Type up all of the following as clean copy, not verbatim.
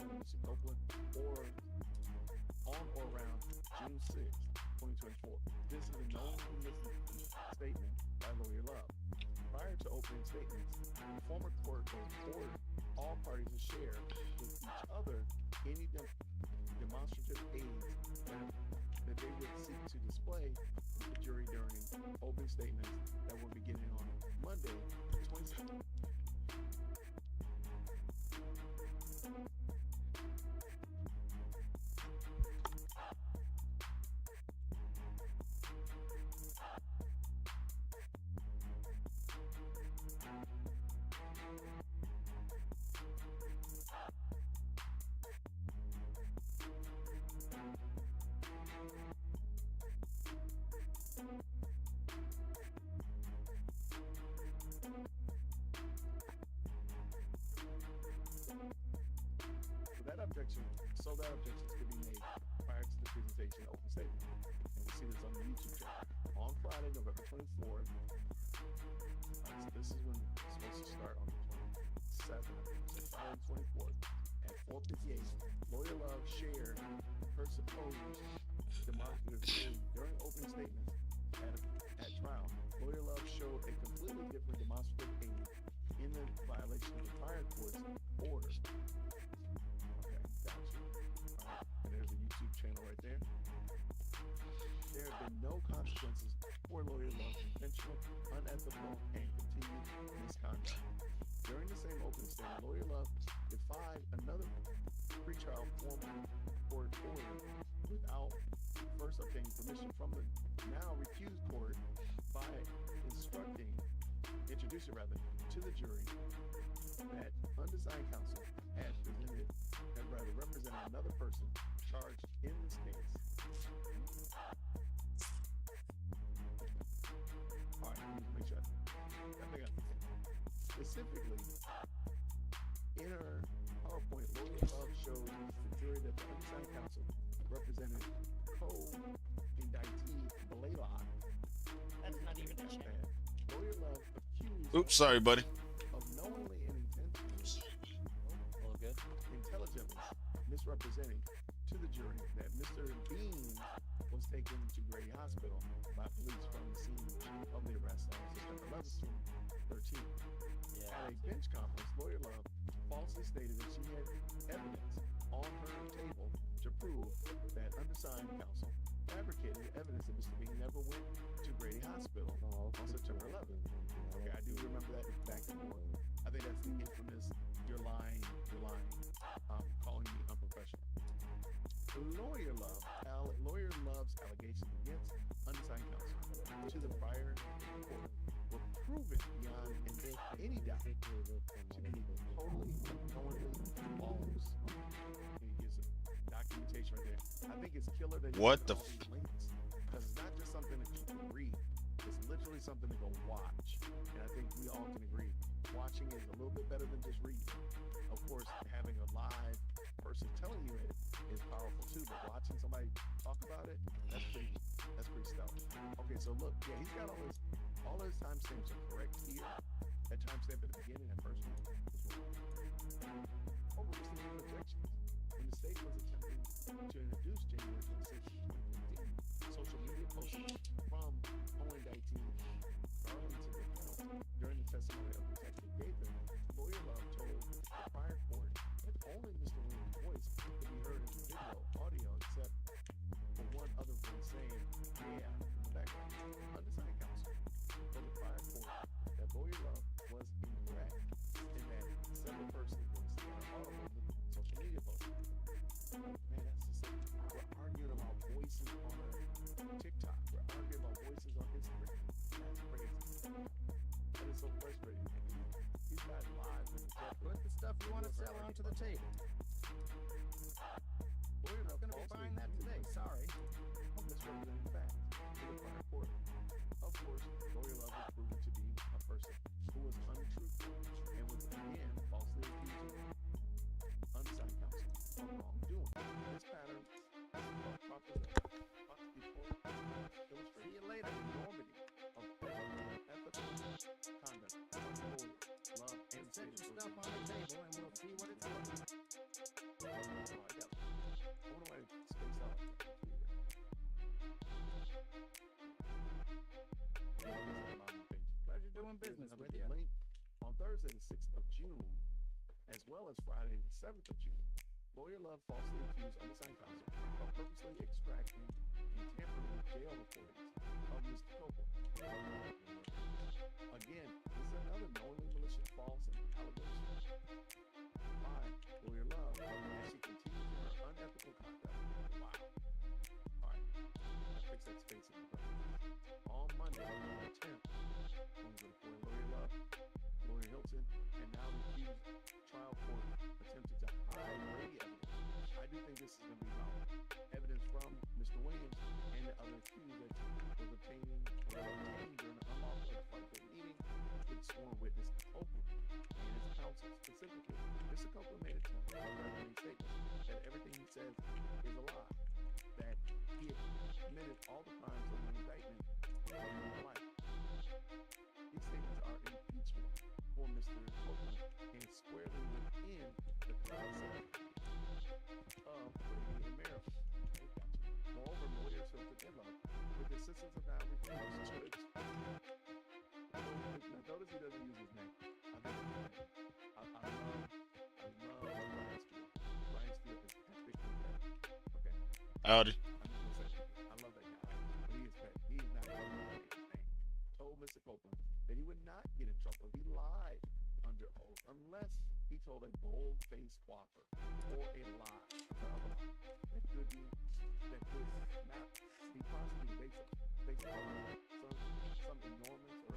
University of Copeland, or on or around June 6, 2024. This is a known statement by Lawyer Love. Prior to opening statements, the former court ordered all parties to share with each other any demonstrative aids that they would seek to display to the jury during opening statements that will be beginning on Monday, the 27th. So that objections could be made prior to the presentation of open statement. And we'll see this on the YouTube channel. On Friday, November 24th, so this is when it's supposed to start on the 27th, so Friday the 24th, at 4:58, Lawyer Love shared her supposed demonstrative aid during opening statements at trial. Lawyer Love showed a completely different demonstrative aid in the violation of the prior court's order. And there's a YouTube channel right there. There have been no consequences for Lawyer Love's intentional, unethical, and continued misconduct. During the same opening statement, Lawyer Love defied another pretrial formal court order without first obtaining permission from the now recused court by introducing to the jury that undesigned counsel had represented another person charged in this case. All right, let me make sure. Specifically, in her PowerPoint, Lawyer Love showed the jury that the undesigned counsel represented co-indictee Blaylock. That's not even a check. Lawyer Love accused. Oops, sorry, buddy. Of knowingly and intentionally, all good, intelligently misrepresenting to the jury that Mr. Bean was taken to Grady Hospital by police from the scene of the arrest on September 11th, 13th. At a bench conference, Lawyer Love falsely stated that she had evidence on her table to prove that undersigned counsel fabricated evidence that Mr. Bean never went to Grady Hospital on September 11th. Okay, I do remember that back and forth. I think that's the infamous "you're lying, calling me unprofessional." Lawyer Love's allegations against undesigned counsel to the prior court were proven beyond any doubt to be totally, knowingly false. And he gives some documentation right there. I think it's killer that What the all these links, because it's not just something that you can read. It's literally something to go watch. And I think we all can agree, watching is a little bit better than just reading. Of course, having a live person telling you it is powerful too, but watching somebody talk about it, that's pretty stellar. Okay, so look, yeah, he's got all his timestamps are correct here. That timestamp at the beginning, that first one, is wrong. Oh, we're just looking at objections. When the state was attempting to introduce January 26, 2015, social media postings from co-indictee Darlington account during the testimony of Detective Gaither, Lawyer Love told the prior court that only Mr. Williams' voice could be heard in the video, audio, except for one other voice saying, "Yeah," in the background. Undesigned counsel told the prior court that Lawyer Love was incorrect and that several persons were seen audible social media posts. Man, that's just like, we're arguing about voices on TikTok. We're arguing about voices on Instagram. That's crazy. That is so frustrating. These guys live in the put the stuff you want to sell onto the table. Lawyer Love going to be buying that today. Sorry. Misrepresenting facts to the prior court. Of course, Lawyer Love was proven to be a person who was untruthful and was again falsely accusing undesigned counsel of wrongdoing. This pattern of prosecute illustrates See you later. the enormity of ethical conduct of Lawyer Love and Set your stuff on the table and we'll see what it's worth. Please visit the bottom of the page. Pleasure doing There's business another with you. link on Thursday, the 6th of June, as well as Friday, the 7th of June. Lawyer Love falsely accused undersigned counsel of purposely extracting and tampering with jail recordings of Mr. Copeland. Again, this is another knowingly malicious, false, and allegation by Lawyer Love as she continues in her unethical conduct. Wow. All right. Now fix that space in the front. On Monday, the 10th, who's going to Lawyer Love, Lawyer Hilton, and now the accused trial court attempted to hide Brady evidence. I do think this is going to be powerful. Evidence from Mr. Williams and the other accused that was obtained during the unlawful extraordinary meeting with sworn witness Copeland and his counsel. Specifically, Mr. Copeland made a statement that everything he says is a lie, that he had committed all the crimes on the indictment and the like. These statements are impeachment for Mr. Copeland and squarely within the concept of Brady and Maryland. Moreover, lawyers Hilton and Love, with the assistance of now recused judge. Now notice he doesn't use his name. I think I love Brian Steele. Brian Steele is epically petty. Okay. Howdy. I'm just gonna say I love that guy, but he is petty. He is not going to say his name. Told Mr. Copeland that he would not get in trouble if he lied under oath unless he told a bold-faced whopper or a lie, that could not be prosecuted based on some enormous or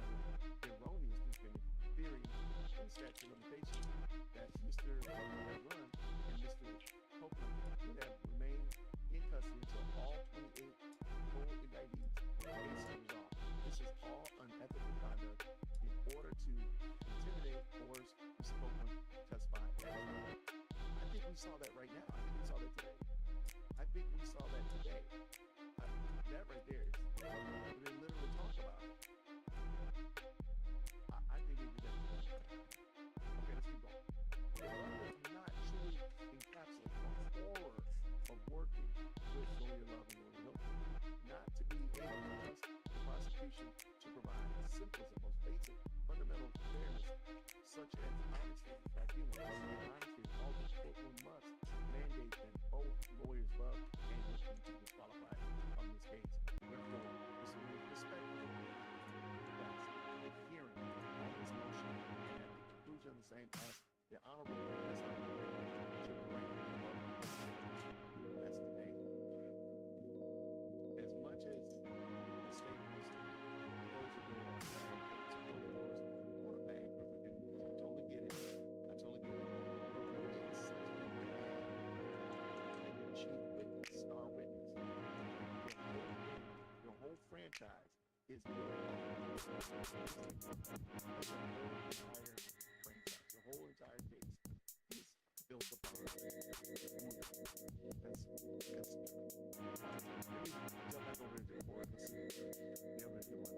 erroneous definitive theory in statute of limitations that Mr. had run and Mr. Copeland would have remained in custody until all 28 full indictees cases resolved. This is all unethical conduct in order to intimidate, coerce Mr. Copeland to testify. I think we saw that right now. I think we saw that today. That right there is, they literally talk about it. I think they did that today. Okay, let's keep going. The love does not truly encapsulate the horror of working with Lawyer Love and Lawyer Hilton. Not to be able to trust the prosecution to provide the simplest and most basic fundamental fairness, such as honesty, humanness, and honesty is all the courtroom must mandate that both lawyers Love and Hilton to disqualify from this case. Therefore, this is respectful that's the hearing on this motion and at the conclusion the same as the Honorable should bring that's the date. As much as the state wants to close the door on a bag of forgiveness, I totally get it. Chief witness, star witness. Your whole franchise is built on your whole entire case is built upon that's let me jump back over into the board. Let's see the other doing.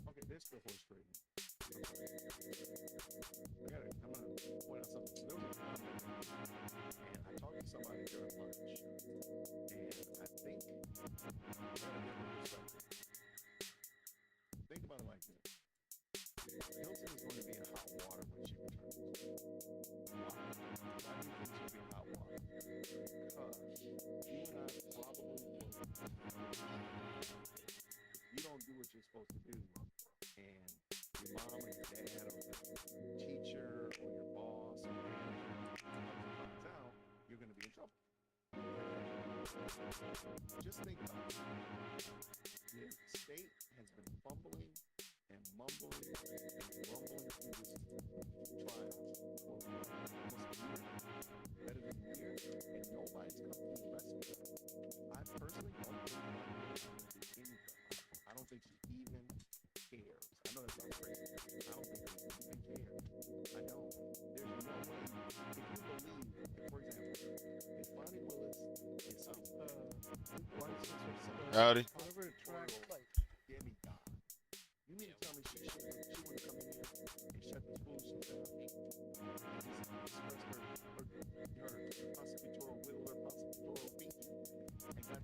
Okay, there's the horse trading. I'm gonna point out something. There was a comment, and I talked to somebody during lunch, and I think I had a different perspective. Think about it like this. Hilton is going to be in hot water when she returns. Why? Why do you think she'll be in hot water? Because you and I probably will. You don't do what you're supposed to do, and your mom or your dad or your teacher or your boss or manager finds out, you're going to be in trouble. Just think about it. The state has been fumbling and mumbling and rumbling through this trial for almost a year, better than a year, and nobody's come to the rescue. I personally don't think anything. I don't think she even cares. I know that sounds crazy. I don't think she even cares. I don't. There's no way. If you believe, for example, if Bonnie Willis is some Howdy. whatever the track demigod, you mean to tell me she wouldn't come in here and shut this foolishness down and just express her prosecutorial will, her prosecutorial being, and got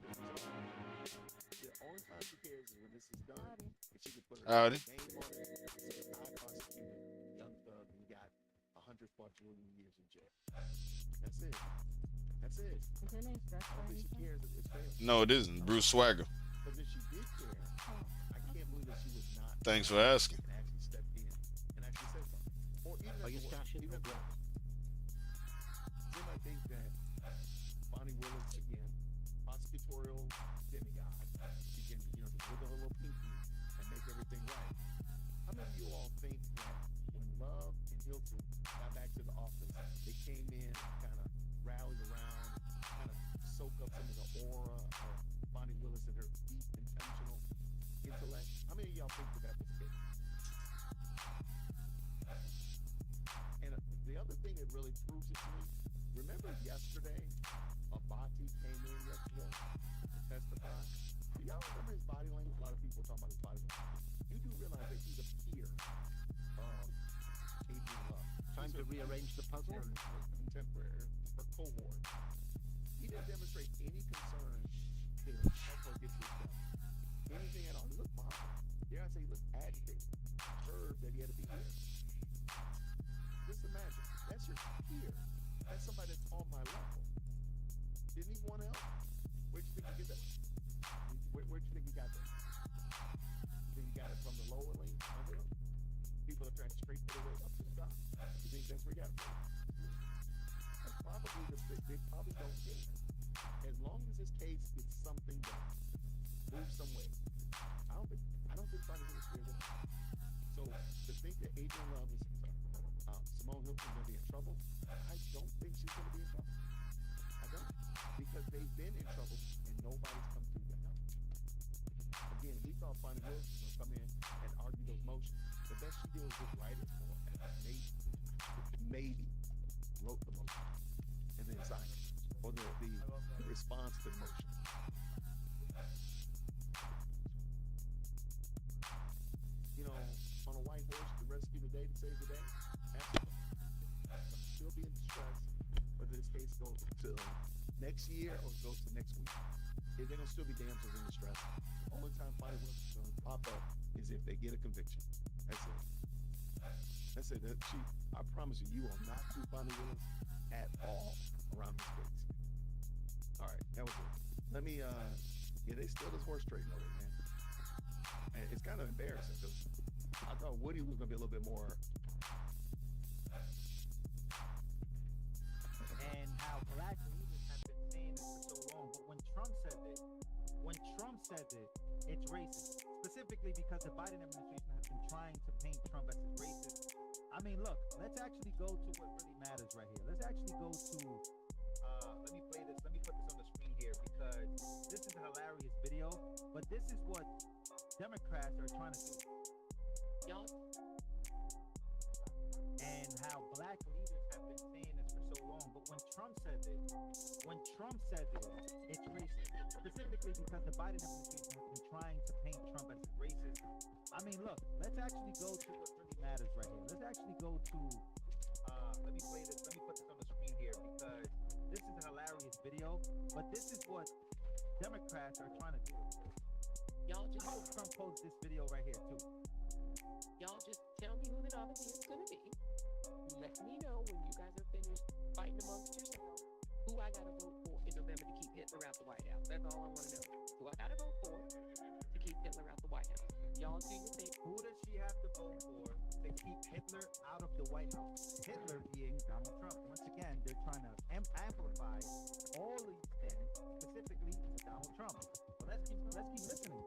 Howdy. Game on it. I prosecuted Young Thug and got 100+ million years in jail. That's it. That's it. Is her name I don't think she cares if it's fair. No, it isn't. Bruce Swagger. But if she did care, I can't believe that she was not. Thanks for asking. And actually stepped in and actually said something. Or even Are you if it was- stashing even or if- what? They might think that Bonnie Willis, again, prosecutorial demigod, she can, just wiggle her little pinky and make everything right. How many of you all think that when Love and Hilton got back to the office, they came in, kind of rallied around, kind of soaked up some of the aura of Bonnie Willis and her deep intentional intellect? How many of y'all think that was the case? And the other thing that really proves it to me, remember yesterday, Abati came in yesterday to testify? Do y'all remember his body language? A lot of people talking about his body language. You do realize that he's a peer of Adrian Love. Time to rearrange the puzzle? Her contemporary, her cohort. He didn't demonstrate any concern to help her get this done. Anything at all. He looked bothered. Dare I say he looked agitated. Heard that he had to be here. Just imagine. That's your peer. That's somebody that's on my level. Didn't he want help? Where'd you think you get that? Where'd you think you got that? You think you got it from the lower lane? Under him? People are trying to scrape their way up to the top. You think that's where you got it from? That's probably they probably don't care. As long as this case gets something done, move some way. I don't think Bonnie Willis cares at all. So to think that Adrian Love is Simone Hilton's gonna be in trouble, I don't think she's gonna be in trouble. I don't. Because they've been in trouble and nobody's come through to help. Again, we thought Bonnie Willis was gonna come in and argue those motions. The best she did was just write it for them and maybe wrote the motion and then signed it. Or the response to the motion. On a white horse to rescue the day, to save the day? Absolutely. I'm still be in distress whether this case goes until next year or goes to next week. They're going to still be damsels in distress. The only time Bonnie Willis is going to pop up is if they get a conviction. That's it. That's it. I promise you, you will not see Bonnie Willis at all around this case. All right, that was it. Let me, they still this horse trading over it, man. And it's kind of embarrassing because I thought Woody was going to be a little bit more. And how black leaders have been saying this for so long, but when Trump said it, it's racist. Specifically because the Biden administration has been trying to paint Trump as racist. I mean, look, let's actually go to what really matters right here. Let's actually go to, let me play this, let me put this on the screen here because this is a hilarious video, but this is what Democrats are trying to do. Y'all. And how black leaders have been saying this for so long, but when Trump said it, it's racist. Specifically because the Biden administration has been trying to paint Trump as racist. I mean, look, let's actually go to what really matters right here. Let's actually go to, let me play this, let me put this on the screen here because this is a hilarious video, but this is what Democrats are trying to do. Y'all I hope Trump posts this video right here too. Y'all just tell me who the nominee is going to be. Let me know when you guys are finished fighting amongst yourselves who I got to vote for in November to keep Hitler out the White House. That's all I want to know. Who I got to vote for to keep Hitler out the White House. Y'all do your thing. Who does she have to vote for to keep Hitler out of the White House? Hitler being Donald Trump. Once again, they're trying to amplify all these things, specifically Donald Trump. So let's keep listening.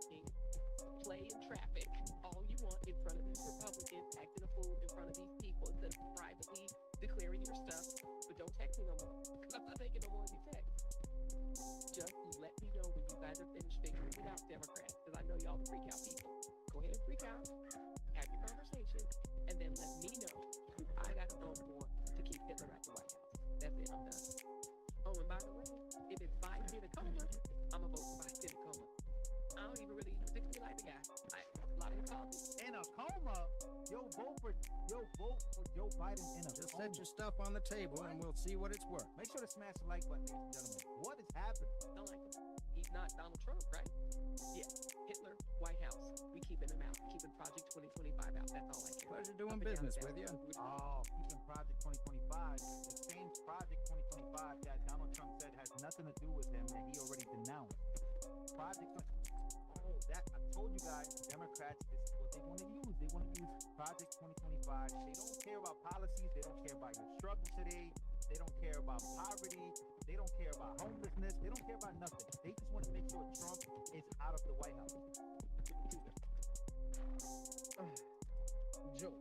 Play in traffic all you want in front of these Republicans, acting a fool in front of these people instead of privately declaring your stuff. But don't text me no more, because I'm not taking no more of your texts. Just let me know when you guys are finished figuring it out, Democrats, because I know y'all the freak out people. Go ahead and freak out, have your conversation, and then let me know who I got to vote for to keep Hitler at the White House. That's it, I'm done. Oh, and by the way, if it's Biden in a coma, I'm going to vote for Biden in a coma. I don't even really particularly like the guy. A lot of Republicans. In a coma, vote for Joe Biden in a Just coma. set your stuff on the table and we'll see what it's worth. Make sure to smash the like button, ladies and gentlemen. What is happening? Don't like him. He's not Donald Trump, right? Yeah. Hitler, White House. We keeping him out. keeping Project 2025 out. That's all I care. Pleasure Up doing and down business the with you. Oh, keeping Project 2025. The same Project 2025 that Donald Trump said has nothing to do with him that he already denounced. That I told you guys, Democrats, this is what they want to use. They want to use Project 2025. They don't care about policies. They don't care about your struggle today. They don't care about poverty. They don't care about homelessness. They don't care about nothing. They just want to make sure Trump is out of the White House. Joe.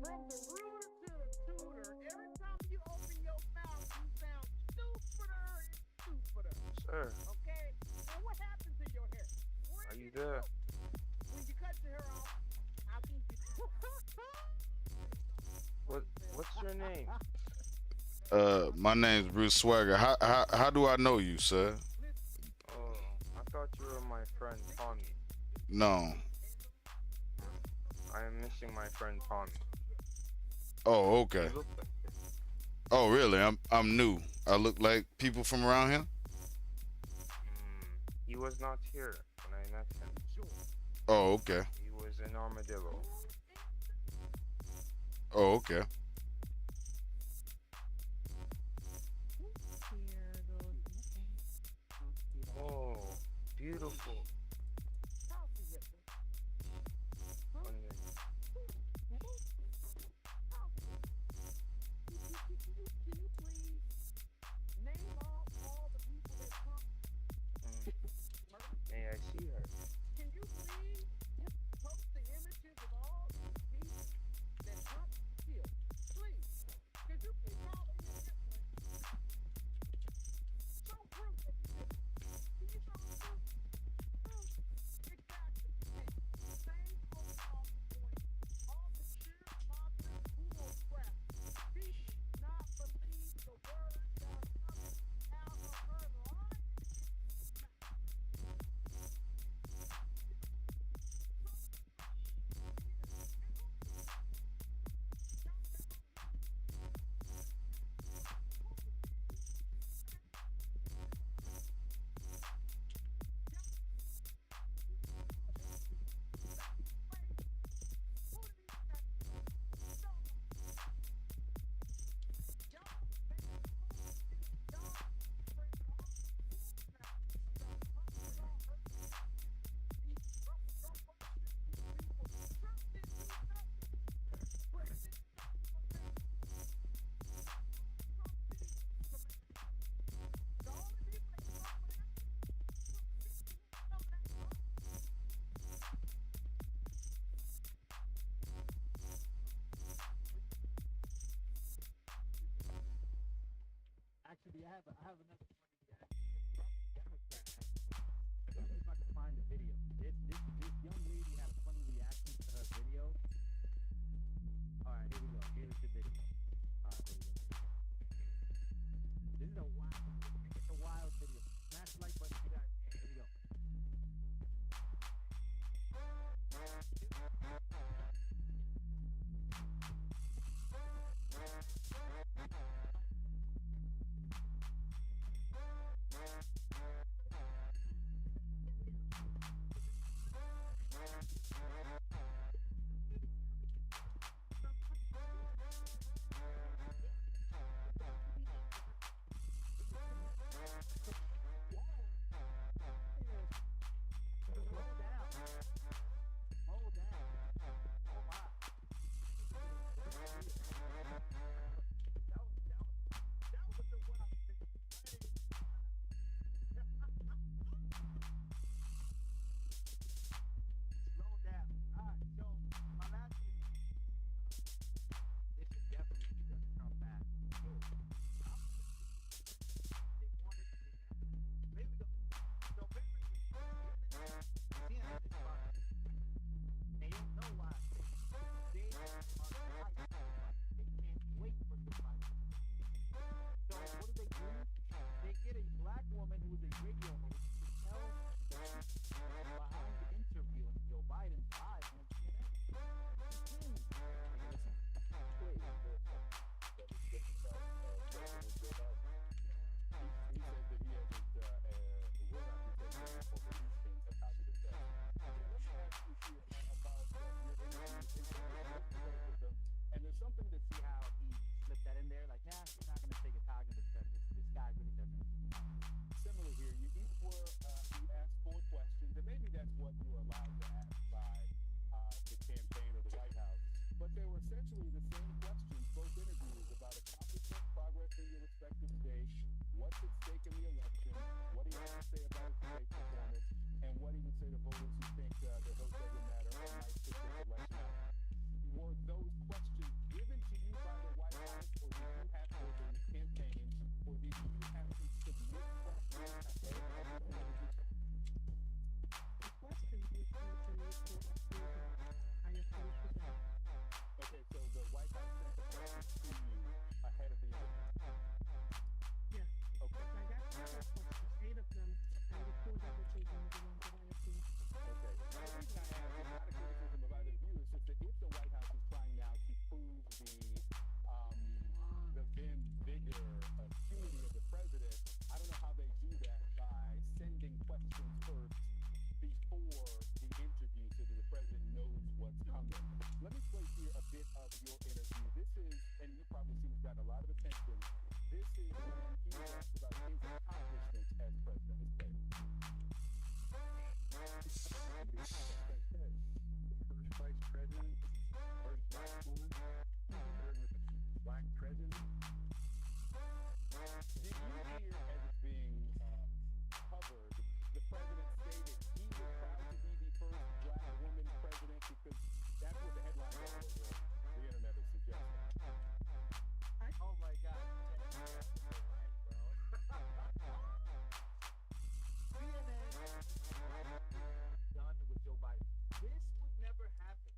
From the rooter to the tutor, every time you open your mouth, you sound stupider and stupider. Sir, Okay? Now what happened to your hair? Where are did you it there? go? When you cut your hair off, I think you. What's your name? My name's Bruce Swagger. How do I know you, sir? Oh, I thought you were my friend Tommy. No. I am missing my friend Tommy. Oh, okay. You look like Oh, really? I'm new. I look like people from around here? he was not here when I met him. Oh, okay. He was in Armadillo. Oh, okay. Oh, beautiful. Can you please name all the people that Trump murdered? May I see her? Can you please post the images of all these people that Trump killed? Please. Could you please call them in this way? Show proof that you did it. Can you show us proof? Exactly. Same old talking point. All the sheer positive bull crap. She did not believe the words that are coming out of her lying. Actually, I have another funny Democrat. Let me see if I can find the video. This young lady had a funny reaction to her video. All right, here we go. Here's the video. All right, here we go. This is a wild video. Smash the like button if you guys can. Here we go. respective state, what's at stake in the election, what he has to say about his debate performance, and what he would say to voters who think their vote doesn't matter or might sit this election out. Were those questions given to you by the White House, or did you have to, or the campaign, or did you have to submit questions ahead of the interview? The questions were sent to me for approval. I approved them. Okay, so the White House sent the questions to you ahead of the interview. Yes. Okay. I got several questions, 8 of them, and the 4 that were chosen were the ones that I approved. Okay. Now, the reason I ask is not a criticism of either of you. It's just that if the White House is trying now to prove the vim, vigor, acuity of the president, I don't know how they do that by sending questions first before the interview so that the president knows what's coming. Let me play here a bit of your interview. This is, and you've probably seen it's gotten a lot of attention. This is when he was asked about his accomplishments as president. Let's play. First vice president, first black woman, third black president. Did you hear, as it's being covered, the president stated he was proud to be the first black woman president because that's what the headlines all over the internet is suggesting. Oh my God. CNN done with Joe Biden. This would never happen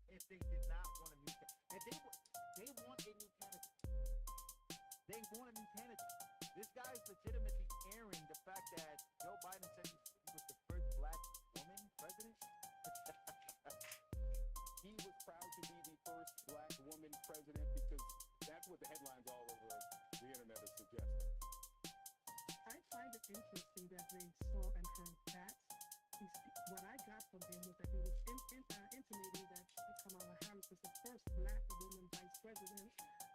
if they did not want a new candidate. They want a new candidate. They want a new candidate. This guy is legitimately airing the fact that Joe Biden said he was the first black woman president. He was proud to be the first black woman president because that's what the headlines all over the internet is suggesting. I find it interesting that they saw and heard that. What I got from him was that he was intimating that Kamala Harris was the first black woman vice president.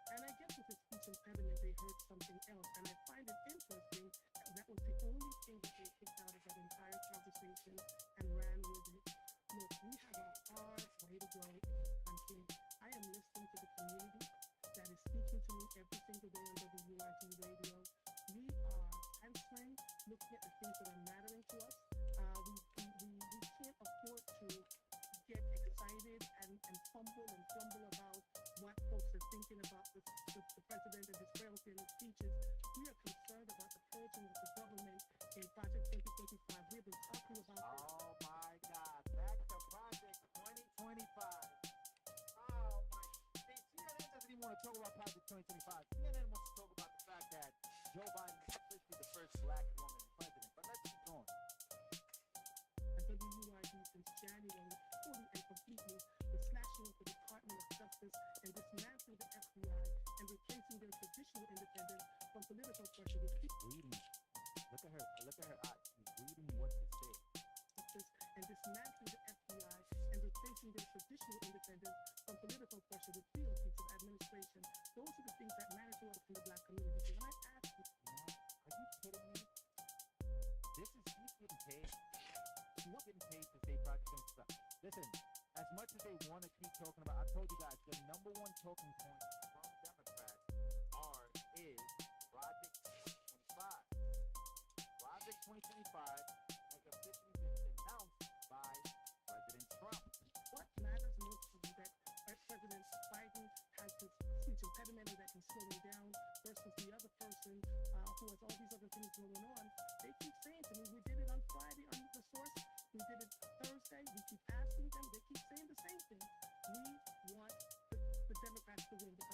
And I guess with his speech impediment, they heard something else. And I find it interesting that was the only thing that they picked out of that entire conversation and ran with it. Look, we have a hard way to go in this country. I am listening to the community that is speaking to me every single day on WURT radio. We are answering, looking at the things that are mattering to us. We can't afford to get excited and fumble about what folks are thinking about the president and his frailty and his speeches. We are concerned about the purging of the government in Project 2025. We've been talking about this. Oh my God. Back to Project 2025. Oh my. See, CNN doesn't even want to talk about Project 2025. CNN wants to talk about the fact that Joe Biden is officially the first black woman president. But let's keep going. At WURD since January, fully and completely, the slashing of the Department of Justice and dismantling the FBI and replacing their traditional independence from political pressure with Reading. Look at her eyes. She's reading what to say. justice and dismantling the FBI and replacing their traditional independence from political pressure with field seats of administration. Those are the things that matter to us in the black community. So when I ask you, Are you kidding me? He's getting paid. He's getting paid to say Project 2025. Listen, as much as they want to keep talking about, I told you guys, the number one talking point from Democrats is Project 2025. Project 2025 has officially been announced by President Trump. what matters most to you that President Biden has his speech impediment and that he's slowing down versus the other person who has all these other things going on? They keep saying to me, we did it on Friday on The Source, we did it Thursday, we keep asking them, they keep saying the same thing. We want the Democrats to win. The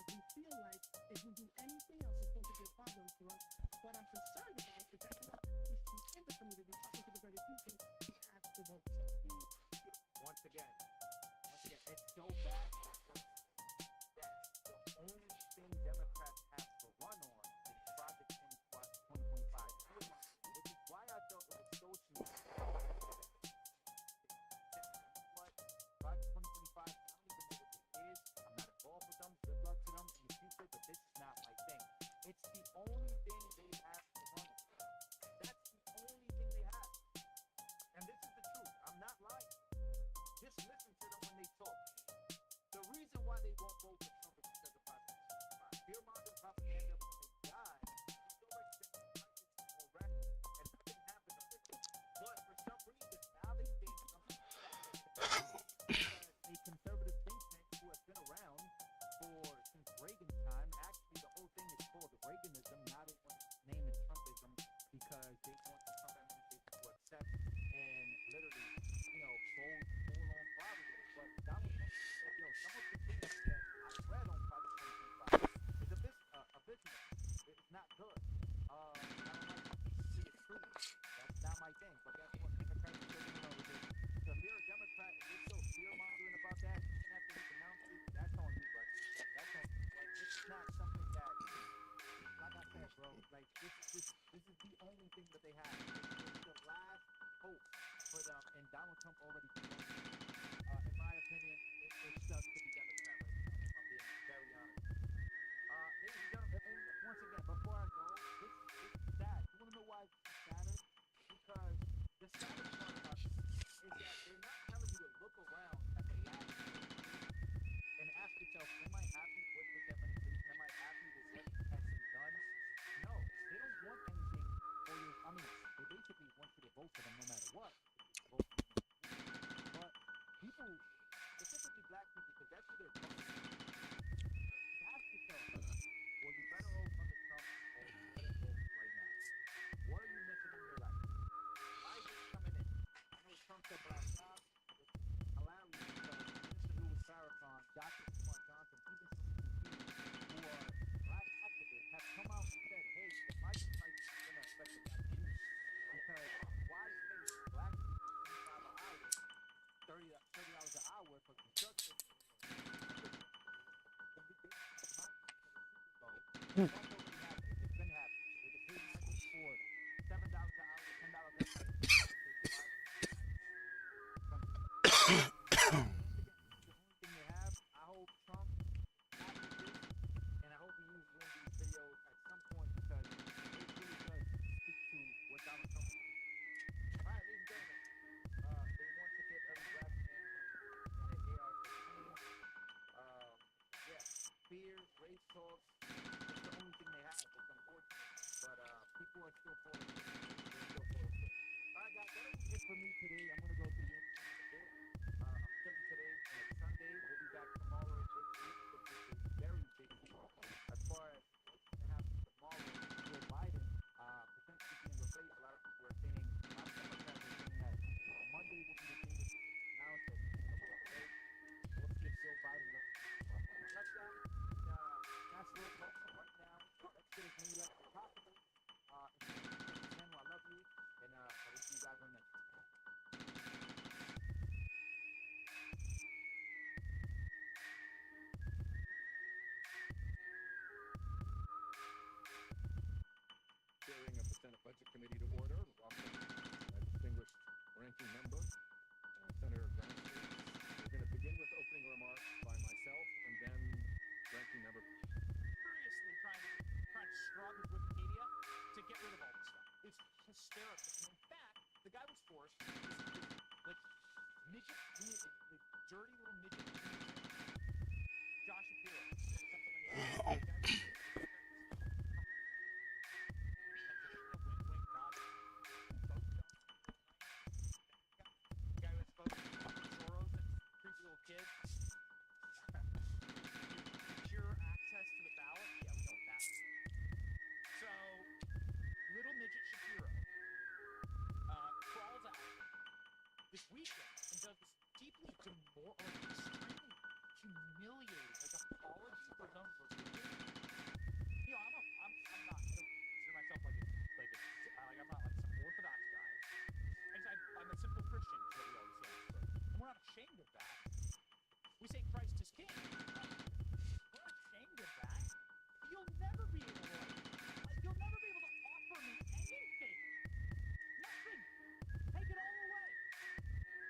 yourself, am I happy with this administration? Am I happy with what has been done? No, they don't want anything for you. I mean, they basically want you to vote for them no matter what. Vote for them. But people, specifically black people, because that's who they're talking to, ask yourself, well, you better vote under Trump or you better vote right now. What are you missing in your life? Why is this coming in? I know Trump said black jobs. Hilarious because Minister Louis Farrakhan, Dr. Umar Johnson, even some of these who are black activists have come out and said, hey, the migrant crisis is going to affect the black community. Because why pay black people $25 an hour, $30 an hour for construction? It's already happening. It's been happening. They can pay migrants for $7 an hour, $10 an hour. The only thing they have, I hope Trump catches this, and I hope he uses one of these videos at some point because it really does speak to what Donald Trump is doing. All right, ladies and gentlemen, they want to get every black man in an AR-15. Yeah, fear, race talk, it's the only thing they have. It's unfortunate, but people are still falling for it. They're still falling for it. All right, guys, that'll be it for me today. I'm gonna go to the entertainment a bit. I'm chilling today, and it's Sunday. We'll be back tomorrow at 6 weeks, which is a very big week. As far as what's going to happen tomorrow, Joe Biden potentially being replaced. A lot of people are saying, a lot of Democrats are saying that Monday will be the day that he announced that he's going to be replaced. We'll see if Joe Biden looks like that. That's where it's going right now. Let's get as many elections as possible. If you I love you, and I will see you guys on the next one. Hearing of the Senate Budget Committee to order. Welcome, my distinguished ranking member, Senator Grassley. We're going to begin with opening remarks by myself and then ranking member. Seriously trying to scrub his Wikipedia to get rid of all this stuff. It's hysterical. And in fact, the guy was forced, like midget, like dirty little midget, Josh Shapiro, something like that. Guy was supposed to be Soros, that creepy little kid. Secure access to the ballot? Yeah, we know what that is. So, little midget Shapiro crawls out this weekend and does this deeply extremely humiliating, like apology for his own religion. You know, I'm not, I don't consider myself like I'm not like some Orthodox guy. I'm a simple Christian, is what we always say. And we're not ashamed of that. We say Christ is King. We're not ashamed of that. You'll never be able to offer me anything. Nothing. Take it all away.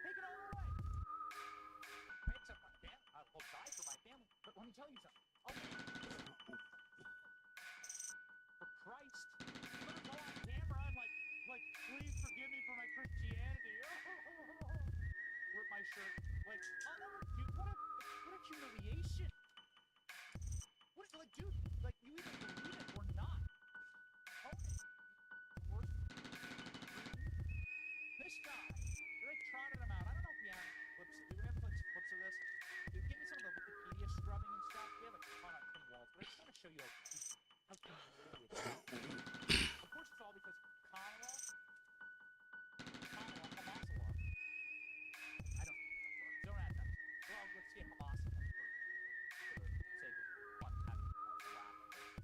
Take it all away. Except my family. I will die for my family. But let me tell you something. For Christ, I'm gonna go on camera and like, please forgive me for my Christianity. Rip my shirt. Like, I'll never do. What a humiliation. What, like, dude, like, you either believe it or not. Own it. Worst. This guy, they trotted him out. I don't know if we have clips. Do we have clips of this? Dude, give me some of the Wikipedia scrubbing and stuff. We have a ton on Tim Walz, but I just want to show you how humiliating. Of course, it's all because Kamala, Hamas law. I don't think that works. Don't add that. Well, let's see if Hamas works for the sake of fun, having a laugh at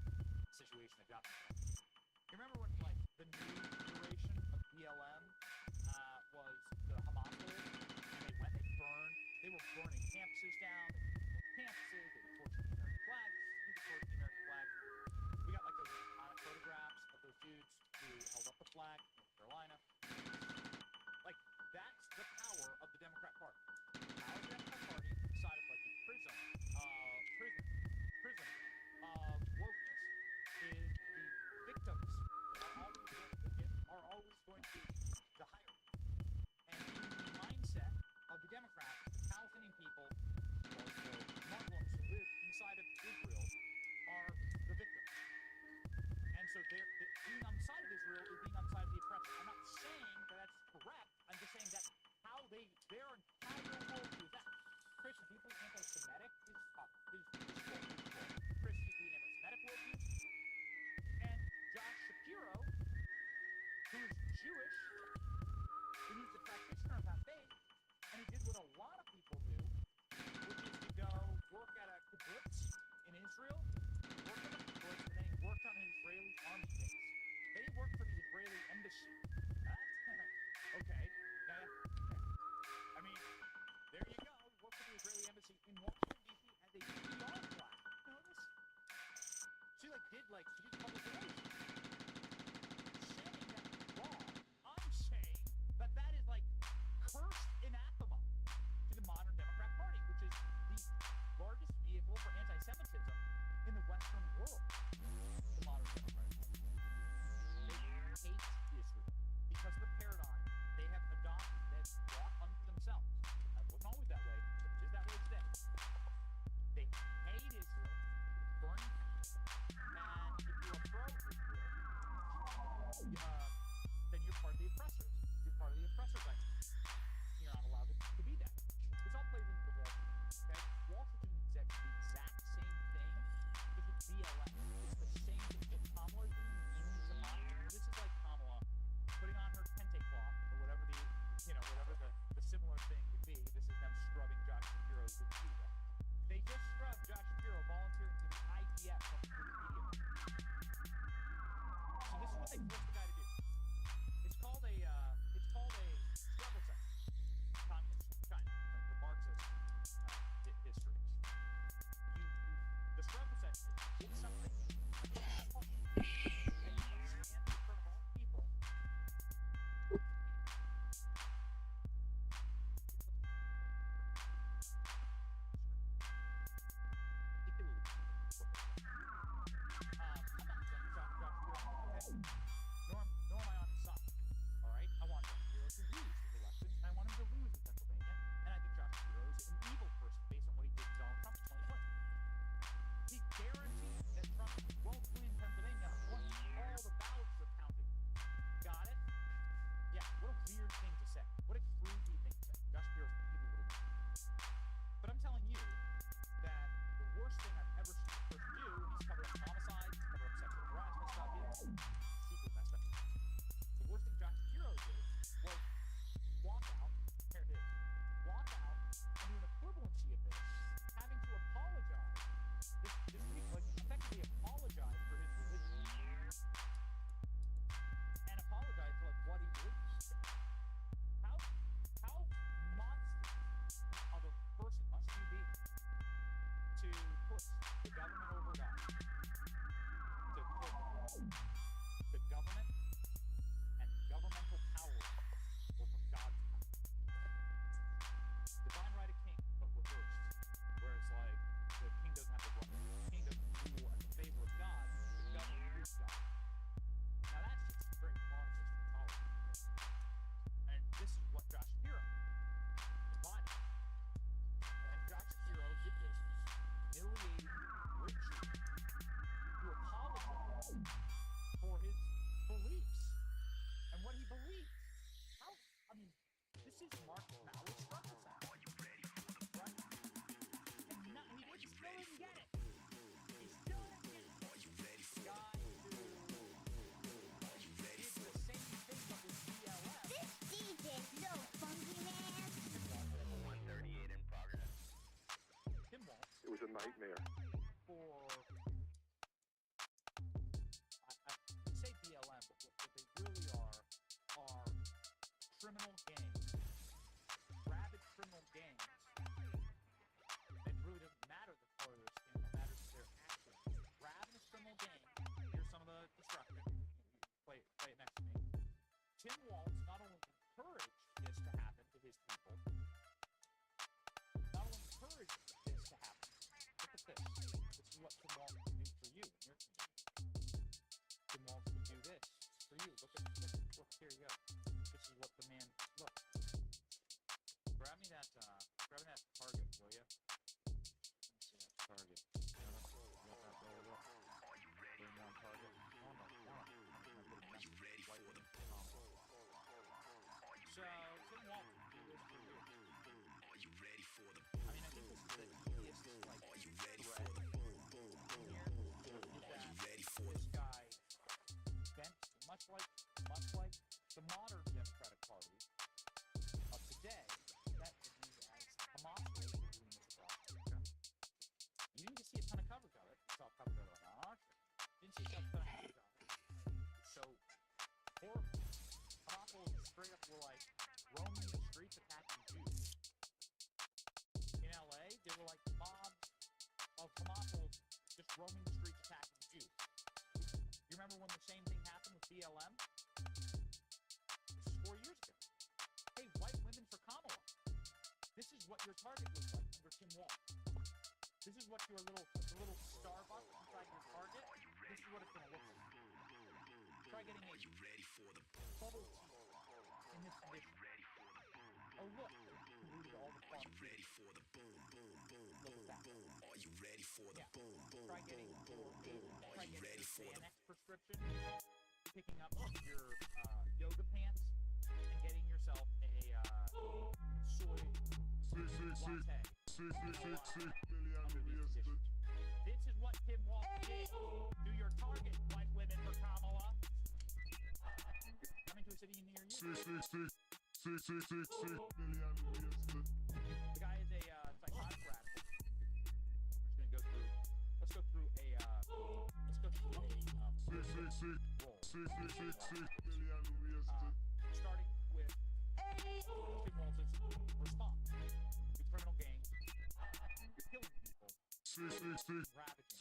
the situation that got themselves. You remember when, like, the new iteration of BLM was the Hamas hold, and they were burning campuses down, they were campuses, they were torching the American flag, they torched the American flag. We got, like, those iconic photographs of those dudes who held up the flag in North Carolina. Like, that's the power of the Democrat Party. The power of the Democrat Party decided, like, the prism of wokeness is the victims are always going to be the hierarchy. And in the mindset of the Democrats, the Palestinian people, the this. Okay. Yeah. I mean, there you go. Work for the Israeli embassy in Washington D.C. as a PR flag. You know this? She did public relations. Saying that's wrong. I'm saying that is cursed anathema to the modern Democrat Party, which is the largest vehicle for anti-Semitism in the Western world. The modern Democratic Party. They hate Israel because of the paradigm they have adopted, they've brought unto themselves. That wasn't always that way, but it is that way today. They hate Israel, burning passion, and if you're a pro-Israel, then you're part of the oppressors. You're part of the oppressor dynamic. You're not allowed to be that. This all plays into the Washington. Okay? Washington is the exact same thing as with BLM. It's the same thing that Kamala is doing means to mine. This is like Kamala putting on her kente cloth or whatever the similar thing would be. This is them scrubbing Josh Shapiro's Wikipedia. They just scrubbed Josh Shapiro volunteering to the IDF from Wikipedia. So this is what they forced the guy to do. It's called a struggle session. Communist China, like the Marxist history. The struggle session is get something and you stand in front of all the people. Nor am I on his side. All right, I want Josh Shapiro to lose his elections. I want him to lose in Pennsylvania, and I think Josh Shapiro is an evil person based on what he did to Donald Trump in 2020. He guaranteed that Trump won't win Pennsylvania once all the ballots are counted. Got it? Yeah. What a weird thing to say. What a creepy thing to say. Josh Shapiro's an evil little man. But I'm telling you that the worst thing I've ever seen a person do, and he's covered up homicides, he's covered up sexual harassment stuff, super messed up. The worst thing Josh Shapiro did was walk out, here it is, walk out and do an equivalency of this, having to apologize, this week, effectively apologize for his religion. And apologize for what he believes. How monstrous of a person must you be to put the government over God? To put the government and governmental power over God's power. Divine right of king, but reversed. Where it's like the king doesn't have the right. The king doesn't rule in the favor of God. The government is God. Now that's just very Marxist intolerance. And this is what Josh Shapiro embodied. And Josh Shapiro did this humiliating ritual to apologize for his beliefs and what he believes. This is Mark Bauer's struggle sound. Right? And he still didn't get it. He still didn't get it. Guy who did the same thing but with BLM. This DJ's so funky, man. 138 in progress. Tim Walz. It was a nightmare. For I say BLM, but what they really are criminal gangs, rabid criminal gangs. It really doesn't matter the color of their skin; what matters is their actions. Ravenous criminal gang. Here's some of the destruction. Play it next to me. Tim Walz not only encouraged this to happen to his people, not only encouraged this to happen. Look at this. target looks like under Tim Wall. This is what your little Starbucks inside your target. This is what it's gonna look like. Try getting a bubble tea in this condition. Oh look, polluted all the farm. Look at that. Are you ready for the boom? Try getting a sNAp prescription, picking up your yoga pants, and getting yourself a soy latte. This is what Tim Walsh did to your target, white women for Kamala. Coming to a city near you. The guy is a psychotic radical. We're just gonna go through. Let's go through a role. Starting with Tim Walsh's response to criminal gangs, killing people, ravaging,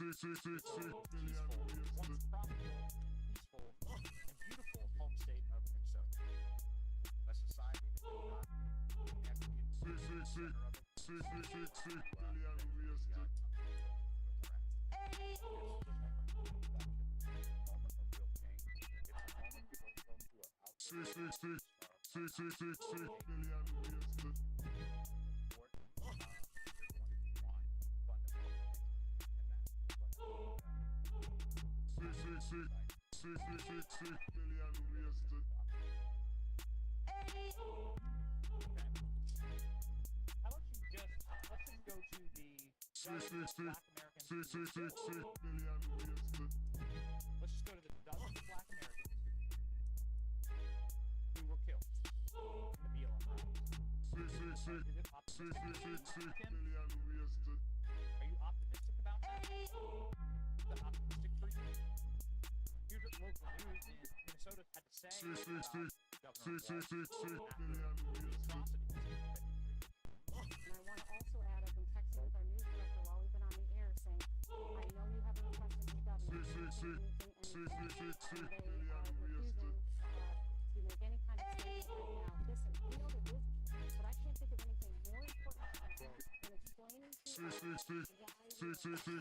once profitable, peaceful, and beautiful home state of Minnesota. A society that did not have to be the center of it. How about you let's just go to the dozens of Black Americans. Let's just go to the dozens of Black Americans who were killed in the BLM riots. Is it optimistic? Tim? Are you optimistic about that? Is that optimistic for you? Here's what local news in Minnesota had to say about Governor Walsh after the atrocities that he treated. And I want to also add, I've been texting with our news director while we've been on the air saying, I know you have a request from the governor to make anything, and they are refusing to make any kind of statement right now. Listen, we know they're busy, but I can't think of anything more important right now than explaining to us why we are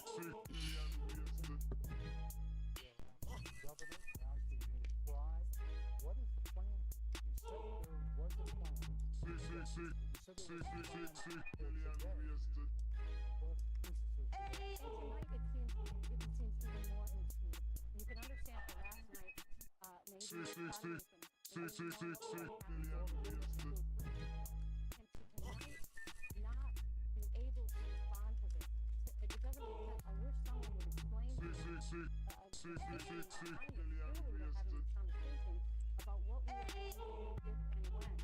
Governor, now to you try. What is the plan? You said there was a plan. You said there was a plan for today. What instances were there? And tonight it seems even more inexcusable. You can understand that last night, maybe God opened, and we know what happened over the and to tonight not be able to respond to this. It doesn't make sense. I wish someone would explain to us. Clearly we're having this conversation about what we are going to do if and when.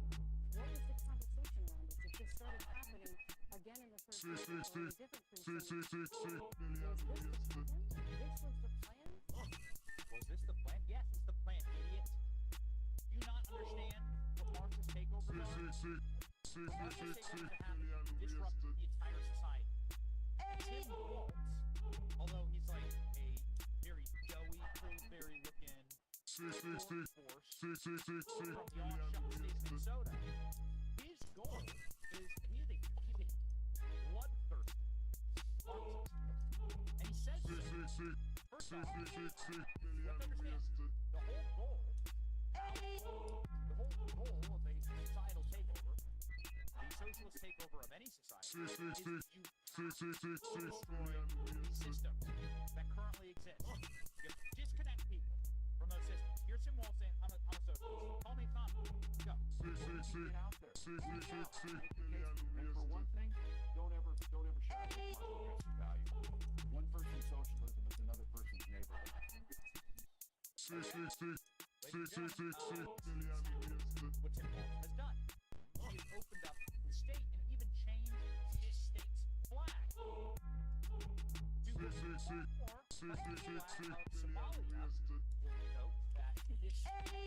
What was the conversation around this? If this started happening again in the third precinct or in a different precinct, was this the plan? This was the plan? Was this the plan? Yes, it's the plan, idiot. Do you not understand what Marxist takeovers are? Marxist takeovers to happen to disrupt the entire society. Tim Walz, although he's like a very doughy, Pillsbury looking force from the offshot state of Minnesota, his goal is he's a bloodthirsty Marxist. And he says so. First off, you have to understand, the whole goal of a societal takeover, the socialist takeover of any society, is you have to destroy the systems that currently exist. You have to disconnect people from those systems. Here's Tim Walsh saying, I'm a socialist. Call me Tom. Go. Get out there. Speak out. Make the case. And for one thing, don't ever shy away from progressive value. One person's socialism is another person's neighborhood. Ladies and gentlemen, what Tim Walz has done. He has opened up the state and even changed his state's flag to look more like the flag of Somalia. You'll note that this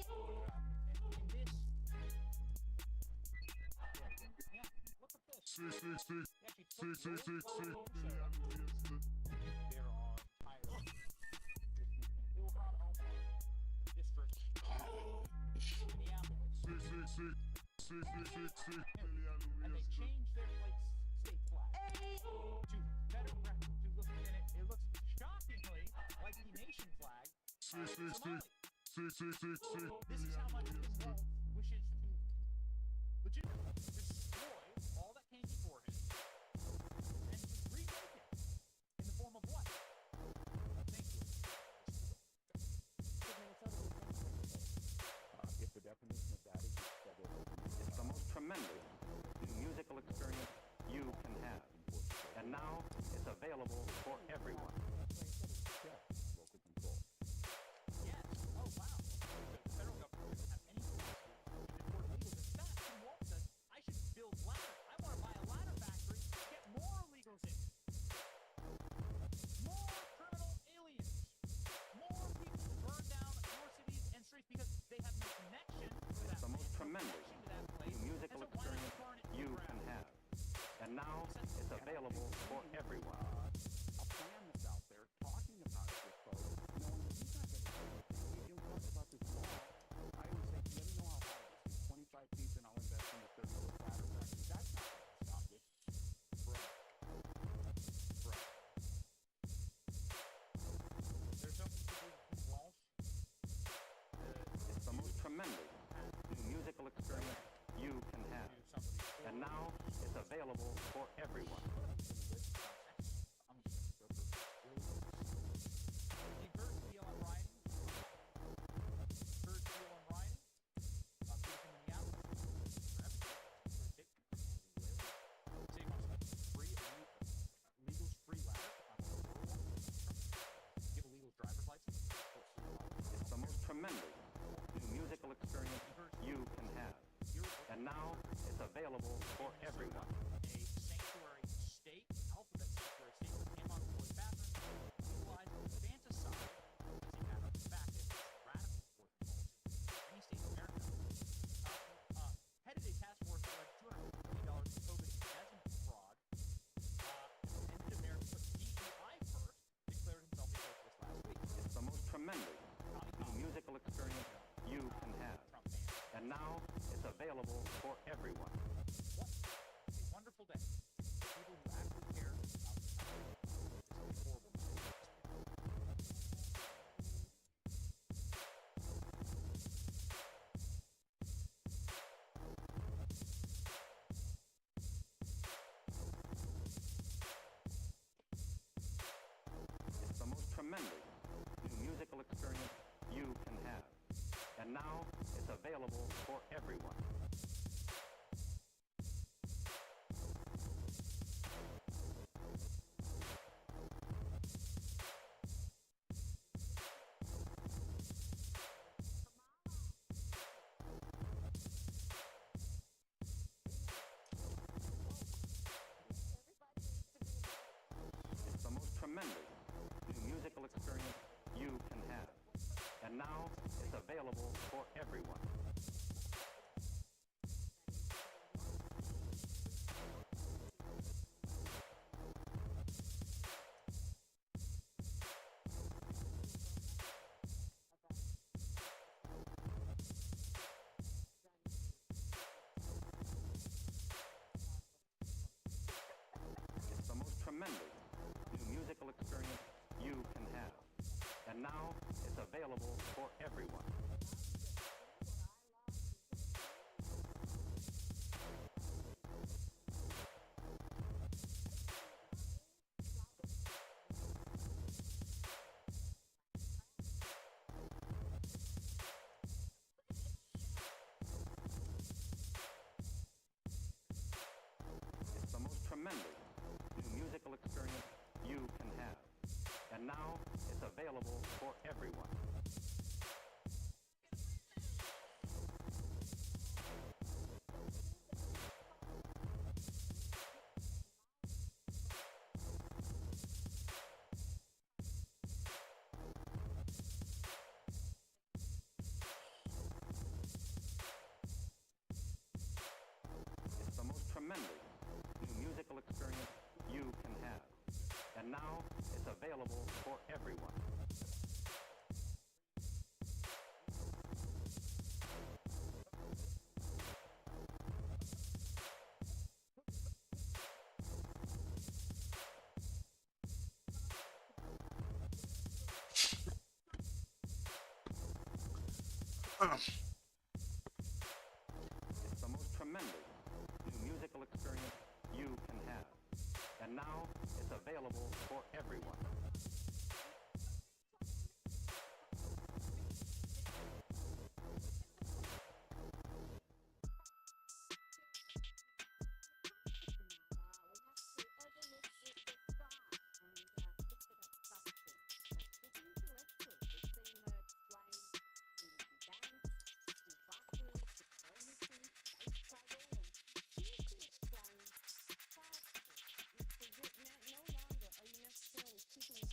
photograph, and in this, yeah, look at this. He actually took the old flag of Minnesota. There are entire Ilhan Omar district Minneapolis. And they changed their, like, to better to look in it. It looks shockingly like the nation flag of Somalia. This is how much this wall wishes to legitimately destroy all that came before him and to remake it in the form of what? Thank you. Should Minnesota be a sanctuary state? If the definition of that is federal government, It's the most tremendous new musical experience you can have. And now it's available for everyone. check local control. Yes. Oh, wow. The federal government doesn't have any capacity to deport illegals. In fact, Tim Walz says, I should build ladder. I want to buy a ladder factory to get more illegals in. More criminal aliens. More people to burn down your cities and streets because they have no connection to that The most land, no tremendous connection to that place. new musical And so why not experience burn it to you the can ground? have. And now it's available for everyone. A plan that's out there talking about it with folks, knowing that he's not going to do anything. He'll talk about this law. I always say, let me know how high it is. 25 feet, then I'll invest in a 30-foot ladder factory. That's not going to stop it. Right. Right. There's something to do with Walsh. It's the most tremendous new musical experience you can have. And now it's available for everyone. You've heard BLM rioting? Heard BLM rioting? People from Minneapolis. Say wants to get free, legals free ladder on a rural. Give illegal driver's license. It's the most tremendous new musical experience you can have. And now it's available for everyone. A sanctuary state, alphabet sanctuary state, that came on board bathrooms, utilized infanticide as a matter of fact. It's radical foreign policy. Any state in America. Headed a task force that led $250 million in COVID investment fraud. Ended a mayor put DEI first, declared himself a socialist last week. It's the most tremendous new musical experience you can have. And now it's available for everyone. What a wonderful day for people who actually care about this horrible mistake. It's the most tremendous new musical experience you can have. And now it's available for everyone. It's the most tremendous new musical experience you can have. And now it's available for everyone. It's the most tremendous new musical experience you can have. And now it's available for everyone. It's the most tremendous new musical experience you can have. And now it's available for everyone. It's the most tremendous new musical experience you can have. And now it's available for everyone. It's the most tremendous new musical experience you can have. And now it's available for everyone. Keeping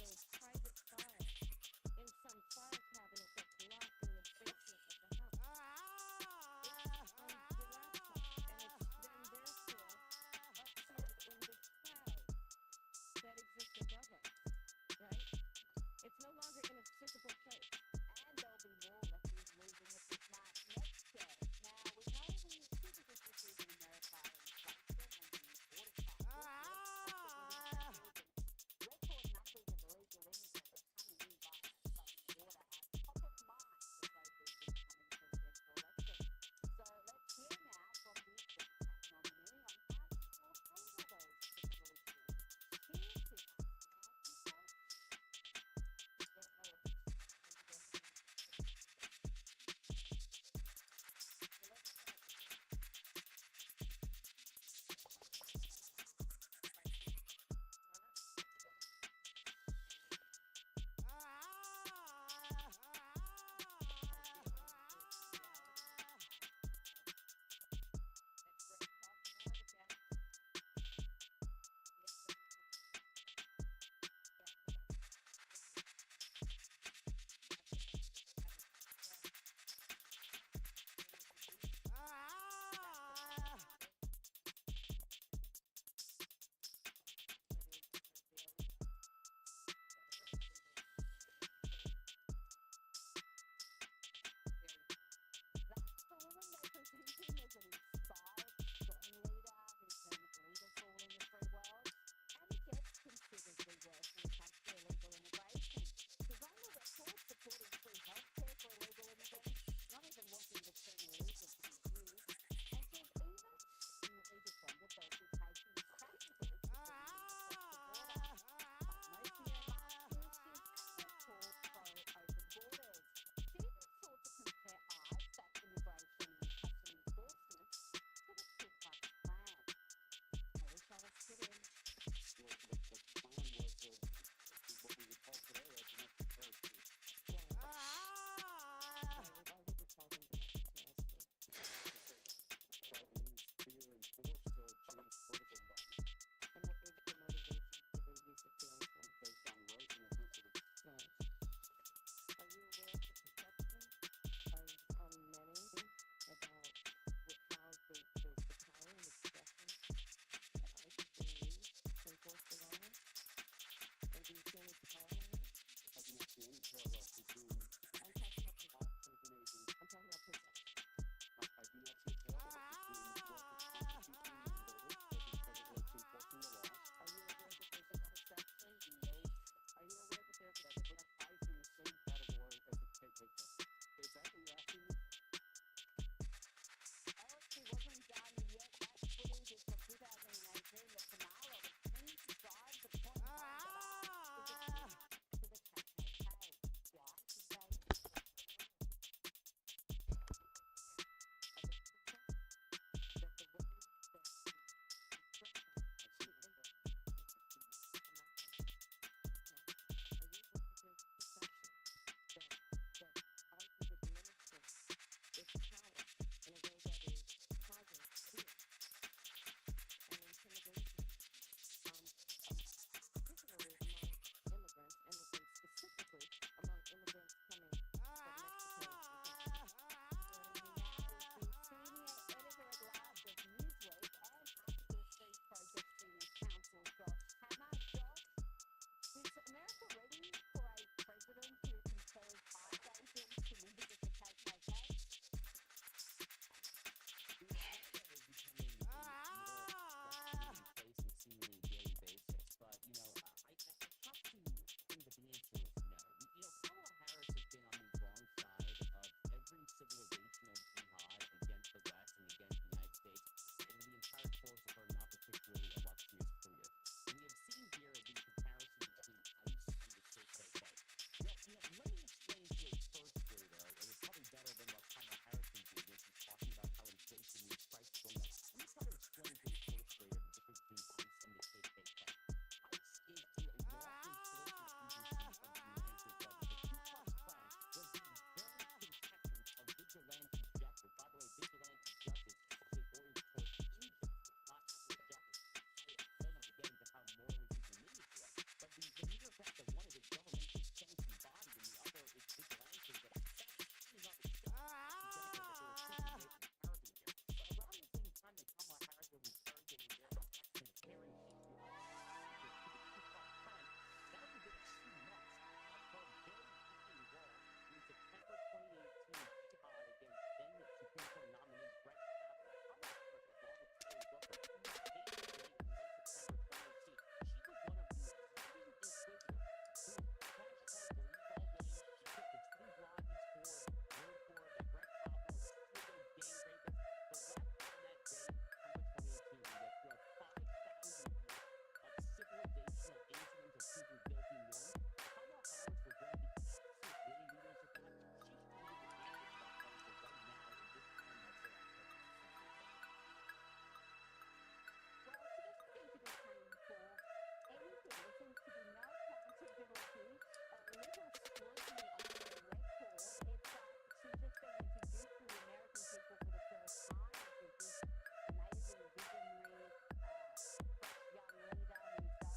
little scrutiny on her record. It's she's just been introduced to the American people for the first time as this amazing visionary young leader who's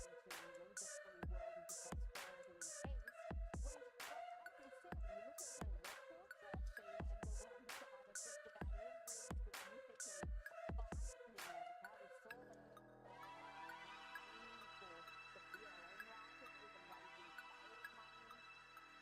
going to lead the free world into prosperity and peace. When, as you said, when you look at her record, she on the wrong side of just about every significant fight in America. We saw that for the BLM market, even raising bail money.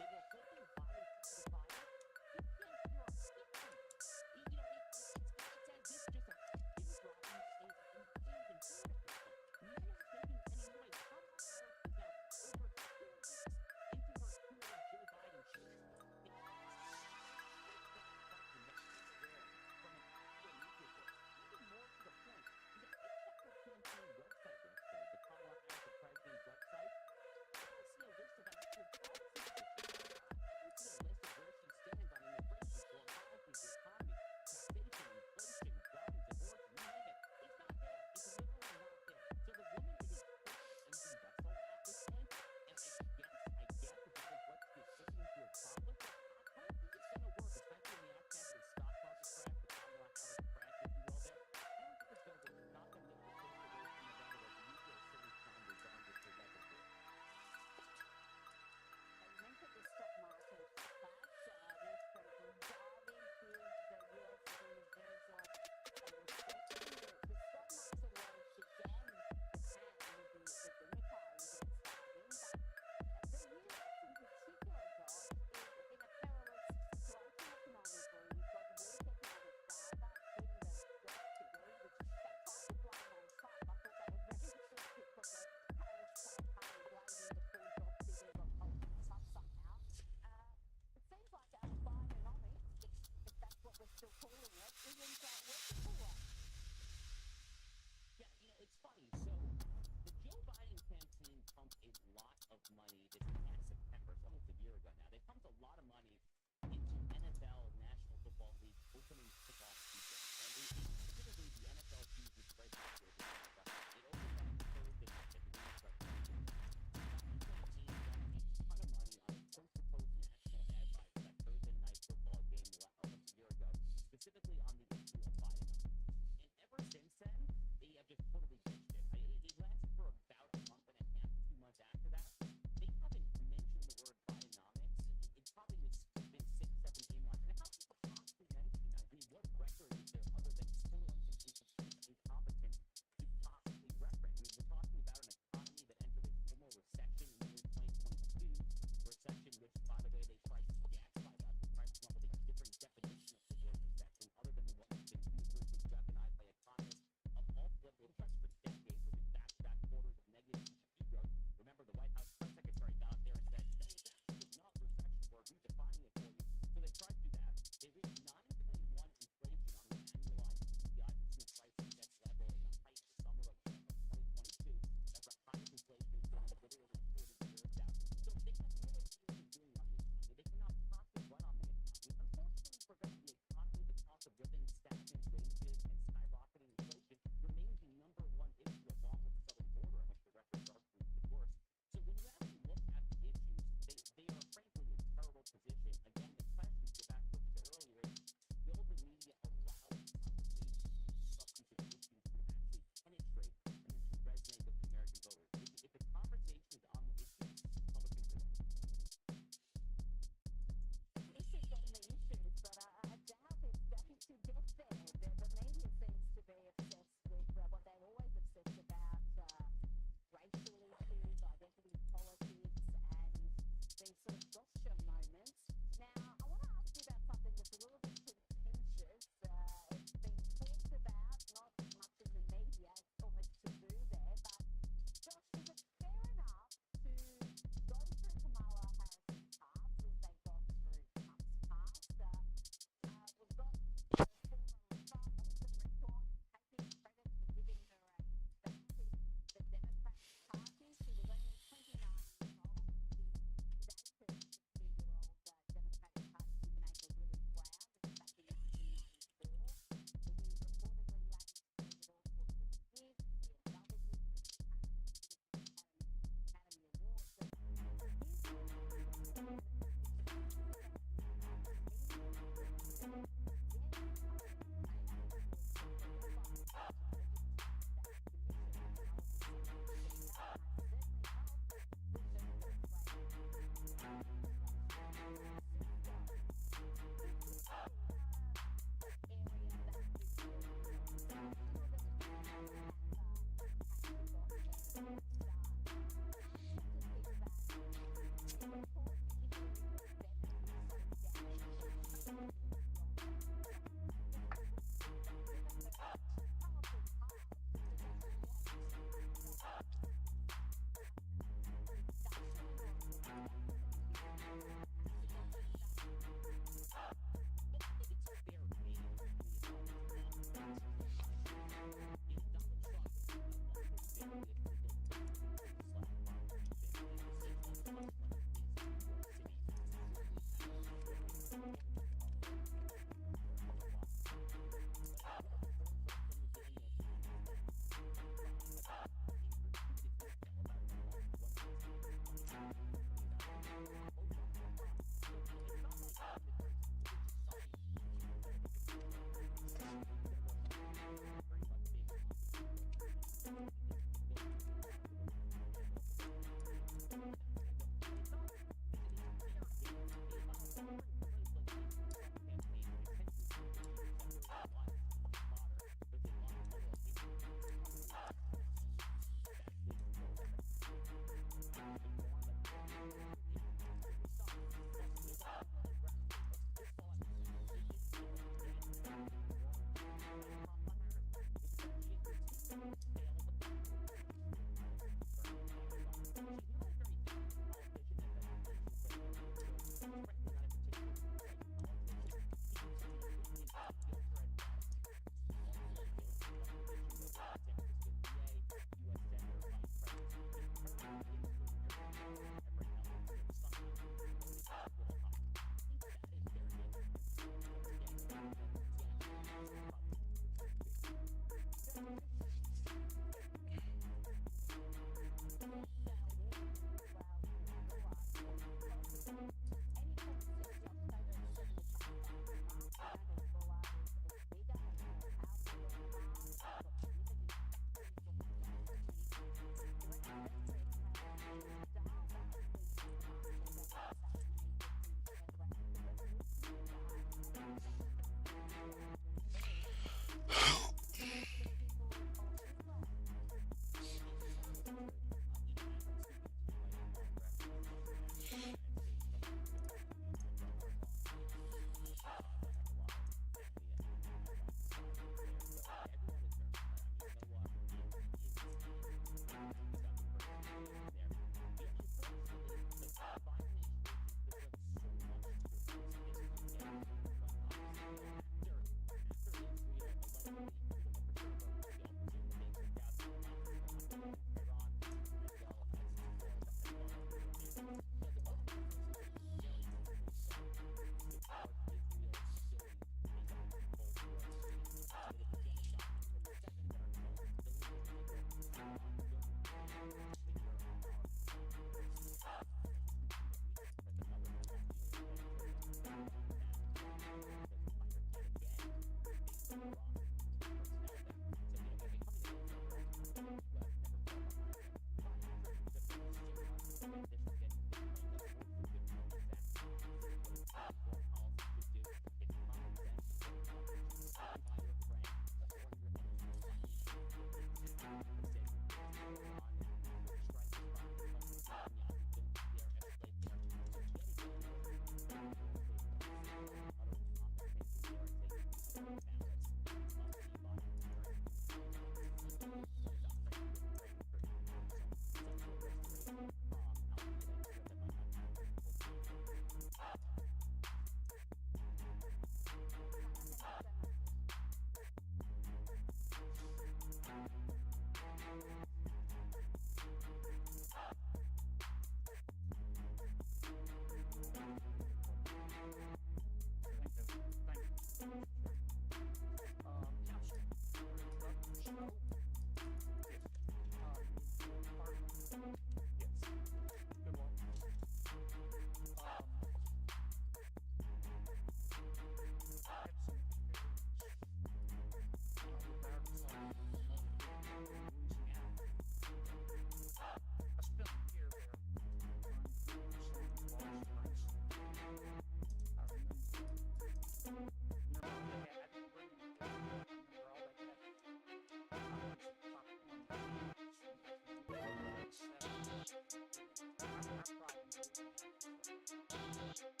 How many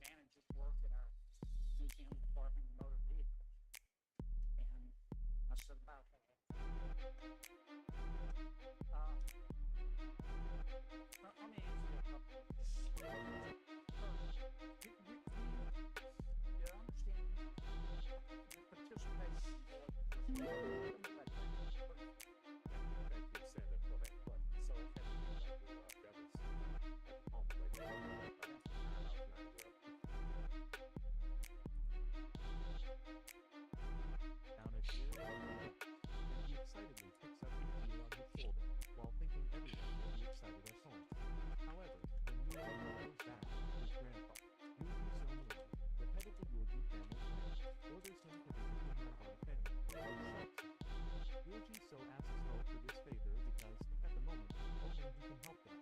managers work in our museum department of motor vehicles? And I said about that. Let me ask you a couple of things. First, you understand your participation in board. Thank you, Senator, for that question. So it has to be like that was at home plate. Now Down at here, and he excitedly picks up his gear on his shoulder while thinking everyone will be excited at home. However, when Yuji goes back to his grandpa, Yuji Sonoda, the head of the Yuji family clan, orders him to visit the Harvard family, which shocks him. Yuji so asks Ho for this favor because, at the moment, only he can help them.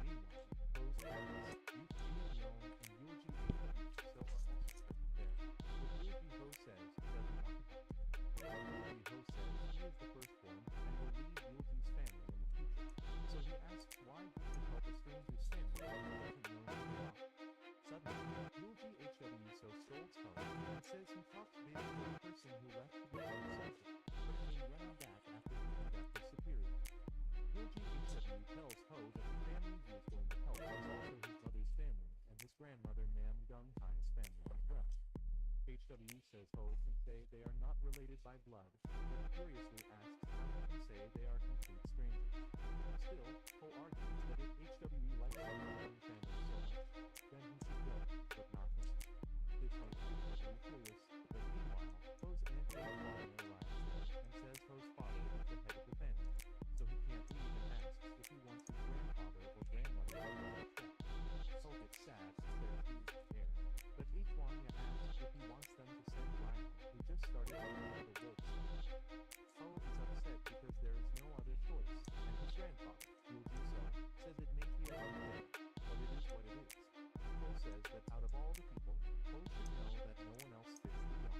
Meanwhile, Ho's parents, Yuki Yeon and Yuji H.W. So are also present there, but Yuji Ho says he doesn't want to help. Yuji Ho says he is the firstborn and will lead Yuji's family in the future, so he asks why he should help a stranger's family when he doesn't know who they are. Suddenly, Yuji H.W. so scolds Ho and says he talks big for a person who left to become a soldier, but came running back after he beat up his superior. Yuji H.W. tells Ho that the family he is going to help is also his mother's family and his grandmother Nam Gung-hai's family as well. H.W. says Ho can say they are not related by blood, but curiously asks how he can say they are complete strangers. Still, Ho argues that if H.W. likes the Nam family so much, then he should go, but not him. This makes H.W. curious, but meanwhile, Ho's Aunt H.W. arrives there and says Ho's father is the head of the family, so he can't leave and asks if he wants his grandfather or grandmother to go instead. Ho gets sad since there's huge air, but H.W. asks if he wants them to send Ryan, who just started learning the wolf stuff. Ho is upset because there is no other choice, and his grandfather, Yuji So, says it may feel unfair, but it is what it is. Ho says that out of all the people, Ho should know that no one else fits the job.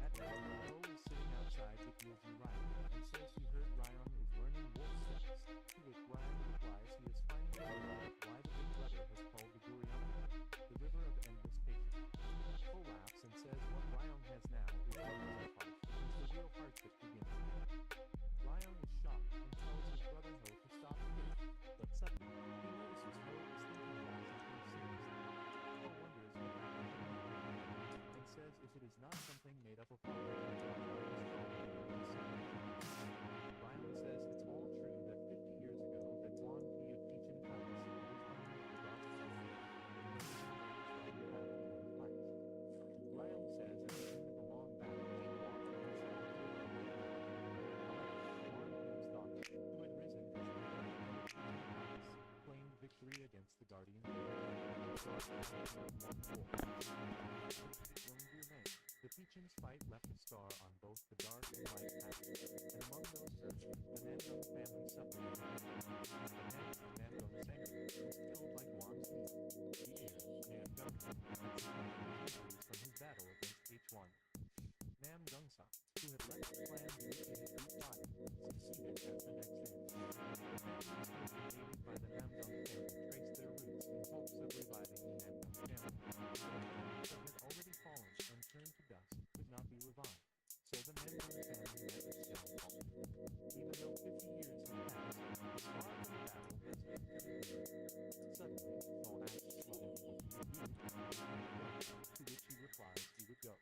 At night, Ho is sitting outside with Yuji Ryan and says he heard Ryan is learning wolf steps, to which Ryan replies he is finally realized why the big brother has called the Guriana, the river of endless patience. Ho laughs and says what Ryan has now is the easy part because the real hardship begins now. Ryan is shocked and tells his brother Ho to stop kidding, but suddenly he notices Ho is thinking about something seriously. Ho wonders what happened to him and says if it is not something made up of Ryan says it's all true that 50 years ago that Guan Pi of Teachin Palace was coming with the gods of the Ryan says at the end of a long battle, he walked on his own. However, Guan Pi's daughter, who had risen as the third queen of Teachin Palace, claimed victory against the guardian. The Teachins fight left a scar on both the dark and light paths, and among those hurt, the Namdung family suffered. The head, Namdung Sengri, was killed by Guan Pi. The heir, Namdung, had sustained injuries from his battle against H1. Nam Gung-sa, who had left the clan due to his weak body, succeeded at the next dance. The families who had been aided by the Namdung family traced their roots in hopes of reviving the Namdung family. But the families that had already fallen and turned to dust could not be revived, so the Namdung family met its downfall. Even though 50 years had passed, the scar from the battle has been renewed. Suddenly, Ho asks Ryan what he would do, to which he replies he would go.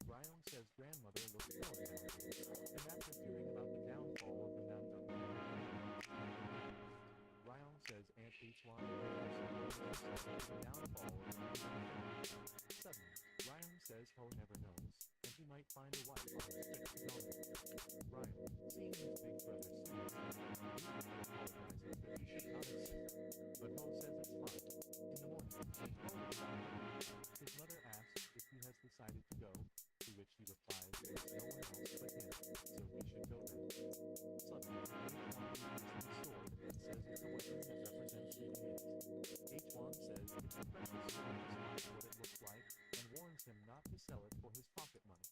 Ryan says grandmother looks ill nowadays, and after hearing about the downfall of the Namdung family, Ryan says Aunt H1 also noticed the downfall of the Namdung family. Suddenly, Ryan says Ho never knows, and he might find a wife on his trip to Dongwu. Ryan, seeing his big brother seriously, immediately apologizes that he should not have said that, but Ho says it's fine. In the morning, when Ho is out to leave, his mother asks if he has decided to go, to which he replies there is no one else but him, so he should go then. Suddenly, H1 uses his sword and says it's a weapon that represents who he is. H1 says it's a precious sword despite what it looks like, and warns him not to sell it for his pocket money.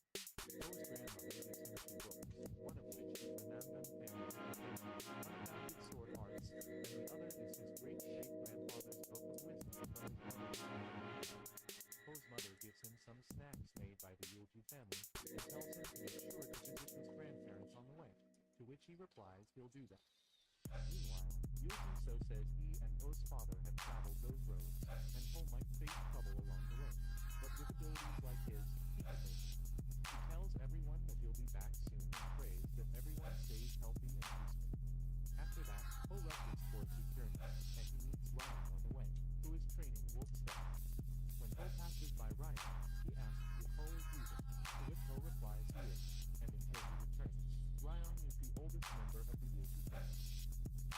replies he'll do that. Meanwhile, Yoshi says he and Po's father have traveled those roads, and Po might face trouble along the way. But with abilities like his, he can make it. He tells everyone that he'll be back soon and prays that everyone stays healthy and peaceful. After that, Po rushes towards his journey, and he meets Ryan on the way, who is training wolf steps. When Po passes by Ryan, he asks if Po is leaving, to which Po replies he is, and until he returns. Ryan is the oldest member of the Yoshi family.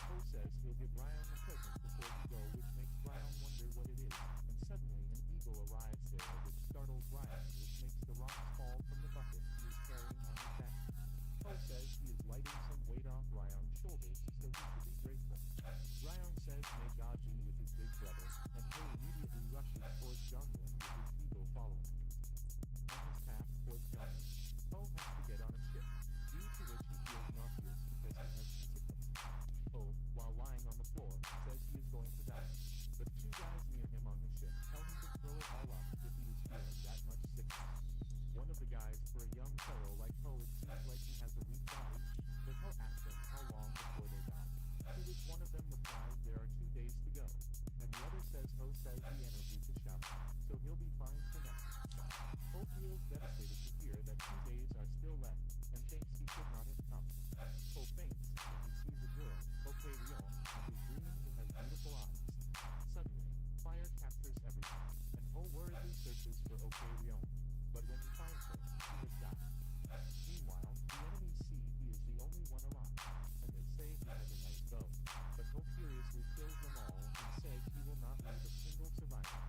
Po says he'll give Ryan a present before he go, which makes Ryan wonder what it is, and suddenly an eagle arrives there, which startles Ryan, which makes the rocks fall from the bucket he is carrying on his back. Po says he is lighting some weight off Ryan's shoulders, so he should be grateful. Ryan says may God be with his big brother, and Po immediately rushes towards Jonglin with his eagle following him. On his path towards Jonglin, Po has to get on a ship, due to which he feels nauseous because he has seasickness. Po, while lying on the floor, says he is going to die, but two guys near him on the ship tell him to throw it all up if he is feeling that much sickness. One of the guys, for a young fellow like Po, it seems like he has a weak body, but Po asks them how long before they die, to which one of them replies there are 2 days to go, and the other says Po says the energy to shout, so he'll be fine for now. Po feels devastated to hear that 2 days are still left, and thinks he should not have come. Po faints when he sees a girl, Rion, and his dream who has beautiful eyes. Suddenly, fire captures everything, and Po worriedly searches for Rion, but when he finds her, she has died. Meanwhile, the enemies see he is the only one alive, and they say he has a nice bow, but Po furiously kills them all and says he will not leave a single survivor.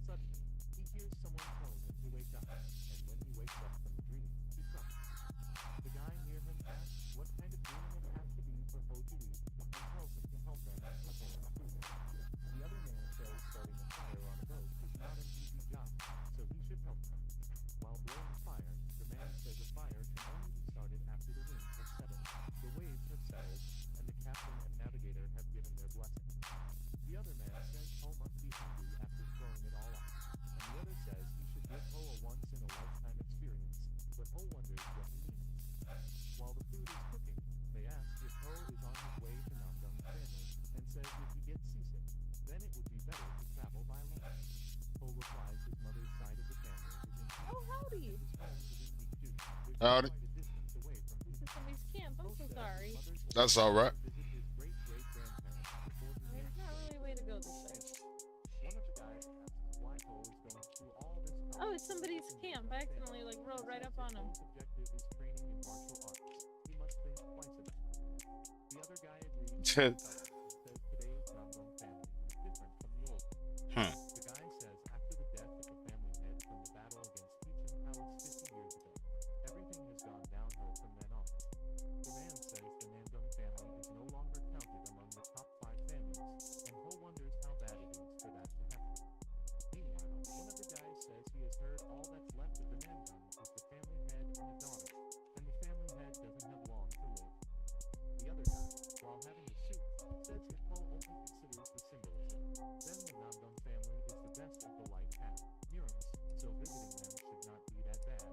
Suddenly, he hears someone telling him to wake up, and when he wakes up from the dream, he cries. The guy near him asks what kind of dream it has to be for Po to eat, and tells him to help them prepare food. The other man says starting a fire on a boat is not an easy job, so he should help them. While blowing fire, the man says a fire can only be started after the wind has settled, the waves have settled, and the captain and navigator have given their blessing. The other man says Po must be hungry after throwing it all out, and the other says he should give Po a once-in-a-lifetime experience, but Po wonders what he means. While the food is cooking, they ask if Po is on his way to Namdung's family, and says if he gets seasick, then it would be better to travel by land. Po replies his mother's side of the family is in Peak, Oh, howdy! and his home is in Deep Duke, which Howdy. is quite a distance away from This Peak. is somebody's camp. I'm so sorry. That's all right. Visit his great-great-grandparents before he There's not really a way to go this way. One of the guys asks why Po is going through all this trouble. Oh, it's somebody's camp. I accidentally rode right up on him. Po's objective is training in martial arts. He must think twice about it. The other guy agrees and says today's Namdung family is different from the old one. The guy says after the death of the family head from the battle against Peach Palace 50 years ago, everything has gone downhill from then on. The man says the Namdung family is no longer counted among the top 5 families, and Po wonders how bad it is for that to happen. Meanwhile, one of the guys says he has heard all that's left of the Namdung is the family head and a daughter, and the family head doesn't have long to live. The other guy, while having a soup, says if Po only considers the symbolism, then the Namdung family is the best of the light path, Murums, so visiting them should not be that bad.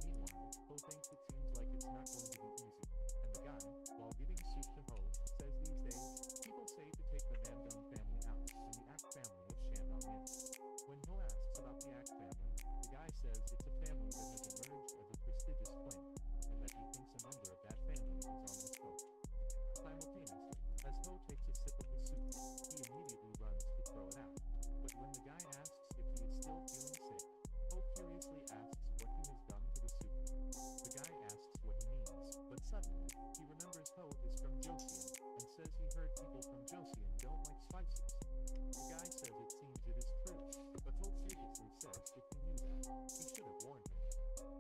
Meanwhile, Po thinks it seems like it's not going to be easy, and the guy, while giving soup to Ho, says these days, people say to take the Namdung family out, and the Ak family of Shandong in. When Ho asks about the Ak family, the guy says it's a family that has emerged as a prestigious claim, and that he thinks a member of that family is on this boat. Simultaneously, as Ho takes a sip of the soup, he immediately runs to throw it out. But when the guy asks if he is still feeling sick, Ho curiously asks what he has done to the soup. The guy asks what he means, but suddenly, he remembers Ho is from Joseon, and says he heard people from Joseon don't like spices. The guy says it seems it is true, but Ho seriously says if he knew that, he should have warned him.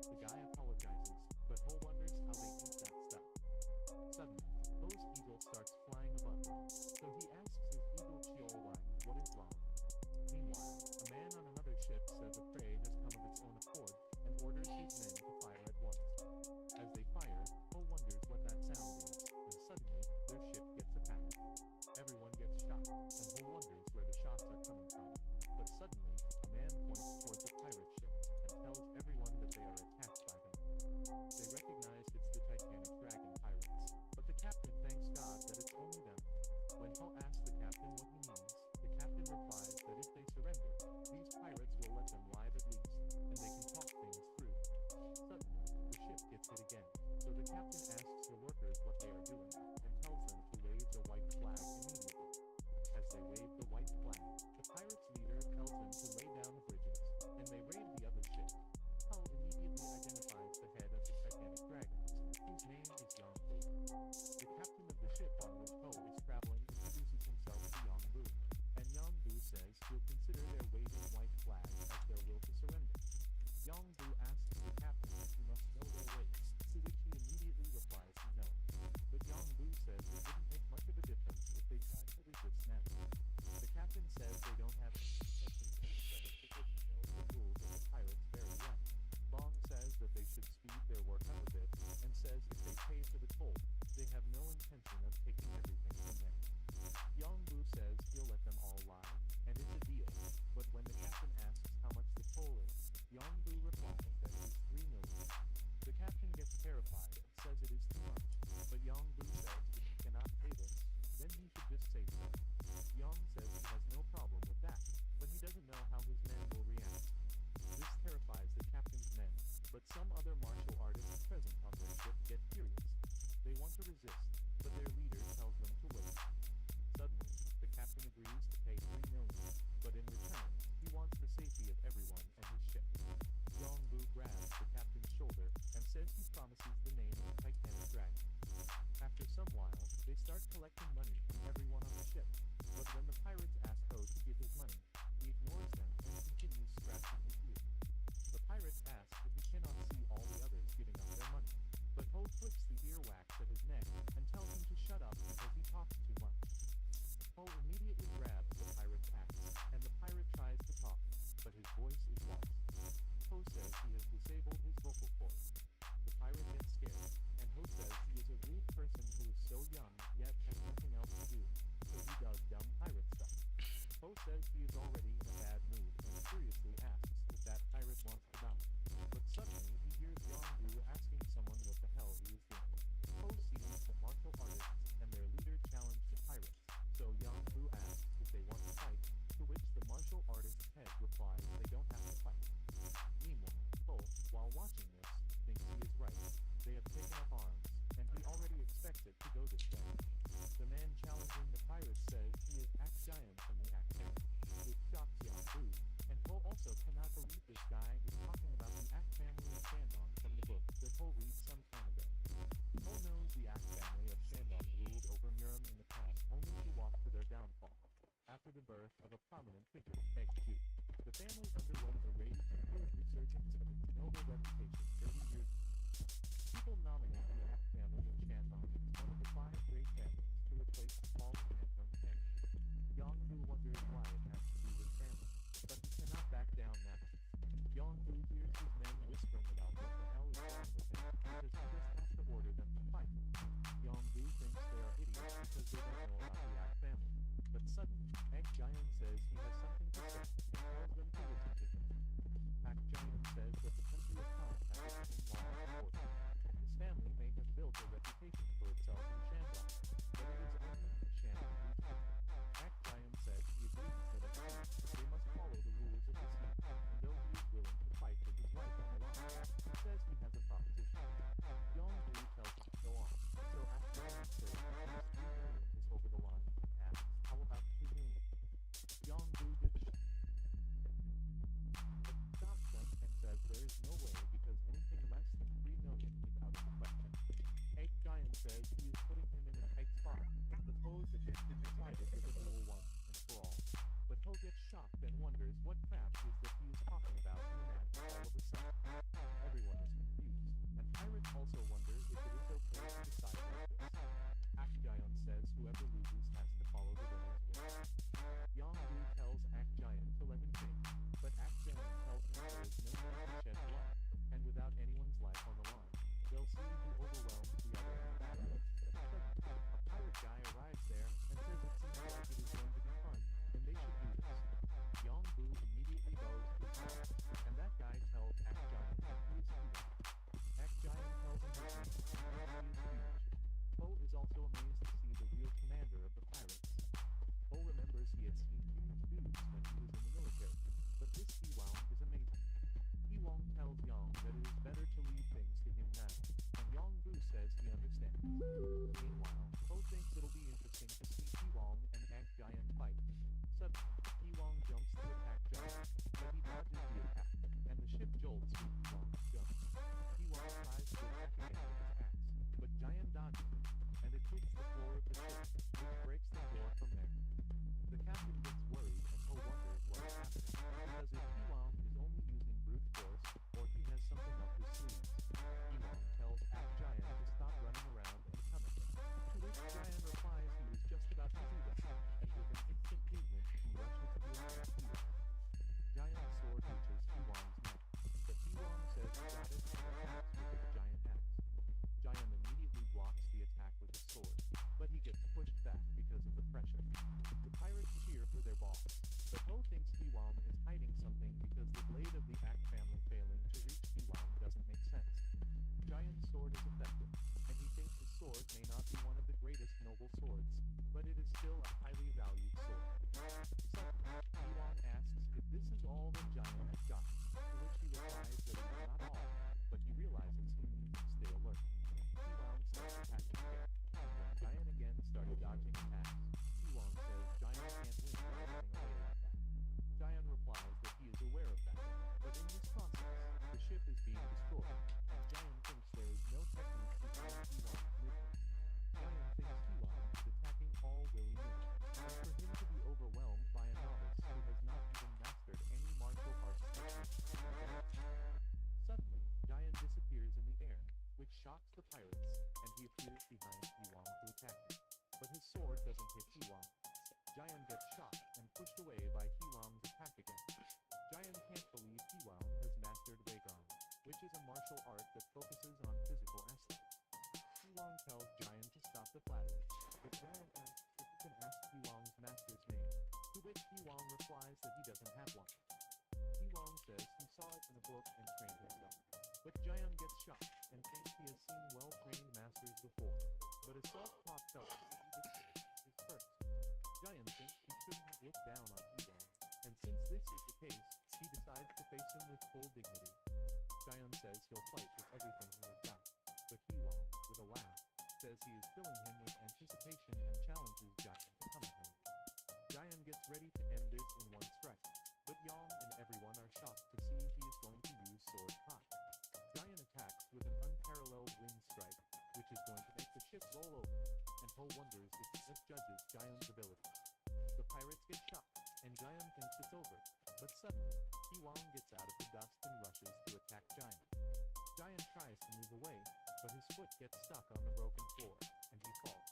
The guy apologizes, but Ho wonders how they eat that stuff. Suddenly, Ho's eagle starts flying above him, so he asks his eagle Chiolwang what is wrong. Meanwhile, a man on another ship says a prey has come of its own accord, and orders his men to fire at once. As they fire, Ho wonders what that sound is, and suddenly, their ship gets attacked. Everyone gets shot, and Ho wonders where the shots are coming from. But suddenly, a man points towards a pirate ship, and tells everyone that they are attacked by them. They recognize it's the Titanic Dragon pirates, but the captain them live at least, and they can talk things through. Suddenly, the ship gets hit again, so the captain asks the workers what they are doing, and tells them to wave the white flag immediately. As they wave the white flag, the pirates' leader tells them to lay down the bridges, and they raid the other ship. Hull immediately identifies the head of the Titanic dragons, whose name is Yondu. The captain of the ship on which Poe is traveling introduces himself to Yondu, and Yondu says he'll consider their waving white flag as their will to surrender. Yondu asks the captain if he must know their ways, to which he immediately replies he knows. But Yondu says it wouldn't make much of a difference if they tried to resist now. The captain says they don't have any intention to resist because he knows the rules of the pirates very well. Long says that they should speed their work up a bit, and says if they pay for the toll, they have no intention of taking everything from them. Yondu says he'll let them all lie, and it's a deal, but when the captain asks how much the toll is, Yondu replies that it is 3 million. The captain gets terrified and says it is too much, but Yondu says if he cannot pay this, then he should just say so. Yong says he has no problem with that, but he doesn't know how his men will react. This terrifies the captain's men, but some other martial artists present on their ship get furious. They want to resist, but their leader tells them to wait. Suddenly, the captain agrees to pay 3 million, but in return, he wants the safety of everyone and his ship. Yondu grabs the captain's shoulder and says he promises the name of Titanic Dragon. After some while, they start collecting money from everyone on the ship, but when the pirates ask Poe to give his money, he ignores them and continues scratching his ear. The pirates ask if he cannot see all the others giving up their money, but Poe flicks the earwax at his neck and tells him to shut up because he talks too much. Poe immediately grabs the pirate's axe, and the pirate tries to talk, but his voice is lost. Poe says he has disabled his vocal cords. The pirate gets scared, and Poe says he is a rude person who is so young yet has nothing else to do, so he does dumb pirate stuff. Poe says he is already in a bad mood and seriously asks if that pirate wants to die. But suddenly he hears Yondu asking someone what the hell he is doing. Poe sees the martial artists and their leader challenge the pirates, so Yondu asks if they want to fight, to which the martial artist's head replies they don't have to fight. Meanwhile, Poe, while watching this, thinks he is right. They have taken up arms, and he already expects it to go this way. The man challenging the pirates says he is Act Giant from the Act family, which shocks Yondu, and Poe also cannot believe this guy is talking about the Act family of Shandong from the book that Poe read some time ago. Poe knows the Act family of Shandong ruled over Murim in the past only to walk to their downfall, after the birth of a prominent figure, CHEKC. The family underwent a rage and good resurgence of its noble reputation 30 years ago. People nominate the Act family of Shandong as one of the 5 great families to replace the fallen Shandong family. Yondu wonders why it has to be this family, but he cannot back down now. Yondu hears his men whispering about what the hell is wrong with him because he just has to order them to fight. Yondu thinks they are idiots because they don't know about the Act family, but suddenly, Act Giant says he has something to say and tells them to listen to him. Act Giant says that the country of Han has its own laws and orders, and his family may have built a reputation for itself in Shandong, but it is only in Shandong we fight. Act Giant says he agrees that at first they must follow the rules of the sea, and though he is willing to fight with his life on the line, he says he has a proposition. Yondu tells him to go on, so Act Giant says that 3 million is over the line and asks, how about 2 million? Yondu gets stops them and says there is no way because anything less than 3 million is out of the question. Ape Giant says he is putting him in a tight spot, but Poe that they should decide it with a duel once and for all. But Poe gets shocked and wonders what crap is that he is talking about in the match all of a sudden. Everyone is confused, and Pirates also wonder if it is okay to decide like this. Act Giant says whoever loses has to follow the winner's will. Yondu tells Act Giant to let him think, but Act Giant tells him there is no need to shed blood, and without anyone's life on the line, they'll see who overwhelms the other in battle. Suddenly, a pirate guy arrives there and says it seems like it is going to be fun, and they should do this. Yondu immediately goes to his house, and that guy tells Act Giant that he is human. Act Giant tells him his name, and that he is huge. Poe is also amazed to see the real commander of the pirates. Poe remembers he had seen huge dudes when he was in the military, but this Iwan is a But Jian gets shocked and thinks he has seen well-trained masters before, but his self-taught felt his first. Jian thinks he shouldn't have looked down on Iwang, and since this is the case, he decides to face him with full dignity. Jian says he'll fight with everything he has got, but Iwang, with a laugh, says he is filling him with anticipation and challenges Jian to come at him. Jian gets ready to end this in one strike, but Yang and everyone are shocked to see he is going to use Sword Kai. Jian attacks with an unparalleled wind strike, which is going to make the ship roll over, and Ho wonders if he misjudges Jian's ability. The pirates get shocked, and Jian thinks it's over, but suddenly, Iwang gets out of the dust and rushes to attack Jian. Jian tries to move away, but his foot gets stuck on the broken floor, and he falls.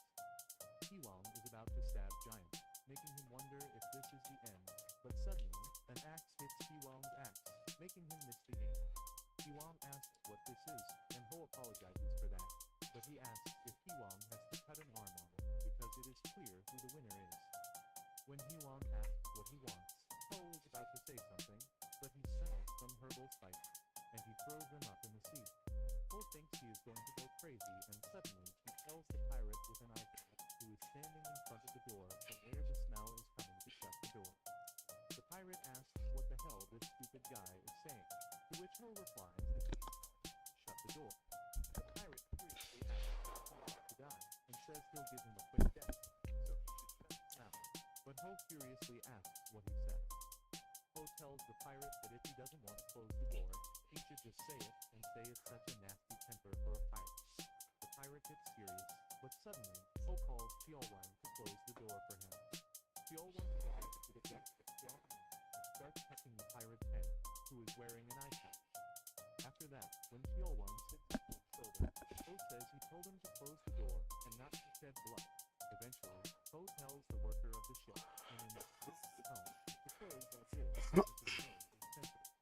Iwang is about to stab Jian, making him wonder if this is the end, but suddenly, an axe hits Iwang's axe, making him miss the aim. Iwang asks what this is, and Ho apologizes for that, but he asks if Iwang has to cut an arm on him, because it is clear who the winner is. When Iwang asks what he wants, Ho is about to say something, but he smells some herbal spice, and he throws them up in the sea. Ho thinks he is going to go crazy, and suddenly, he tells the pirate with an eye patch who is standing in front of the door from where the smell is coming to shut the door. The pirate asks what the hell this stupid guy is saying, to which Ho replies that he is shut the door. The pirate furiously asks if he wants to die, and says he'll give him a quick death, so he should shut his mouth. But Ho furiously asks what he said. Ho tells the pirate that if he doesn't want to close the door, he should just say it, and say it's such a nasty temper for a pirate. The pirate gets serious, but suddenly, Ho calls Tiolwang to close the door for him. Tiolwang tries to defeat Tiolwang and starts touching the pirate's head, who is wearing an eye patch. After that, when Tiolwang sits on his shoulder, Ho says he told him to close the door and not to shed blood. Eventually, Ho tells the worker of the ship, in an explicit tone, to close that door because his nose is sensitive.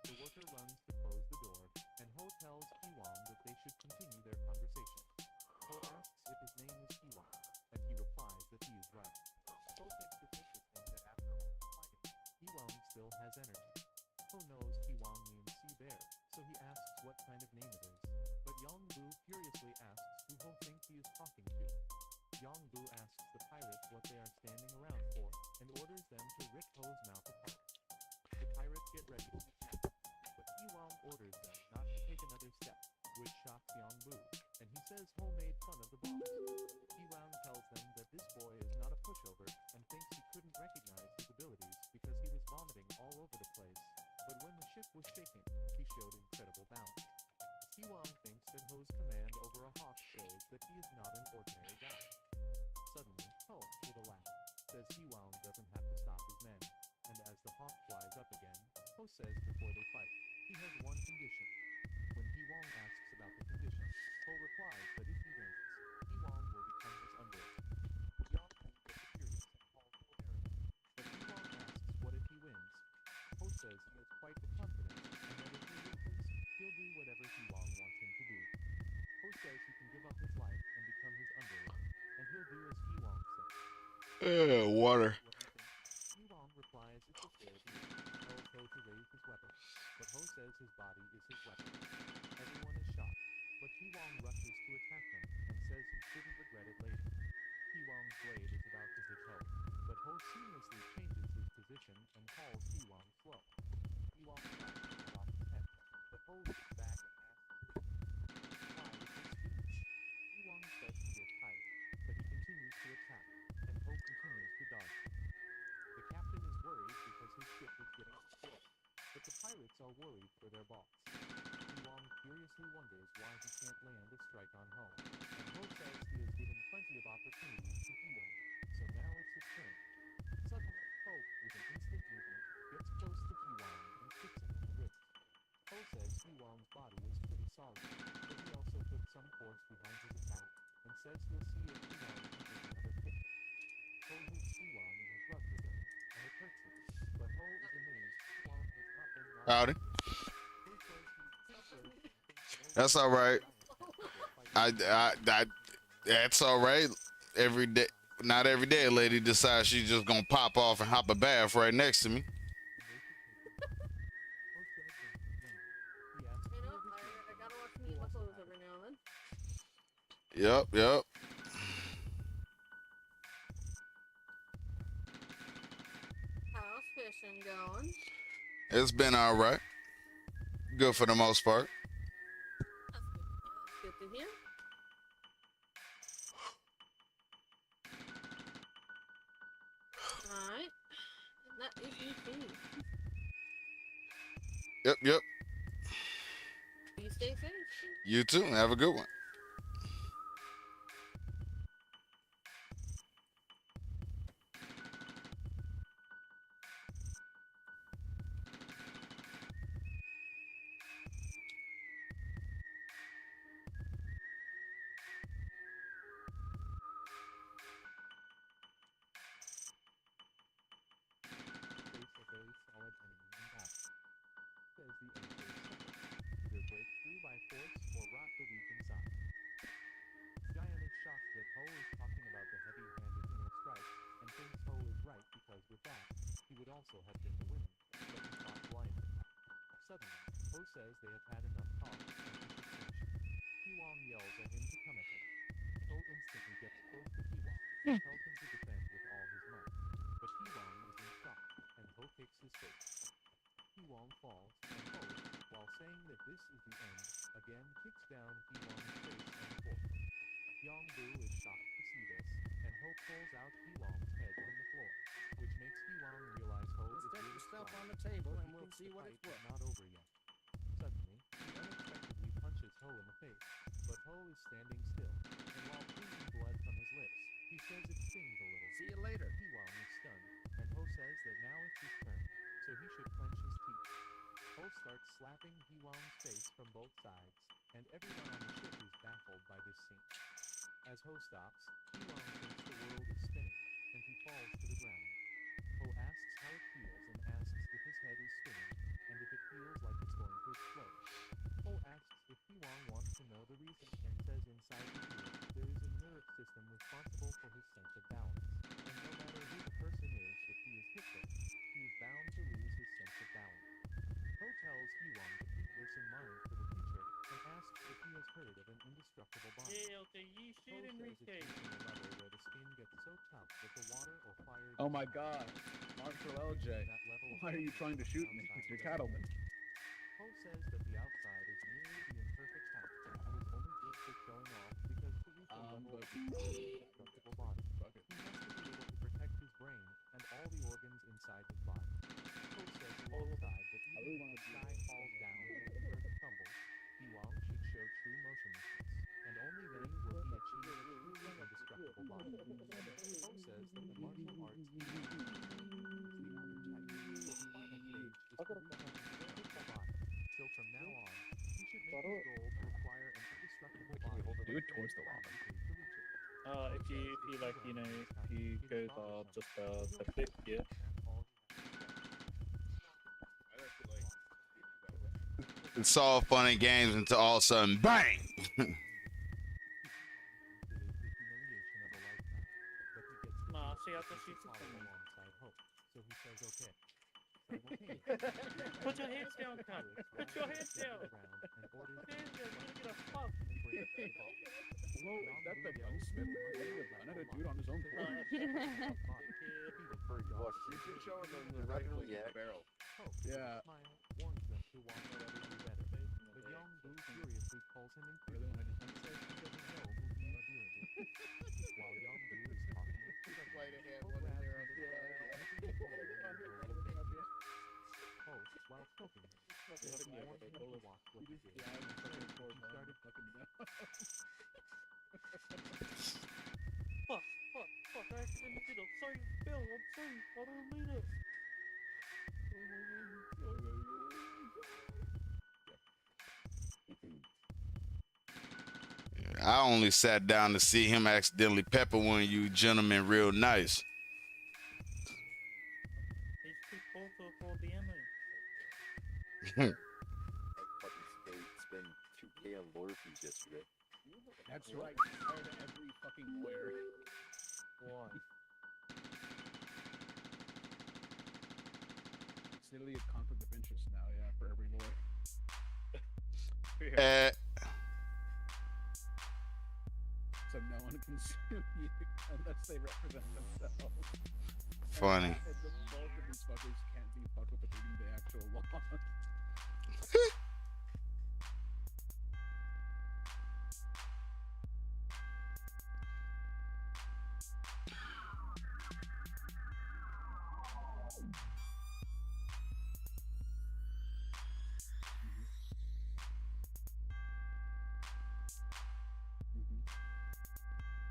The worker runs to close the door, and Ho tells Iwang that they should continue their conversation. Ho asks if his name is Iwang, and he replies that he is right. Ho thinks it's interesting that after all the fighting, Iwang still has energy. Ho knows Iwang means sea bear, so he asks what kind of name it is, but Yongbu furiously asks who Ho thinks he is talking to. Yongbu asks the pirates what they are standing around for, and orders them to rip Ho's mouth apart. The pirates get ready to attack, but Iwang orders them not to take another step, which shocks Yongbu, and he says Ho made fun of the boss. Iwang tells them that this boy is not a pushover, and thinks he couldn't recognize his abilities because he was vomiting all over the place, but when the ship was shaking, he showed incredible balance. Iwang thinks that Ho's command over a hawk shows that he is not an ordinary guy. Suddenly, Ho, with a laugh, says Iwang doesn't have to stop his men, and as the hawk flies up again, Ho says before they fight, he has one condition. When Iwang asks about the condition, Ho replies that if he wins, Iwang will become his underling. Yongbu gets furious and calls Ho arrogant, but Iwang asks what if he wins. Ho says he has quite the confidence, and that if he loses, he'll do whatever Iwang wants him to do. Ho says he can give up his life and become his underling, and he'll do as Iwang says. Water. Iwang replies it's a fair deal, tells Ho to raise his weapon, but Ho says his body is his weapon. Everyone is shocked, but Iwang rushes to attack him and says he shouldn't regret it later. Iwang's blade is about to hit Ho, but Ho seamlessly changes his position and calls Iwang slow. Iwang tries to cut off his head, but Ho looks back and asks why is this speed? Iwang starts to get tired, but he continues to attack, and Ho continues to dodge him. The captain is worried because his ship is getting destroyed, but the pirates are worried for their boss. Iwang furiously wonders why he can't land a strike on Ho, and Ho says he has given plenty of opportunities to Iwang, so now it's his turn. Suddenly, Ho, with an instant movement, gets close to Iwang and kicks him in the ribs. Ho says Iwang's body is pretty solid, but he also put some force behind his attack, and says he'll see if Iwang can take another kick. Ho hits Iwang in his rugby leg, and it hurts him, but Ho is amazed Iwang has not been knocked Howdy. Ho says he's frustrated and thinks That's all right. That's all right. Every day, not every day, a lady decides she's just gonna pop off and hop a bath right next to me. Yep, yep. How's fishing going? It's been all right. Good for the most part. Good to hear. Alright. That is me finished. Yep, yep. You stay safe. You too. Have a good one. Face a very solid enemy in battle. Says the enemy is simple. Either break through by force or rot the weak inside. Xian is shocked that Ho is talking about the heavy-handed inner strike and thinks Ho is right because with that, he would also have been the winner, but he thought blindly. Suddenly, Ho says they have had enough talk and he should finish it. Hiwang yells at him to come at him. Ho instantly gets close to Hiwang and tells him to defend with all his might. But Hiwang is in shock, and Ho kicks his face. Hiwang falls, and Ho, while saying that this is the end, again kicks down Hiwang's face on the floor. Yongbu is shocked to see this, and Ho pulls out Hiwang's head from the floor, which makes Hiwang realize Ho is Step really yourself strong, on the table but and he we'll thinks see the what fight it's is worth. not over yet. Suddenly, he unexpectedly punches Ho in the face, but Ho is standing still, and while pleading blood from his lips, he says it stings a little. See you later. Hiwang is stunned, and Ho says that now it's his turn, so he should clench his teeth. Ho starts slapping Hiwang's face from both sides, and everyone on the ship is baffled by this scene. As Ho stops, Hiwang thinks the world is spinning, and he falls to the ground. Ho asks how it feels and asks if his head is spinning, and if it feels like it's going to explode. Ho asks if Hiwang wants to know the reason, and says inside his ear there is a nerve system responsible for his sense of balance, and no matter who the person is, if he is hit there, he is bound to lose his sense of balance. Ho tells Hiwang to keep this in mind for the future, and asks if he has heard of an indestructible bond. Yeah, okay, you Ho shit, says Enrique. it's using a lever where the skin gets so tough that the water or fire Oh my doesn't God, happen. Marshall Even LJ, reaching that level of why are you toughness trying to on the shoot me? outside You're doesn't cattleman. matter. Ho says that the outside is merely the imperfect half, and is only good for showing off because to reach a level of indestructible body, he has to be able to protect his brain and all the organs inside his body. Ho says alongside that even if the sky falls down and the earth crumbles, Hiwang should show true motionlessness, and only then will he achieve a truly indestructible body. Ho says that the martial arts he uses is the other type, so the final stage is to reach an indestructible body. So from now on, he should make his goal to acquire an indestructible body. Do it towards the llama. To reach it. If you like, you know, if you go just the clip here. It's all fun and games until all of a sudden, bang! No, see, I just used to alongside Hope, so he says okay. Put your hands down, cunt. Put your hands down. And orders Put your hands down. You're gonna get a fuck. Whoa, is that the gunsmith pointing a gun at a dude on his own quarters? You're just showing them the right of the barrel. Yeah. Warns them to watch whatever do better. But Yongbu furiously calls him inferior and says he doesn't know who he is dealing with. While Yongbu is talking, while choking him, warns him to watch what he did. Fuck, I accidentally did it. Sorry, Bill, I'm sorry. I didn't mean it. I only sat down to see him accidentally pepper one of you gentlemen real nice. He's too cool to afford the ammo. I fucking spent 2K on lore fees yesterday. That's right. Tired of every fucking lawyer. Why? It's literally a conflict of interest now, yeah, for every lawyer. consume you unless they represent themselves. Funny. And the bulk of these fuckers can't be fucked with reading the actual law.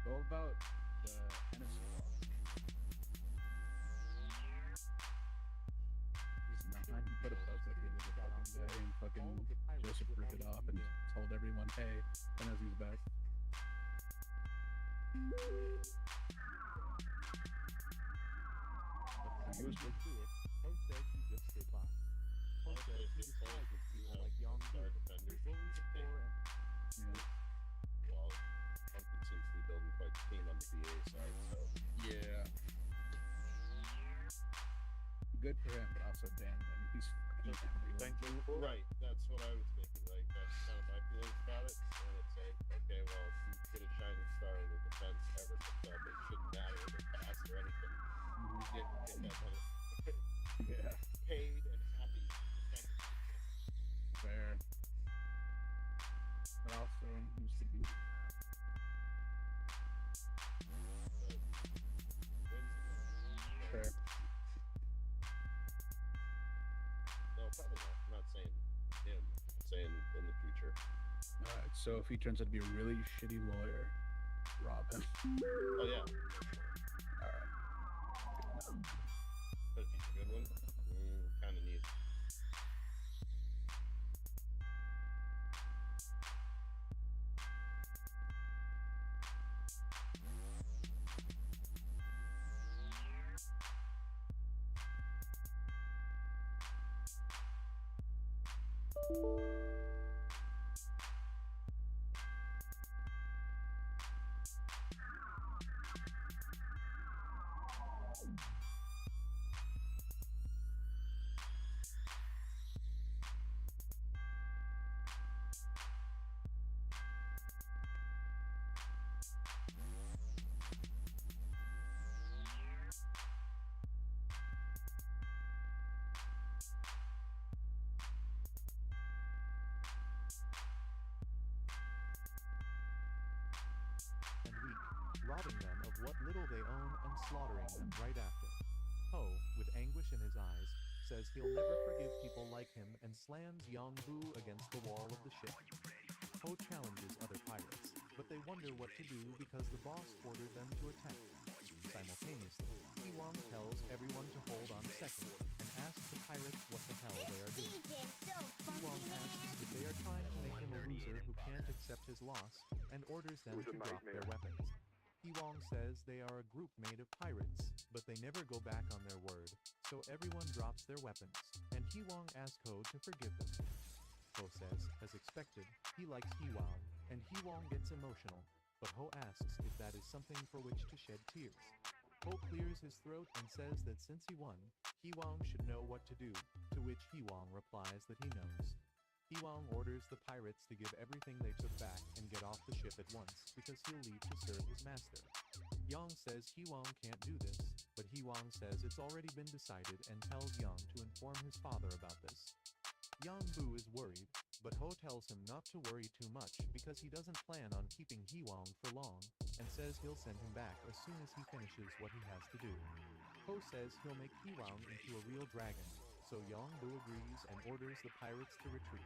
What about the Hennessy law? I put a post up the end of the fucking day and fucking Joseph ripped it off and told everyone, hey, Hennessy's back. He was good to it. Poe says he just stood by. Poe says he despises people like Young Boo, who bullies the poor and Well, Pumpkin seems to be building quite the team on the PA side, so. Yeah. Good for him, but also damn him. He's fucking Thank you. Right, that's what I was thinking. Like, that's kind of my feelings about it. And it's like, okay, well, if you get a shining star in the defense ever comes up, it shouldn't matter if it's passed or anything. Get that money. Yeah. Paid and happy. Fair. But also used to be. Fair. No, probably not. I'm not saying him. I'm saying in the future. Alright, so if he turns out to be a really shitty lawyer, rob him. Oh, yeah. Alright. But if he's a good one, kind of need. and weak, robbing them of what little they own and slaughtering them right after. Poe, with anguish in his eyes, says he'll never forgive people like him and slams Yongbu against the wall of the ship. Poe challenges other pirates, but they wonder what to do because the boss ordered them to attack. Simultaneously, Iwang tells everyone to hold on second and asks the pirates what the hell they are doing. Iwang asks if they are trying to make him a loser who can't accept his loss and orders them to drop their weapons. Iwang says they are a group made of pirates, but they never go back on their word, so everyone drops their weapons, and Iwang asks Ho to forgive them. Ho says, as expected, he likes Iwang, and Iwang gets emotional, but Ho asks if that is something for which to shed tears. Ho clears his throat and says that since he won, Iwang should know what to do, to which Iwang replies that he knows. Iwang orders the pirates to give everything they took back and get off the ship at once, because he'll leave to serve his master. Yang says Iwang can't do this, but Iwang says it's already been decided and tells Yang to inform his father about this. Yang Bu is worried, but Ho tells him not to worry too much because he doesn't plan on keeping Iwang for long, and says he'll send him back as soon as he finishes what he has to do. Ho says he'll make Iwang into a real dragon, so Yongbu agrees and orders the pirates to retreat.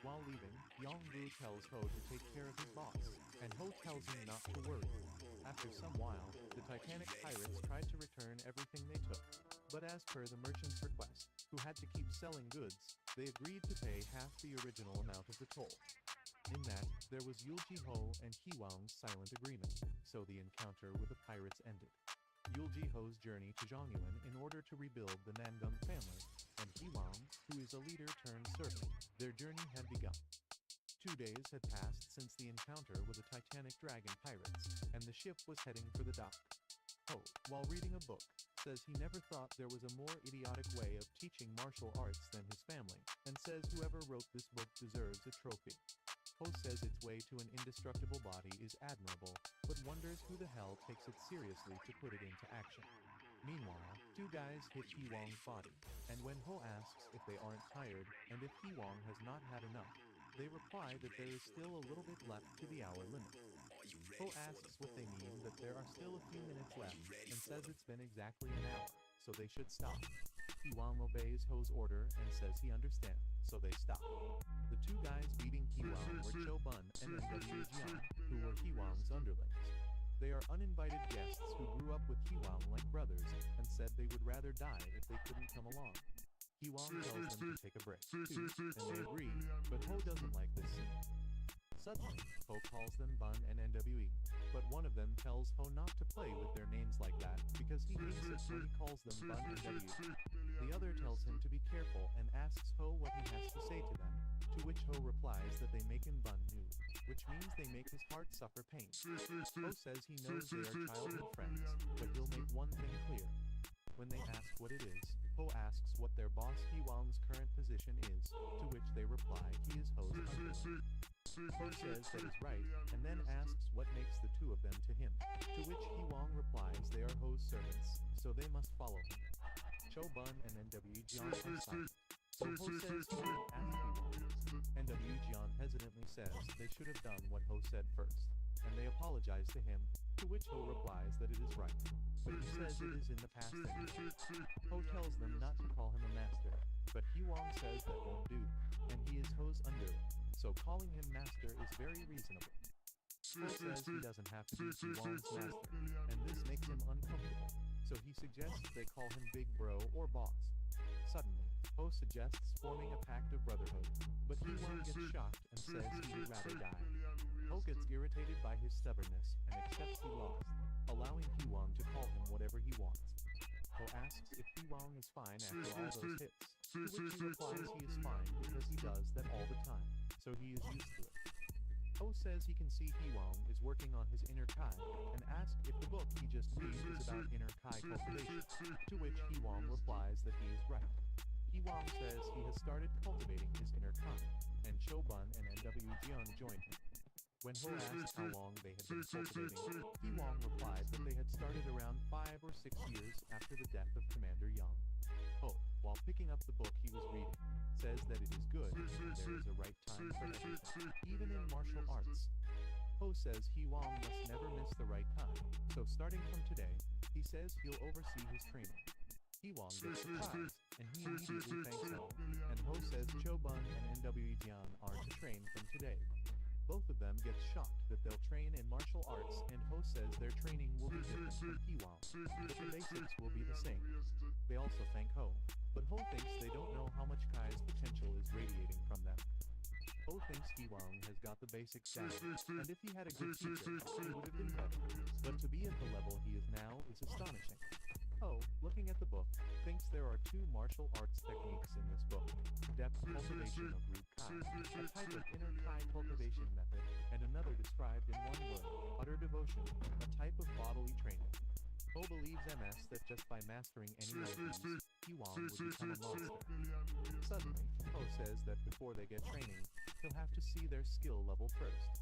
While leaving, Yongbu tells Ho to take care of his boss, and Ho tells him not to worry. After some while, the Titanic pirates tried to return everything they took, but as per the merchant's request, who had to keep selling goods, they agreed to pay half the original amount of the toll. In that, there was Yulji Ho and Iwang's silent agreement, so the encounter with the pirates ended. Yulji Ho's journey to Zhongyuan in order to rebuild the Nangum family, and Iwang, who is a leader turned servant, their journey had begun. 2 days had passed since the encounter with the Titanic dragon pirates, and the ship was heading for the dock. Ho, while reading a book, says he never thought there was a more idiotic way of teaching martial arts than his family, and says whoever wrote this book deserves a trophy. Ho says its way to an indestructible body is admirable, but wonders who the hell takes it seriously to put it into action. Meanwhile, two guys hit Hee Wong's body, and when Ho asks if they aren't tired and if Hee Wong has not had enough, they reply that there is still a little bit left to the hour limit. Ho asks what they mean that there are still a few minutes left, and says it's been exactly an hour, so they should stop. Hee Wong obeys Ho's order and says he understands, so they stop. The two guys beating Hee Wong were Cho Bun and NW Jian, who were Hee Wong's underlings. They are uninvited guests who grew up with Hee Wong like brothers and said they would rather die if they couldn't come along. Hee Wong tells them to take a break, too, and they agree, but Ho doesn't like this scene. Suddenly, Ho calls them Bun and NWE, but one of them tells Ho not to play with their names like that because he hates it when he calls them Bun and W. The other tells him to be careful and asks Ho what he has to say to them, to which Ho replies that they make him Bun new, which means they make his heart suffer pain. Ho says he knows they are childhood friends, but he'll make one thing clear. When they ask what it is, Ho asks what their boss Hee Wong's current position is, to which they reply he is Ho's underling. Ho says that is right, and then asks what makes the two of them to him, to which Hee Wong replies they are Ho's servants, so they must follow him. Cho Bun and NW Jian are silent, so Ho says he won't ask Hee Wong. NW Jian hesitantly says they should have done what Ho said first, and they apologize to him, to which Ho replies that it is right, but he says it is in the past anyway. Ho tells them not to call him a master, but Hee Wong says that won't do, and he is Ho's underling, so calling him master is very reasonable. Ho says he doesn't have to be Hee Wong's master, and this makes him uncomfortable, so he suggests they call him Big Bro or Boss. Suddenly, Ho suggests forming a pact of brotherhood, but Hee Wong gets shocked and says he would rather die. Ho gets irritated by his stubbornness and accepts he lost, allowing Hee Wong to call him whatever he wants. Ho asks if Hee Wong is fine after all those hits, to which he replies he is fine because he does that all the time, so he is used to it. Ho says he can see Hee Wong is working on his inner Kai, and asks if the book he just read is about inner Kai cultivation, to which Hee Wong replies that he is right. Hee Wong says he has started cultivating his inner Kai, and Cho Bun and NW Jian join him. When Ho asked how long they had been cultivating, Hee Wong replied that they had started around 5 or 6 years after the death of Commander Yang. Ho, while picking up the book he was reading, says that it is good and there is a right time for everything, even in martial arts. Ho says Hee Wong must never miss the right time, so starting from today, he says he'll oversee his training. Hee Wong gets surprised, and he immediately thanks Ho, and Ho says Cho Bun and NW Jian are to train from today. Both of them get shocked that they'll train in martial arts, and Ho says their training will be different from Hee Wong, but the basics will be the same. They also thank Ho, but Ho thinks they don't know how much Kai's potential is radiating from them. Ho thinks Hee Wong has got the basics down, and if he had a good teacher, he would have been better, but to be at the level he is now is astonishing. Ho, looking at the book, thinks there are 2 martial arts techniques in this book: depth cultivation of root Kai, a type of inner Kai cultivation method, and another described in one word, utter devotion, a type of bodily training. Ho believes MS that just by mastering any one of these, Hee Wong would become a monster. Suddenly, Ho says that before they get training, he'll have to see their skill level first.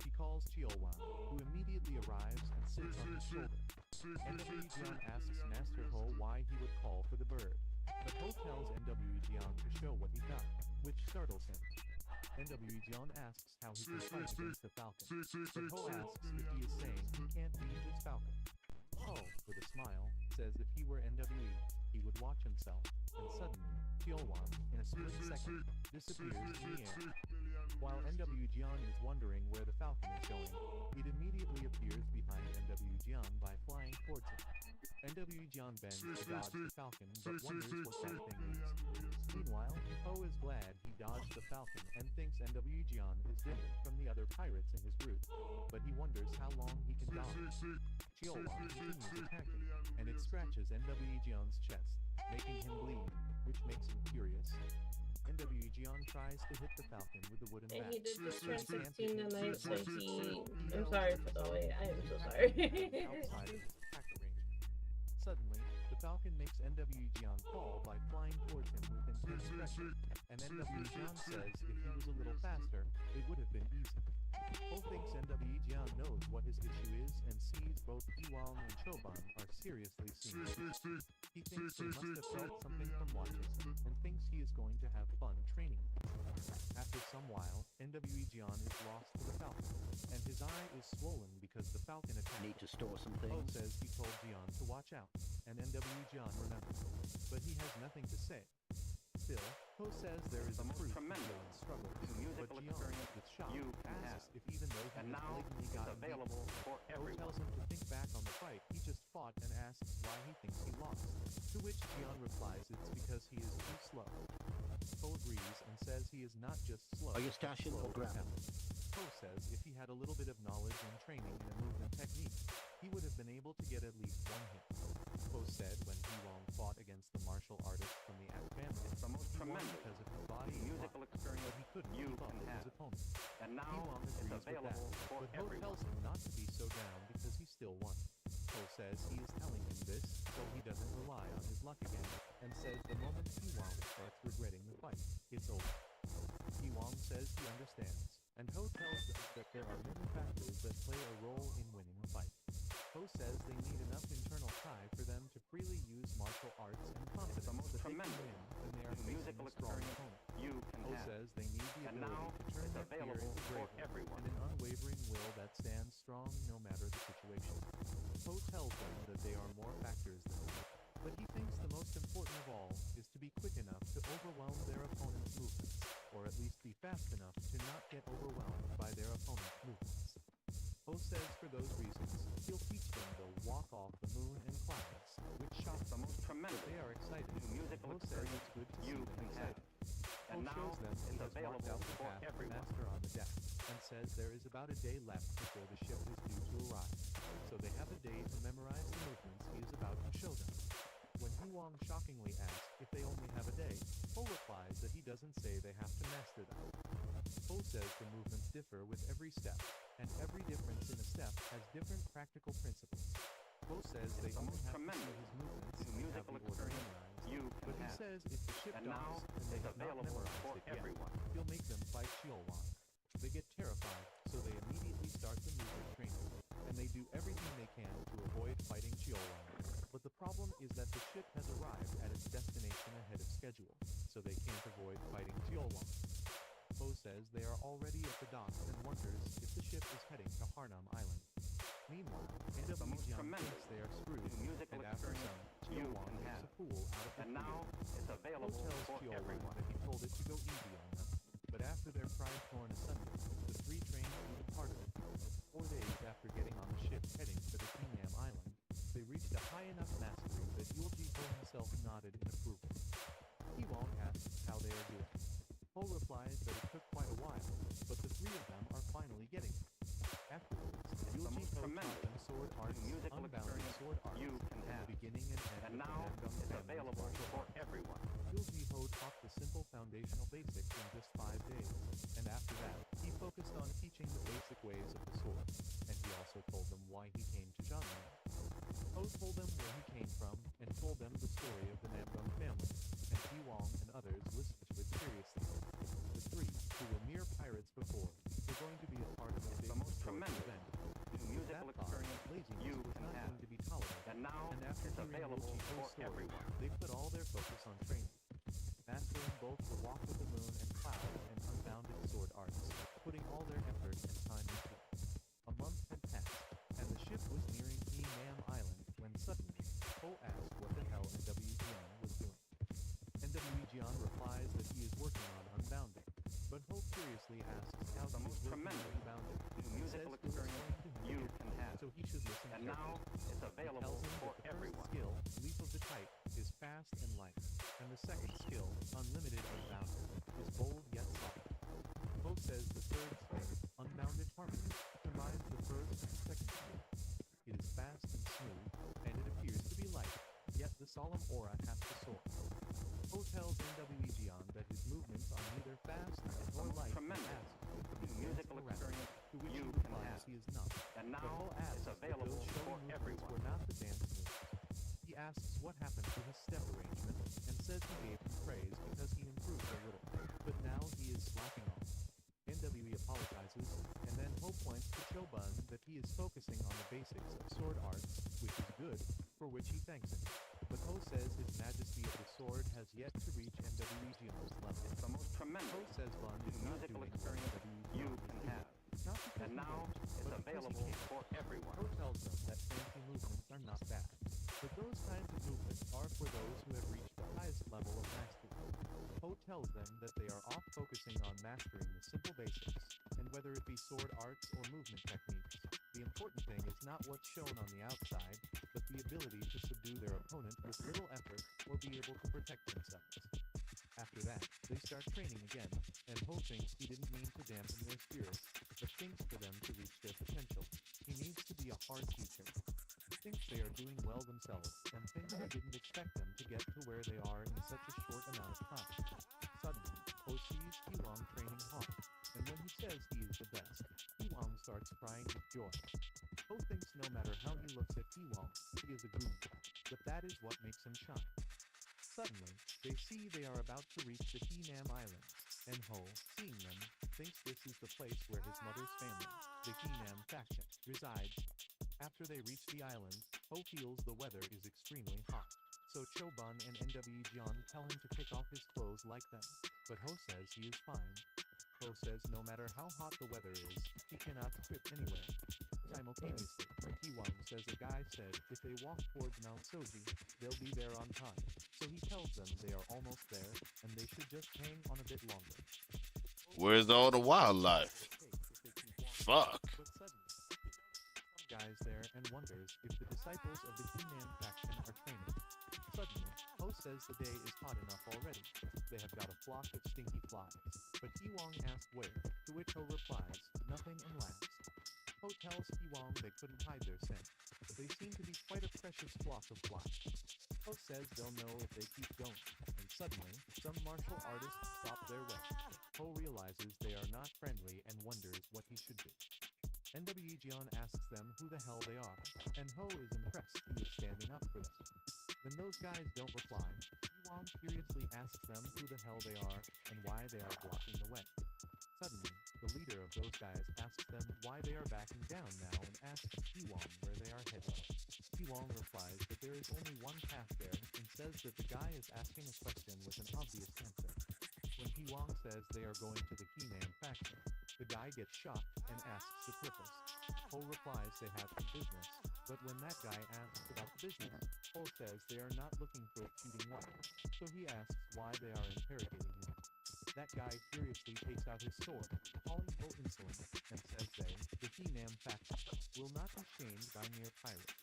He calls Chiolwan, who immediately arrives and sits on his shoulder. NW Jian asks Master Ho why he would call for the bird, but Ho tells NW Jian to show what he got, which startles him. NW Jian asks how he can fight against the falcon, but Ho asks if he is saying he can't beat his falcon. Ho, with a smile, says if he were NWE, he would watch himself, and suddenly, Chiolwan, in a split second, disappears in the air. While NW Jian is wondering where the falcon is going, it immediately appears behind NW Jian by flying towards him. NW Jian bends to dodge the falcon, but wonders what that thing is. Meanwhile, Ho is glad he dodged the falcon and thinks NW Jian is different from the other pirates in his group, but he wonders how long he can dodge. Chiolwan continues attacking, and it scratches NW Jian's chest, making him bleed, which makes him furious. NW Jian tries to hit the falcon with the wooden bat. And he did just turn but he can't 16 hit tonight, it so once. I'm sorry for the wait. I am so sorry. Outside of his attack arrangement. Suddenly, the Falcon makes NWE Jian fall by flying towards him with intense pressure, and NWE Jian says if he was a little faster, it would have been easy. Ho thinks NWE Jian knows what his issue is and sees both Iwang and Choban are seriously seeing it. He thinks they must have felt something from watching and thinks he is going to have fun training him. After some while, NWE Jian is lost to the Falcon, and his eye is swollen because the Falcon attacked. Need to store some Ho things. says he told Jian to watch out, and NWE Jian remembers, but he has nothing to say. Still, Ho says there is a proof of Jian's struggles, but Jian, with shock, asks if even though he has blatantly gotten beaten. Ho tells him to think back on the fight he just fought and asks why he thinks he lost, to which Jian replies it's because he is too slow. Ho agrees and says he is not just slow, Are you but stashing slow or as grabbing? hell. Ho says if he had a little bit of knowledge and training in a movement technique, he would have been able to get at least one hit. Ho said when Iwang fought against the martial artist from the Ak family, It's the most he won tremendous because of his body and musical mind, experience but he couldn't you keep up can with have. his opponent. And now Iwang it's agrees with that, available for but Ho everyone. tells him not to be so down because he still won. Ho says he is telling him this so he doesn't rely on his luck again, and says the moment Iwang starts regretting the fight, it's over. Iwang says he understands, and Ho tells them that there are many factors that play a role in winning a fight. Ho says they need enough internal pride for them to freely use martial arts and confidence the most that they can tremendous win when they are facing musical a strong experience opponent. you can Ho have. says they need the And ability now to turn it's their fear available into for bravery everyone. and an unwavering will that stands strong no matter the situation. Ho tells them that they are more factors than that, but he thinks the most important of all is to be quick enough to overwhelm their opponent's movements, or at least be fast enough to not get overwhelmed by their opponent's movements. Ho says for those reasons, he'll teach them the walk off the moon and clouds, which shocks The them, most but tremendous they are excited. musical Ho says experience it's good to see you them can have. excited. Ho And now shows them he it's has marked available out the for path to everyone. master on the deck, and says there is about a day left before the ship is due to arrive, so they have a day to memorize the movements he is about to show them. When Iwang shockingly asks if they only have a day, Ho replies that he doesn't say they have to master them. Ho says the movements differ with every step, and every difference in a step has different practical principles. Ho says they only have to see his movements and have musical the order experience memorized, you but can he have. says if the ship And now docks and they it's have not available memorized for it yet, everyone. he'll make them fight Chiolwan. They get terrified, so they immediately start the movement training, and they do everything they can to avoid fighting Chiolwan. But the problem is that the ship has arrived at its destination ahead of schedule, so they can't avoid fighting Chiolwan. Ho says they are already at the dock and wonders if the ship is heading to Harnam Island. Meanwhile, NWE Jian thinks they are screwed, musical and after experience some, you Chiolwan can makes have. a fool out of the And three now of them. it's Ho available tells for Chiolwan everyone. that he told it to go easy on them, but after their pride torn asunder, the three trained even harder. 4 days after getting on the ship heading for the Kinam Island, they reached a high enough mastery that Yulji Ho himself nodded in approval. Iwang asks how they are doing. Ho replies that it took quite a while, but the three of them are finally getting it. Afterwards, Yulji Ho taught them sword arts, musical unbounded experience sword arts, you can and have. the beginning and end And of now the Namdung it's family's available martial for arts. everyone. Yulji Ho taught the simple foundational basics in just 5 days, and after that, he focused on teaching the basic ways of the sword, and he also told them why he came to Janman. Ho told them where he came from, and told them the story of the Namdung family, and Iwang and others listened to it seriously. The three, who were mere pirates before, were going to be a part of a big The most historic tremendous event. musical With that thought, experience laziness you was can not have. going to be tolerated, And now and after it's hearing available Yulji for Ho's story, everyone. they put all their focus on training, mastering both the walk of the moon and cloud and unbounded sword arts, putting all their effort and time into it. A month had passed, and the ship was nearing Nam Island when suddenly, Ho asked what the hell NWE Jian was doing. NWE Jian replies that he is working on unbounding, but Ho curiously asks how The he is most working on tremendous unbounding, and says musical he'll explain experience to him you again, can have. so he should listen And carefully. now it's He available tells him for that the everyone. first skill, Leap of the Kite, is fast and light, and the second skill, Unlimited Unbounded, is bold yet soft. Ho says the third skill, Unbounded Harmony, combines the first and second skill. It is fast and smooth, and it appears to be light, yet the solemn aura has to soar. Ho tells NWE Jian that his movements are neither fast nor light as Tremendous asked if he is musical around, experience to which you he can replies have. he is not. And But now Ho asks it's if available those showy for movements everyone. were not the dance moves. He He asks what happened to his step arrangement and says he gave him praise because he improved a little, but now he is slacking off. NWE apologizes, and then Ho points to Chobun that he is focusing on the basics of sword arts, which is good, for which he thanks him. But Ho says his majesty of the sword has yet to reach NWE Gion's level. It's the most tremendous Ho says Bun is not musical doing experience what you NWE can is have. doing. Not because And he now won't, it's but because he available can't. for everyone. Ho tells them that fancy movements are not bad, but those kinds of movements are for those who have reached the highest level of mastery. Ho tells them that they are off focusing on mastering the simple basics, and whether it be sword arts or movement techniques, the important thing is not what's shown on the outside, but the ability to subdue their opponent with little effort or be able to protect themselves. After that, they start training again, and Ho thinks he didn't mean to dampen their spirits, but thinks for them to reach their potential. He needs to be a hard teacher. Thinks they are doing well themselves, and thinks he didn't expect them to get to where they are in such a short amount of time. Suddenly, Ho sees Iwang training hard, and when he says he is the best, Iwang starts crying with joy. Ho thinks no matter how he looks at Iwang, he is a goon, but that is what makes him shine. Suddenly, they see they are about to reach the Henam Islands, and Ho, seeing them, thinks this is the place where his mother's family, the Henam faction, resides. After they reach the island, Ho feels the weather is extremely hot, so Chobun and NWE Jian tell him to kick off his clothes like them, but Ho says he is fine. Ho says no matter how hot the weather is, he cannot trip anywhere. Simultaneously, Iwang says a guy said if they walk towards Mount Soji, they'll be there on time, so he tells them they are almost there, and they should just hang on a bit longer. Where's all the wildlife? Fuck. But suddenly, some guys there and wonders if the disciples of the Henam faction are training. Suddenly, Ho says the day is hot enough already. They have got a flock of stinky flies. But Iwang asks where, to which Ho replies, nothing, and laughs. Ho tells Iwang they couldn't hide their scent. They seem to be quite a precious flock of flies. Ho says they'll know if they keep going, and suddenly, some martial artists stop their way. Ho realizes they are not friendly and wonders what he should do. NWE Jian asks them who the hell they are, and Ho is impressed he is standing up for them. When those guys don't reply, Iwang curiously asks them who the hell they are and why they are blocking the way. Suddenly, the leader of those guys asks them why they are backing down now and asks Iwang where they are headed. Iwang replies that there is only one path there and says that the guy is asking a question with an obvious answer. When Iwang says they are going to the Henam faction, the guy gets shocked and asks the purpose. Ho replies they have some business, but when that guy asks about the business, Ho says they are not looking for a cheating wife, so he asks why they are interrogating him. That guy curiously takes out his sword, calling Ho insolent, and says they, the Henam faction, will not be shamed by mere pirates.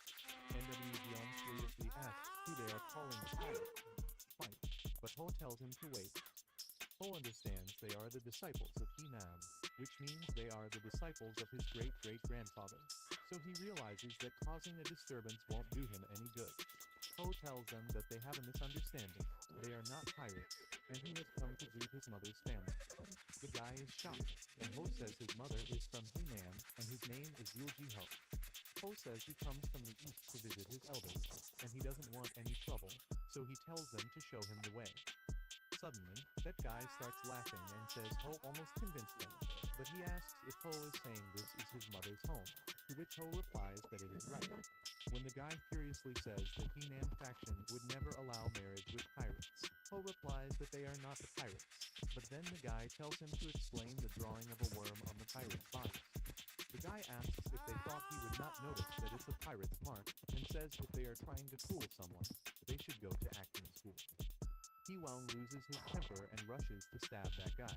NWE Jian curiously asks who they are calling the pirates. Fight, but Ho tells him to wait. Ho understands they are the disciples of Henam, which means they are the disciples of his great-great-grandfather, so he realizes that causing a disturbance won't do him any good. Ho tells them that they have a misunderstanding. They are not pirates, and he has come to greet his mother's family. The guy is shocked, and Ho says his mother is from Henam, and his name is Yulji Ho. Ho says he comes from the east to visit his elders, and he doesn't want any trouble, so he tells them to show him the way. Suddenly, that guy starts laughing and says Ho almost convinced him, but he asks if Ho is saying this is his mother's home, to which Ho replies that it is right. When the guy curiously says the Henam faction would never allow marriage with pirates, Ho replies that they are not the pirates, but then the guy tells him to explain the drawing of a worm on the pirate's body. The guy asks if they thought he would not notice that it's a pirate's mark, and says if they are trying to fool someone, they should go to acting school. Iwang loses his temper and rushes to stab that guy,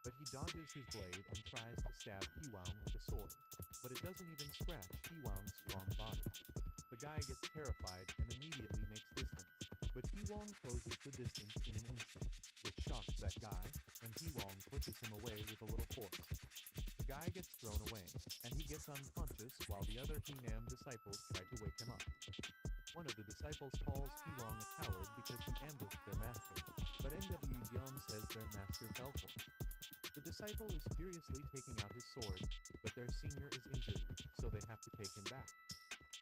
but he dodges his blade and tries to stab Iwang with a sword, but it doesn't even scratch Iwang's strong body. The guy gets terrified and immediately makes distance, but Iwang closes the distance in an instant, which shocks that guy, and Iwang pushes him away with a little force. The guy gets thrown away, and he gets unconscious while the other Henam disciples try to wake him up. One of the disciples calls Iwang a coward because he ambushed their master, but NWE Jian says their master fell for him. The disciple is furiously taking out his sword, but their senior is injured, so they have to take him back.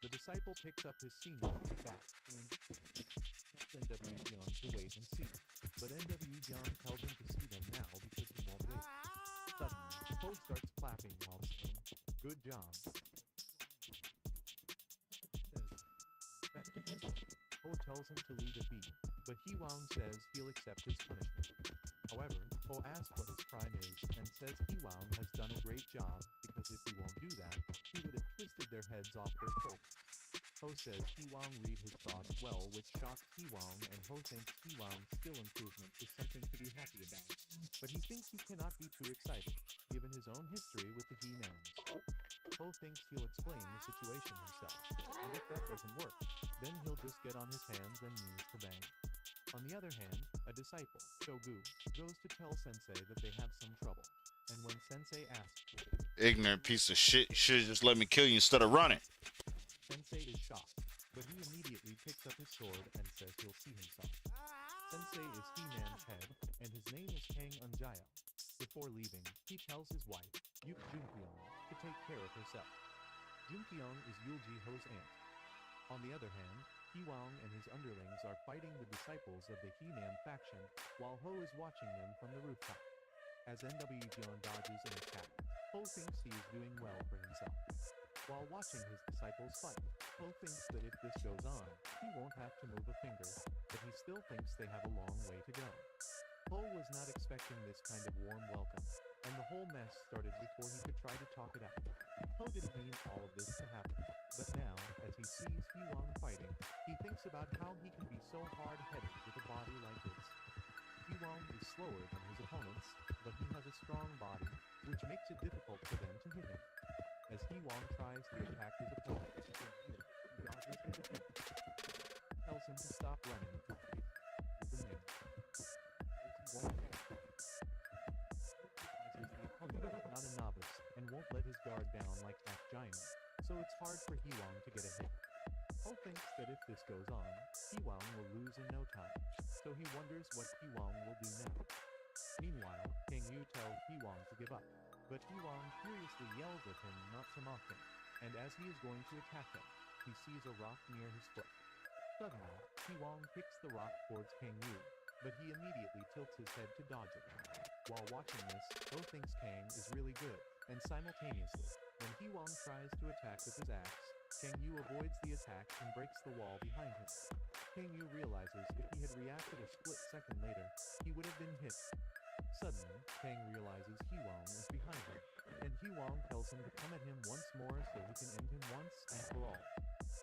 The disciple picks up his senior back, and to wait and see. But NW John tells him to see them now because he won't wait. Suddenly, Ho starts clapping while saying, "Good job." Ho tells him to leave it be, but Hee-Wang says he'll accept his punishment. However, Ho asks what his crime is and says Hee-Wang has done a great job because if he won't do that, he would have twisted their heads off their shoulders. Ho says Hee-Wang read his thoughts well, which shocks Hee-Wang, and Ho thinks Hee-Wang's skill improvement is something to be happy about. But he thinks he cannot be too excited, given his own history with the He-Mans. Ho thinks he'll explain the situation himself, and if that doesn't work, then he'll just get on his hands and knees to bang. On the other hand, a disciple, Shogu, goes to tell Sensei that they have some trouble, and when Sensei asks, Ignorant piece of shit. You should have just let me kill you instead of running. Sensei is shocked, but he immediately picks up his sword and says he'll see himself. Sensei is He-Man's head, and his name is Kang Unjaya. Before leaving, he tells his wife, Yuk Junpyeong, to take care of herself. Junpyeong is Yulji Ho's aunt. On the other hand, Hee-Wang and his underlings are fighting the disciples of the He-Man faction, while Ho is watching them from the rooftop. As NW Jeon dodges an attack, Ho thinks he is doing well for himself. While watching his disciples fight, Ho thinks that if this goes on, he won't have to move a finger, but he still thinks they have a long way to go. Ho was not expecting this kind of warm welcome, and the whole mess started before he could try to talk it out. Ho didn't mean all of this to happen, but now, as he sees Hee-Wang fighting, he thinks about how he can be so hard-headed with a body like this. Hee-Wang is slower than his opponents, but he has a strong body, which makes it difficult for them to hit him. As Hee-Wang tries to attack his opponent, he dodges his attempt, tells him to stop running with the nail. As he won't realizes the opponent is not a novice and won't let his guard down like Half Giant, so it's hard for Hee-Wang to get a hit. Ho thinks that if this goes on, Hee-Wang will lose in no time, so he wonders what Hee-Wang will do now. Meanwhile, King Yu tells Hee-Wang to give up, but Hee-Wang furiously yells at him not to mock him, and as he is going to attack him, he sees a rock near his foot. Suddenly, Hee-Wang kicks the rock towards King Yu, but he immediately tilts his head to dodge it. While watching this, Ho thinks Kang is really good, and simultaneously, when Hee-Wang tries to attack with his axe, Kang Yu avoids the attack and breaks the wall behind him. Kang Yu realizes if he had reacted a split second later, he would have been hit. Suddenly, Kang realizes Hee-Wang is behind him, and Hee-Wang tells him to come at him once more so he can end him once and for all.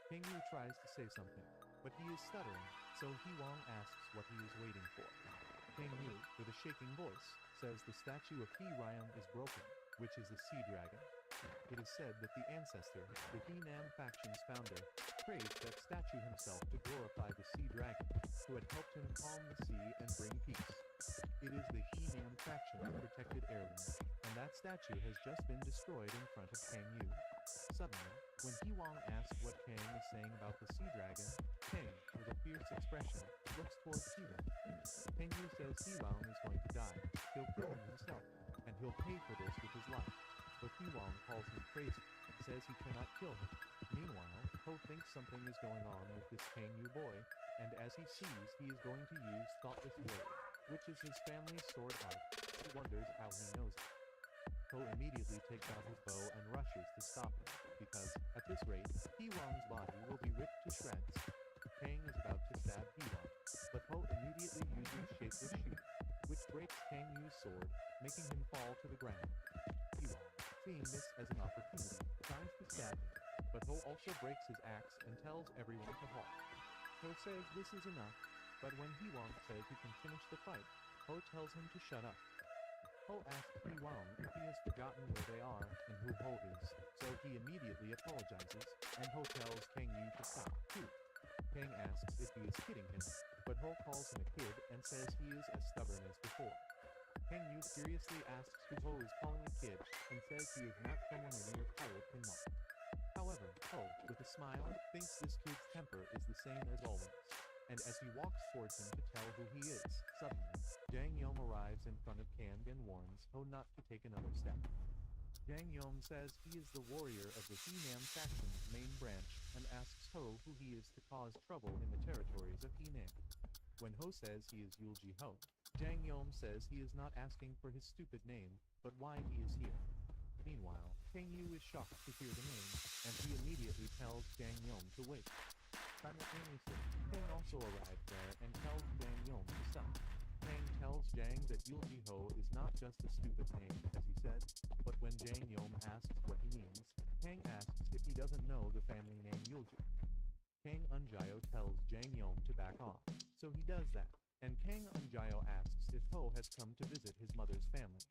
Kang Yu tries to say something, but he is stuttering, so Hee-Wang asks what he is waiting for. Kang Yu, with a shaking voice, says the statue of Hee-Ryung is broken, which is a sea dragon. It is said that the ancestor, the He-Nam faction's founder, praised that statue himself to glorify the sea dragon, who had helped him calm the sea and bring peace. It is the He-Nam faction's protected heirloom, and that statue has just been destroyed in front of Kang Yu. Suddenly, when Hee-Wang asks what Kang is saying about the sea dragon, Kang, with a fierce expression, looks towards Hee-Wang. Kang Yu says Hee-Wang is going to die. He'll kill him himself, and he'll pay for this with his life. But Hee-Wang calls him crazy, says he cannot kill him. Meanwhile, Ho thinks something is going on with this Kang Yu boy, and as he sees he is going to use Thoughtless Blade, which is his family's sword art, he wonders how he knows it. Ho immediately takes out his bow and rushes to stop him, because, at this rate, Hee-Wang's body will be ripped to shreds. Kang is about to stab Hee-Wang, but Ho immediately uses Shapeless Sheath, which breaks Kang Yu's sword, making him fall to the ground. Hee-Wang, seeing this as an opportunity, tries to stab him, but Ho also breaks his axe and tells everyone to halt. Ho says this is enough, but when Hee-Wang says he can finish the fight, Ho tells him to shut up. Ho asks Hee-Wang if he has forgotten where they are and who Ho is, so he immediately apologizes, and Ho tells Kang Yu to stop, too. Kang asks if he is kidding him, but Ho calls him a kid and says he is as stubborn as before. Kang Yu furiously asks who Ho is calling a kid and says he is not someone a mere pirate can mock. However, Ho, with a smile, thinks this kid's temper is the same as always, and as he walks towards him to tell who he is, suddenly, Jang Yom arrives in front of Kang and warns Ho not to take another step. Jang Yom says he is the warrior of the He-Nam faction's main branch and asks Ho who he is to cause trouble in the territories of He-Nam. When Ho says he is Yulji Ho, Jang Yom says he is not asking for his stupid name, but why he is here. Meanwhile, Kang Yu is shocked to hear the name, and he immediately tells Jang Yom to wait. Simultaneously, Kang also arrived there and tells Jang Yom to stop. Kang tells Jang that Yulji Ho is not just a stupid name, as he said, but when Jang Yom asks what he means, Kang asks if he doesn't know the family name Yulji. Kang Unjayo tells Jang Yom to back off, so he does that, and Kang Unjayo asks if Ho has come to visit his mother's family.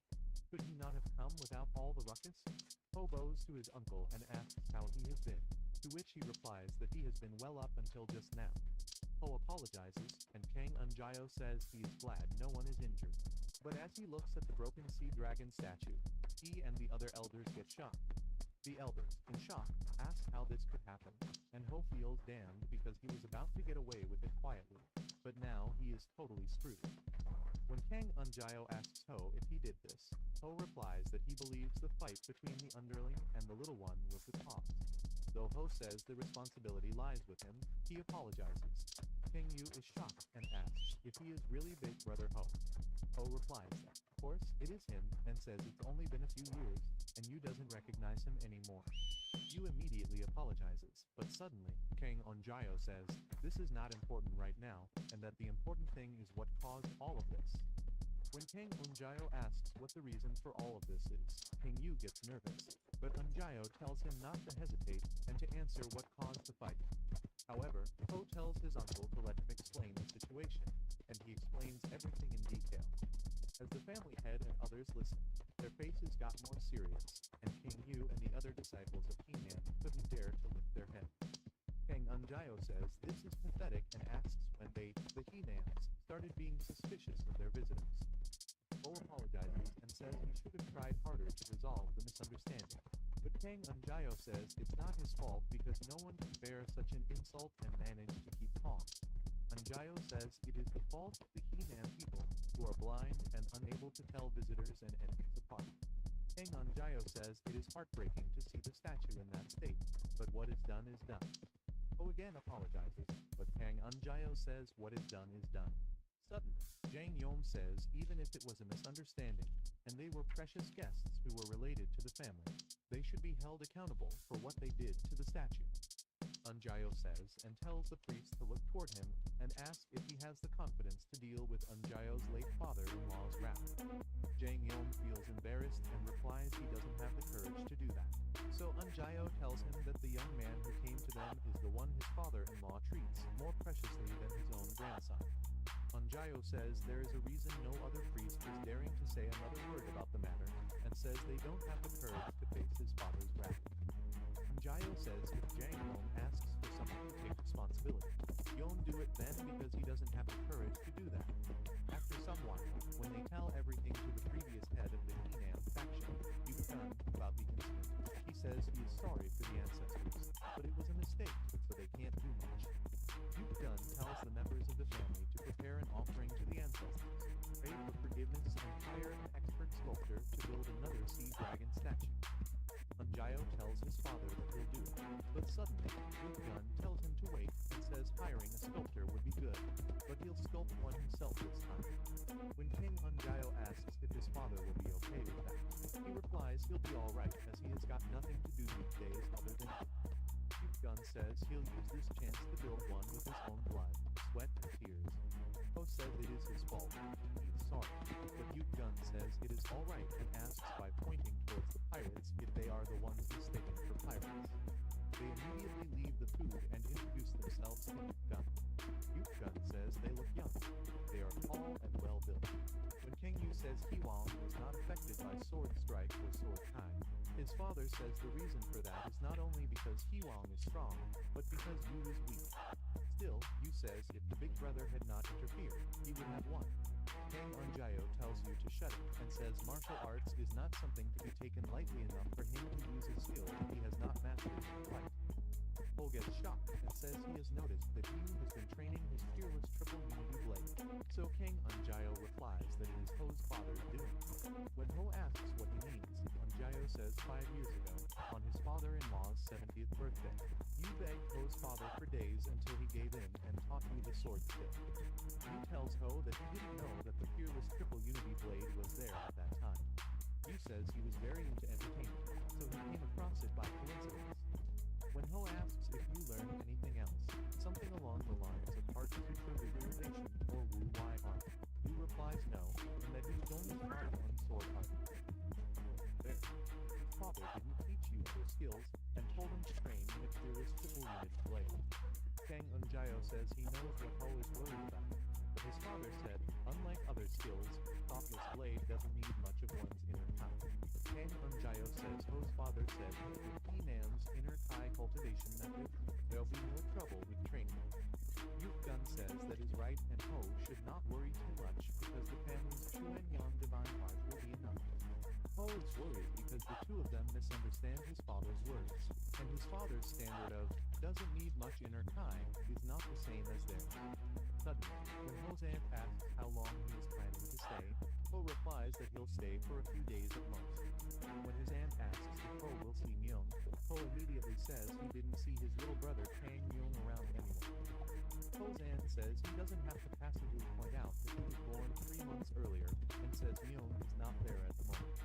Could he not have come without all the ruckus? Ho bows to his uncle and asks how he has been, to which he replies that he has been well up until just now. Ho apologizes, and Kang Unjayo says he is glad no one is injured. But as he looks at the broken sea dragon statue, he and the other elders get shocked. The elders, in shock, ask how this could happen, and Ho feels damned because he was about to get away with it quietly, but now he is totally screwed. When Kang Unjayo asks Ho if he did this, Ho replies that he believes the fight between the underling and the little one was the cause. Though Ho says the responsibility lies with him, he apologizes. Kang Yu is shocked and asks if he is really Big Brother Ho. Ho replies that, of course, it is him, and says it's only been a few years, and Yu doesn't recognize him anymore. Yu immediately apologizes, but suddenly, Kang Unjayo says this is not important right now, and that the important thing is what caused all of this. When Kang Unjayo asks what the reason for all of this is, Kang Yu gets nervous, but Unjayo tells him not to hesitate and to answer what caused the fight. However, Ho tells his uncle to let him explain the situation, and he explains everything in detail. As the family head and others listened, their faces got more serious, and King Yu and the other disciples of He-Man couldn't dare to lift their head. Kang Unjayo says this is pathetic and asks when the He-Mans started being suspicious of their visitors. Ho apologizes and says he should have tried harder to resolve the misunderstanding. But Kang Unjayo says it's not his fault because no one can bear such an insult and manage to keep calm. Unjayo says it is the fault of the He-Man people who are blind and unable to tell visitors and enemies apart. Kang Unjayo says it is heartbreaking to see the statue in that state, but what is done is done. Ho again apologizes, but Kang Unjayo says what is done is done. Suddenly, Jang Yom says even if it was a misunderstanding, and they were precious guests who were related to the family, they should be held accountable for what they did to the statue. Unjayo says and tells the priest to look toward him and ask if he has the confidence to deal with Unjayo's late father-in-law's wrath. Jang Yom feels embarrassed and replies he doesn't have the courage to do that. So Unjayo tells him that the young man who came to them is the one his father-in-law treats more preciously than his own grandson. Unjayo says there is a reason no other priest is daring to say another word about the matter, and says they don't have the courage to face his father's wrath. Unjayo says if Jang Yom asks for someone to take responsibility, Yom do it then because he doesn't have the courage to do that. After some while, when they tell everything to the previous head of the He-Man faction, Yukun, about the incident, he says he is sorry for the ancestors, but it was a mistake, so they can't do much. Yukun tells the members of the family to prepare an offering to the ancestors, pray for forgiveness, and hire an expert sculptor to build another sea dragon statue. Unjayo tells his father that he'll do it, but suddenly, Yukun tells him to wait and says hiring a sculptor would be good, but he'll sculpt one himself this time. When King Unjayo asks if his father will be okay with that, he replies he'll be alright as he has got nothing to do these days other than eat. Yukun says he'll use this chance to build one with his own blood, sweat, and tears. Ho says it is his fault, he is sorry, but Yukun says it is alright and asks by pointing towards the pirates if they are the ones mistaken for pirates. They immediately leave the food and introduce themselves to Yukun. Yukun says they look young. They are tall and well-built. When King Yu says Hiwang was not affected by sword strike or sword time, his father says the reason for that is not only because Hiwang is strong, but because Yu is weak. Still, Yu says if the big brother had not interfered, he would have won. Kang Unjayo tells Yu to shut it and says martial arts is not something to be taken lightly enough for him to use his skill if he has not mastered in fight. Ho gets shocked and says he has noticed that Yu has been training his fearless triple unity blade. So Kang Unjayo replies that it is Ho's father's doing. When Ho asks what he means, Jiao says 5 years ago, on his father-in-law's 70th birthday, Yu begged Ho's father for days until he gave in and taught Yu the sword skill. Yu tells Ho that he didn't know that the fearless triple unity blade was there at that time. Yu says he was very into entertainment, so he came across it by coincidence. When Ho asks if Yu learned anything else, something along the lines of heart sutra visualization or Wu Y art, Yu replies no, and that he was only taught one sword art. There, his father didn't teach Yu other skills and told him to train in a fearless triple unity blade. Kang Unjayo says he knows what Ho is worried about, but his father said, unlike other skills, Thoughtless Blade doesn't need much of one's inner kai. Kang Unjayo says Ho's father said that with He-Nam's inner kai cultivation method, there'll be no trouble with training. Youth Gun says that is right and Ho should not worry too much because the family's Chuan Yang divine art will be enough. Ho is worried because the two of them misunderstand his father's words, and his father's standard of doesn't need much inner kai is not the same as theirs. Suddenly, when Ho's aunt asks how long he is planning to stay, Ho replies that he'll stay for a few days at most. When his aunt asks if Ho will see Myung, Ho immediately says he didn't see his little brother Kang Myung around anywhere. Ho's aunt says he doesn't have to passively point out that he was born 3 months earlier and says Myung is not there at the moment.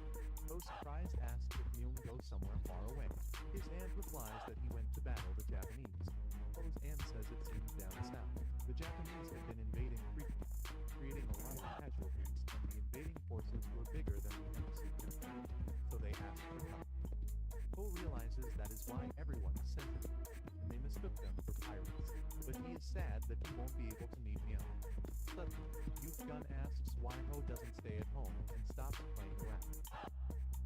Ho surprised asks if Myung goes somewhere far away. His aunt replies that he went to battle the Japanese. Ho's aunt says it seems down south. The Japanese had been invading frequently, creating a lot of casualties, and the invading forces were bigger than the embassy could handle, so they asked for help. Ho realizes that is why everyone is sensitive, and they mistook them for pirates, but he is sad that he won't be able to meet Myung. Suddenly, Youth Gun asks why Ho doesn't stay at home and stops playing around.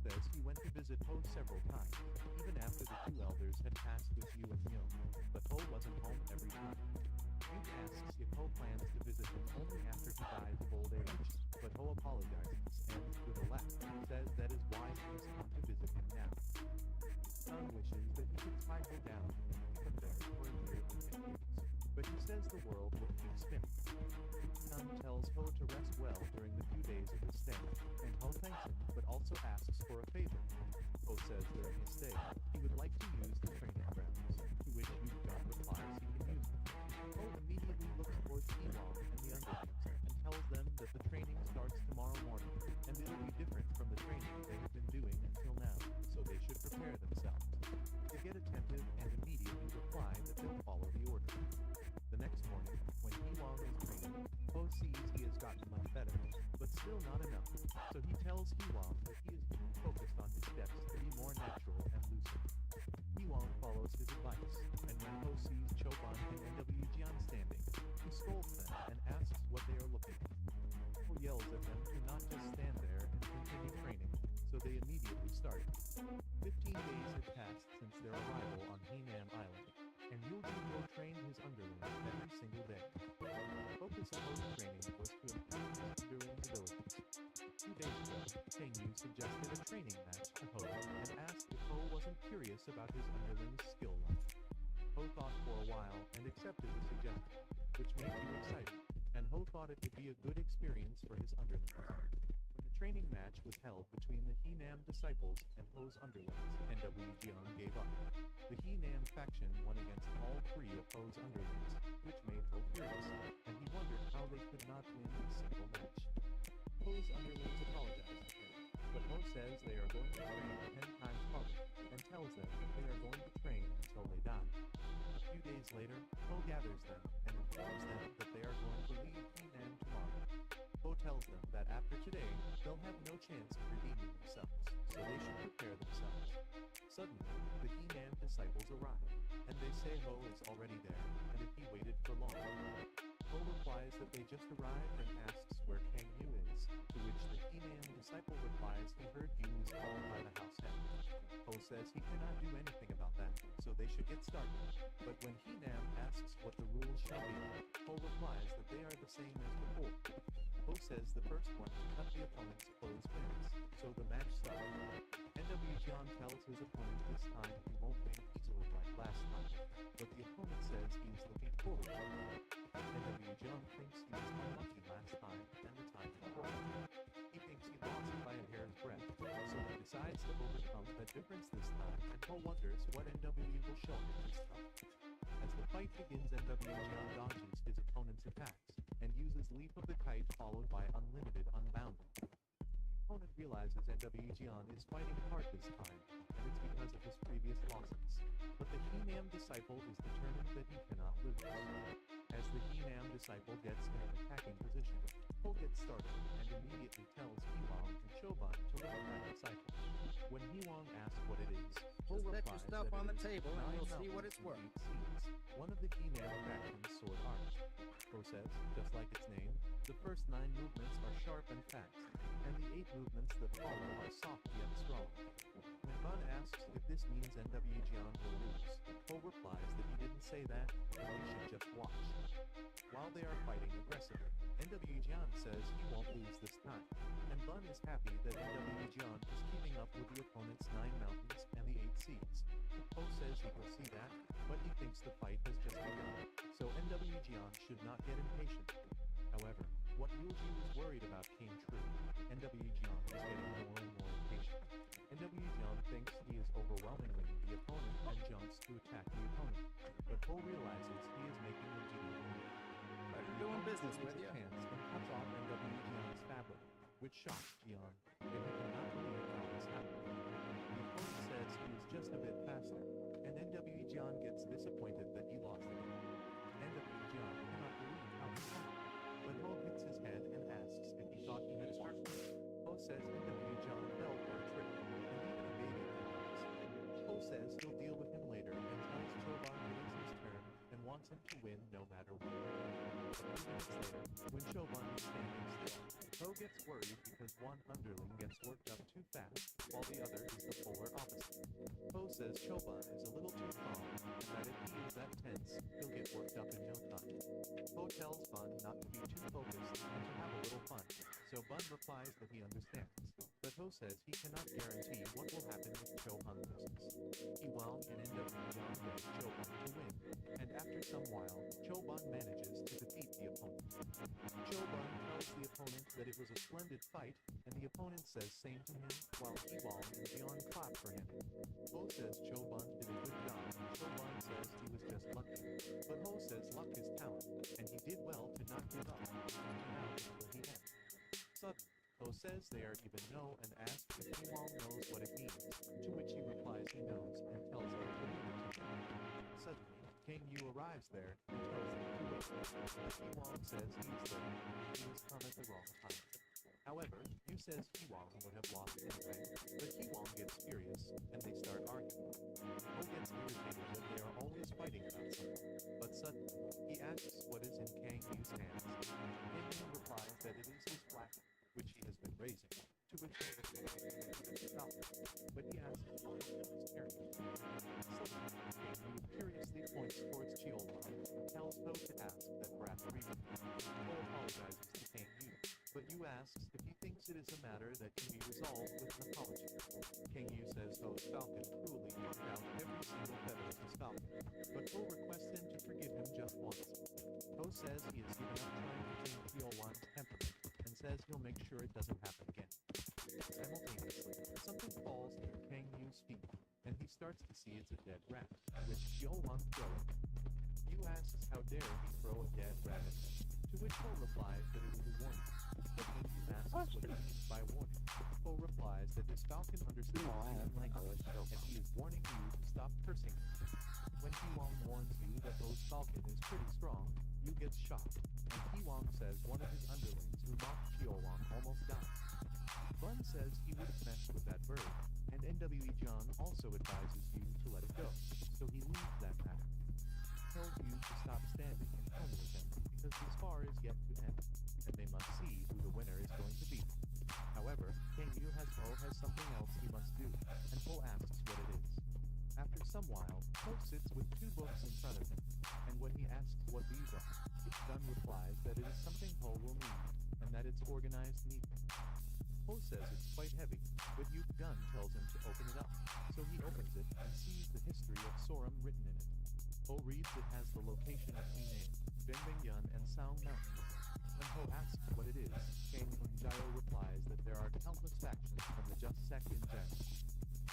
Says he went to visit Ho several times, even after the two elders had passed with Yu and Myung, but Ho wasn't home every time. Youth asks if Ho plans to visit him only after he dies of old age, but Ho apologizes and, with a laugh, says that is why he has come to visit him now. Son wishes that he could tie Ho down and keep him there for a year or 10 years, but he says the world will keep spinning. Son tells Ho to rest well during the few days of his stay, and Ho thanks him but also asks for a favor. Ho says during his stay, he would like to use the training grounds, to which Youth Gun replies he can use them. Ho immediately looks towards Elong and the underlings and tells them that the training starts tomorrow morning, and it'll be different from the training they have been doing until now, so they should prepare themselves. They get attentive and immediately reply that they'll follow the order. The next morning, when Elong is training, Ho sees he has gotten much better, but still not enough, so he tells Elong that he is being focused on his steps to be more natural and lucid. Elong follows his advice, and when Ho sees Choban and NW Jian standing, he scolds them and asks what they are looking at. Ho yells at them to not just stand there and continue training, so they immediately started. 15 days had passed since their arrival on Hainan Island, and Yulji-Ho trained his underlings every single day. The focus of Ho's training was to improve his enduring abilities. 2 days ago, Kang Yu suggested a training match to Ho and asked if Ho wasn't curious about his underling's skill level. Ho thought for a while and accepted the suggestion, which made Yu excited, and Ho thought it would be a good experience for his underlings. When the training match was held between the He-Nam disciples and Ho's underlings, NW Jian gave up. The He-Nam faction won against all 3 of Ho's underlings, which made Ho furious, and he wondered how they could not win a single match. Ho's underlings apologized to him, but Ho says they are going to train 10 times harder, and tells them that they are going to train until they die. A few days later, Ho gathers them and informs them that they are going to leave He-Nam tomorrow. Ho tells them that after today, they'll have no chance of redeeming themselves, so they should prepare themselves. Suddenly, the He-Nam disciples arrive, and they say Ho is already there, and if he waited for long. Ho replies that they just arrived and asks where Kang Yu is, to which the He-Nam disciple replies he heard Yu was called by the house head. Ho says he cannot do anything about that, so they should get started. But when He-Nam asks what the rules shall be, Ho replies that they are the same as before. Ho says the first one to cut the opponent's clothes wins, so the match starts. NW Jian tells his opponent this time he won't win easily like last time, but the opponent says he is looking forward to it. NW Jian thinks he was unlucky last time and the time before. He thinks he lost by a hair's breadth, so he decides to overthink a difference this time, and Ho wonders what NWE will show him this time. As the fight begins, NWE dodges his opponent's attacks and uses Leap of the Kite followed by Unlimited Unbounded. The opponent realizes NWE is fighting hard this time, and it's because of his previous losses. But the He-Nam disciple is determined that he cannot lose. As the He-Nam disciple gets in an attacking position, Ho gets started and immediately tells He-Wong and Shoban to look at that disciple. When He-Wong asks what it is, Ho Just let replies your stuff that on it the is table and 9 we'll see what mountains it's worth. and 8 seas, one of the He-Nam faction's sword arts. Ho says, just like its name, the first 9 movements are sharp and fast, and the 8 movements that follow are soft yet strong. When Bun asks if this means NWE will lose, Ho replies that he didn't say that, and they should just watch. While they are fighting aggressively, NWE says he won't lose this time, and Bun is happy that NWE is keeping up with the opponent's 9 mountains and the 8 seas. Ho says he will see that, but he thinks the fight has just begun, so NWE should not get impatient. However, what Yulji was worried about came true. NWE is getting more and more impatient. NWE thinks he is overwhelmingly the opponent and jumps to attack the opponent, but Ho realizes he is making a deal. Pleasure doing business with you. Hands and cuts off NWE fabric, which shocks Jian, and he cannot believe how this happened. The opponent says he is just a bit faster, and NWE gets disappointed that he lost again. NWE cannot believe how he won, but Ho hits his head and asks if he thought he had won. Ho says NWE fell for a trick, and even a baby realizes. Ho says he'll deal with him later and tells Choban it is his turn and wants him to win no matter what. A few minutes later, when Choban is standing still, Ho gets worried because one underling gets worked up too fast, while the other is the polar opposite. Ho says Choban is a little too calm, and that if he is that tense, he'll get worked up in no time. Ho tells Bun not to be too focused and to have a little fun, so Bun replies that he understands. But Ho says he cannot guarantee what will happen if Choban loses. He-Wong and NWE beg Choban to win, and after some while, Choban manages to defeat the opponent. Choban tells the opponent that it was a splendid fight, and the opponent says same to him, while He-Wong and Jian clap for him. Ho says Choban did a good job, and Choban says he was just lucky. But Ho says luck is talent, and he did well to not give up, and to out until the end. Suddenly, Ho says they are even know and asks if He-Wong knows what it means, to which he replies he knows and tells them to leave it to him. Suddenly, King Yu arrives there and tells them to wait. He-Wong says he's late, he has come at the wrong time. However, Yu says He-Wong would have lost anyway, but He-Wong gets furious, and they start arguing. Ho gets irritated that they are always fighting about something, but suddenly, he asks what is in Kang Yu's hands. Kang Yu replies that it is his flag, which he has been raising, to which he has stop it, but he asks why he is carrying it. Suddenly, Kang Yu curiously points towards Cheolwan and tells Ho to ask that Brass reason. Ho apologizes to Kang Yu, but Yu asks if he thinks it is a matter that can be resolved with an apology. Kang Yu says Ho's falcon cruelly knocked out every single feather of his falcon, but Ho requests him to forgive him just once. Ho says he has given up trying to change Cheolwan's temperament, and says he'll make sure it doesn't happen again. Simultaneously, something falls near Kang Yu's feet, and he starts to see it's a dead rat, which Cheolwan throws at him. Yu asks how dare he throw a dead rat at him, to which Ho replies that it was a warning. But when Yu asks what he means by warning, Ho replies that his falcon understands human language, and he is warning Yu to stop cursing him. When He-Wong warns Yu that Ho's falcon is pretty strong, Yu gets shocked, and He-Wong says one of his underlings who mocked Cheolwan almost died. Bun says he wouldn't mess with that bird, and NWE also advises Yu to let it go, so he leaves that matter. He tells Yu to stop standing and pony with him because the spar is yet to end, and they must see who the winner is going to be. However, King Yu has something else he must do, and Ho asks what it is. After some while, Ho sits with 2 books in front of him, and when he asks what these are, Gun replies that it is something Ho will need, and that it's organized neatly. Ho says it's quite heavy, but Gun tells him to open it up, so he opens it and sees the history of Sorum written in it. Ho reads it has the location of He-Name, Bengbing-yun, and Sound Mountains. When Ho asks what it is, Kang Unjayo replies that there are countless factions from the Just Sect in general.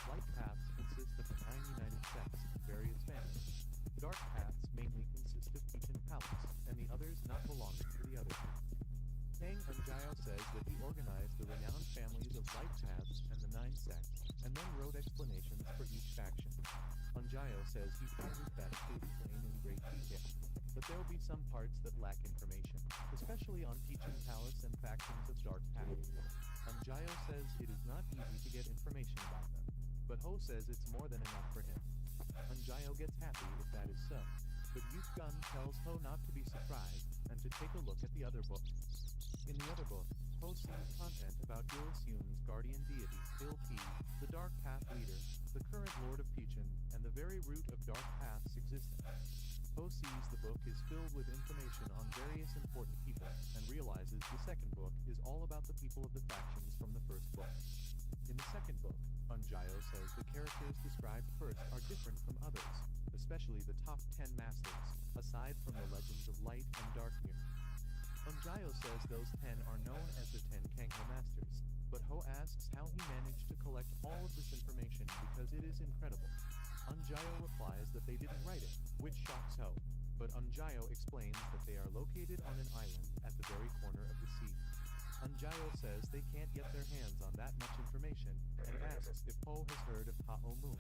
Light organized the renowned families of Light Paths and the 9 sects, and then wrote explanations for each faction. Unjayo says he found his best to explain in great detail, but there will be some parts that lack information, especially on Teaching Palace and factions of Dark Path. Unjayo says it is not easy to get information about them, but Ho says it's more than enough for him. Unjayo gets happy if that is so, but Youth Gun tells Ho not to be surprised and to take a look at the other book. In the other book, Ho sees content about Il-Sun's guardian deity, Il-P, the Dark Path leader, the current Lord of Peachin, and the very root of Dark Path's existence. Ho sees the book is filled with information on various important people, and realizes the second book is all about the people of the factions from the first book. In the second book, Unjayo says the characters described first are different from others, especially the top 10 masters, aside from the legends of Light and Dark Mirror. Unjayo says those 10 are known as the 10 Kangho Masters, but Ho asks how he managed to collect all of this information because it is incredible. Unjayo replies that they didn't write it, which shocks Ho, but Unjayo explains that they are located on an island at the very corner of the sea. Unjayo says they can't get their hands on that much information and asks if Ho has heard of Hao Moon.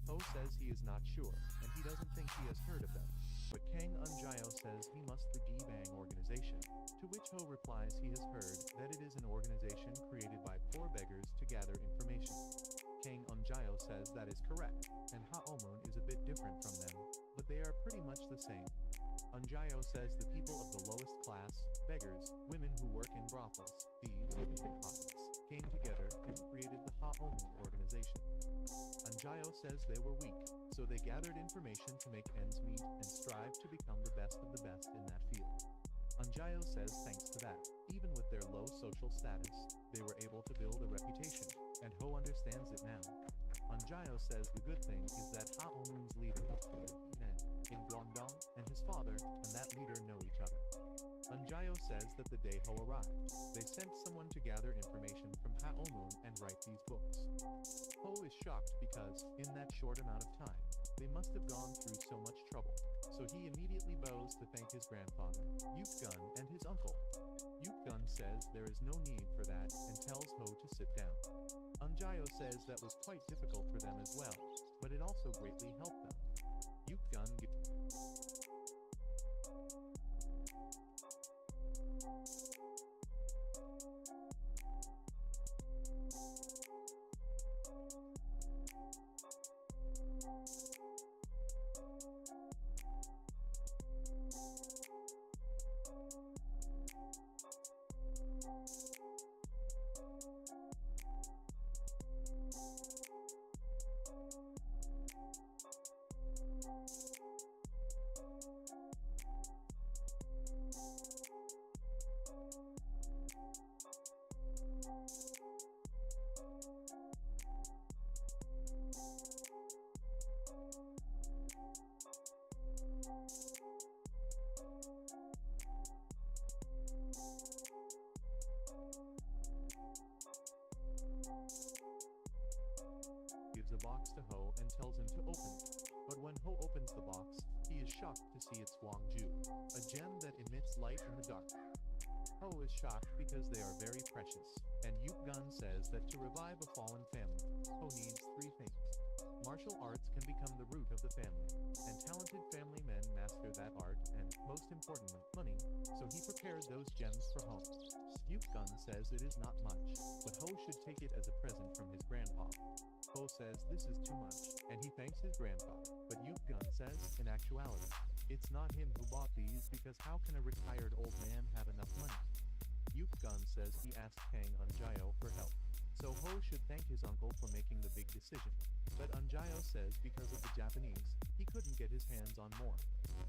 Ho says he is not sure, and he doesn't think he has heard of them, but Kang Unjayo says he must the G-Bang organization, to which Ho replies he has heard that it is an organization created by poor beggars to gather information. Kang Unjayo says that is correct, and Hao Moon is a bit different from them, but they are pretty much the same. Unjayo says the people of the lowest class, beggars, women who work in brothels, thieves, and pickpockets, came together and created the Hao Moon organization. Unjayo says they were weak, so they gathered information to make ends meet and strive to become the best of the best in that field. Unjayo says thanks to that, even with their low social status, they were able to build a reputation, and Ho understands it now. Unjayo says the good thing is that Hao Moon's leader, in Guangdong, and his father, and that leader know each other. Unjayo says that the day Ho arrived, they sent someone to gather information from Hao Moon and write these books. Ho is shocked because, in that short amount of time, they must have gone through so much trouble, so he immediately bows to thank his grandfather, Youth Gun, and his uncle. Youth Gun says there is no need for that and tells Ho to sit down. Unjayo says that was quite difficult for them as well, but it also greatly helped them. Youth Gun gives a box to Ho and tells him to open it. But when Ho opens the box, he is shocked to see its Wangju, a gem that emits light in the dark. Ho is shocked because they are very precious, and Youth Gun says that to revive a fallen family, Ho needs 3 things. Martial arts can become the root of the family, and talented family men master that art, and, most importantly, money, so he prepared those gems for Ho. Youth Gun says it is not much, but Ho should take it as a present from his grandpa. Ho says this is too much, and he thanks his grandfather, but Youth Gun says, in actuality, it's not him who bought these because how can a retired old man have enough money? Youth Gun says he asked Kang Unjayo for help, so Ho should thank his uncle for making the big decision, but Unjayo says because of the Japanese, he couldn't get his hands on more.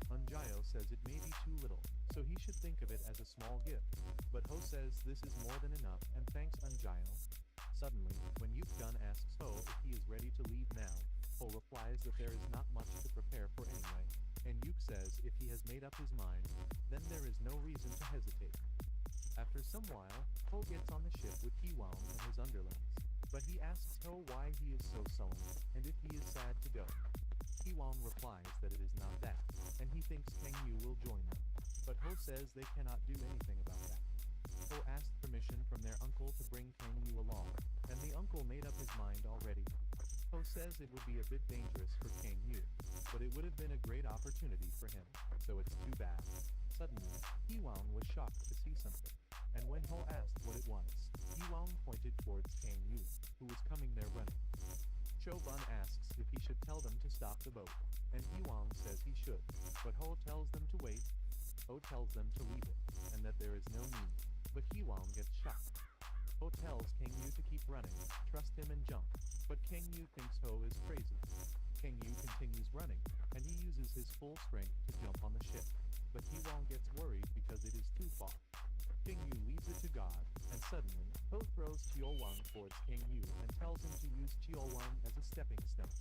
Unjayo says it may be too little, so he should think of it as a small gift, but Ho says this is more than enough and thanks Unjayo. Suddenly, when Youth Gun asks Ho if he is ready to leave now, Ho replies that there is not much to prepare for anyway, and Yuke says if he has made up his mind, then there is no reason to hesitate. After some while, Ho gets on the ship with Kiwang and his underlings, but he asks Ho why he is so sullen, and if he is sad to go. Kiwang replies that it is not that, and he thinks Kang Yu will join them, but Ho says they cannot do anything about that. Ho asks permission from their says it would be a bit dangerous for King Yu, but it would have been a great opportunity for him, so it's too bad. Suddenly, Hee-Wang was shocked to see something, and when Ho asked what it was, Hee-Wang pointed towards King Yu, who was coming there running. Cho-Bun asks if he should tell them to stop the boat, and Hee-Wang says he should, but Ho tells them to wait. Ho tells them to leave it, and that there is no need, but Hee-Wang gets shocked. Ho tells King Yu to keep running, trust him and jump, but King Yu thinks Ho is crazy. King Yu continues running, and he uses his full strength to jump on the ship, but Hee-Wang gets worried because it is too far. King Yu leaves it to God, and suddenly, Ho throws Chio-Wang towards King Yu and tells him to use Chio-Wang as a stepping stone.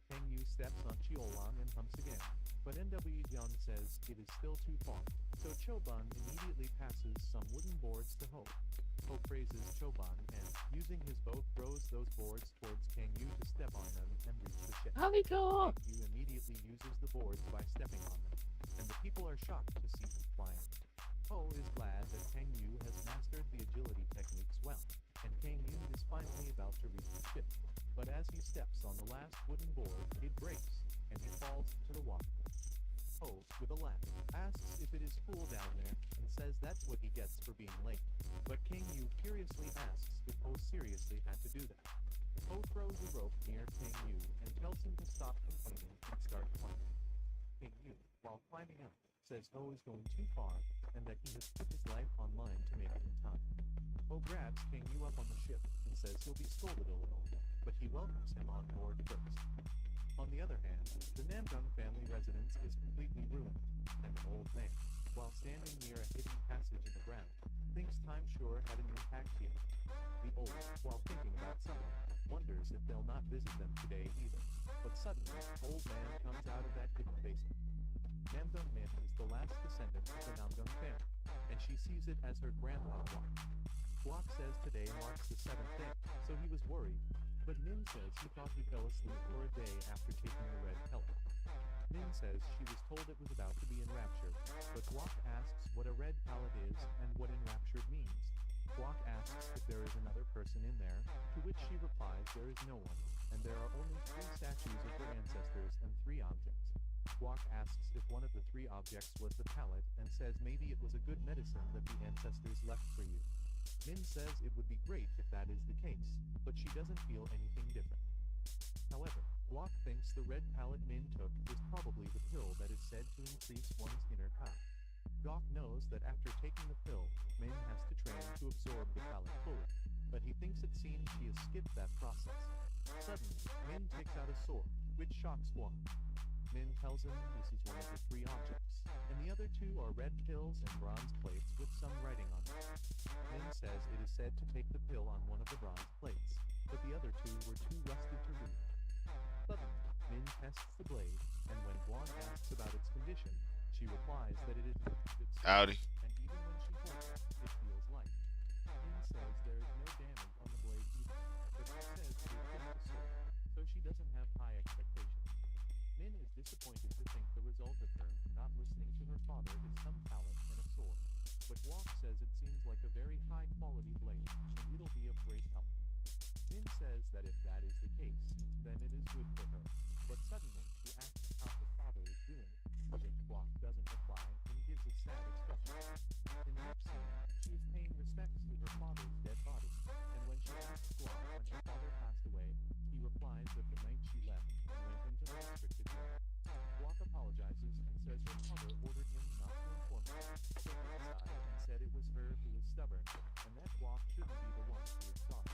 King Yu steps on Chio-Wang and humps again, but NW-Hyun says it is still too far, so Cho-Bun immediately passes some wooden boards to Ho. Ho praises Cho-Bun and, using his boat, throws those boards towards King Yu to step on them and reach the ship. Cool. King Yu immediately uses the boards by stepping on them, and the people are shocked to see him flying. Ho is glad that King Yu has mastered the agility techniques well, and King Yu is finally about to reach the ship. But as he steps on the last wooden board, it breaks, and he falls to the water. Ho, with a laugh, asks if it is cool down there, and says that's what he gets for being late. But King Yu curiously asks if Ho seriously had to do that. Ho throws a rope near King Yu and tells him to stop complaining and start climbing. King Yu, while climbing up, says Ho is going too far, and that he has put his life on line to make it in time. Ho grabs King Yu up on the ship and says he'll be scolded a little, but he welcomes him on board first. On the other hand, the Namgung family residence is completely ruined, and an old man, while standing near a hidden passage in the ground, thinks time sure had an impact here. The old, while thinking about someone, wonders if they'll not visit them today either. But suddenly, old man comes out of that hidden basement. Namgung Min is the last descendant of the Namgung family, and she sees it as her grandpa Guak. Guak says today marks the 7th day, so he was worried, but Min says he thought he fell asleep for a day after taking the red pellet. Min says she was told it was about to be enraptured, but Guak asks what a red pallet is and what enraptured means. Guak asks if there is another person in there, to which she replies there is no one, and there are only 3 statues of her ancestors and 3 objects. Guak asks if one of the 3 objects was the pallet, and says maybe it was a good medicine that the ancestors left for you. Min says it would be great if that is the case, but she doesn't feel anything different. However, Guak thinks the red pallet Min took is probably the pill that is said to increase one's inner power. Gok knows that after taking the pill, Min has to train to absorb the pallet fully, but he thinks it seems she has skipped that process. Suddenly, Min takes out a sword, which shocks Guak. Min tells him this is one of the 3 objects, and the other 2 are red pills and bronze plates with some writing on them. Min says it is said to take the pill on one of the bronze plates, but the other 2 were too rusty to read. Suddenly, Min tests the blade, and when Guan asks about its condition, she replies that it is good. Howdy. And even when she holds it, it feels light. Min says there is no damage on the blade either, but she says it is just a sword, so she doesn't have high expectations. Min is disappointed to think the result of her not listening to her father is some pallet and a sword, but Guak says it seems like a very high-quality blade, and it'll be of great help. Min says that if that is the case, then it is good for her, but suddenly she asks how her father is doing, to which Guak doesn't reply and gives a sad expression. In the next scene, she is paying respects to her father's dead body, and when she asks Guak when her father passed away, he replies that the night she left and went into the restricted room. Guak apologizes and says her father ordered him not to inform her, so he aside and said it was her who was stubborn, and that Guak shouldn't be the one who is sorry.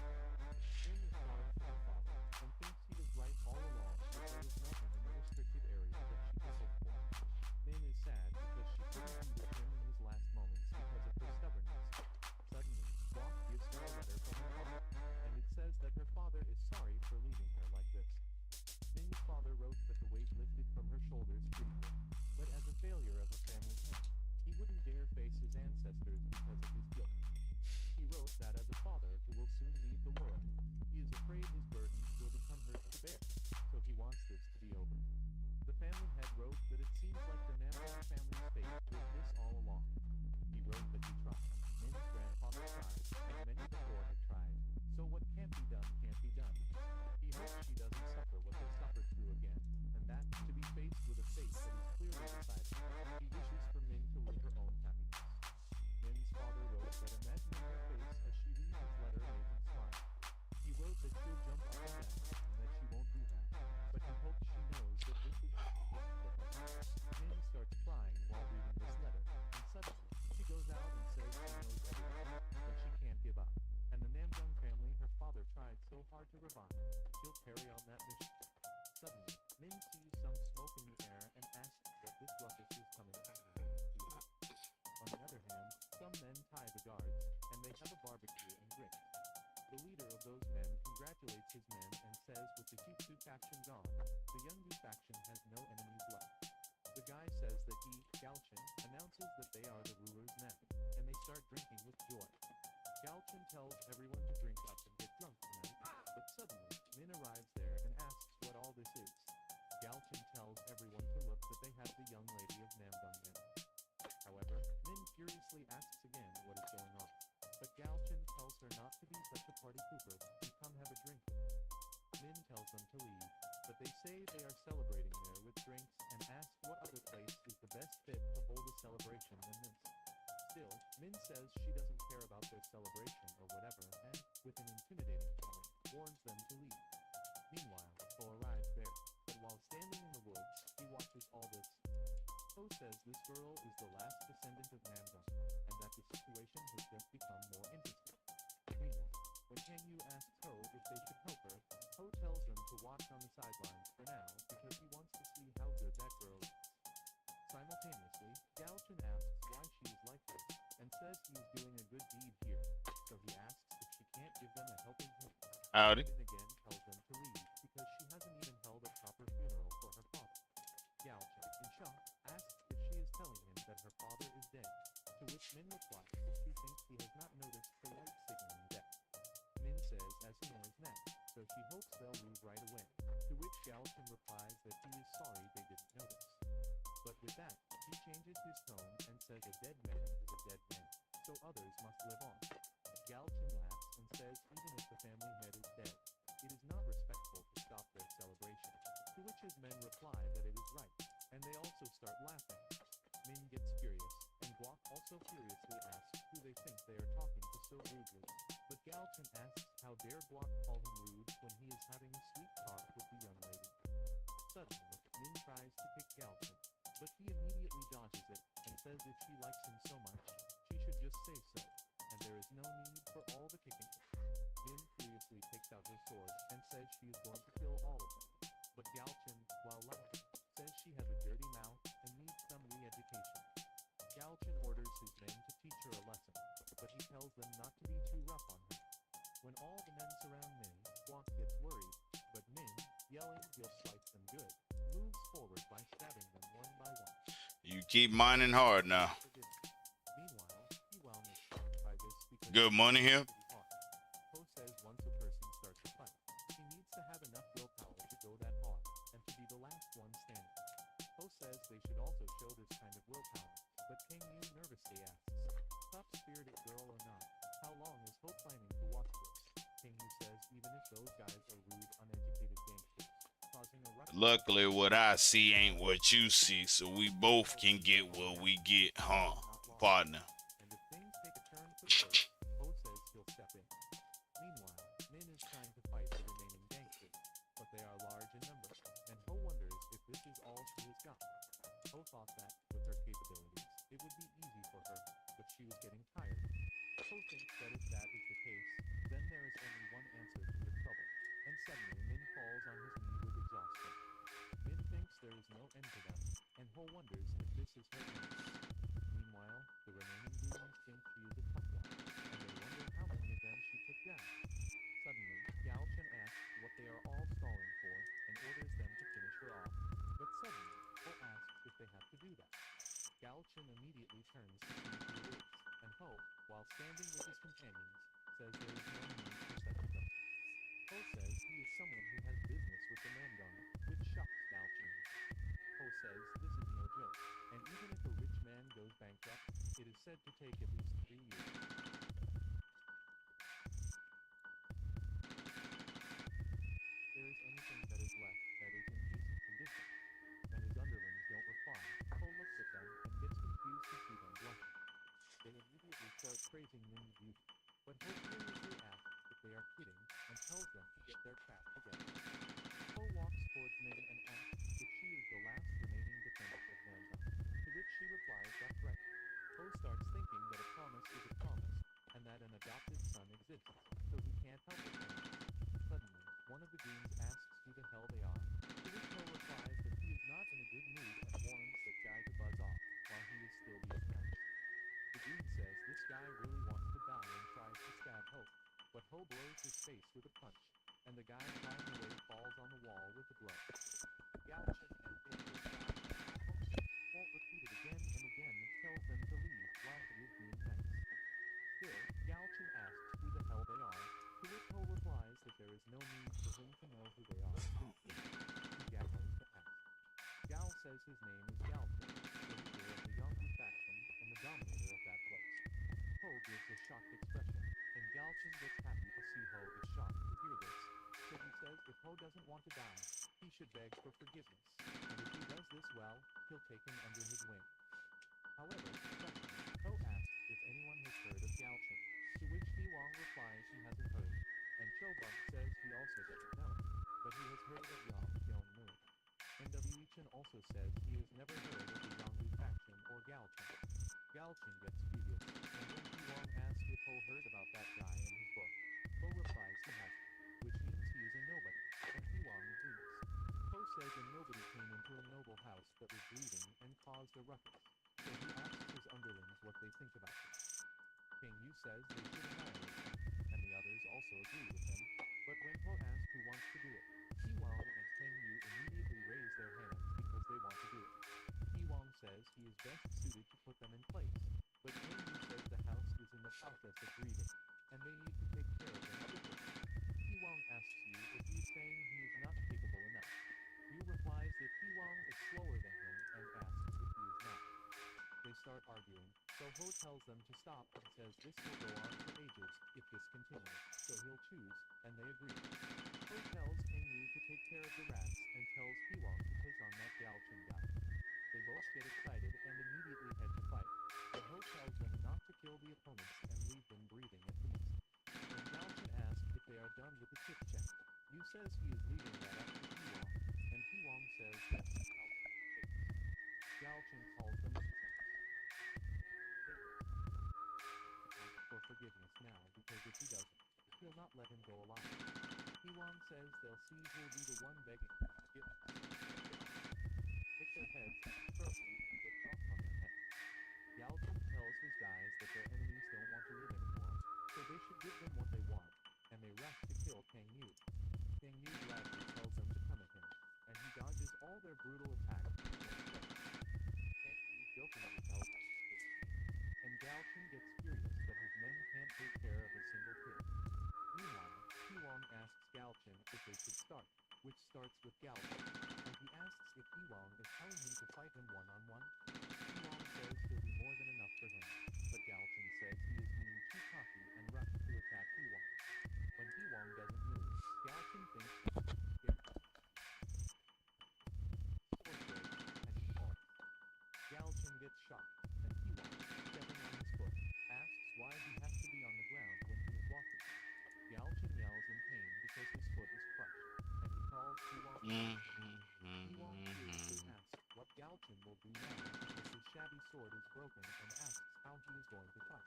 Min is sorry for her father, and thinks he was right all along that there was nothing in the restricted area that she could hope for. Min is sad because she couldn't be with him in his last moments because of her stubbornness. Suddenly, Guak gives her a letter from her father, and it says that her father is sorry for leaving her like this. Min's father wrote that the weight lifted from her shoulders pretty good, but as a failure of a family home, he wouldn't dare face his ancestors because of his guilt. He wrote that as a father who will soon leave the world, he is afraid his burdens will become hers to bear, so he wants this to be over. The family head wrote that it seems like the Namong family's fate was this all along. He wrote that he tried. Min's grandfather tried, and many before had tried, so what can't be done can't be done. He hopes she doesn't suffer. hard to revive. He'll carry on that mission. Suddenly, Min sees some smoke in the air and asks what this ruckus is coming from. On the other hand, some men tie the guards, and they have a barbecue and drink. The leader of those men congratulates his men and says with the Jitsu faction gone, the Youngdu faction has no enemies left. The guy says that he, Galchin, announces that they are the ruler's men, and they start drinking with joy. Galchin tells everyone to drink up and get drunk tonight, but suddenly, Min arrives there and asks what all this is. Galchin tells everyone to look that they have the young lady of Namdung in. However, Min furiously asks again what is going on, but Galchin tells her not to be such a party pooper and come have a drink with her. Min tells them to leave, but they say they are celebrating there with drinks and ask what other place is the best fit to hold a celebration than this. Still, Min says she doesn't care about their celebration or whatever and, with an intimidating tone, warns them to leave. Meanwhile, Ho arrives there, but while standing in the woods, he watches all this. Ho says this girl is the last descendant of Namdung, and that the situation has just become more interesting. Meanwhile, when Kangyu asks Ho if they should help her, Ho tells them to watch on the sidelines for now because he wants to see how good that girl is. Simultaneously, Galchin asks why she is like this, and says he is doing a good deed here, so he asks if she can't give them a helping hand. Howdy. Min again tells them to leave because she hasn't even held a proper funeral for her father. Galchin, in shock, asks if she is telling him that her father is dead, to which Min replies that she thinks he has not noticed the light signaling death. Min says as he knows now, so she hopes they'll leave right away, to which Galchin replies that he is sorry they didn't notice. But with that, he changes his tone and says a dead man is a dead man, so others must live on. Galchin laughs and says even if the family head is dead, it is not respectful to stop their celebration, to which his men reply that it is right, and they also start laughing. Min gets furious, and Guak also furiously asks who they think they are talking to so rudely, but Galchin asks how dare Guak call him rude when he is having a sweet talk with the young lady. Suddenly, Min tries to kick Galchin, but he immediately dodges it and says if she likes him so much, she should just say so, and there is no need for all the kicking. Min furiously takes out her sword and says she is going to kill all of them, but Galchin, while laughing, says she has a dirty mouth and needs some re-education. Galchin orders his men to teach her a lesson, but he tells them not to be too rough on her. When all the men surround Min, Guak gets worried, but Min, yelling he'll slice them good, moves forward by stabbing them one by one. You keep mining hard now. Meanwhile, Iwang is shocked by this because Good money here. Ho says once a person starts a fight, he needs to have enough willpower to go that hard and to be the last one standing. Ho says they should also show this kind of willpower, but Kangyu nervously asks, tough-spirited girl or not, how long is Ho planning to watch this? Kangyu says even if those guys are rude, uneducated gangsters, causing a ruckus. Luckily, what I see ain't what you see, so we both can get what we get, huh, partner? And if things take a turn for the worse, Ho says he'll step in. Meanwhile, Min is trying to fight the remaining gangsters, but they are large in number, and Ho wonders if this is all she has got. Ho thought that, with her capabilities, it would be easy for her, but she was getting tired. Ho thinks that if that is the case, then there is only one answer to her trouble, and suddenly Min falls on his knee with exhaustion. Min thinks there is no end to them, and Ho wonders if this is her end. Meanwhile, the remaining demons think she is a tough one, and they wonder how many of them she took down. Suddenly, Galchin asks what they are all stalling for, and orders them to finish her off. But suddenly, Ho asks if they have to do that. Galchin immediately turns to see who it is, and Ho, while standing with his companions, says there is no need for second guessing. Ho says he is someone who has business with the Namdong, which shocks Galchin. Ho says this is no joke, and even if a rich man goes bankrupt, it is said to take at least 3 years. There is anything that is left that is in decent condition, and his underlings don't reply. Ho looks at them and gets confused to see them blushing. They immediately start praising Min's beauty, but Ho furiously asks if they are kidding and tells them to get their crap together. Ho walks towards Min and asks if she is the last remaining descendant of Namdong, to which she replies that's right. Ho starts thinking that a promise is a promise, and that an adopted son exists, so he can't help it anymore. Suddenly, Ho blows his face with a punch, and the guy flying away falls on the wall with a blow. Galchin and won't repeat it again and again, tells them to leave while he is being nice. Still, Galchin asks who the hell they are, to which Ho replies that there is no need for him to know who they are. He gathers to ask. Gal says his name is Galchin, the leader of the Yongu faction and the dominator of that place. Ho gives a shocked expression, and Galchin gets happy to see Ho is shocked to hear this, so he says if Ho doesn't want to die, he should beg for forgiveness, and if he does this well, he'll take him under his wing. However, suddenly, Ho asks if anyone has heard of Galchin, to which Wong replies he hasn't heard, and Chobung says he also doesn't know, but he has heard of Yang Kyung-moon. NWE also says he has never heard of the Yongu faction or Galchin. Galchin gets furious, and when Wong asks if Ho heard about that guy in his book, Ho replies he hasn't, which means he is a nobody, and Wong agrees. Ho says a nobody came into a noble house that was bleeding and caused a ruckus, so he asks his underlings what they think about this. King Yu says they should annihilate him, and the others also agree with him, but when Ho asks who wants to do it, Wong and King Yu immediately raise their hands because they want to do it. Wong says he is best suited to put them in place, but King Yu says the house is in the process of breathing, and they need to take care of him quickly. Wong asks Yu if he is saying he is not capable enough. Yu replies that Wong is slower than him and asks if he is not. They start arguing, so Ho tells them to stop and says this will go on for ages if this continues, so he'll choose, and they agree. Ho tells King Yu to take care of the rats and tells Wong to take on that Galchin guy. They both get excited and immediately head to fight, but Ho tells them not to kill the opponents and leave them breathing at least. When Galchin asks if they are done with the chit-chat, Yu says he is leaving that up to Wong, and Wong says that's how it is. Galchin calls them for forgiveness now, because if he doesn't, he'll not let him go alive. Wong says they'll see who'll be the one begging to forgive us. Take their heads, throw them, and get drunk on their heads. Galchin tells his guys that their enemies don't want to live anymore, so they should give them what they want, and they rush to kill Kang Yu. Kang Yu gladly tells them to come at him, and he dodges all their brutal attacks. Kang Yu jokingly tells them to take me, and Galchin gets furious that his men can't take care of a single pig. Meanwhile, Wong asks Galchin if they should start, which starts with Galchin, and he asks if Wong is telling him to fight him one-on-one. Wong says he'll be more than enough for him, but Galchin says he is being too cocky and rushed to attack Wong. When Wong doesn't move, Galchin thinks he should get sword breaks, and he falls. Galchin gets shocked, and Wong, stepping on his foot, asks why he has to be on the ground when he is walking. Galchin yells in pain because his foot is crushed, and he calls Wong. Wong curiously asks what Galchin will do now because his shabby sword is broken and asks how he is going to fight.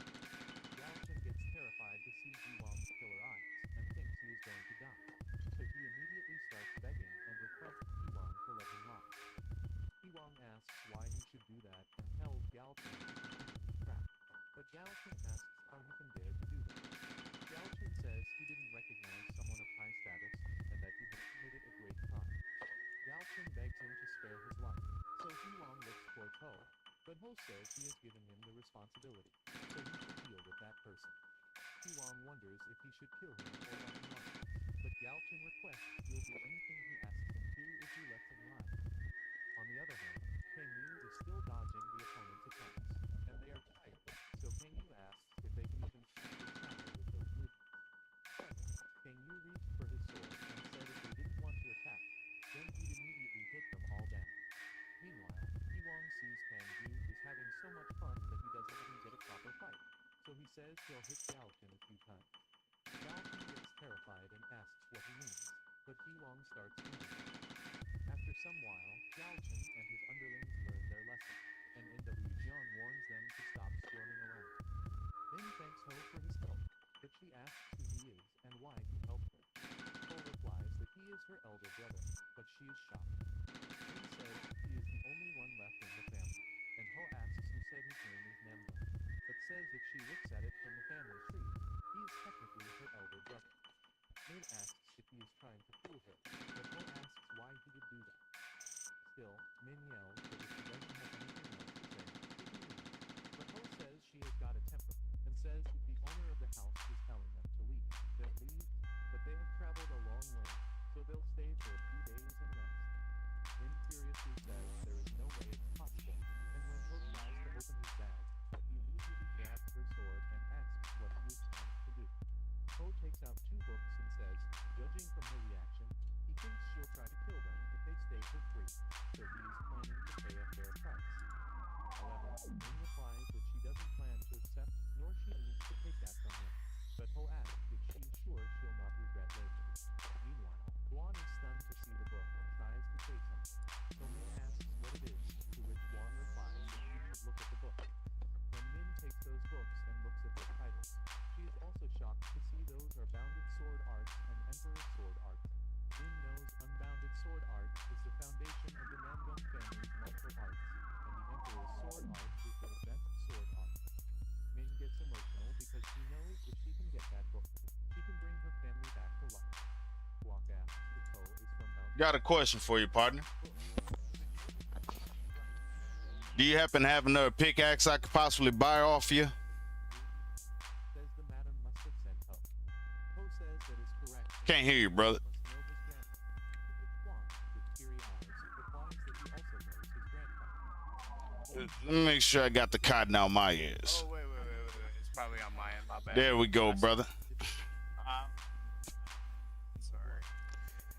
Galchin gets terrified to see Wong's killer eyes and thinks he is going to die, so he immediately starts begging and requests Wong to let him lie. Wong asks why he should do that and tells Galchin to continue his trap, but Galchin asks how he can dare to do that. Galchin says he didn't recognize someone of high status and that he had committed a great crime. Galchin begs him to spare his life, so Wong looks towards Ho, but Ho says he has given him the responsibility, so he should deal with that person. Wong wonders if he should kill him or let him lie, but Galchin requests he'll do anything he asks him to if he lets him lie. On the other hand, Kang Yu is still dodging the opponent's attacks, and they are tired, so Kang Yu asks if they can even stop the shadow with those movements. Kang Yu reached for his sword and said if they didn't want to attack, then he'd immediately hit them all down. Meanwhile, Wong sees Kang Yu is having so much fun that he doesn't even get a proper fight, so he says he'll hit Galchin a few times. Galchin gets terrified and asks what he means, but Wong starts beating him. After some while, Galchin and his underlings learn their lesson, and NWE warns them to stop squirming around. Min thanks Ho for his help, but she asks who he is and why he helped her. Ho replies that he is her elder brother, but she is shocked. Min says he is the only one left in the family, and Ho asks who said his name is Namdo, but says if she looks at it from the family tree, he is technically her elder brother. asks if he is trying to fool her, but Ho asks why he would do that. Still, Min yells that if he doesn't have anything else to say, he can leave. But Ho says she has got a temper, and says if the owner of the house is telling them to leave, they'll leave, but they have traveled a long way, so they'll stay for a few days and rest. Min furiously says there is no way it's possible, and when Ho tries to open his bag, he immediately grabs her sword and asks what he is trying to do. Ho takes out 2 books and says, judging from her reaction, he thinks she'll try to kill them if they stay for free, so he is planning to pay a fair price. However, Min replies that she doesn't plan to accept, nor she needs to take that from him, but Ho asks if she is sure she'll not regret later. Meanwhile, Guan is stunned to see the book and tries to say something, so Min asks what it is, to which Guan replies that she should look at the book. When Min takes those books and looks at their titles, she is also shocked to see those are Bounded Sword Art and Emperor Sword Art. Min knows Unbounded Sword Art is the foundation of the Namgung family's martial arts, and the Emperor's Sword Art is their best sword art. Min gets emotional because she knows if she can get that book, she can bring her family back to life. Guak asks if Ho is from Mount. Got a question for you, partner. Do you happen to have another pickaxe I could possibly buy off you? Says the madam must have sent Ho. Ho says that is correct. Can't hear you, brother. Must know his grandfather. Guan, with teary eyes, replies that he also knows his grandfather. Let me make sure I got the cotton out my ears. Oh, wait. It's probably on my end. My bad. There we go, brother.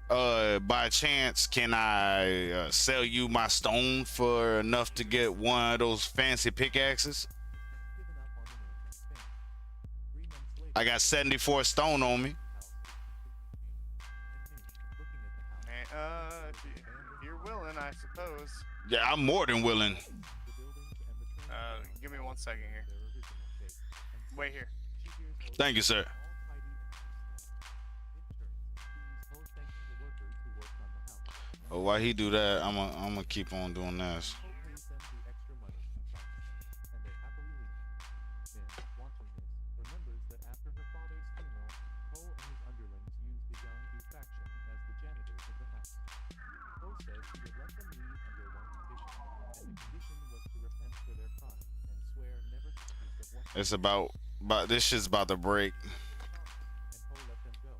Sorry. By chance, can I sell you my stone for enough to get one of those fancy pickaxes? Given up on the Namgung family. 3 months later, I got 74 stone on me. house is completely changed, and Min, looking at the house, If you're willing, I suppose. Yeah, I'm more than willing. the buildings and the train Give me 1 second here. their original shape. And Wait here. she hears Ho Thank you, sir. all tidy and nice now. In turn, sees Ho thanking the workers who worked on the house. Oh, while he do that, I'm gonna keep on doing this. Ho pays them the extra money in promise, and they happily leave. Min, watching this, remembers that after her father's funeral, Ho and his underlings used the Yangdu faction as the janitors of the house. Ho says he would let them leave under one condition, and the condition was to repent for their crime and swear never to speak of what It's about this shit's about to break. and Ho let them go.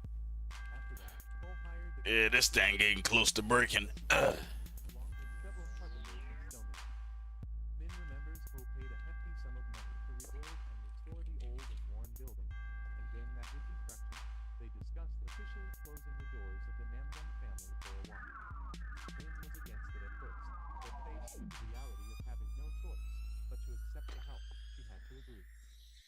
After that, Ho hired the Yeah, this thing getting close to breaking. along with several carpenters and stonemasons. Min remembers Ho paid a hefty sum of money to rebuild and restore the old and worn building, and during that reconstruction, they discussed officially closing the doors of the Namgung family for a while. Min was against it at first, but faced with the reality of having no choice but to accept the help, she had to agree.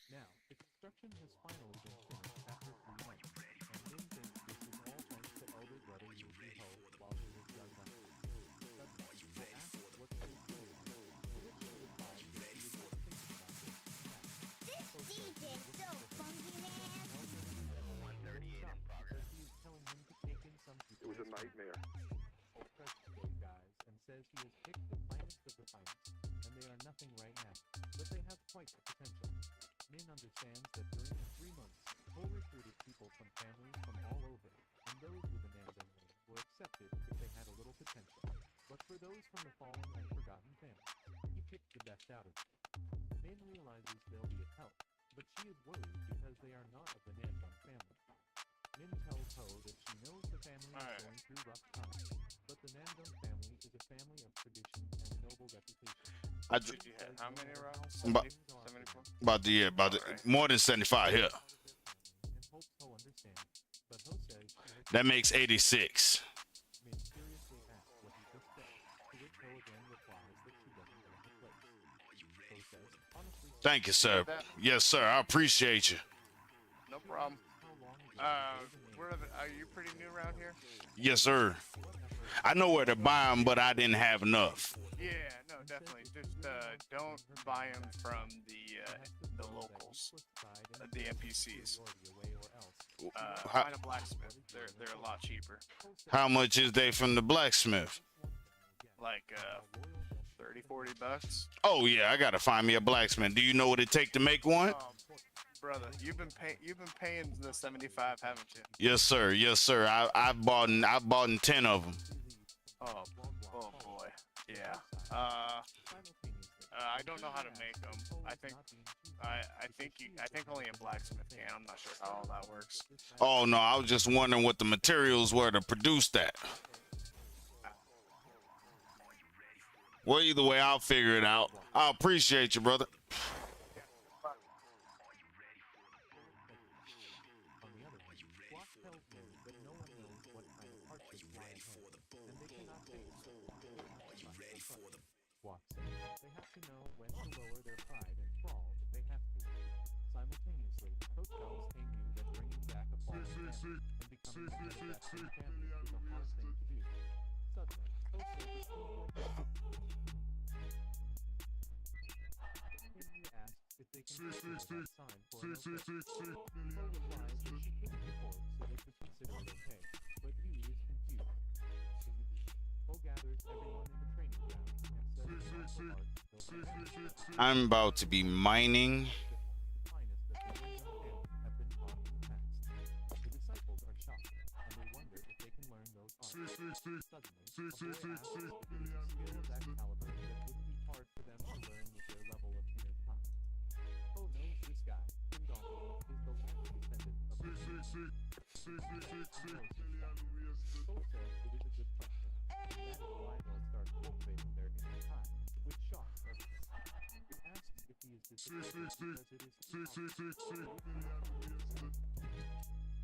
Now, the construction has finally been finished after 3 months, and Min thinks this is all thanks to elder brother Yuji Ho while she was young enough. Suddenly, they asked what she was doing, to which she replied that she was just thinking about this. Ho says he listens to her, and tells her to be 138 because he is telling him to take in some people. It was a nightmare. Ho trusts those guys and says he has picked the finest of the finest, and they are nothing right now, but they have quite the potential. Min understands that during the 3 months, Ho recruited people from families from all over, and those with the Namgung name were accepted if they had a little potential. But for those from the fallen and forgotten families, he picked the best out of them. Min realizes they'll be of help, but she is worried because they are not of the Namgung family. Min tells Ho that she knows the family is going through rough times, but the Namgung family is a family of tradition and noble reputation. Did you have how many rounds? About 74? about the more than 75 here. And hopes Ho understands, but Ho says she has That makes 86. Min seriously asks what he just said, to which Ho again replies that she doesn't know the place. Ho says, honestly, Thank you, sir. Yes, sir. I appreciate you. No problem. how long ago Are you pretty new around here? Yes, sir. I know where to buy them, but I didn't have enough. Yeah, no, definitely. Just don't buy them from the locals, the NPCs. Find a blacksmith. They're a lot cheaper. How much is they from the blacksmith? Like 30, $40. Oh yeah, I gotta find me a blacksmith. Do you know what it take to make one? brother, you've been paying the 75, haven't you? Yes, sir. Yes, sir. I've bought 10 of them. Oh boy. Yeah. I don't know how to make them. I think only a blacksmith can. I'm not sure how all that works. Oh no, I was just wondering what the materials were to produce that. Well, either way, I'll figure it out. I appreciate you, brother. On the other hand, Squawk tells me that no one knows what kind of hardships lie ahead, and they cannot take it. Squawk says they have to know when to lower their pride and crawl if they have to. Simultaneously, Coach tells KMU that bringing back a fallen family and becoming the head of that same family is a hard thing to do. Suddenly, Coach says it's KMU asks if they can consider that sign for an okay. Chloe replies that she couldn't afford so they could consider it okay, but Yui is confused. Chloe gathers everyone in the training ground and says martial arts will help. I'm about to be mining. Minus that the young family have been taught in the past. The disciples are shocked, and they wonder if they can learn those arts. Suddenly, a boy asks if there is a skill of that caliber that wouldn't be hard for them to learn with their level of inner time. Poe knows this guy, Kim Dong, is the last descendant of the Poe says it is a good question, and that is why they'll start cultivating their inner time, which shocks others. He asks if he is disappointed because it is too hard.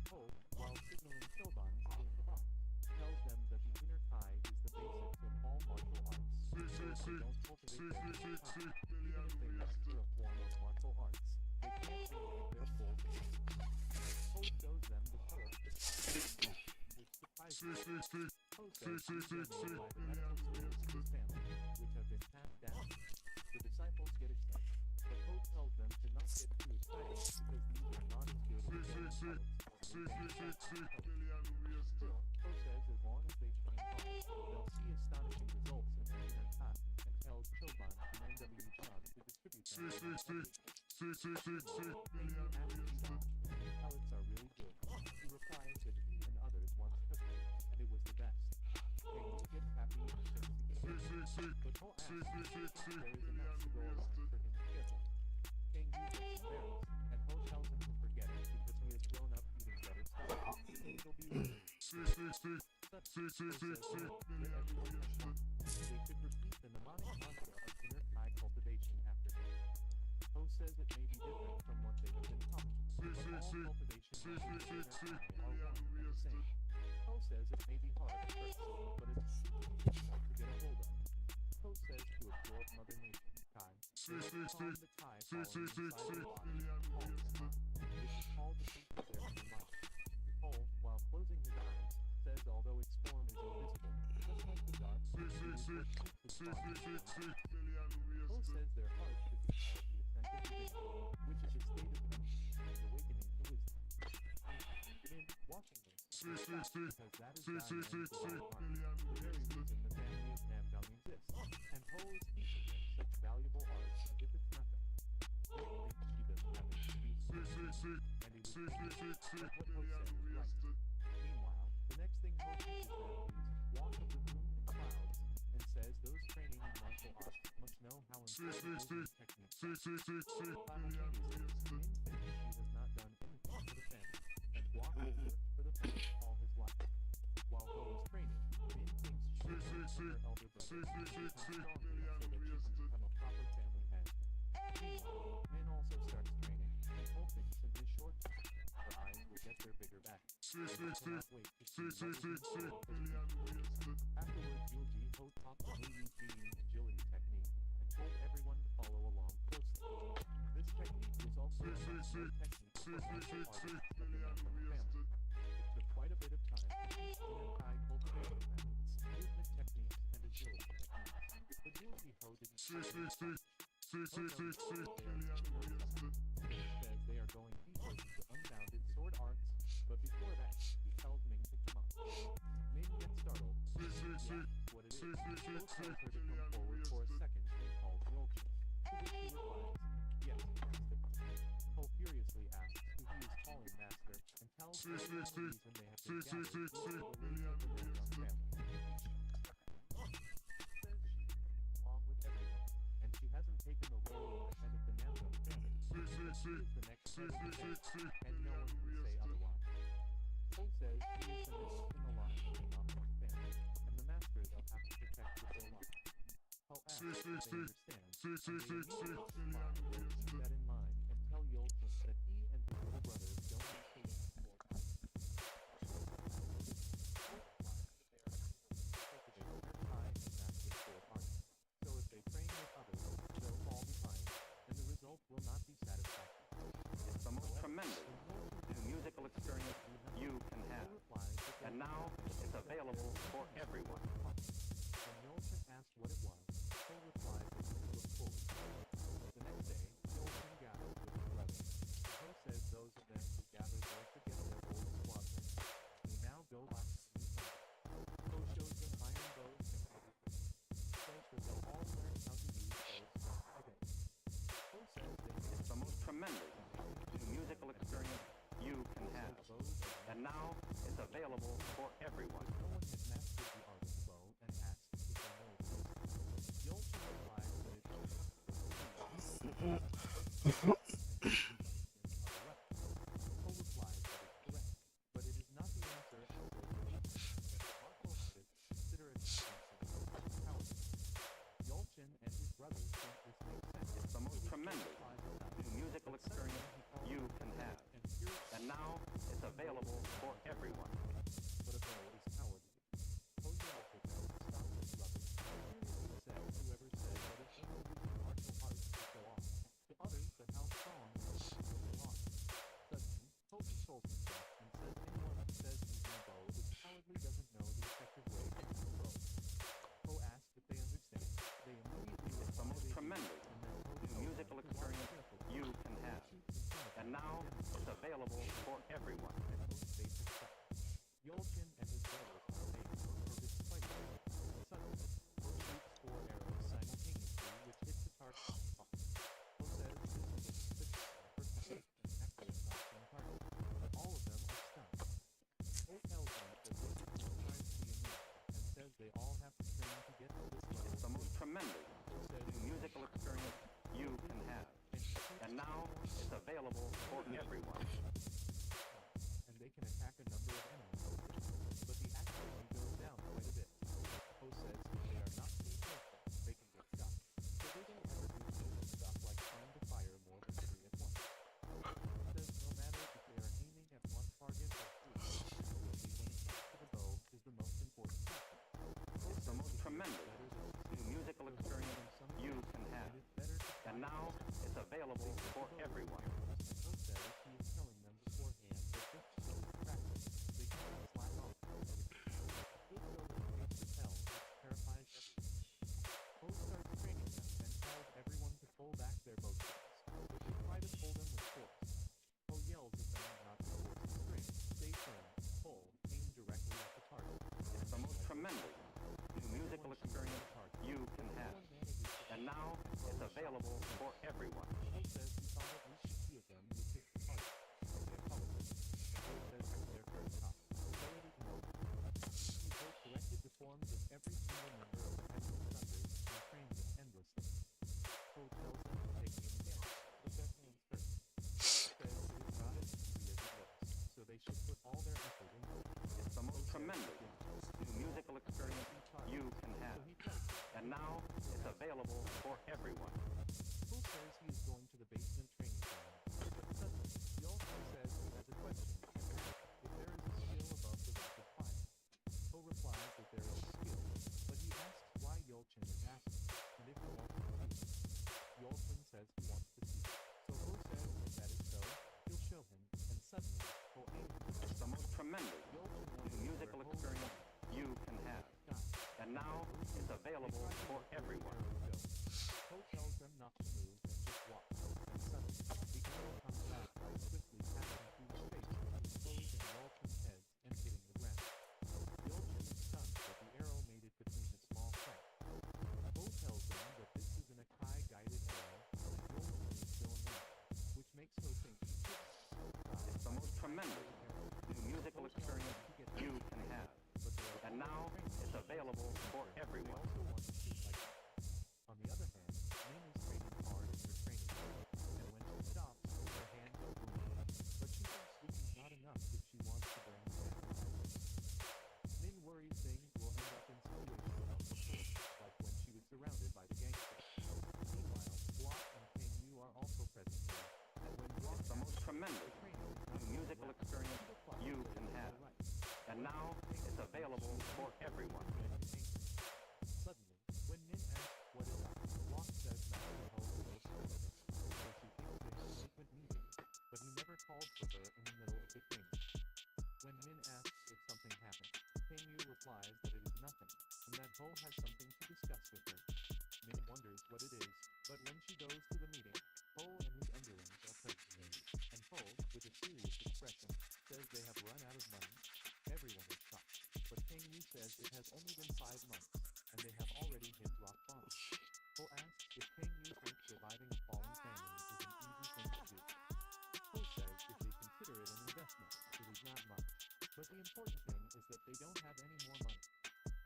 Poe, while signaling Shoban to clean the box, tells them that the inner tie is the basics of all martial arts, so if they don't cultivate their inner tie, even if they master a form of martial arts, they can't maintain their full potential. Poe shows them the telescope, which surprises them. Poe says these are made by the medical skills of his family, which have been passed down. The disciples get excited, but Poe tells them to not get too excited because these are not as good as their pellets or Still, Poe says as long as they train hard, they'll see astonishing results in their inner time and tell Choban and NW John to distribute them to the public. KMU asks John if the pellets are really good. He replies that he and others once took them, and it was the best. KMU gets happy and thinks he can get them, but Poe asks if there is enough to go around for his schedule. KMU gets embarrassed, and Poe tells him to forget it because he has grown up eating better stuff. He'll be with Poe says no, that everyone has one. They could repeat the mnemonic mantra of inner tie cultivation after him. Poe says it may be different from what they have been taught, but all cultivation methods of inner tie are one and the same. Poe says it may be hard at first, but it's difficult to get a hold of. Poe says to absorb Mother Nature, Kai, they will calm the tie following inside the body, calm the mind. This is called the peak of their inner life. Poe, while closing his eyes, says although its form is invisible, just like the dark, it is what keeps his body from. Poe says their heart should be called the ascent of divinity, which is a state of peace and awakening to wisdom. In watching this, because that is Diamond's divine heart, the very reason the family of Namdung exists, and Poe is teaching him such valuable arts as if it's nothing. They think she doesn't have any speech, and he was thinking that what Poe said is right. Meanwhile, the next thing Poe teaches them is walk of the moon and clouds, and says those training in martial arts must know how important movement techniques are. Simultaneously, Min thinks she has not done anything for the family, and Guak has worked for the family all his life. While Poe is training, Min thinks she will learn from her elder brother and become strong enough so that she can become a proper family head. Meanwhile, Min also starts training, and Poe thinks in his short time, her eyes will get their vigor back. And he cannot wait to see what will be for his future. Afterwards, Yulji Ho taught the Wu Yin agility technique and told everyone to follow along closely. This technique was also a must-know technique for martial artists of the Namdung family. It took quite a bit of time to teach inner tie cultivation methods, movement techniques, and agility techniques. But Yulji Ho didn't say much. Ho noticed that they are teaching her something. He says they are going deeper into unbounded sword arts, but before that, he tells Ming to come up. Ming gets startled. He asks what it is. Poe tells her to come forward for a second and calls Yolchi, to which she replies, yes, it has to come. Poe furiously along with everyone, and she hasn't taken the role of the head of the Namdam family. She is the next head of the family, and no one can say otherwise. Ho says he is the next in the line of the Namdam family, and the master they'll have to protect with their lives. Ho asks if they understand, and they immediately reply to keep that in mind and tell Yolchin that he and his little brother don't need to look for God. Cultivate their high and massive sword art. So if they train with others, they'll fall behind, and the result will not be satisfactory. It's the most tremendous musical experience you can have. And now it's available for everyone. When Yolchin asked what it was, Ho replied that he could look forward to it. The next day, Yolchin gathers with his brother. Ho says those of them who gather will forget their old squadron. They now go back to new thunder. Ho shows them iron bows and everything. Says that they'll all learn how to use those from today. Ho says they may It's the most tremendous musical experience you can have. And now it's available for everyone. No one had mastered the art of the bow and asked if they know the reason. Yolchin replies that it's Ho replies that it's correct, but it is not the answer as though that the martial artists consider it power. Yolchin and his brothers think this makes sense. It's the most tremendous musical experience you can have. And now it's available for everyone. But a bow is cowardly. Ho yells at them to stop his brothers. Seriously said whoever said that it's only using martial arts to show off, to others that how strong they are. Suddenly, Ho controls himself and says anyone who says using a bow is cowardly doesn't know the effective way to use a bow. Ho asks if they understand. They immediately It's the reply most they do, tremendous and then Ho tells musical them to watch experience carefully. you can have. And now it's available for everyone. And most basic stuff. Yolchin and his brothers are amazed, for this is quite easy. Suddenly, Ho shoots 4 arrows simultaneously, which hit the target on the top. Ho says this is a suspicious effort to hit an accurate shot on target, but all of them are stunned. Ho tells them that this is no time to be amused, and says they all have to train to get to this level. It's the most tremendous musical experience you can have. And now it's available for everyone. And they can attack a number of enemies with it, but the accuracy goes down quite a bit. Ho says if they are not too careful, they can get stuck, so they don't ever do stupid stuff like trying to fire more than 3 at once. Says no matter if they are aiming at one target or 3, accuracy when it comes to the bow is the most important factor. It's the most tremendous musical experience you can have. And now it's available for everyone. Ho says he is telling them beforehand that just because it's practice, they cannot slack off. This building takes the tell, which terrifies everyone. Ho starts training them and tells everyone to pull back their bowstrings, but they try to pull them with force. Ho yells at them not to force the string, stay firm, pull, aim directly at the target. It's the most tremendous musical experience you can have. And now it's available for everyone. Ho says he thought at least a few of them would hit the target, and they apologize. Ho says it's their first time, so it is normal. Ho corrected the forms of every single member of the Heavenly Thunders and trained them endlessly. Ho tells them to take aim again, but their hands first. Ho says it is not as easy as it looks, so they should put all their effort into it. It's the most tremendous musical experience you can have. And now it's available for everyone. Ho says he is going to the basement training ground, but suddenly he also says he has a question and asks if there is a skill above the rapid fire. Ho replies that there is a skill, but he asks why Yolchin is asking, and if he wants to see it. Yolchin says he wants to see it, so Ho says if that is so, he'll show him, and suddenly Ho aims at It's the most tremendous musical where Ho experience you can have. And now it's available for everyone. Ho tells them not to move and just watch, and suddenly the arrow comes back by swiftly passing through the space between Ho's and Yolchin's heads and hitting the ground. Yolchin is stunned that the arrow made it between his small cracks. Ho tells them that this is an Akai-guided arrow, and Yolchin is still a man, which makes Ho think he should try. It's the most tremendous everyone. also want to treat like that. On the other hand, Min is training hard in her training, and when she stops, her hands are bleeding. But she thinks this is not enough if she wants to bring family back. Min worries things will end up in situations like before, like when she was surrounded by the gangsters. Meanwhile, Block and King Yu are also present there, and when Block It's the most asks tremendous the training is not new musical correct, experience she replies you that can it's have. all right. And now it's available for everyone. Suddenly, when Min asks what is up, Block says Master Ho is upset with her, so she thinks they have a secret meeting, but he never called for her in the middle of the training. When Min asks if something happened, King Yu replies that it is nothing, and that Ho has something to discuss with her. Min wonders what it is, but when she goes to the meeting, Ho and his underlings are present, and Ho, with a serious expression, says they have run out of money. Everyone is shocked, but King Yu says it has only been 5 months, and they have already hit rock bottom. Ho asks if King Yu thinks reviving a fallen family is an easy thing to do. Ho says if they consider it an investment, it is not much, but the important thing is that they don't have any more money.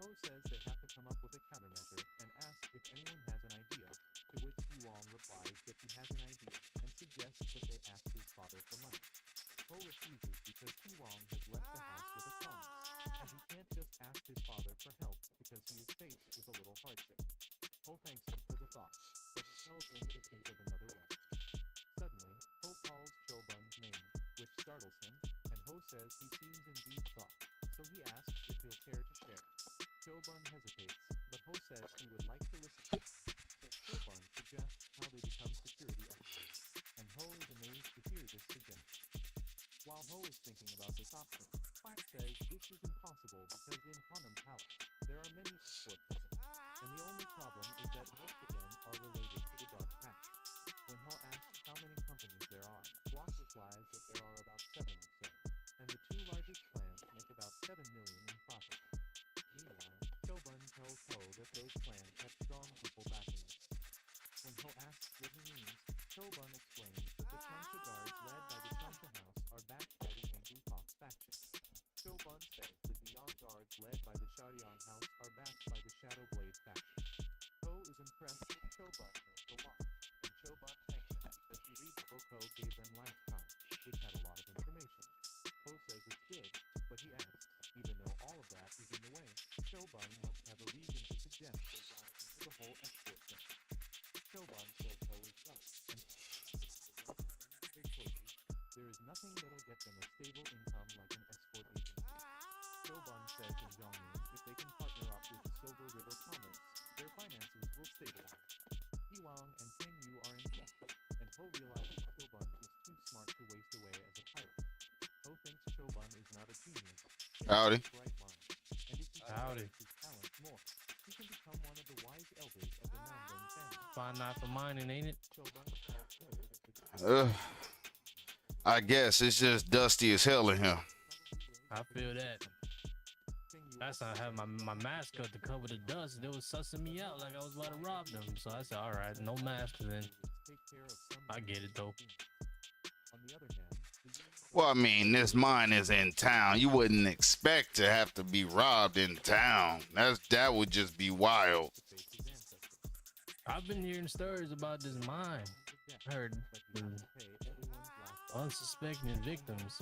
Ho says they have to come up with a countermeasure and asks if anyone has an idea, to which Yuan replies that he has an idea and suggests that they ask his father for money. Ho refuses because Yuan has left the house with a promise, and he can't just ask his father for help because he is faced with a little hardship. Ho thanks him for the thought, but he tells him to think of another way. Suddenly, Ho calls Chobun's name, which startles him, and Ho says he seems in deep thought, so he asks if he'll care to share. Chobun hesitates, but Ho says he would like to listen. So Chobun suggests how they become security experts, and Ho is amazed to hear this suggestion. While Ho is thinking about this option, Quack says this is impossible because in Hanam Palace, there are many export companies, and the only problem is that most of them are related to the dark patch. When Ho asks how many companies there are, Block replies that there are about 7 or so, and the 2 largest clans make about 7 million in profit. Meanwhile, Chobun tells Ho that those clans have strong people backing them. When Ho asks what he means, Chobun explains that the Changsha guards led by the Changsha house are backed by the Angry Fox faction. Chobun says that the Yang guards led by the Shaoyang house are backed by the Shadow Blade faction. Ho is impressed that Chobun knows a lot, and Chobun thanks him that he read the book Ho gave them last time, which had a lot of information. Ho says it's good, but he asks, even though all of that is in the way, Chobun must have a reason to suggest they dive into the whole export thing. Chobun says Ho is right, and they told you, there is nothing that'll get them a stable income like an export agency. Chobun says in Zhongyu, if they can partner up with the Silver River Commerce, their finances will stabilize. Iwang and King Yu are impressed, and Ho realizes Chobun is too smart to waste away as a pirate. Ho thinks Chobun is not a genius, Howdy. bright mind, and if he uses his talents more, he can become one of the wise elders of the Namdong family. Fine night for mining, ain't it? Chobun tells Ho that the I guess it's just dusty as hell in here. I feel that. Last time I had my mask up to cover the dust, they was sussing me out like I was about to rob them. So I said, all right, no mask then. I get it though. On the other hand, Well, I mean, this mine is in town. You wouldn't expect to have to be robbed in town. That would just be wild. I've been hearing stories about this mine. I heard unsuspecting victims.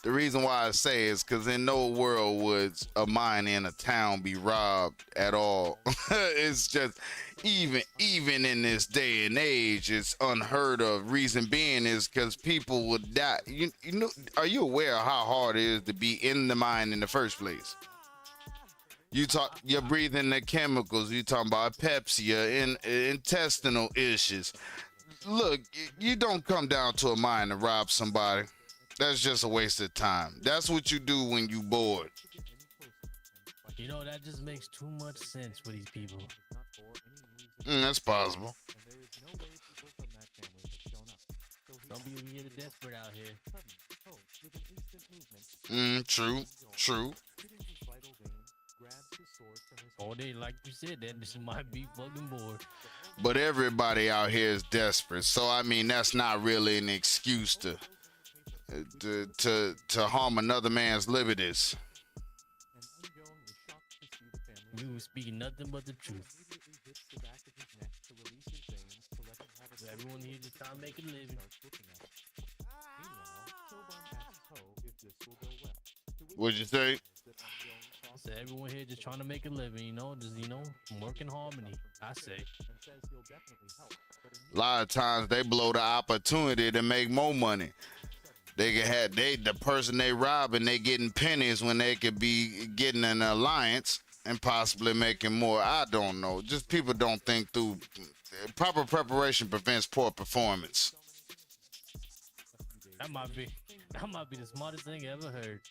The reason why I say is because in no world would a mine in a town be robbed at all. It's just even in this day and age, it's unheard of. Reason being is because people would die. You know, are you aware of how hard it is to be in the mine in the first place? You're breathing the chemicals. You talking about Pepsi, intestinal issues. Look, you don't come down to a mine to rob somebody. That's just a waste of time. That's what you do when you bored. You know, that just makes too much sense for these people. That's possible. Some people get desperate out here. True. Or they, like you said, that this might be fucking bored. But everybody out here is desperate. So I mean, that's not really an excuse to harm another man's liberties. You was speaking nothing but the truth. Everyone here just trying to make a living. What'd you say? I said everyone here just trying to make a living, you know, just work in harmony. I say. A lot of times they blow the opportunity to make more money. They can have the person they robbing, they getting pennies when they could be getting an alliance and possibly making more. I don't know. Just people don't think through. Proper preparation prevents poor performance. That might be the smartest thing I ever heard.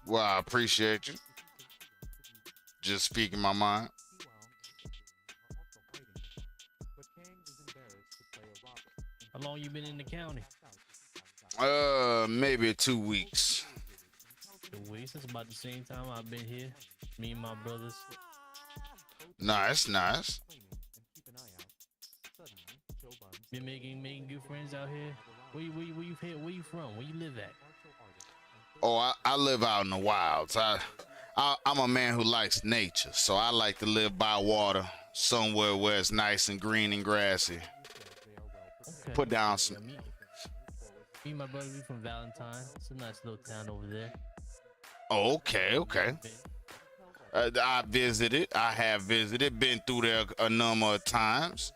Well, I appreciate you. Just speaking my mind. How long you been in the county? Maybe 2 weeks. 2 weeks. That's about the same time I've been here. Me and my brothers. Nice. Been making good friends out here. Where you from? Where you live at? Oh, I live out in the wilds. I'm a man who likes nature, so I like to live by water, somewhere where it's nice and green and grassy. Okay. Put down some. Me and my brother, we from Valentine. It's a nice little town over there. Oh, okay. I visited. I have visited. Been through there a number of times.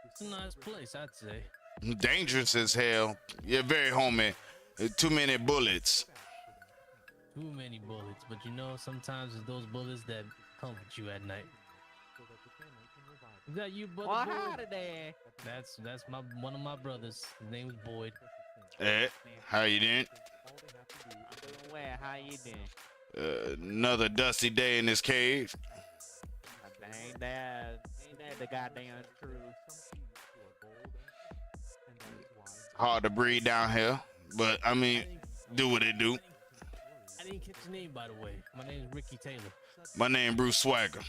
It's a nice place, I'd say. Dangerous as hell. You're very homey. Too many bullets. Too many bullets, but you know, sometimes it's those bullets that comfort you at night. Is that you, brother? Well, Boyd? howdy there. That's one of my brothers. His name is Boyd. Hey, how you doing? I'm doing well. How you doing? Another dusty day in this cave. Ain't that the goddamn truth? Hard to breathe down here, but I mean, do what it do. I didn't catch your name, by the way. My name is Ricky Taylor. My name Bruce Swagger.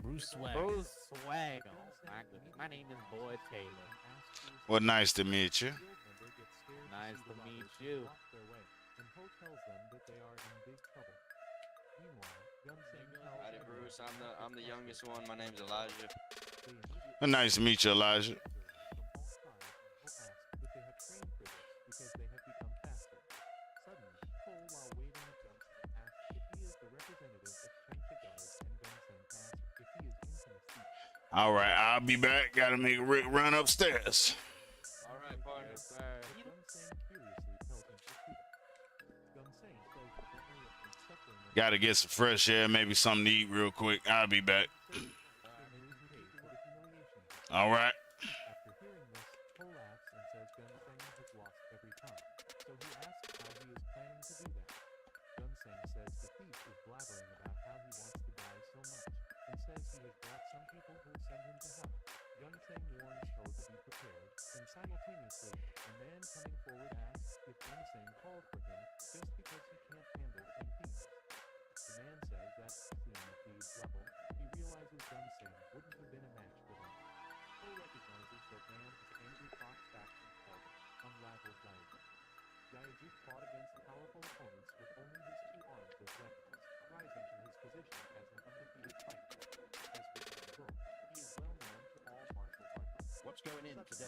Bruce Swagger. Bruce Swagger. My name is Boyd Taylor. Well, nice to meet you. Nice to meet you. Howdy, Bruce. I'm the youngest one. My name's Elijah. Well, nice to meet you, Elijah. All right, I'll be back. Gotta make Rick run upstairs. All right, partner. Gotta get some fresh air, maybe something to eat real quick. I'll be back. All right. What's going in today?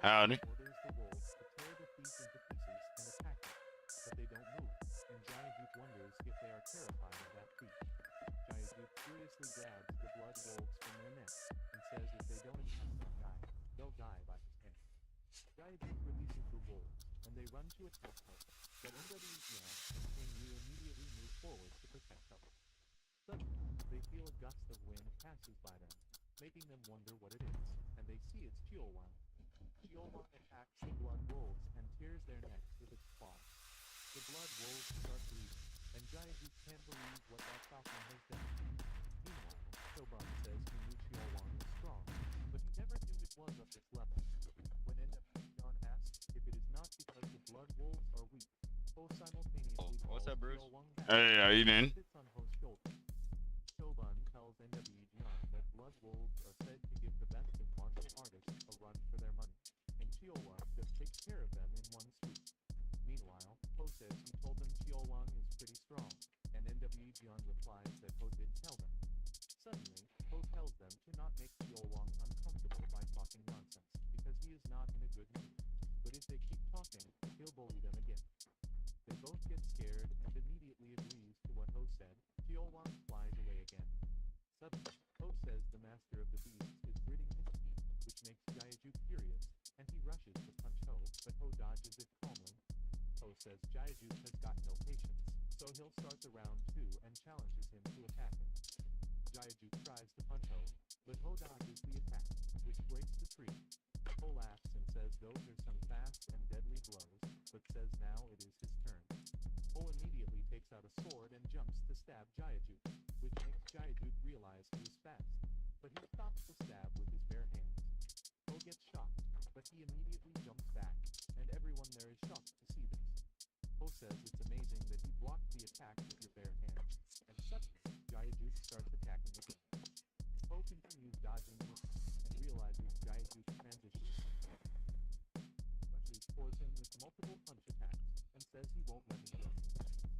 Howdy. Giant releases the wolves, and they run to attack her. but NW's Yan and King Yu immediately move forward to protect Ho. Suddenly, they feel a gust of wind passes by them, making them wonder what it is, and they see it's Chiolwan. Chiolwan attacks the blood wolves and tears their necks with its claws. The blood wolves start bleeding, and Jiayu can't believe what that falcon has done. Meanwhile, Shoban says he knew Chiolwan was strong, but he never knew it was of this level. When NWJ asks if it is not because the blood wolves are weak, Ho simultaneously What's up, Bruce? Hey, how you doing? sits on Ho's shoulder. Shoban tells NWJ that blood wolves are said to give the best of martial artists a run for their money, and Chiolwan just takes care of them in one swoop. Meanwhile, Ho says he told them Chiolwan is pretty strong, and NWJ replies that Ho did tell them. Suddenly, Ho tells them to not make Chiolwan uncomfortable by talking nonsense, because he is not in a good mood. But if they keep talking, he'll bully them again. They both get scared and immediately agrees to what Ho said. Chiolwan flies away again. Suddenly, Ho says the master of the beasts is gritting his teeth, which makes Jiayu furious, and he rushes to punch Ho, but Ho dodges it calmly. Ho says Jiayu has got no patience, so he'll start the round 2 and challenges him to attack him. Jiayu tries to punch Ho, but Ho dodges the attack, which breaks the tree. Ho laughs and says those are some fast and deadly blows, but says now it is his turn. Ho immediately takes out a sword and jumps to stab Jiayu, which makes Jiayu realize he is fast, but he stops the stab with his bare hands. Ho gets shocked, but he immediately jumps back, and everyone there is shocked to see this. Ho says it's amazing that he blocked the attack with your bare hands, and suddenly Jiayu starts attacking again. Ho continues dodging the attack and realizes Jiayu's transition. Rushes towards him with multiple punch attacks and says he won't let him go.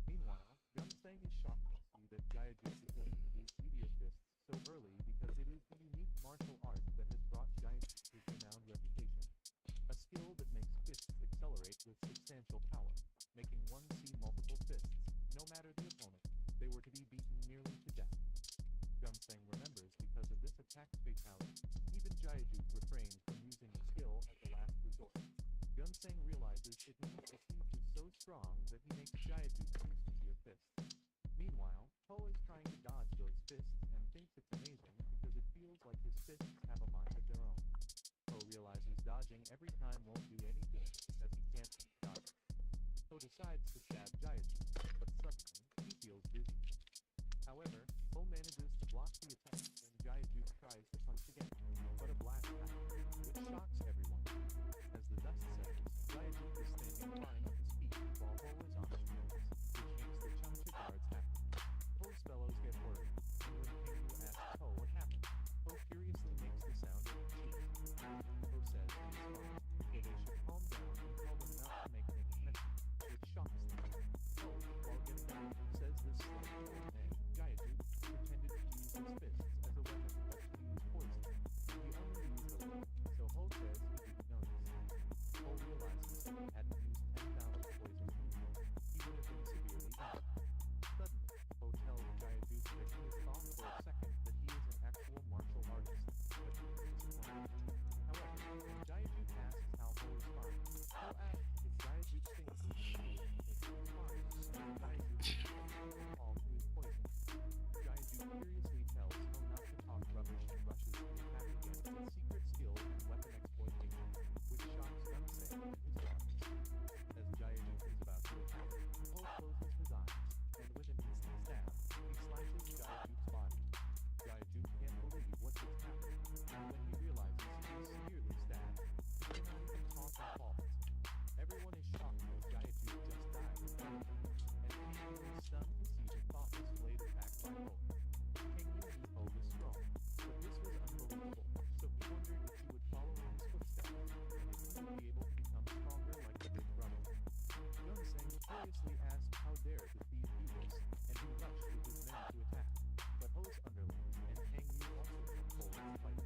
Meanwhile, Gunsang is shocked to see that Jiayu is going to use meteor fists so early because it is the unique martial art that has brought Jiayu his renowned reputation. A skill that makes fists accelerate with substantial power, making one see multiple fists, no matter the opponent. They were to be beaten nearly to death. Gunsang remembers because of this attack's fatality. Even Jiayu refrained from using the skill as a last resort. Gunsang realizes it means the thief is so strong that he makes Jiayu use meteor fists. Meanwhile, Ho is trying to dodge those fists and thinks it's amazing because it feels like his fists have a mind of their own. Ho realizes dodging every time won't do any good as he can't keep dodging. Ho decides to stab Jiayu, but suddenly he feels dizzy. However, Ho manages to block the attack when Jiayu tries to punch again, but a blast happens, which shocks everyone. As the dust settles, Jiayu is standing fine on his feet while Ho is on his knees, which makes the Changcha guards happy. Ho's fellows get worried, and when King Yu asks Ho what happened, Ho furiously makes the sound of a cheat. Ho says he is fine, so they should calm down and tell them not to make things messy, which shocks them. Ho, while getting out, says this slave old man, Jiayu, pretended to use his fists as a weapon but to use poison, and he only used a little, so Ho says he didn't notice. Ho realizes if he hadn't used 10,000 poison wounds, he would have been severely injured. Suddenly, Ho tells Jiayu that he has thought for a second that he is an actual martial artist, but he is disappointed. However, when Jiayu asks how Ho is fine, Ho asks if Jiayu thinks he can do it because he is fine, and Jiayu thinks all to his poison. Jiayu furiously tells Ho not to talk rubbish and rushes to attack again with secret skill and weapon exploitation, which shocks Gunsang and his guards. As Jiayu is about to attack, Ho closes his eyes, and with an instant stab, he slashes Jiayu's body. Jiayu can't believe what just happened, and when he realizes he is severely stabbed, he cannot even talk and falls. Everyone is shocked as Jiayu just died in front of them, and King Yu is stunned to see the thoughtless blade attack by Ho. King Yu knew Ho was strong, but this was unbelievable, so he wondered if he would follow in his footsteps, and if he would be able to become stronger like the big brother. Gunsang curiously asked how dare the thief do this, and he rushed with his men to attack, but Ho's underlings and Kang Yu also come forward to fight.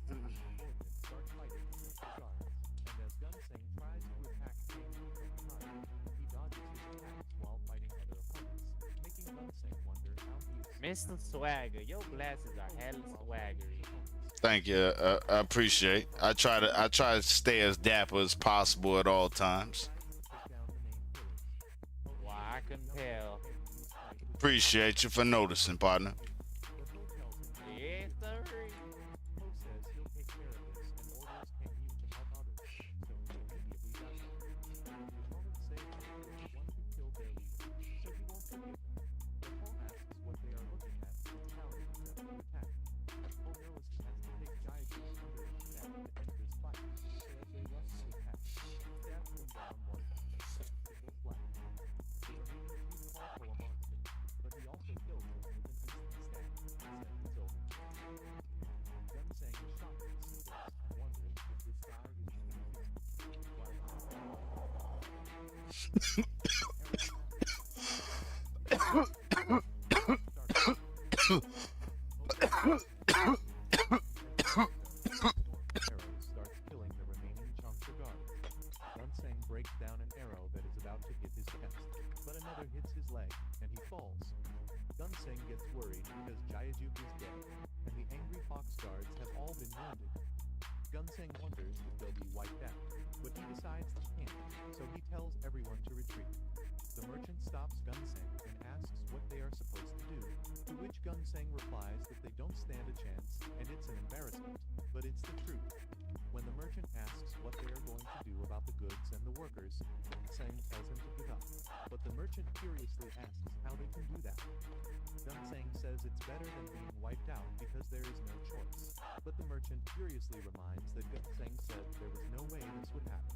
Subordinates start fighting against the guards, and as Gunsang tries to attack Kang Yu from behind, he dodges his attacks while fighting other opponents, making Gunsang wonder how he is. Mr. Swagger, your glasses are hella swaggery. Thank you. I appreciate. I try to stay as dapper as possible at all times. Take down the main can tell. Appreciate you for noticing, partner. Yes, sir. Ho says he'll take care of this and orders King Yu to help others, so he immediately does that. The opponents say Ho was the one who killed their leader, so he won't forgive them. But Ho asks what they are looking at and challenges them to attack. Ho knows he has to take Jaiju's under his stab to end this fight, so as they rush to attack, he stabs them down one by one, single flat. The remaining two fall for a monster, but he also kills them with an instant stab and says it's over. Gunsang is shocked to see this and wonders if this guy is human being. Arrow starts killing the remaining Changsha guards. Gunsang breaks down an arrow that is about to hit his chest, but another hits his leg, and he falls. Gunsang gets worried because Jaijuk is dead, and the angry fox guards have all been wounded. Gunsang wonders if they'll be wiped out, but he decides they can't, so he tells everyone to retreat. The merchant stops Gunsang and asks what they are supposed to do, to which Gunsang replies that they don't stand a chance, and it's an embarrassment, but it's the truth. When the merchant asks what they are going to do about the goods and the workers, Gunsang tells him to give up, but the merchant curiously asks how they can do that. Gunsang says it's better than being wiped out because there is no choice, but the merchant furiously reminds that Gunsang said there was no way this would happen.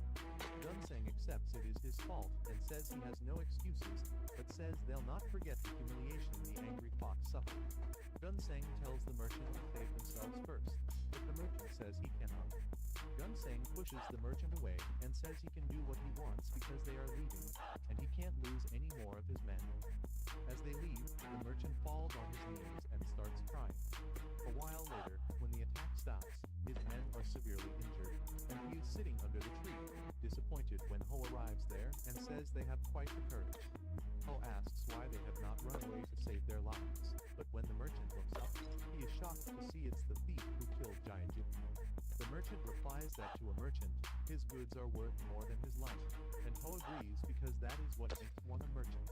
Gunsang accepts it is his fault and says he has no excuses, but says they'll not forget the humiliation the angry fox suffered. Gunsang tells the merchant to save themselves first, but the merchant says he cannot. Gunsang pushes the merchant away and says he can do what he wants because they are leaving, and he can't lose any more of his men. As they leave, the merchant falls on his knees and starts crying. A while later, when the attack stops, his men are severely injured, and he is sitting under the tree, disappointed when Ho arrives there and says they have quite the courage. Ho asks why they have not run away to save their lives, but when the merchant looks up, he is shocked to see it's the thief who killed Jaijuk. The merchant replies that to a merchant, his goods are worth more than his life, and Ho agrees because that is what makes one a merchant.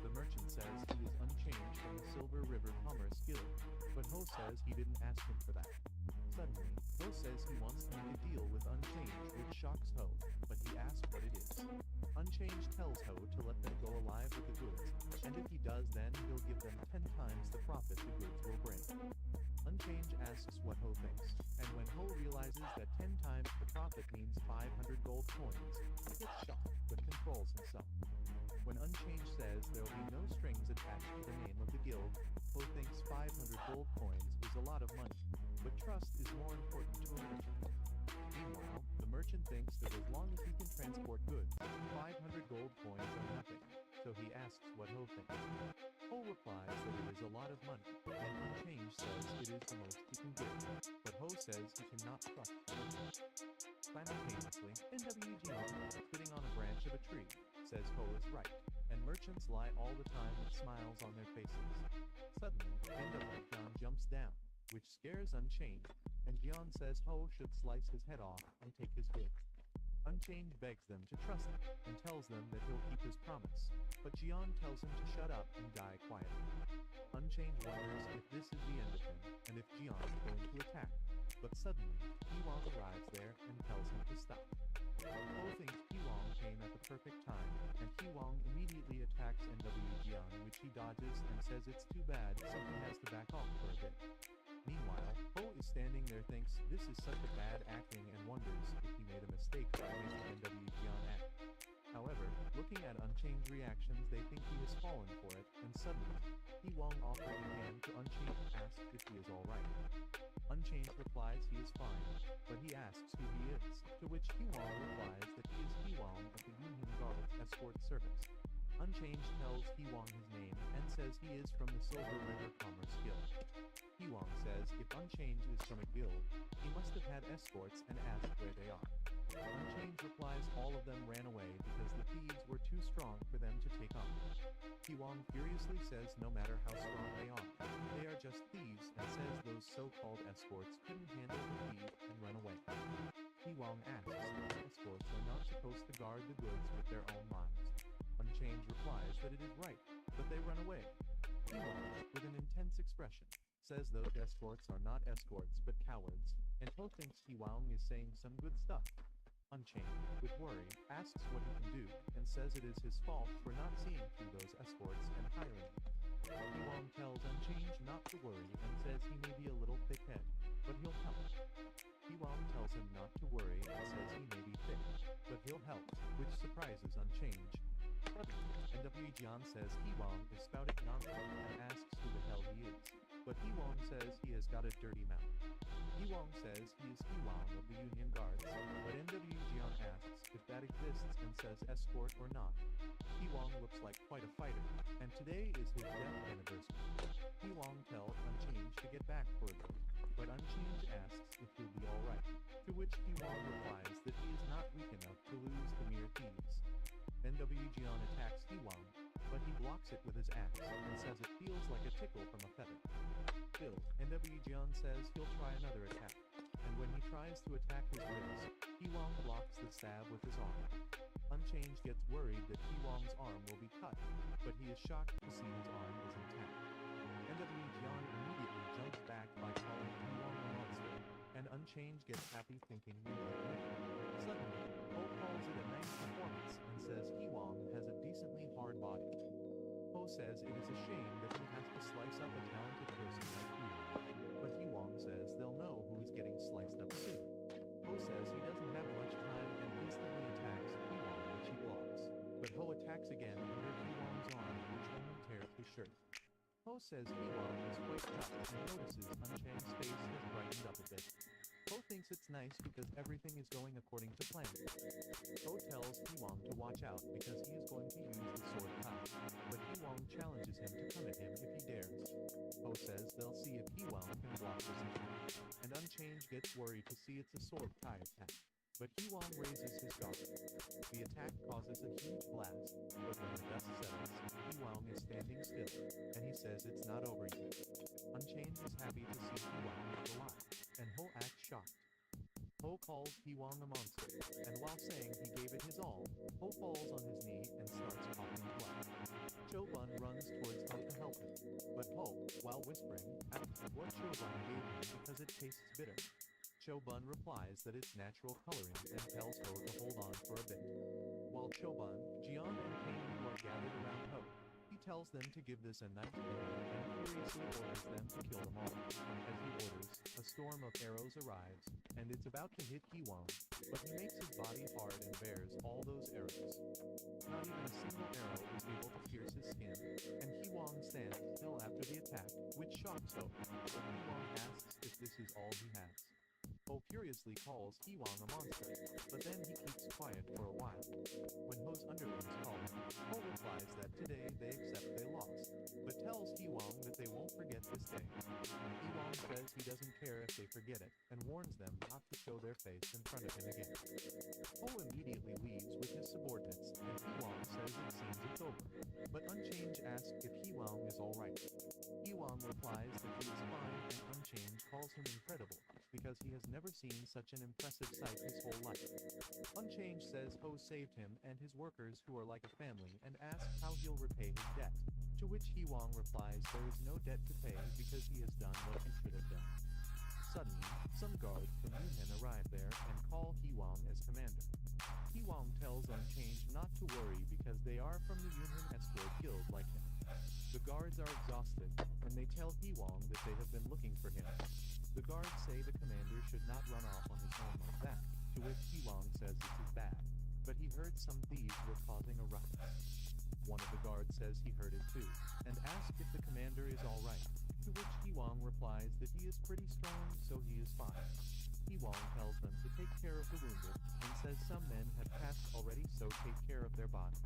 The merchant says he is unchanged from the Silver River Commerce Guild, but Ho says he didn't ask him for that. Suddenly, Ho says he wants to make a deal with Unchanged, which shocks Ho, but he asks what it is. Unchanged tells Ho to let them go alive with the goods, and if he does then he'll give them 10 times the profit the goods will bring. Unchanged asks what Ho thinks, and when Ho realizes that 10 times the profit means 500 gold coins, he gets shocked but controls himself. When Unchanged says there will be no strings attached to the name of the guild, Ho thinks 500 gold coins is a lot of money, but trust is more important to a merchant. Meanwhile, the merchant thinks that as long as he can transport goods, 500 gold coins are nothing, so he asks what Ho thinks. Ho replies that it is a lot of money, and Unchanged says it is the most he can give, but Ho says he cannot trust the merchant. Simultaneously, NWGN, sitting on a branch of a tree, says Ho is right, and merchants lie all the time with smiles on their faces. Suddenly, NWGN jumps down, which scares Unchanged, and Jian says Ho should slice his head off and take his goods. Unchanged begs them to trust him and tells them that he'll keep his promise, but Jian tells him to shut up and die quietly. Unchanged wonders if this is the end of him and if Jian is going to attack, but suddenly, Piwang arrives there and tells him to stop. Ho thinks Piwang came at the perfect time, and Piwang immediately attacks NWGN, which he dodges and says it's too bad, so he has to back off for a bit. Meanwhile, Ho is standing there thinks this is such a bad acting and wonders if he made a mistake by making NWGN act. However, looking at Unchanged reactions, they think he has fallen for it, and suddenly, Piwang offering a hand to Unchanged asks if he is alright. Unchanged replies he is fine, but he asks who he is, to which Piwang replies that he is Piwang of the Union Guard's escort service. Unchanged tells Piwang his name and says he is from the Silver River Commerce Guild. Piwang says if Unchanged is from a guild, he must have had escorts and asks where they are. Unchanged replies all of them ran away because the thieves were too strong for them to take on. Piwang furiously says no matter how strong they are just thieves and says those so-called escorts couldn't handle the thieves and run away. Piwang asks if the escorts are not supposed to guard the goods with their own lives. Unchanged Unchange replies that it is right, but they run away. Ewong, with an intense expression, says those escorts are not escorts but cowards, and Ho thinks Ewong is saying some good stuff. Unchained, with worry, asks what he can do, and says it is his fault for not seeing through those escorts and hiring them. Ewong tells Unchanged not to worry and says he may be a little thick-head, but he'll help. Ewong tells him not to worry and says he may be thick, but he'll help, which surprises Unchanged. Suddenly, NW Jian says Ewong is spouting nonsense and asks who the hell he is, but Ewong says he has got a dirty mouth. Ewong says he is Ewong of the Union Guards, but NW Jian asks if that exists and says escort or not. Ewong looks like quite a fighter, and today is his death anniversary. Ewong tells Unchanged to get back for a bit, but Unchanged asks if he'll be alright, to which Ewong replies that he is not weak enough to lose to mere thieves. NW Jian attacks Ewong, but he blocks it with his axe and says it feels like a tickle from a feather. Still, NW Jian says he'll try another attack, and when he tries to attack his ribs, Ewong blocks the stab with his arm. Unchanged gets worried that Ewong's arm will be cut, but he is shocked to see his arm is intact. NW Jian immediately jumps back by calling Ewong a monster, and Unchanged gets happy thinking he might win. Suddenly, Ho calls it a nice performance and says Ewong has a decently hard body. Ho says it is a shame that he has to slice up a talented person like Ewong, but Ewong says they'll know who is getting sliced up soon. Ho says he doesn't have much time and instantly attacks Ewong, which he blocks, but Ho attacks again under Ewong's arm, which only tears his shirt. Ho says Ewong is quite tough and notices Unchanged's face has brightened up a bit. Ho thinks it's nice because everything is going according to plan. Ho tells Ewong to watch out because he is going to use the sword Kai, but Ewong challenges him to come at him if he dares. Ho says they'll see if Ewong can block this attack, and Unchanged gets worried to see it's a sword Kai attack, but Ewong raises his guard. The attack causes a huge blast, but when the dust settles, Ewong is standing still, and he says it's not over yet. Unchanged is happy to see Ewong alive, and Ho acts shocked. Ho calls Ewong a monster, and while saying he gave it his all, Ho falls on his knee and starts coughing blood. Chobun runs towards Ho to help him, but Ho, while whispering, asks what Chobun gave him because it tastes bitter. Chobun replies that it's natural coloring and tells Ho to hold on for a bit. While Chobun, Jian, and Pingyu are gathered around Ho, he tells them to give this a nice ending and furiously orders them to kill them all. As he orders, a storm of arrows arrives, and it's about to hit Ewong, but he makes his body hard and bears all those arrows. Not even a single arrow is able to pierce his skin, and Ewong stands still after the attack, which shocks Ho, but Ewong asks if this is all he has. Ho furiously calls Ewong a monster, but then he keeps quiet for a while. When Ho's underlings call him, Ho replies that today they accept they lost, but tells Ewong that they won't forget this day. Ewong says he doesn't care if they forget it, and warns them not to show their face in front of him again. Ho immediately leaves with his subordinates, and Ewong says it seems it's over, but Unchanged asks if Ewong is alright. Ewong replies that he is fine, and Unchanged calls him incredible, because he has never seen such an impressive sight his whole life. Unchanged says Ho saved him and his workers who are like a family and asks how he'll repay his debt, to which Ewong replies there is no debt to pay because he has done what he should have done. Suddenly, some guards from Yunnan arrive there and call Ewong as commander. Ewong tells Unchanged not to worry because they are from the Yunnan escort guild like him. The guards are exhausted, and they tell Ewong that they have been looking for him. The guards say the commander should not run off on his own like that, to which Ewong says this is bad, but he heard some thieves were causing a ruckus. One of the guards says he heard it too, and asks if the commander is alright, to which Ewong replies that he is pretty strong, so he is fine. Ewong tells them to take care of the wounded, and says some men have passed already, so take care of their bodies.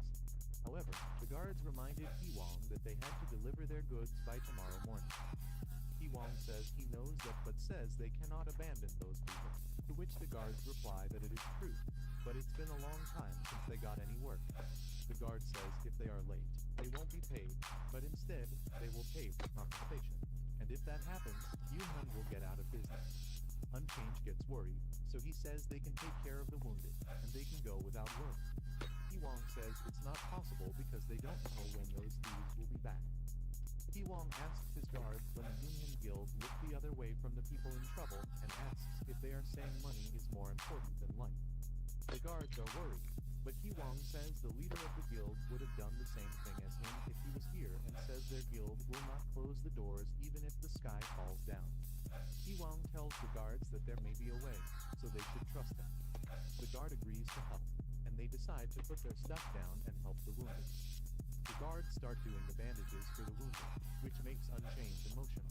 However, the guards reminded Ewong that they had to deliver their goods by tomorrow morning. Ewong says he knows that but says they cannot abandon those people, to which the guards reply that it is true, but it's been a long time since they got any work. The guard says if they are late, they won't be paid, but instead, they will pay for compensation, and if that happens, Yunnan will get out of business. Unchanged gets worried, so he says they can take care of the wounded, and they can go without work. Ewong says it's not possible because they don't know when those thieves will be back. Wong asks his guards when the Union Guild look the other way from the people in trouble and asks if they are saying money is more important than life. The guards are worried, but Wong says the leader of the guild would have done the same thing as him if he was here and says their guild will not close the doors even if the sky falls down. Wong tells the guards that there may be a way, so they should trust him. The guard agrees to help, and they decide to put their stuff down and help the wounded. The guards start doing the bandages for the wounded, which makes Unchained emotional.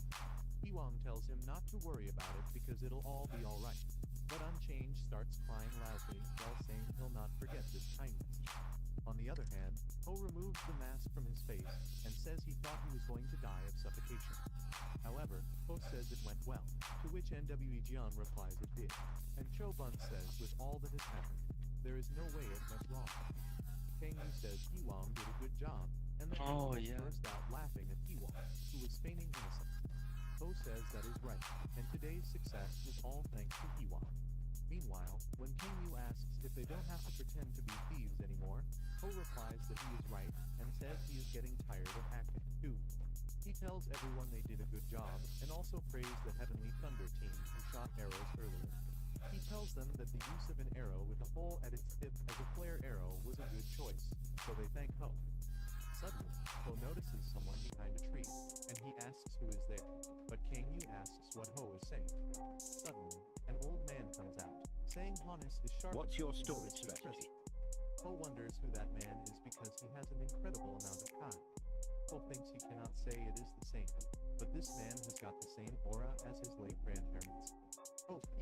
Wong tells him not to worry about it because it'll all be alright, but Unchained starts crying loudly while saying he'll not forget this kindness. On the other hand, Ho removes the mask from his face and says he thought he was going to die of suffocation. However, Ho says it went well, to which NWE Jian replies it did, and Chobun says with all that has happened, there is no way it went wrong. Kang Yu says Wong did a good job, and then burst out laughing at Wong, who was feigning innocence. Ho says that is right, and today's success was all thanks to Wong. Meanwhile, when Kang Yu asks if they don't have to pretend to be thieves anymore, Ho replies that he is right and says he is getting tired of acting too. He tells everyone they did a good job and also praised the Heavenly Thunder team who shot arrows earlier. He tells them that the use of an arrow with a hole at its tip as a flare arrow was a good choice, so they thank Ho. Suddenly, Ho notices someone behind a tree, and he asks who is there, but Kang Yu asks what Ho is saying. Suddenly, an old man comes out, saying Hannes is sharp. What's your storage strategy? Ho wonders who that man is because he has an incredible amount of time. Ho thinks he cannot say it is the same, but this man has got the same aura as his late grandparents.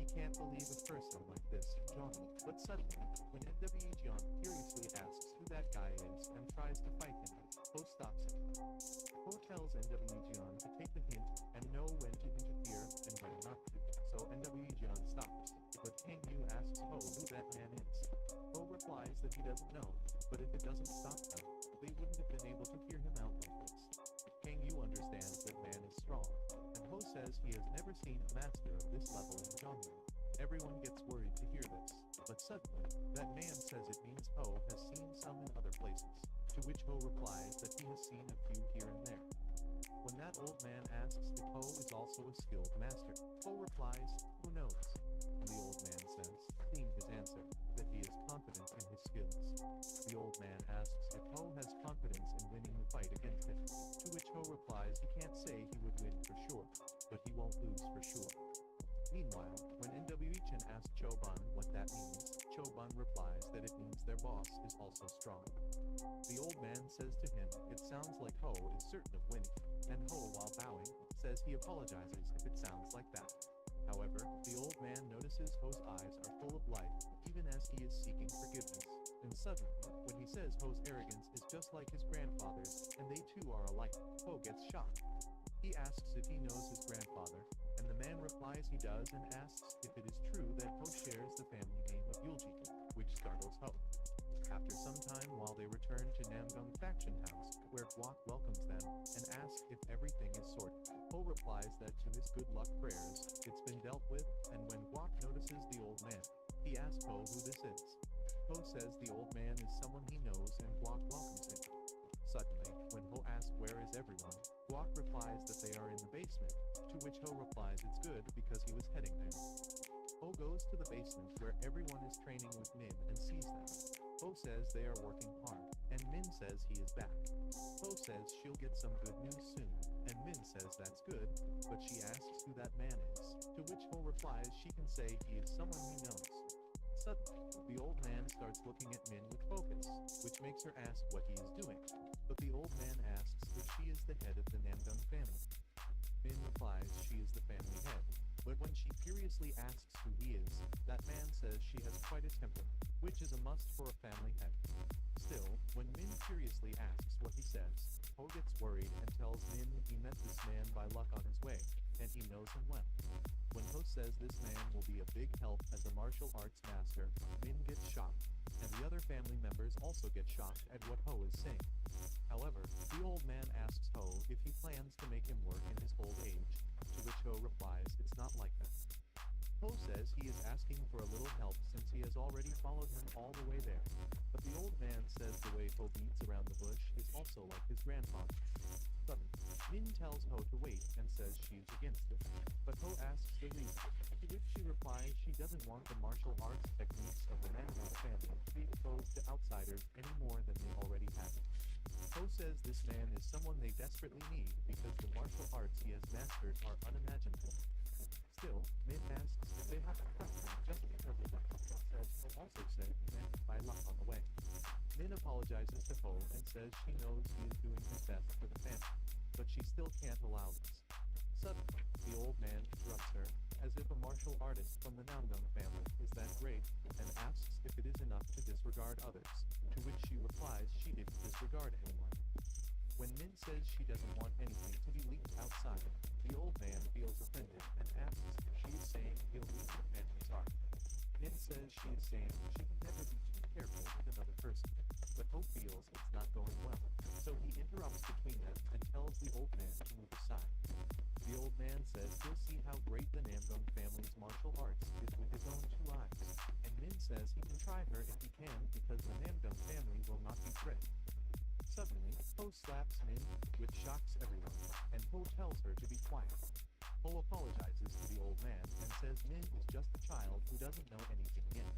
He can't believe a person like this, John. But suddenly, when NWE John furiously asks who that guy is and tries to fight him, Ho stops him. Ho tells NWE John to take the hint and know when to interfere and when not to, so NWE John stops. But Kang Yu asks Ho who that man is. Ho replies that he doesn't know, but if it doesn't stop them, they wouldn't have been able to hear him out like this. Kang Yu understands that man is strong, and Ho says he has never seen a master of this level in genre. Everyone gets worried to hear this, but suddenly, that man says it means Ho has seen some in other places, to which Ho replies that he has seen a few here and there. When that old man asks if Ho is also a skilled master, Ho replies, who knows? And the old man says, clean his answer, that he is confident in his skills. The old man asks if Ho has confidence in winning the fight against him, to which Ho replies he can't say he would win for sure, but he won't lose for sure. Meanwhile, when NWE Chen asks Chobun what that means, Chobun replies that it means their boss is also strong. The old man says to him it sounds like Ho is certain of winning, and Ho, while bowing, says he apologizes if it sounds like that. However, the old man notices Ho's eyes are full of life, even as he is seeking forgiveness. And suddenly, when he says Ho's arrogance is just like his grandfather's, and they too are alike, Ho gets shocked. He asks if he knows his grandfather, and the man replies he does and asks if it is true that Ho shares the family name of Yulji, which startles Ho. After some time, while they return to Namgung Faction House, where Guak welcomes them and asks if everything is sorted, Ho replies that to his good luck prayers, it's been dealt with, and when Guak notices the old man, he asks Ho who this is. Ho says the old man is someone he knows and Guak welcomes him. Suddenly, when Ho asks where is everyone, Guak replies that they are in the basement, to which Ho replies it's good because he was heading there. Ho goes to the basement where everyone is training with Min and sees them. Ho says they are working hard, and Min says he is back. Ho says she'll get some good news soon, and Min says that's good, but she asks who that man is, to which Ho replies she can say he is someone he knows. Suddenly, the old man starts looking at Min with focus, which makes her ask what he is doing, but the old man asks if she is the head of the Namgung family. Min replies she is the family head, but when she furiously asks who he is, that man says she has quite a temper, which is a must for a family head. Still, when Min furiously asks what he says, Ho gets worried and tells Min he met this man by luck on his way, and he knows him well. When Ho says this man will be a big help as a martial arts master, Min gets shocked, and the other family members also get shocked at what Ho is saying. However, the old man asks Ho if he plans to make him work in his old age, to which Ho replies it's not like that. Ho says he is asking for a little help since he has already followed him all the way there, but the old man says the way way Ho beats around the bush is also like his grandfather. Suddenly, Min tells Ho to wait and says she's against it, but Ho asks the reason, to which she replies she doesn't want the martial arts techniques of the Namdong family to be exposed to outsiders any more than they already have. Ho says this man is someone they desperately need because the martial arts he has mastered are unimaginable. Still, Min asks if they have to trust him just because of that, says Ho also said he meant by luck on the way. Min apologizes to Ho and says she knows he is doing his best for the family, but she still can't allow this. Suddenly, the old man interrupts her, as if a martial artist from the Namdong family is that great, and asks if it is enough to disregard others, to which she replies she didn't disregard anyone. When Min says she doesn't want anything to be leaked outside, the old man feels offended and asks if she is saying he'll leak the family's heart. Min says she is saying she can never be too careful with another person, but Ho feels it's not going well, so he interrupts between them and tells the old man to move aside. The old man says he'll see how great the Namdong family's martial arts is with his own 2 eyes, and Min says he can try her if he can because the Namdong family will not be threatened. Suddenly, Ho slaps Min, which shocks everyone, and Ho tells her to be quiet. Ho apologizes to the old man and says Min is just a child who doesn't know anything yet.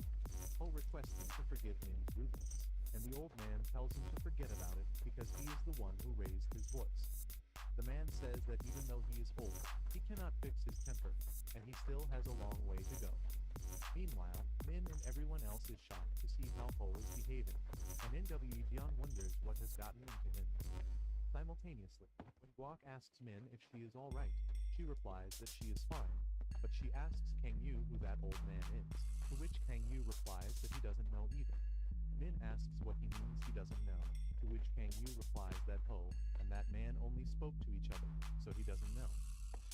Ho requests him to forgive Min's rudeness, and the old man tells him to forget about it because he is the one who raised his voice. The man says that even though he is old, he cannot fix his temper, and he still has a long way to go. Meanwhile, Min and everyone else is shocked to see how Ho is behaving, and NW Dion wonders what has gotten into him. Simultaneously, when Guok asks Min if she is all right, she replies that she is fine, but she asks Kang Yu who that old man is, to which Kang Yu replies that he doesn't know either. Min asks what he means he doesn't know, to which Kang Yu replies that Ho and that man only spoke to each other, so he doesn't know.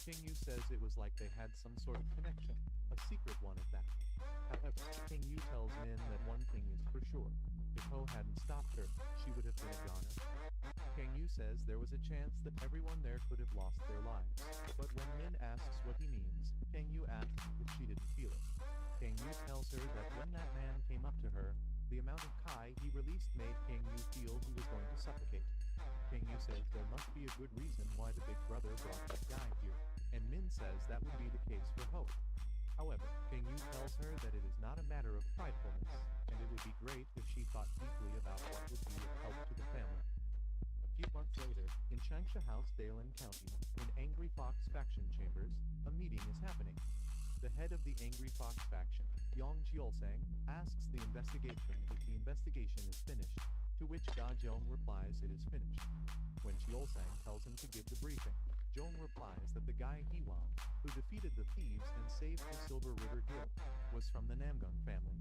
Kang Yu says it was like they had some sort of connection, a secret one at that. However, Kang Yu tells Min that one thing is for sure. If Ho hadn't stopped her, she would have been a goner. Kang Yu says there was a chance that everyone there could have lost their lives, but when Min asks what he means, Kang Yu asks if she didn't feel it. Kang Yu tells her that when that man came up to her, the amount of Kai he released made Kang Yu feel he was going to suffocate. Kang Yu says there must be a good reason why the big brother brought that guy here, and Min says that would be the case for Ho. However, Kang Yu tells her that it is not a matter of pridefulness, and it would be great if she thought deeply about what would be of help to the family. A few months later, in Changsha House, Daelan County, in Angry Fox faction chambers, a meeting is happening. The head of the Angry Fox faction, Yong Jiolsang, asks the investigation if the investigation is finished, to which Da Zhong replies it is finished. When Jiolsang tells him to give the briefing, Zhong replies that the guy Hiwang, who defeated the thieves and saved the Silver River Guild, was from the Namdong family.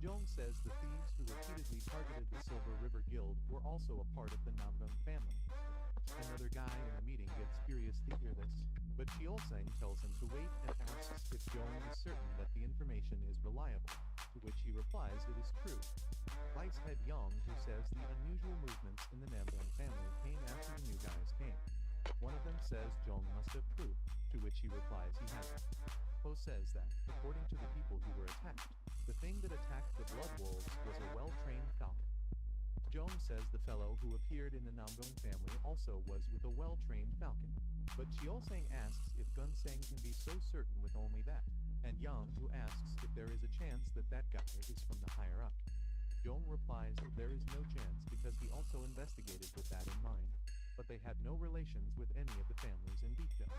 Zhong says the thieves who repeatedly targeted the Silver River Guild were also a part of the Namdong family. Another guy in the meeting gets furious to hear this, but Jiolsang tells him to wait and asks if Zhong is certain that the information is reliable, to which he replies it is true. Vice Head Yang, who says the unusual movements in the Namdong family came after the new guys came. One of them says Zhong must have proof, to which he replies he hasn't. Ho says that, according to the people who were attacked, the thing that attacked the Blood Wolves was a well-trained falcon. Zhong says the fellow who appeared in the Namdong family also was with a well-trained falcon, but Jiolsang asks if Gunsang can be so certain with only that, and Yang who asks if there is a chance that that guy is from the higher-up. Zhong replies that there is no chance because he also investigated with that in mind, but they had no relations with any of the families in Deepdale.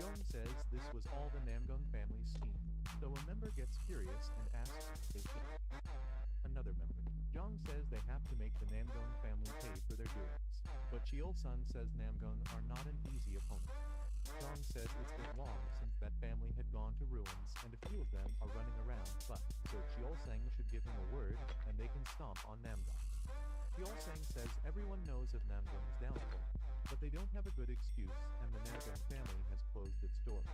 Zhong says this was all the Namdong family's scheme, so a member gets curious and asks if they can. Another member, Zhong says they have to make the Namdong family pay for their doings, but Jiolsun says Namdong are not an easy opponent. Zhong says it's been long since that family had gone to ruins, and a few of them are running around, but so Jiolsang should give him a word, and they can stomp on Namdong. Jiolsang says everyone knows of Namdong's downfall, but they don't have a good excuse, and the Namdong family has closed its door.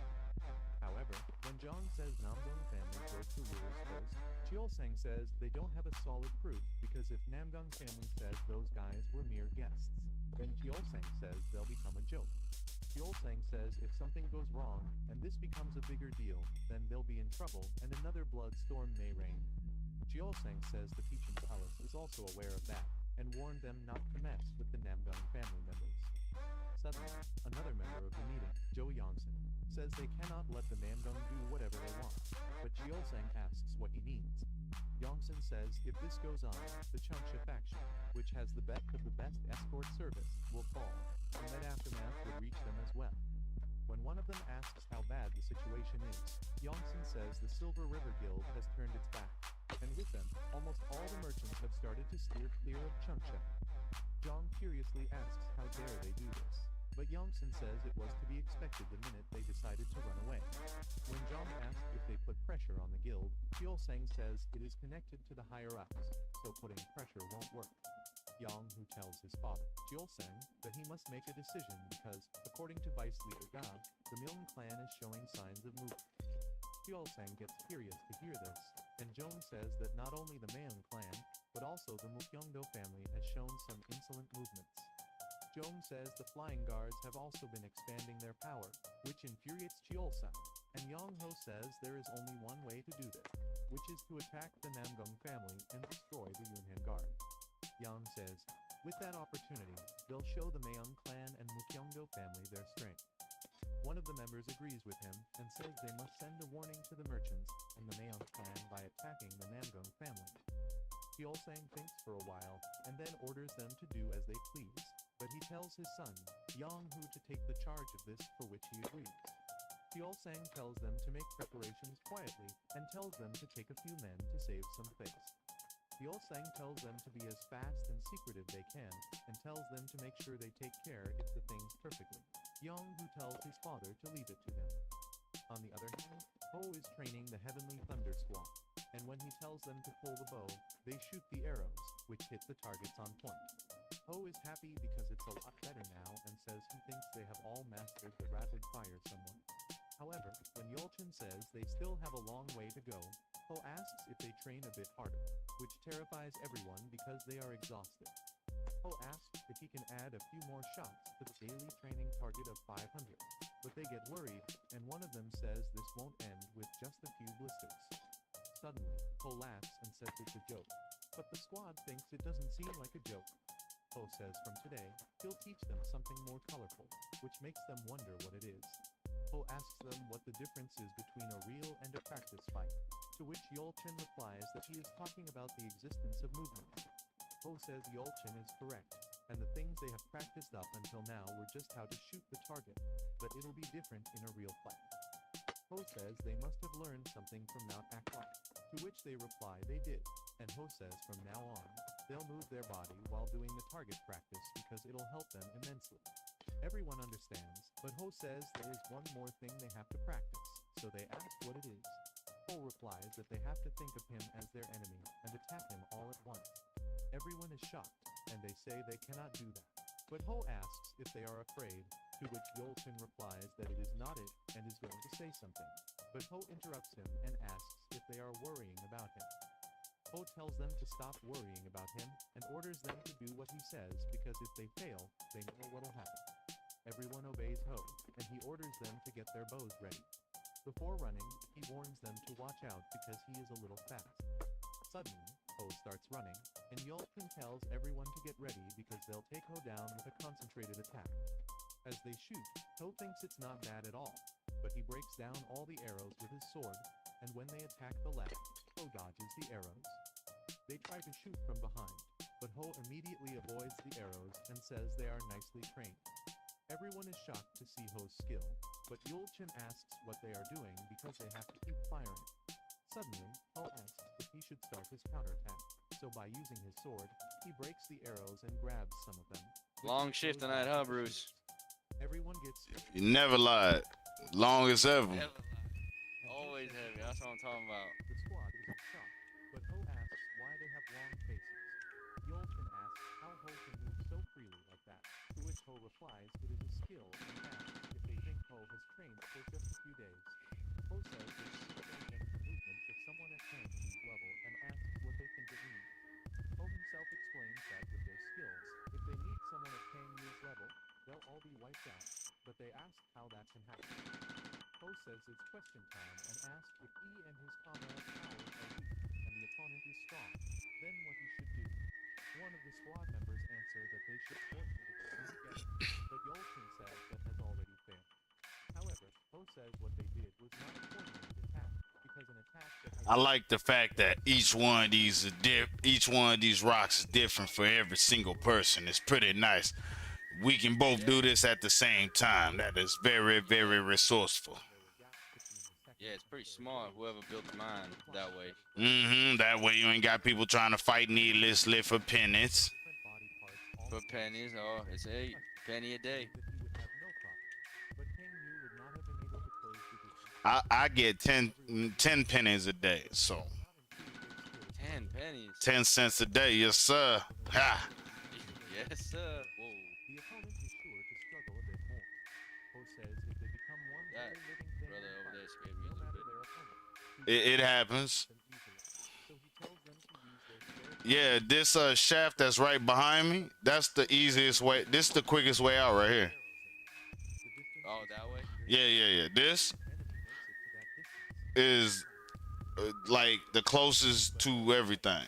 However, when Zhong says Namdong family broke the rules first, Jiolsang says they don't have a solid proof because if Namdong family says those guys were mere guests, then Jiolsang says they'll become a joke. Jiolsang says if something goes wrong, and this becomes a bigger deal, then they'll be in trouble, and another blood storm may reign. Jiolsang says the teaching palace is also aware of that, and warned them not to mess with the Namgung family members. Suddenly, another member of the meeting, Joe Yongsan, says they cannot let the Namgung do whatever they want, but Jiolsang asks what he means. Yongsan says if this goes on, the Changxia faction, which has the best of the best escort service, will fall, and that aftermath would reach them as well. When one of them asks how bad the situation is, Yongsan says the Silver River Guild has turned its back, and with them, almost all the merchants have started to steer clear of Changxia. Zhang curiously asks how dare they do this, but Yongsan says it was to be expected the minute they decided to run away. When Zhang asks if they put pressure on the guild, Jiolsang says it is connected to the higher-ups, so putting pressure won't work. Yang Hu tells his father, Jiolsang, that he must make a decision because, according to Vice Leader Ga, the Milne clan is showing signs of movement. Jiolsang gets curious to hear this, and Zhong says that not only the Milne clan, but also the Mukyoungdo family has shown some insolent movements. Zhong says the Flying Guards have also been expanding their power, which infuriates Jiolsang, and Yang Ho says there is only one way to do this, which is to attack the Namgung family and destroy the Yunhan Guard. Yang says, with that opportunity, they'll show the Mayoung clan and Mukyoungdo family their strength. One of the members agrees with him and says they must send a warning to the merchants and the Mayoung clan by attacking the Namgung family. Jiolsang thinks for a while and then orders them to do as they please, but he tells his son, Yang Hu, to take the charge of this, for which he agrees. Jiolsang tells them to make preparations quietly and tells them to take a few men to save some face. Jiolsang tells them to be as fast and secretive they can, and tells them to make sure they take care if the things perfectly. Yang Hu tells his father to leave it to them. On the other hand, Ho is training the Heavenly Thunder Squad, and when he tells them to pull the bow, they shoot the arrows, which hit the targets on point. Ho is happy because it's a lot better now and says he thinks they have all mastered the rapid fire somewhat. However, when Yolchin says they still have a long way to go, Ho asks if they train a bit harder, which terrifies everyone because they are exhausted. Ho asks if he can add a few more shots to the daily training target of 500, but they get worried, and one of them says this won't end with just a few blisters. Suddenly, Ho laughs and says it's a joke, but the squad thinks it doesn't seem like a joke. Ho says from today, he'll teach them something more colorful, which makes them wonder what it is. Ho asks them what the difference is between a real and a practice fight, to which Yolchin replies that he is talking about the existence of movements. Ho says Yolchin is correct, and the things they have practiced up until now were just how to shoot the target, but it'll be different in a real fight. Ho says they must have learned something from Mount Aklai, to which they reply they did, and Ho says from now on, they'll move their body while doing the target practice because it'll help them immensely. Everyone understands, but Ho says there is one more thing they have to practice, so they ask what it is. Ho replies that they have to think of him as their enemy and attack him all at once. Everyone is shocked, and they say they cannot do that. But Ho asks if they are afraid, to which Yolchin replies that it is not it and is going to say something. But Ho interrupts him and asks if they are worrying about him. Ho tells them to stop worrying about him and orders them to do what he says because if they fail, they know what'll happen. Everyone obeys Ho, and he orders them to get their bows ready. Before running, he warns them to watch out because he is a little fast. Suddenly, Ho starts running, and Yolchin tells everyone to get ready because they'll take Ho down with a concentrated attack. As they shoot, Ho thinks it's not bad at all, but he breaks down all the arrows with his sword, and when they attack the left, Ho dodges the arrows. They try to shoot from behind, but Ho immediately avoids the arrows and says they are nicely trained. Everyone is shocked to see Ho's skill, but Yolchin asks what they are doing because they have to keep firing. Suddenly, Ho asks if he should start his counterattack, so by using his sword, he breaks the arrows and grabs some of them. Long shift tonight, huh, Bruce? Everyone gets... You never lied. Longest ever. Always heavy. That's what I'm talking about. The squad is in shock, but Ho asks why they have long faces. Yolchin asks how Ho can move so freely like that, to which Ho replies it is a skill and asks if they think Ho has trained for just a few days. Ho says they see the movements of someone at Kang's level and asks what they think it means. Ho himself explains that with their skills, if they meet someone at Kang's level, they'll all be wiped out, but they ask how that can happen. Ho says it's question time and asks if he and his comrades' powers are weak and the opponent is strong, then what he should do. One of the squad members answered that they should coordinate a team together, but Yolchin says that has already failed. However, Ho says what they did was not a coordinated attack, because an attack that has I like the fact that each one of these is each one of these rocks is different for every single person. It's pretty nice. We can both do this at the same time. That is very, very resourceful. Yeah, it's pretty smart. Whoever built mine that way. That way you ain't got people trying to fight needlessly for pennies. For pennies, oh, it's a penny a day. but King Yu would not have been able to close the deal. I get 10 pennies a day, so 10 pennies. 10 cents a day, yes sir. Ha. Yes, sir. Whoa. The opponent is sure to struggle a bit more. Ho says if they become one That whole living thing, brother over there scared no me a little matter bit. their opponent, It happens. so he tells them to use their Yeah, this shaft that's right behind me, that's the easiest way. This is the quickest way out right here. Oh, that way? Yeah. This is like the closest to everything.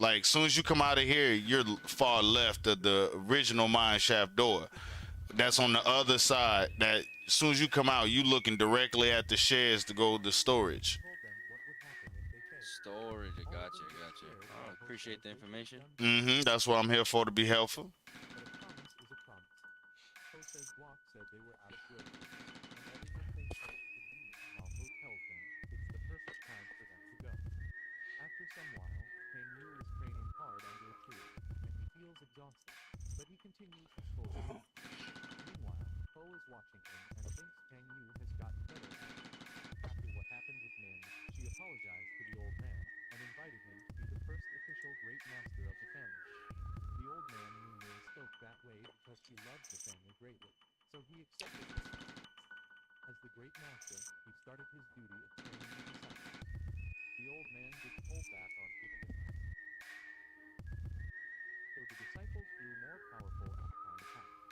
Like, soon as you come out of here, you're far left of the original mine shaft door. That's on the other side. That as soon as you come out, you looking directly at the sheds to go to storage. Storage, I gotcha. Oh, appreciate the information. That's what I'm here for, to be helpful. Ho says Block said they were out of growth, and everyone thinks that it's the deed, while Ho tells them it's the perfect time for them to go. After some while, Kang Yu is training hard under a tree, and he feels exhausted, but he continues his full speed. Meanwhile, Ho is watching him and thinks Kang Yu has gotten better at it. After what happened with Min, she apologized to the old man and invited him to be the first official Great Master of the family. The old man knew Min spoke that way because he loved the family greatly, so he accepted his disciples. As the Great Master, he started his duty of training the disciples. The old man didn't hold back on giving advice. So the disciples grew more powerful as time passed.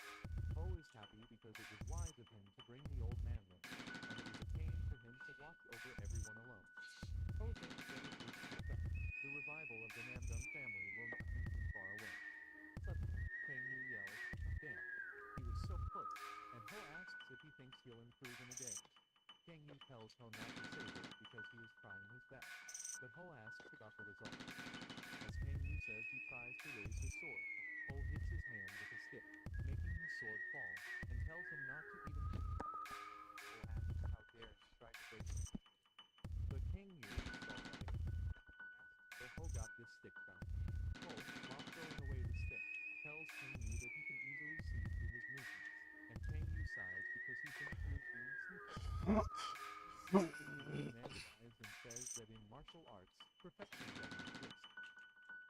Ho is happy because it was wise of him to bring the old man there, and it was a pain for him to watch over everyone alone. Ho thinks that it is success. The revival of the Namdung family will not be too far away. Suddenly, Kang Yu yells, "Damn!" He was so close, and Ho asks if he thinks he'll improve in a day. Kang Yu tells Ho not to say this because he is trying his best, but Ho asks about the results. As Kang Yu says he tries to raise his sword, Ho hits his hand with a stick, making his sword fall, and tells him not to even think about it. Ho asks how dare he try to break it. But Kang Yu is already asks where Ho got this stick from. Ho, while throwing away the stick, tells Kang Yu that he can easily see through his movements, and Kang Yu sighs because he thinks he is being sneaky. The old man sighs and says that in martial arts, perfection doesn't exist.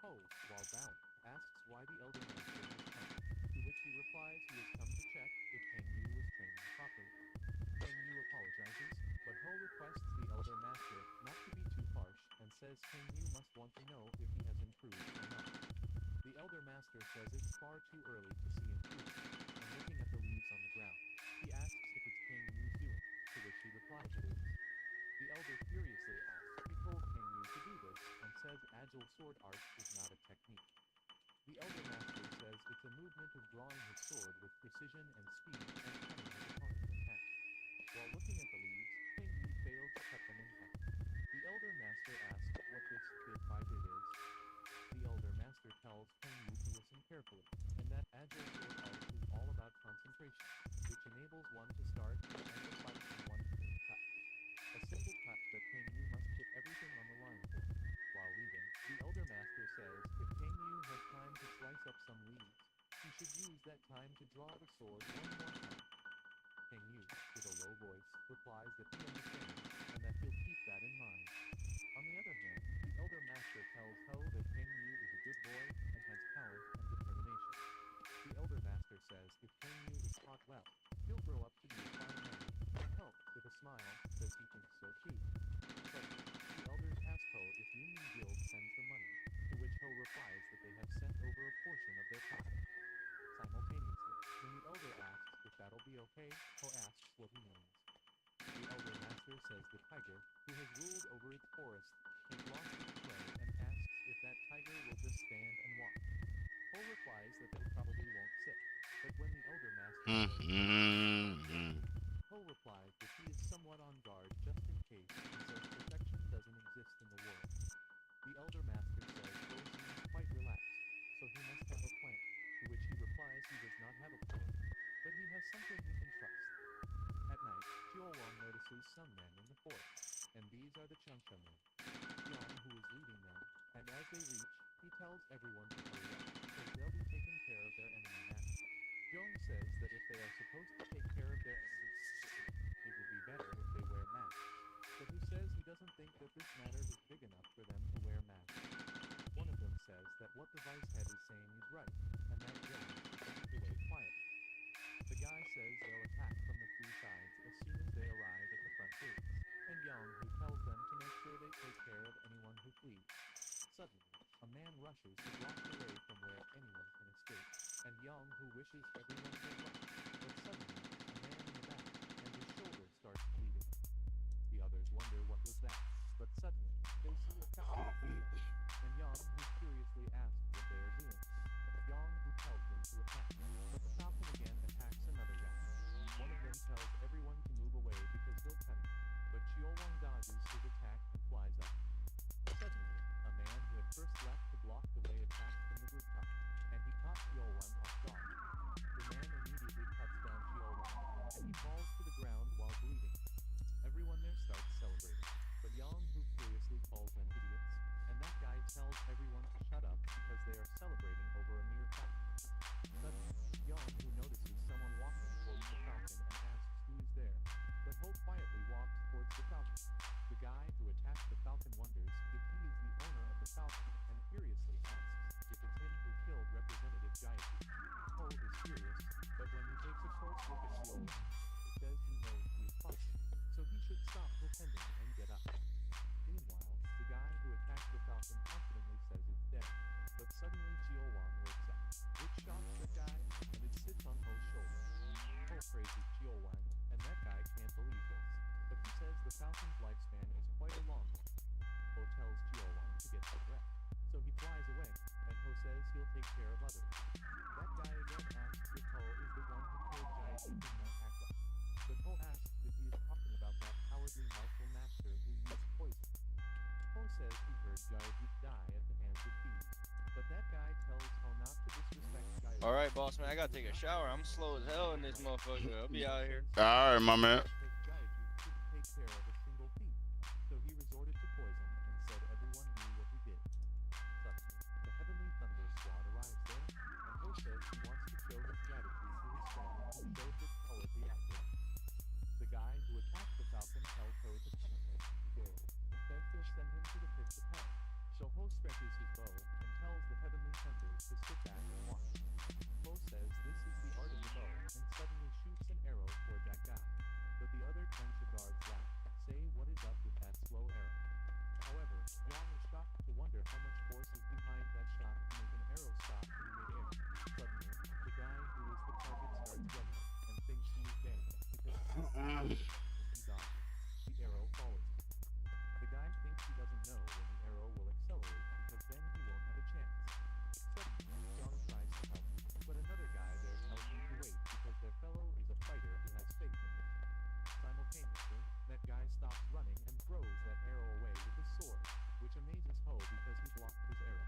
Ho, while bowing, asks why the elder master has come, to which he replies he has come to check if Kang Yu was training properly. Kang Yu apologizes, but Ho requests the elder master not to be too harsh and says Kang Yu must want to know if he has improved or not. The elder master says it's far too early to see improvement, and looking at the leaves on the ground, he asks if it's Kang Yu's doing, to which he replies it is. The elder furiously asks who told Kang Yu to do this and says agile sword art is not a technique. The elder master says it's a movement of drawing his sword with precision and speed and cutting his opponent in half. While looking at the leaves, Kang Yu failed to cut them in half. The elder master asks what this bit by bit is. The elder master tells Kang Yu to listen carefully, and that agile sword art is all about concentration, which enables one to start and end a fight in one clean cut. A single cut that Kang Yu must put everything on the line for. While leaving, the elder master says if Kang Yu has time to slice up some leaves, he should use that time to draw the sword one more time. Kang Yu, with a low voice, replies that he understands and that he'll keep that in mind. On the other hand, the elder master tells Ho that Kang Yu is a good boy and has talent and determination. The elder master says if Kang Yu is taught well, he'll grow up to be a fine man, and Ho, with a smile, says he thinks so too. Suddenly, the elders ask Ho if Union Guild sends the money, to which Ho replies that they have sent over a portion of their profit. Simultaneously, when the elder asks if that'll be okay, Ho asks what he means. The elder master says the tiger, who has ruled over its forest, has lost its prey and asks if that tiger will just stand and watch. But when the elder master Mm-hmm. Ho replies that he is somewhat on guard just in case, and says perfection doesn't exist in the world. The elder master says Ho seems quite relaxed, so he must have a plan, to which he replies he does not have a plan, but he has something he can trust. At night, Jiolwon notices some men in the forest, and these are the Changsha men. Yang, who is leading them, and as they reach, he tells everyone to hurry up, because they'll be taking care of their enemy now. Jung says that if they are supposed to take care of their enemies, it would be better if they wear masks, but he says he doesn't think that this matter is big enough for them to wear masks. One of them says that what the vice head is saying is right, and that Jung should lead the way quietly. The guy says they'll attack from the three sides as soon as they arrive at the front gates, and Yang, who tells them to make sure they take care of anyone who flees. Suddenly, a man rushes to block the way from where anyone can escape, and Yang, who wishes everyone good luck, but suddenly, a man in the back, and his shoulder starts bleeding. The others wonder what was that, but suddenly, they see a falcon, and Yang, who curiously asks what they are doing. Yang, who tells them to attack, but the falcon again attacks another guy. One of them tells everyone to move away because he'll cut him, but Jiolwon dodges his attack and flies up. Suddenly, a man who had first left to block the way attacks from the rooftop, and he caught Jiolwon off guard. The man immediately cuts down Jiolwon, and he falls to the ground while bleeding. Everyone there starts celebrating, but Yang, who curiously calls them idiots, and that guy tells everyone to shut up because they are celebrating over a mere fact. Suddenly, Yang, who notices someone walking towards the falcon and asks who is there, but Ho quietly walks towards the falcon. The guy who attacked the falcon wonders if he is the owner of the falcon and furiously asks if it's him who killed Representative Jaichi. Ho is furious, but when he takes a close look at Jiolwon, he says he knows he is fine, so he should stop pretending and get up. Meanwhile, the guy who attacked the falcon confidently says it's dead, but suddenly Jiolwon wakes up, which shocks the guy, and it sits on Ho's shoulder. Ho praises Jiolwon, and that guy can't believe this, but he says the falcon's lifespan is quite a long one. Ho tells Jiolwon to get some rest, so he flies away, and Ho says he'll take care of others. That guy again asks if Ho is the one who killed Jaichi from Mount Aqua, but Ho asks if he is talking about that cowardly martial master who used poison. Ho says he heard Jaichi die at the hands of thieves, but that guy tells Ho not to disrespect Jaichi. All right, boss man, I gotta take a shower. I'm slow as hell in this motherfucker. I'll be out here. All right, my man. Because Jaichi couldn't take care of a single thief, so he resorted to poison and said everyone knew what he did. Suddenly, the Heavenly Thunder Squad arrives there, and Ho says he wants to show his gratitude to his friend who showed his cowardly action. The guy who attacked the falcon tells Ho to punish him if he dares, and says he'll send him to the pits of hell. So Ho stretches his bow and tells the Heavenly Thunder to sit back and watch. Ho says this is the art of the bow, and suddenly shoots an arrow toward that guy. But the other Changsha guards laugh, say what is up with that slow arrow. However, Yang is shocked to wonder how much force is behind that shot to make an arrow stop in midair. Suddenly, the guy who is the target starts running, and thinks he is dead, because he dodges. The arrow follows him. The guy thinks he doesn't know when the arrow will accelerate, because then he won't have a chance. Suddenly, Yang tries to help him, but another guy there tells him to wait, because their fellow is a fighter who has faith in him. Simultaneously, that guy stops running and throws that arrow away with his sword, which amazes Ho because he blocked his arrow.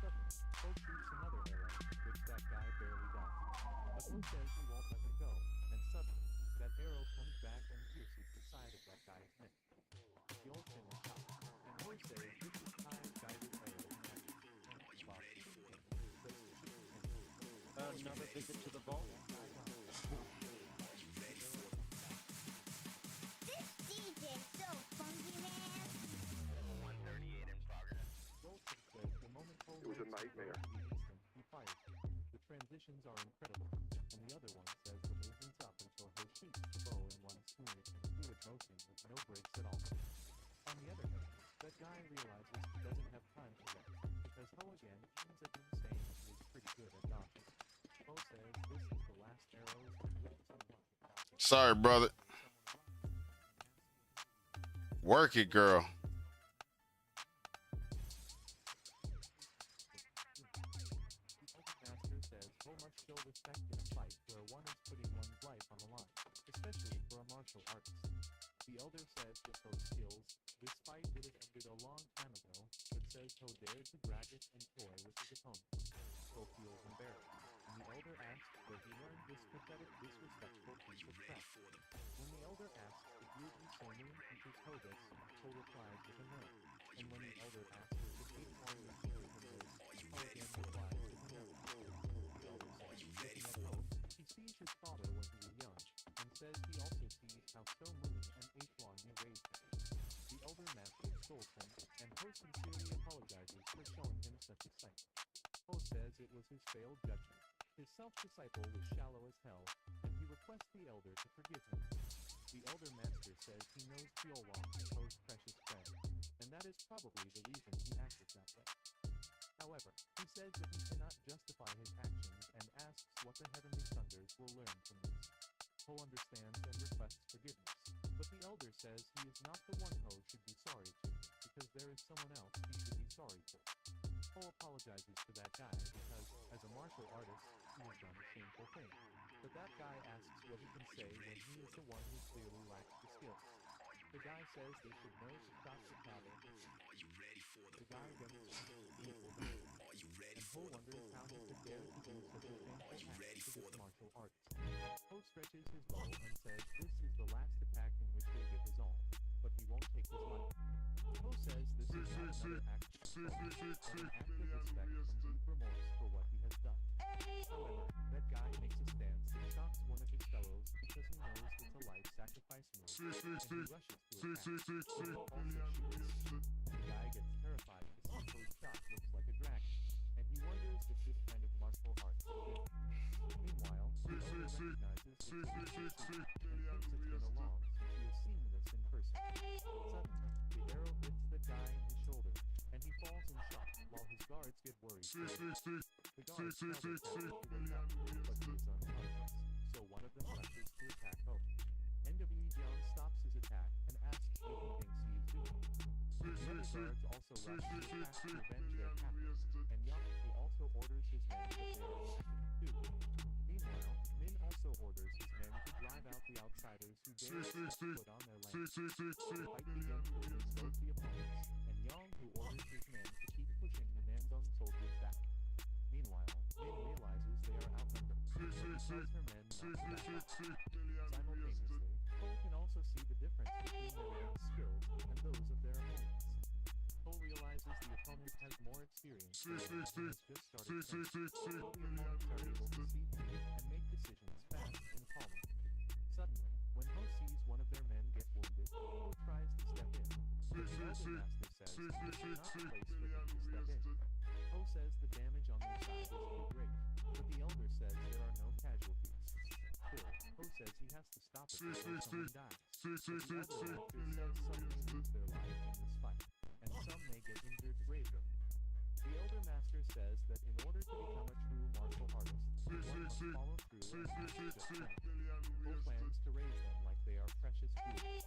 Suddenly, Ho shoots another arrow, which that guy barely dodges. But Ho says he won't let him go, and suddenly, that arrow comes back and pierces the side of that guy's neck. The old man is shocked, and Ho says this is time-guided arrow magic. Another visit to the vault. It was a nightmare. He fires. The transitions are incredible, and the other one says the movement's up until Ho shoots the bow in one smooth and fluid motion with no breaks at all. On the other hand, that guy realizes he doesn't have time to rest, because Ho again comes at him saying he is pretty good at dodging. Ho says this is the last arrows and waits and watches. Sorry, brother. Work it, girl. Master says Ho must show respect in a fight. The elder says that Ho's skills, despite it had ended a long time ago, but says Ho dared to braggart and toy with his opponent. Ho feels embarrassed, and the elder asks where he learned this pathetic, disrespectful piece of crap. When the elder asks if he would be so mean and teaches Ho this, Ho replies with a no. And when the elder asks if each one would teach him this, Ho again replies with a no. The elder says, looking at Ho, he sees his father when he was young, and says he also sees how so moon and H1 raised him. The elder master scolds him, and Ho sincerely apologizes for showing him such a sight. Ho says it was his failed judgment. His self-disciple was shallow as hell, and he requests the elder to forgive him. The elder master says he knows Pyolong is Ho's precious friend, and that is probably the reason he acted that way. However, he says that he cannot justify his actions and asks what the heavenly thunders will learn from this. Ho understands and requests forgiveness, but the elder says he is not the one Ho should be sorry to, because there is someone else he should be sorry for. Ho apologizes to that guy because, as a martial artist, he has done a shameful thing. But that guy asks what he can say when he is the one who clearly lacks the skills. The guy says they should know to stop the cattle. The guy then speaks beautiful things. And Ho wonders how he could dare to do such a shameful act to this martial artist. Ho stretches his bow and says this is the last attack in which he'll give his all, but he won't take his life. Ho says this is not another act of fault, but an act of respect from deep remorse for what he has done. However, that guy makes a stance that shocks one of his fellows because he knows it's a life sacrifice move, and he rushes to attack. Ho also shoots. The guy gets terrified to see Ho's shot looks like a dragon, and he wonders if this kind of martial art is good. Meanwhile, the elder recognizes it's a recent shoot and thinks it's been a long since he has seen this in person. Suddenly, the arrow hits the guy in his shoulder, and he falls in shock while his guards get worried. The guards tell their captain to wake up, but he is unconscious, so one of them rushes to attack Ho. NWE John stops his attack and asks what he thinks he is doing. The other guards also rush to attack to avenge their captain, and Young, who also orders his men that they are inactive too. Meanwhile, Min also orders his men to drive out the outsiders who dare step foot on their land. The fight begins between both the opponents, and Yang, who orders his men to keep pushing the Nandong soldiers back. Meanwhile, Min realizes they are outnumbered, so he tells her men not to back up. Simultaneously, Ho can also see the difference between their men's skills and those of their opponents. Ho realizes the opponent has more experience than the one who has just started training, so the opponents are able to see through and make decisions fast and calmly. Suddenly, when Ho sees one of their men get wounded, Ho tries to step in, but the elder master says this is not the place for him to step in. Ho says the damage on their side is too great, but the elder says there are no casualties. Still, Ho says he has to stop it before someone dies. But the elder master says some may lose their lives in this fight, and some may get injured gravely. The elder master says that in order to become a true martial artist, one must follow through and act just right. Ho plans to raise them like they are precious jewels.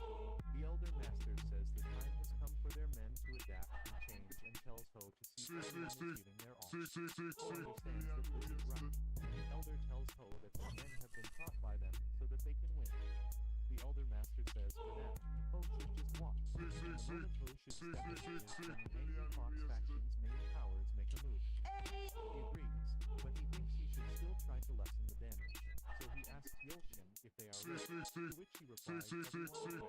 The elder master says the time has come for their men to adapt and change, and tells Ho to see everyone is giving their all. Ho understands that this is right, and the elder tells Ho that their men have been taught by them so that they can win. The elder master says for now, Ho should just watch, and the moment Ho should step in is when the angry Fox faction's main powers make a move. He agrees, but he thinks he should still try to lessen the damage, so he asks Yolshin if they are ready, to which he replies everyone is ready.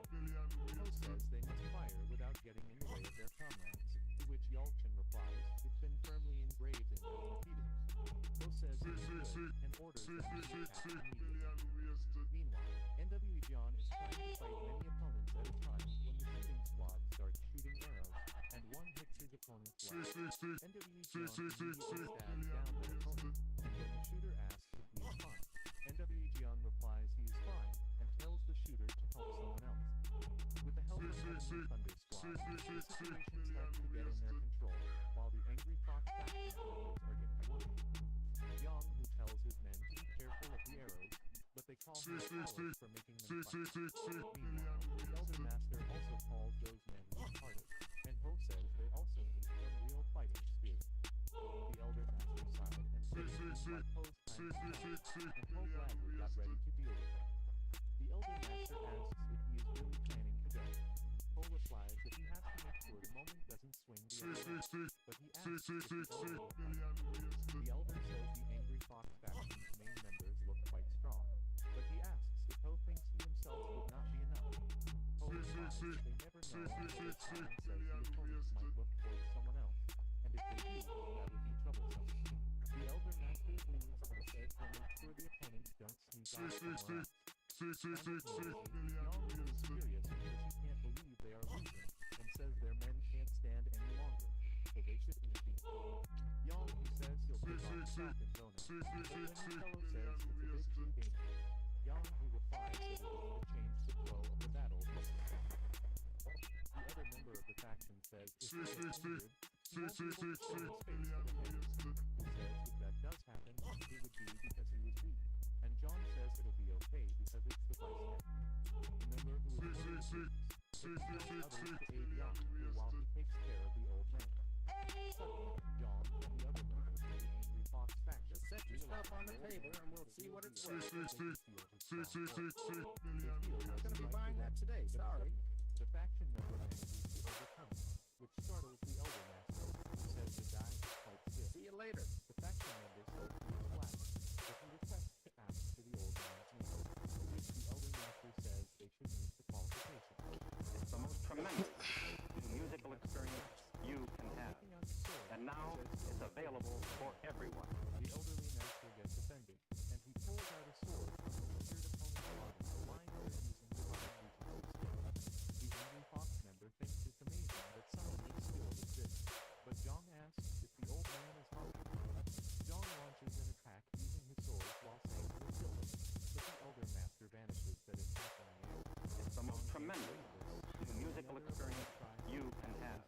Ho says they must fire without getting in the way of their comrades, to which Yolshin replies it's been firmly engraved in them repeatedly. Ho says it is good and orders them to attack immediately. Meanwhile, NWE John is trying to fight many opponents at a time when the shooting squad starts shooting arrows, and one hits his opponent's leg. NWE John immediately stabs down that opponent, and when the shooter asks if he is fine, NWE John replies he is fine, and tells the shooter to help someone else. With the help of Heavenly Thunder Squad, the situation starts to get in their control, while the angry Fox faction members are getting worried. Young, who tells his men to be careful of the arrows, but they call him cowards for making them fight. Meanwhile, the elder master also calls those men weak-hearted, and Ho says they also need some real fighting spirit. The elder master sighed and said it seems like Ho's time has come, and Ho gladly got ready to deal with them. The elder master asks if he is really planning to Joe. Cole replies that he has to make sure the moment doesn't swing the other way, but he asks if the elder will fight. The elder says the Angry Fox faction's main members look quite strong, but he asks if Poe thinks he himself would not be enough. Poe replies that they never know until the time says the opponents might look towards someone else, and if they do, that would be troublesome. The elder master agrees and says they'll make sure the opponents don't sneak off somewhere else. Simultaneously, Young is furious because he can't believe they are losing and says their men can't stand any longer, so they should intervene. Young, who says he'll take off the Falcon's owner, but when his fellow says it's a bit too dangerous, Young, who replies that it is to change the flow of the battle. The other member of the faction says if he gets injured, he won't be able to show his face to the fans. He says if that does happen, it would be because he was weak, and John says it'll be okay because it's the vice tech. The member who is worried agrees, but he tells others to aid Young while he takes care of the old man. Suddenly, John and the other members of the Angry Fox faction Set your realize stuff on the the old table man and we'll see what it's worth. They feel his strong force. They feel I'm that gonna he be might buying be that right. today, But sorry. suddenly, the faction member manages to overcome it, which startles the elder master, who says the guy is quite stiff. See you later. The faction member says he is flattered, but he requests to ask for the old man's name, to which the elder master says they should meet the qualifications. It's the most tremendous musical experience you can have. And now it's available for everyone. The elderly master gets offended, and he pulls out a sword from his feared opponent's body, lying there using divine regency stick. The Angry Fox member thinks it's amazing that someone with skill did this, but Jong asks if the old man is mocking him. Jong launches an attack using his sword while saying he'll kill him, but the elder master vanishes that attack in the air. It's the most tremendous musical experience you can have.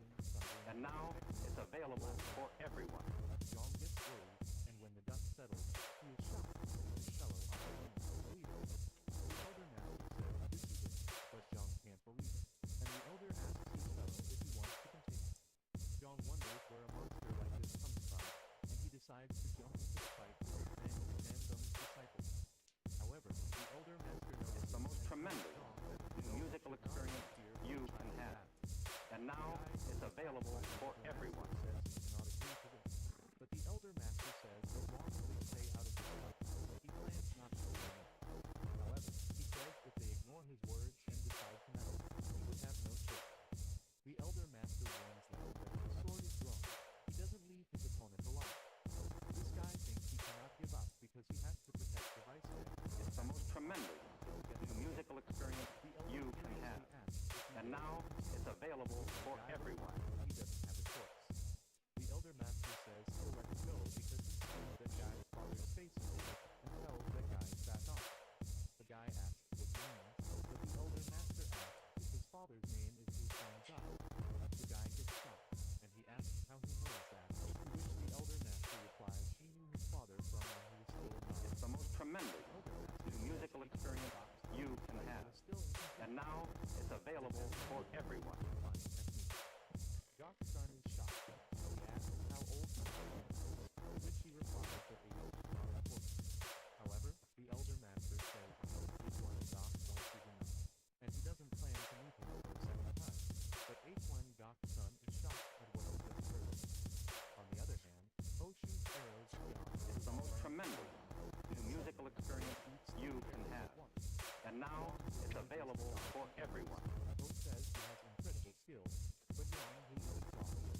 And now it's available for everyone. Jong gets worried, and when the dust settles, he is shocked to see his fellow Halloween leader. The elder master says this is it, but Jong can't believe it, and the elder asks his fellow if he wants to continue. Jong wonders where a monster like this comes from, and he decides to jump into the fight with his men and Namdung's disciples. However, the elder master notices It's the most and tremendous tells Jong that the musical experience you can have. And now it's available for everyone. says he cannot agree to this, but the elder master says as long as they stay out of this fight, he plans not to do anything. However, he says if they ignore his words and decide to meddle, he would have no choice. The elder master warns them that if the sword is drawn, he doesn't leave his opponent alive. This guy thinks he cannot give up because he has to protect the vice tech. It's the most tremendous musical experience you can have. And now it's available for everyone. He doesn't have a choice. The elder master says he'll let him go because he sees that guy's father's face in it and tells that guy to back off. The guy asks what he means, but the elder master asks if his father's name is Usan Zai. The guy gets shocked, and he asks how he knows that, to which the elder master replies he knew his father from when he was still alive. It's the most tremendous musical experience you can have. And now it's available for everyone. Gok's son is shocked, and he asks how old he is, to which he replies that age is not important. However, the elder master says he thinks H1 Gok once is enough, and he doesn't plan to meet him for a second time. But H1 Gok's son is shocked at what he just heard. On the other hand, Poe shoots arrows beyond. It's the most tremendous musical experience you can have. And now it's available for everyone. Poe says he has incredible skill, but Young, who is exhausted.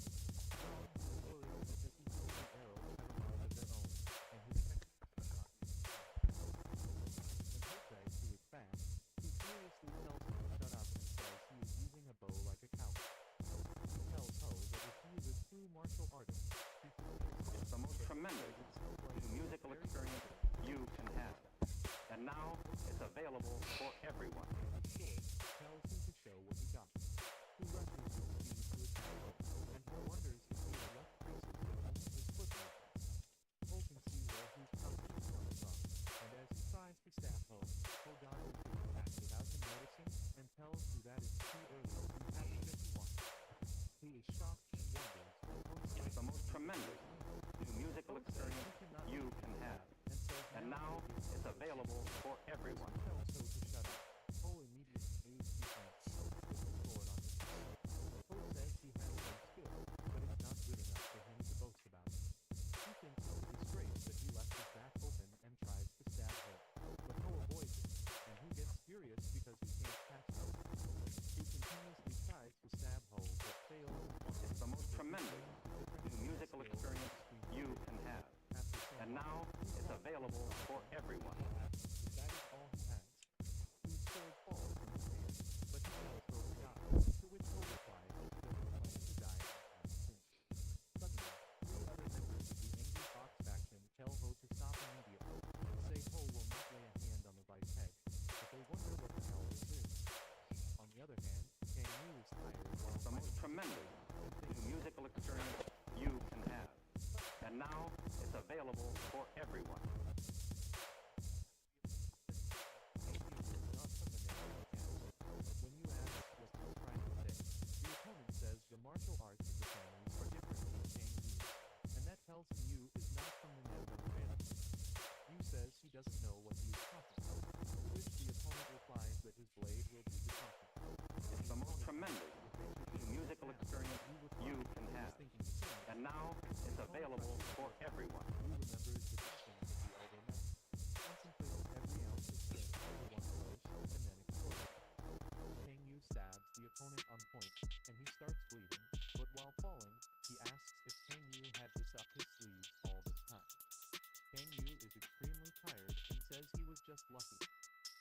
Young, who is worried because he thinks the arrows have a mind of their own, and his technique cannot be when Poe says he is fast, he furiously tells him to shut up and says he is using a bow like a coward. He tells Poe that if he is a true martial artist, he should It's the most tremendous musical experience you can have. And now it's available for everyone. Tells him to show what he got. He rushes with speed to attack Poe, and Poe wonders if he has left traces with only his foot movements. Poe can see where his confidence comes from, and as he tries to stab Poe, Poe dodges his attack without him noticing and tells who that is too early to be happy that he won. He is shocked and wonders when Poe It's the most tremendous musical experience you can have. And now it's available for everyone. Tells Poe to shut up. Poe immediately moves to defense. The for everyone. That is all he has. Whose sword falls from his hand, but he tells Ho to die, to which Ho replies that he doesn't plan to die anytime soon. Suddenly, three other members of the Angry Fox faction tell Ho to stop immediately and say Ho will not lay a hand on the vice head, but they wonder what the hell this is. On the other hand, Kang Yu is tired while The most fighting tremendous new musical experience you can have. And now it's available for everyone. When you ask what he's trying to say, the opponent says the martial arts of the families are different from Kang Yu, and that tells him Yu is not from the Namdong family. Yu says he doesn't know what he is talking about, to which the opponent replies that his blade will do the talking. It's the most tremendous new musical experience you can have. And now it's available for everyone. Yu remembers the teachings of the elder master, concentrates every ounce of strength into one push, and then explodes. Kang Yu stabs the opponent on point, and he starts bleeding, but while falling, he asks if Kang Yu had this up his sleeves all this time. Kang Yu is extremely tired and says he was just lucky.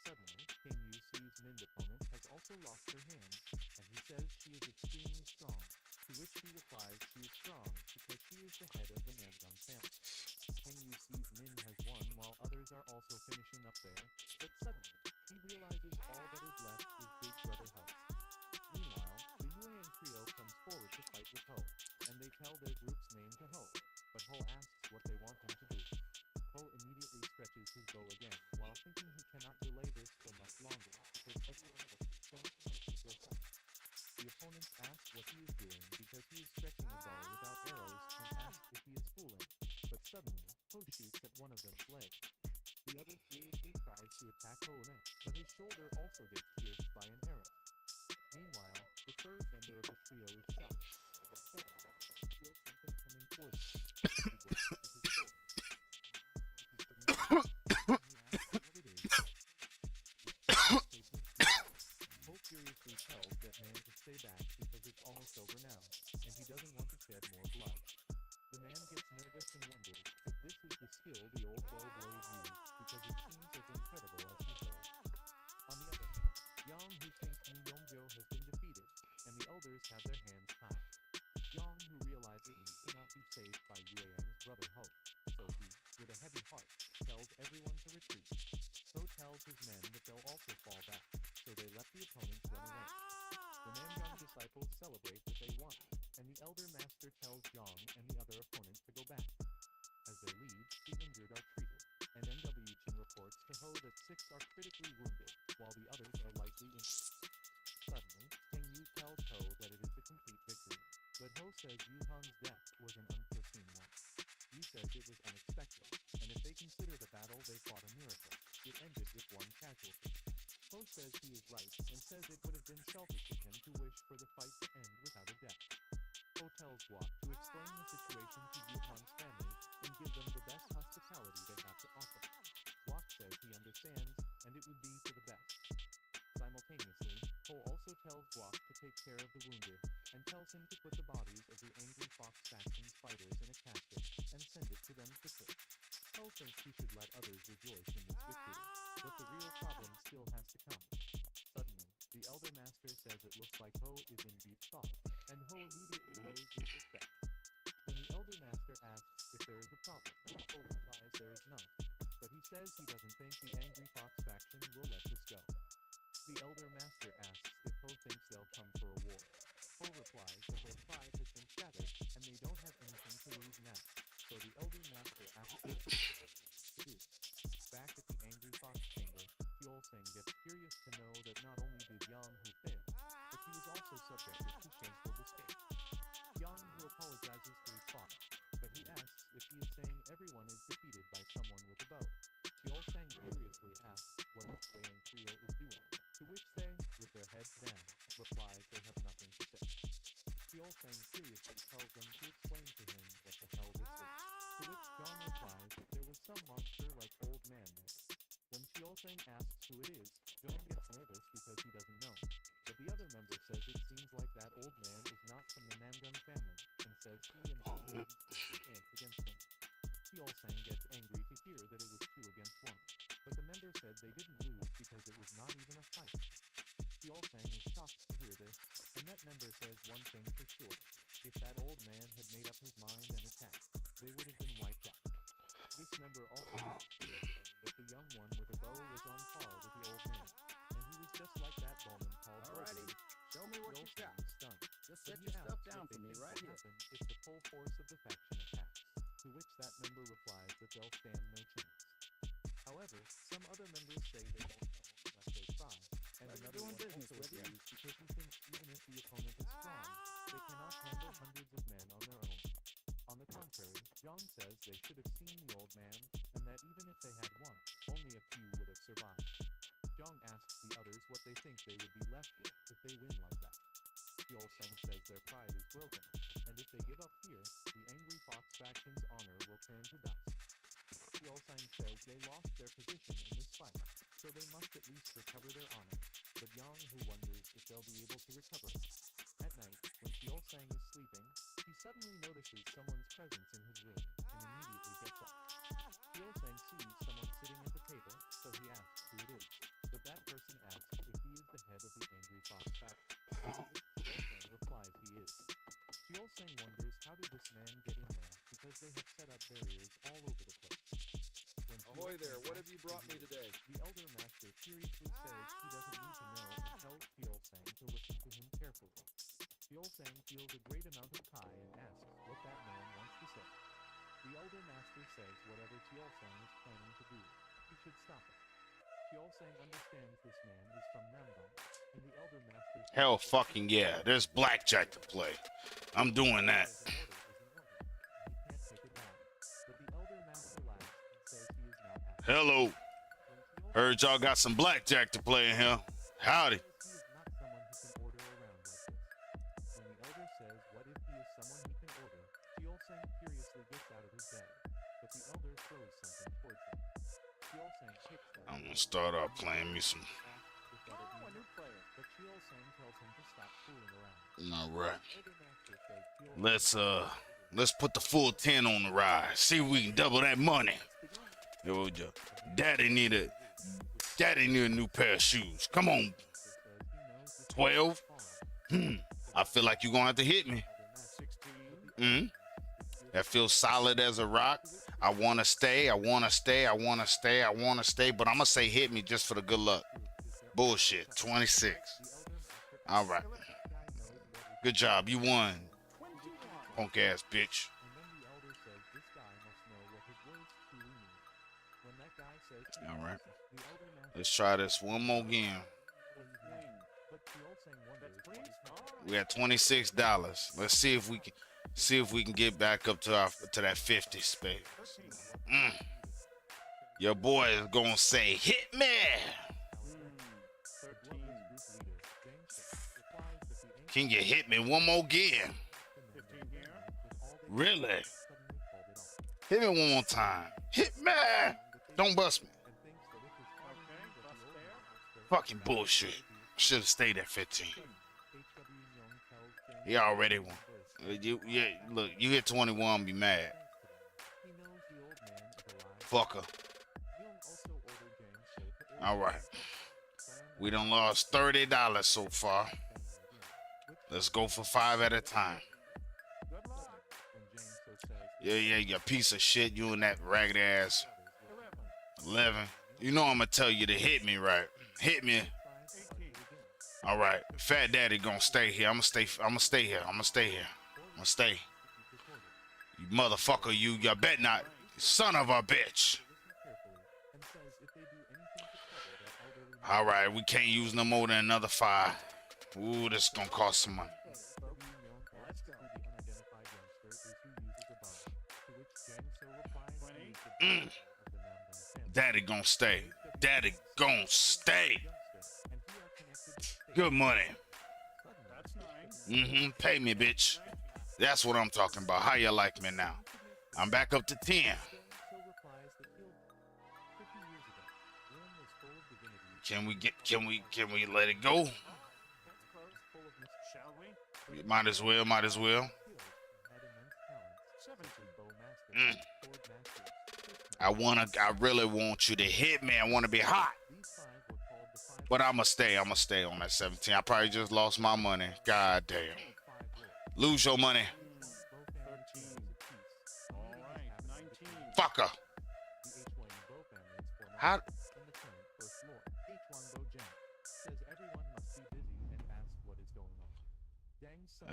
Suddenly, Kang Yu sees Min's opponent has also lost her hand, and he says she is extremely strong, to which he replies she is strong because she is the head of the Namdong family. Kang Yu sees Min has won while others are also finishing up there, but suddenly, he realizes all that is left is Big Brother Ho. Meanwhile, the Yuan trio comes forward to fight with Ho, and they tell their group's name to Ho, but Ho asks what they want him to do. Ho immediately stretches his bow again, while thinking he cannot delay this for much longer, because everyone will be so their fight. The opponent asks what he is doing because he is stretching a bow without arrows and asks if he is fooling, but suddenly, Ho shoots at one of them's legs. The other furiously tries to attack Ho next, but his shoulder also gets pierced by an arrow. Meanwhile, the third member of the trio is shot, but suddenly, he feels something coming towards him. He grabs his sword. Ho furiously tells that man to stay back because it's almost over now, and he doesn't want to shed more blood. The man gets nervous and wonders if this is the skill the old bow blade used, because it seems as incredible as he heard. On the other hand, Yang, who thinks Mu Yongjo has been defeated, and the elders have their hands tied. Yang, who realizes he cannot be saved by Yueyang's brother Ho, so he, with a heavy heart, tells everyone to retreat. Ho tells his men that they'll also fall back, so they let the opponents run away. The Namdong disciples celebrate that they won, and the elder master tells Yang and the other opponents to go back. As they leave, the injured are treated, and NW Chin reports to Ho that 6 are critically wounded, while the others are lightly injured. Suddenly, Kang Yu tells Ho that it is a complete victory, but Ho says Yu Han's death was an unforeseen one. Yu says it was unexpected, and if they consider the battle they fought a miracle, it ended with one casualty. Ho says he is right, and says it would have been selfish of him to wish for the fight to end without a death. Ho tells Guok to explain the situation to Yu Han's family and give them the best hospitality they have to offer. Guok says he understands, and it would be for the best. Simultaneously, Ho also tells Guok to take care of the wounded, and tells him to put the bodies of the Angry Fox faction's fighters in a casket and send it to them quickly. Ho thinks he should let others rejoice in this victory, but the real problem still has to come. Suddenly, the Elder Master says it looks like Ho is in deep thought, and Ho immediately pays his respect. When the Elder Master asks if there is a problem, Ho replies there is none, but he says he doesn't think the Angry Fox faction will let this go. The Elder Master asks if Ho thinks they'll come for a war. Ho replies that their pride has been shattered, and they don't have anything to lose now, so the Elder Master asks them to do. Back at the Angry Fox Chamber, Hyolsing gets curious to know that not only did Yang Hu fail, but he was also subjected to shameful escape. Yang Hu apologizes to his father, but he asks if he is saying everyone is defeated by someone with a bow. Hyolsing curiously asks what the Wayang trio is doing, to which they, with their heads down, replies they have nothing to say. Hyolsing curiously tells them to explain to him what the hell this is, to which John replies that there was some monster like Old Man there. When Hyolsing asks who it is, John gets nervous because he doesn't know, but the other member says it seems like that old man is not from the Namdong family, and says he and Old Man stand against him. Hyolsing gets angry to hear that it was 2 against 1, that member says one thing for sure. If that old man had made up his mind and attacked, they would have been wiped out. This member also that the young one with a bow was on par with the old man, and he was just like that bowman called Alrighty, show me what you got. Stunned. Just But set he your stuff asks down what they for me think right will here. happen if the full force of the faction attacks, to which that member replies that they'll stand no chance. However, some other members say they won't know unless they try, and Pleasure another doing one business also with you. agrees because he thinks even if the opponent is strong, they cannot handle hundreds of men on their own. On the contrary, John says they should have seen the old man, and that even if they had won, only a few would have survived. Jong asks the others what they think they would be left with if they win like that. Yolseng says their pride is broken, and if they give up here, the angry fox faction's honor will turn to dust. Yolseng says they lost their position in this fight, so they must at least recover their honor, but Yang who wonders if they'll be able to recover it. At night, when Yolseng is sleeping, he suddenly notices someone's presence in his room, and immediately gets up. Yolseng sees someone sitting at the table, so he asks who it is, but that person asks if he is the head of the angry fox faction. Yolseng replies he is. Yolseng wonders how did this man get in there, because they have set up barriers all over the place. When Ahoy there, Yolseng what have you asks brought who me he is, today? The elder master furiously says he doesn't need to know and tells Yolseng to listen to him carefully. Yolseng feels a great amount of kai and asks what that man wants to say. The elder master says whatever Yolseng is planning to do, he should stop it. Yolseng understands this man is from Namdong, and the elder master says Hell fucking yeah. There's blackjack to play. I'm doing that. he can't take it down. But the elder master laughs and says he is not happy. Hello. Heard y'all got some blackjack to play in here. Howdy. He is not someone who can order around like this. When the elder says what if he is someone he can order, Yolseng furiously gets out of his bag, but the elder throws something towards him. Yolseng kicks that. I'm gonna start off playing me some. Oh, a new player. But Yolseng tells him to stop fooling around. All right. Elder master says Let's put the full 10 on the rise. See if we can double that money. Yo, Daddy need a new pair of shoes. Come on. 12. I feel like you're gonna have to hit me. That feels solid as a rock. I wanna stay, but I'm gonna say hit me just for the good luck. Bullshit. 26. All right. Good job. You won. Punk ass bitch. All right. Let's try this one more game. We got $26. Let's see if we can get back up to that 50 space. Your boy is gonna say, hit me. Can you hit me one more game? Really? Hit me one more time. Hit me. Don't bust me. Fucking bullshit. Should have stayed at 15. He already won. Look, you hit 21, be mad. Fucker. All right. We done lost $30 so far. Let's go for 5 at a time. Yeah, you piece of shit. You and that ragged ass. 11. You know I'm gonna tell you to hit me, right? Hit me. All right. Fat Daddy gonna stay here. I'm gonna stay here. I'm gonna stay. You motherfucker, you bet not. Son of a bitch. All right, we can't use no more than another 5. Ooh, this is gonna cost some money. Daddy gonna stay. Daddy gonna stay. Good money. Pay me, bitch. That's what I'm talking about. How you like me now? I'm back up to 10. Can we let it go? Might as well. I really want you to hit me. I want to be hot. But I'ma stay on that 17. I probably just lost my money. God damn. Lose your money. 13. All right, 19. Fucker. The H1 Bo family is forming How? in the current first floor. H1 Bo Jang says everyone must be busy and asks what is going on. Dang's son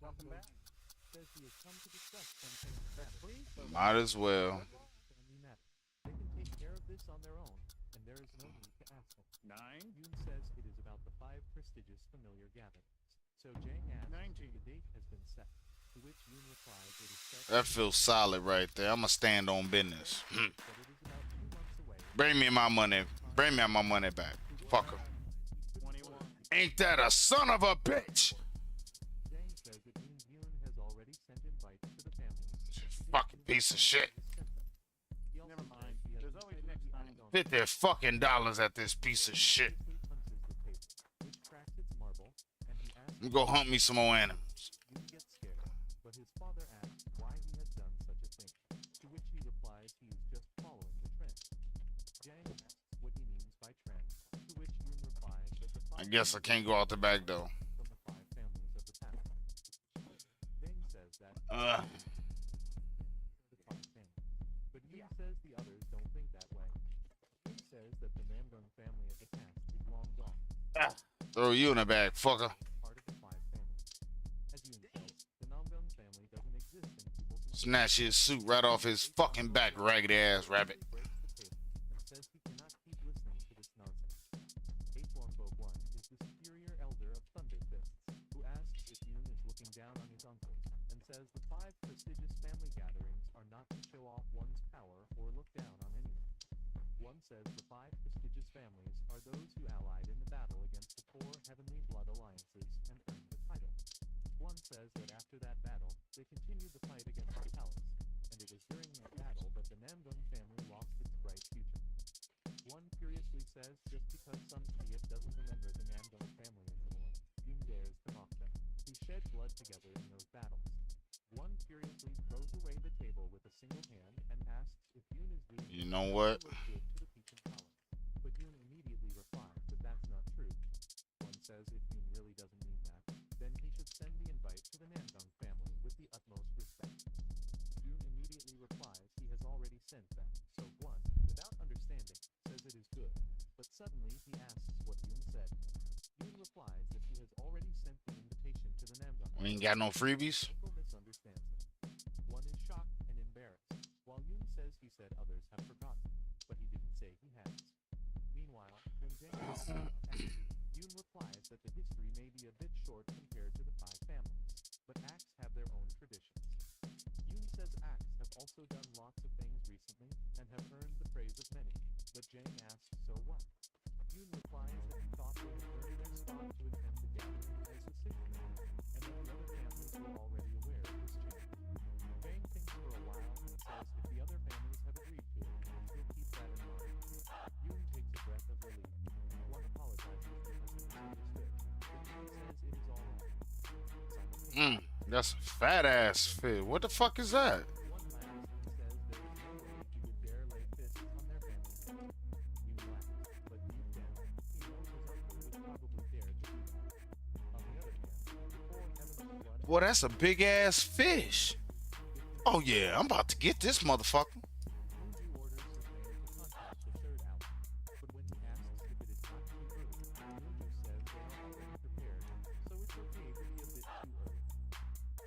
welcome back. Says he has come to discuss something that Might as well. family matter. They can take care of this on their own, and there is no need to ask them. 9. Yoon says it is about the 5 prestigious familiar gatherings. So Jang asks 19. if the date has been set, to which Yoon replies it is set. That feels solid right there. I'ma stand on business. But it is about 2 months away. Bring me my money. Bring me my money back. Fucker. 21. Ain't that a son of a bitch? Jang says it means Yoon has already sent invites to the families. Fucking piece of shit. He also Never says mind. he has There's always next time. $50 at this piece of shit. punches the table, which cracks its marble, and he asks I'm gonna go hunt me some more animals. Yoon gets scared, but his father asks why he has done such a thing, to which he replies he is just following the trend. Jang asks what he means by trend, to which Yoon replies that the I guess I can't go out the back though. from the 5 families of the past. Deng says that Uh. the 5 families, but Yoon says the others don't think that way. Yoon says that the Namgung family of the past is long gone. Throw you in the back, fucker. Part of the 5 families. As Yoon says, the Namgung family doesn't exist in people's minds. Snatch his suit right off his fucking back, raggedy ass rabbit. Breaks the table and says he cannot keep listening to this nonsense. H1 Bo1 is the superior elder of Thunder Fists, who asks if Yoon is looking down on his uncles, and says the 5 prestigious family gatherings are not to show off one's power or look down on anyone. One says the 5 prestigious families are those who allied in the battle against the 4 heavenly blood alliances and earned the title. One says that after that battle, they continued the fight against the palace, and it is during that battle that the Namgung family lost its bright future. One curiously says just because some idiot doesn't remember the Namgung family anymore, Yoon dares to mock them. He shed blood together in those battles. One curiously throws away the table with a single hand and asks if Yoon is doing You know what? good to the Pekin palace. But Yoon immediately replies that that's not true. One says if Yoon really doesn't mean that, then he should send the invite to the Namgung family with the utmost respect. Yoon immediately replies he has already sent that, so One, without understanding, says it is good. But suddenly he asks what Yoon said. Yoon replies that he has already sent the invitation to the Namgung. We ain't got no freebies. Uncle misunderstands him. One is shocked and embarrassed, while Yoon says he said others have forgotten, but he didn't say he has. Meanwhile, when Jang asks about Axe, Yoon replies that the history may be a bit short compared to the 5 families, but Axe have their own traditions. Yoon says Axe have also done lots of things recently and have earned the praise of many, but Jang asks so what? Yoon replies that he thought they had earned their spot to attend the gathering as the 6th member, and that the other families were already aware of this change. Jang thinks for a while and says if the other families have agreed to it, he'll keep that in mind. Yoon takes a breath of relief. One apologizes because he misunderstood, but Yoon says it is all right. That's a fat ass fish. What the fuck is that? One laughs and says there is no way he would dare lay fists on their family head. Yoon laughs, but deep down, he knows his uncle would probably dare to do that. On the other hand, before heavenly blood Boy, that's a big ass fish. Oh yeah, I'm about to get this motherfucker. Moonju orders his men to contact the 3rd ally, but when he asks if it is not too early, Moonju says they are already prepared, so it's okay to be a bit too early.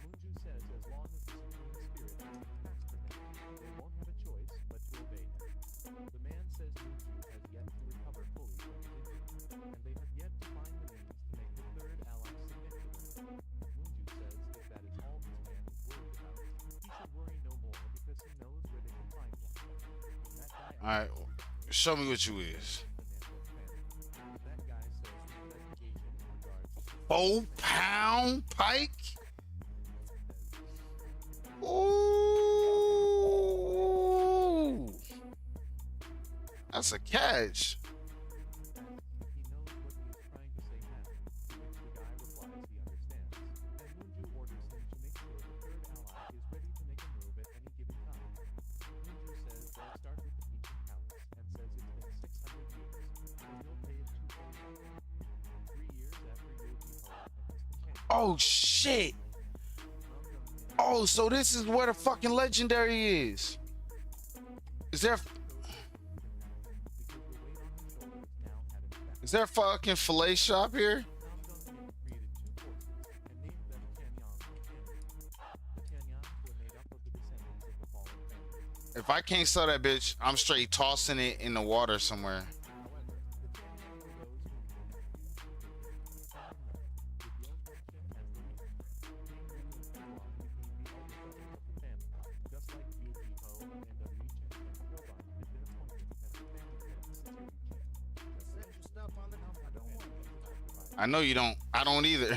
Moonju says as long as the supreme spirit has passed for him, they won't have a choice but to obey him. The man says Moonju has yet to recover fully from his injuries, and they have yet to find the means to make the 3rd ally submit to them. Moonju says if that is all this man is worried about, he should worry no more because he knows where they can find one. That guy Alright, show me what you is. That guy says the investigation in regards to 4-pound pike? Ooh. That's a catch. he knows what he is trying to say now, to which the guy replies he understands, and Moonju orders him to make sure the 3rd ally is ready to make a move at any given time. Moonju says they'll start with the Pekin Palace and says it's been 600 years, Oh shit. Oh, so this is where the fucking legendary is. Is there a fucking fillet shop here? If I can't sell that bitch, I'm straight tossing it in the water somewhere. I know you don't. I don't either.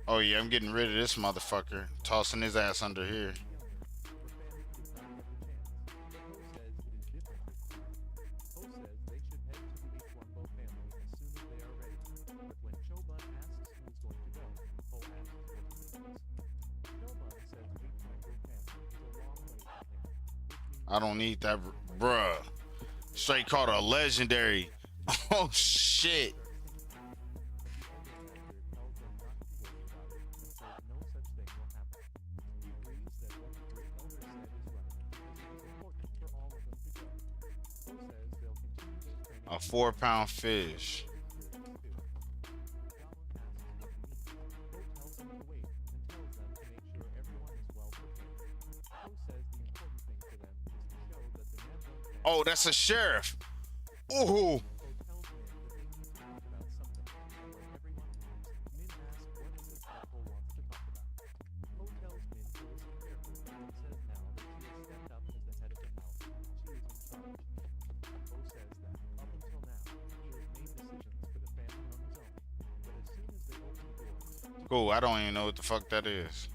Oh yeah, I'm getting rid of this motherfucker. Tossing his ass under here. I don't need that, bruh. Straight called a legendary. Oh shit. A 4-pound fish. Oh, that's a sheriff. Ooh. Cool, I don't even know what the fuck that is.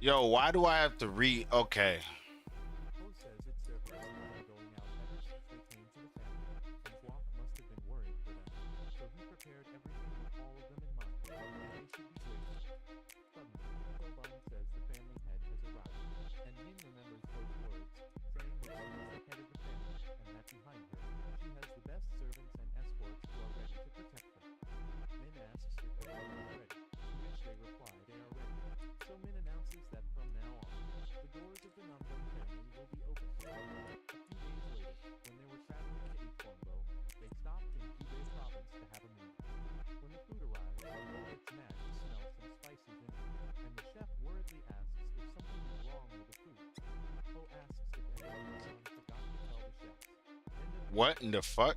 Yo, why do I have to read? Okay. What in the fuck?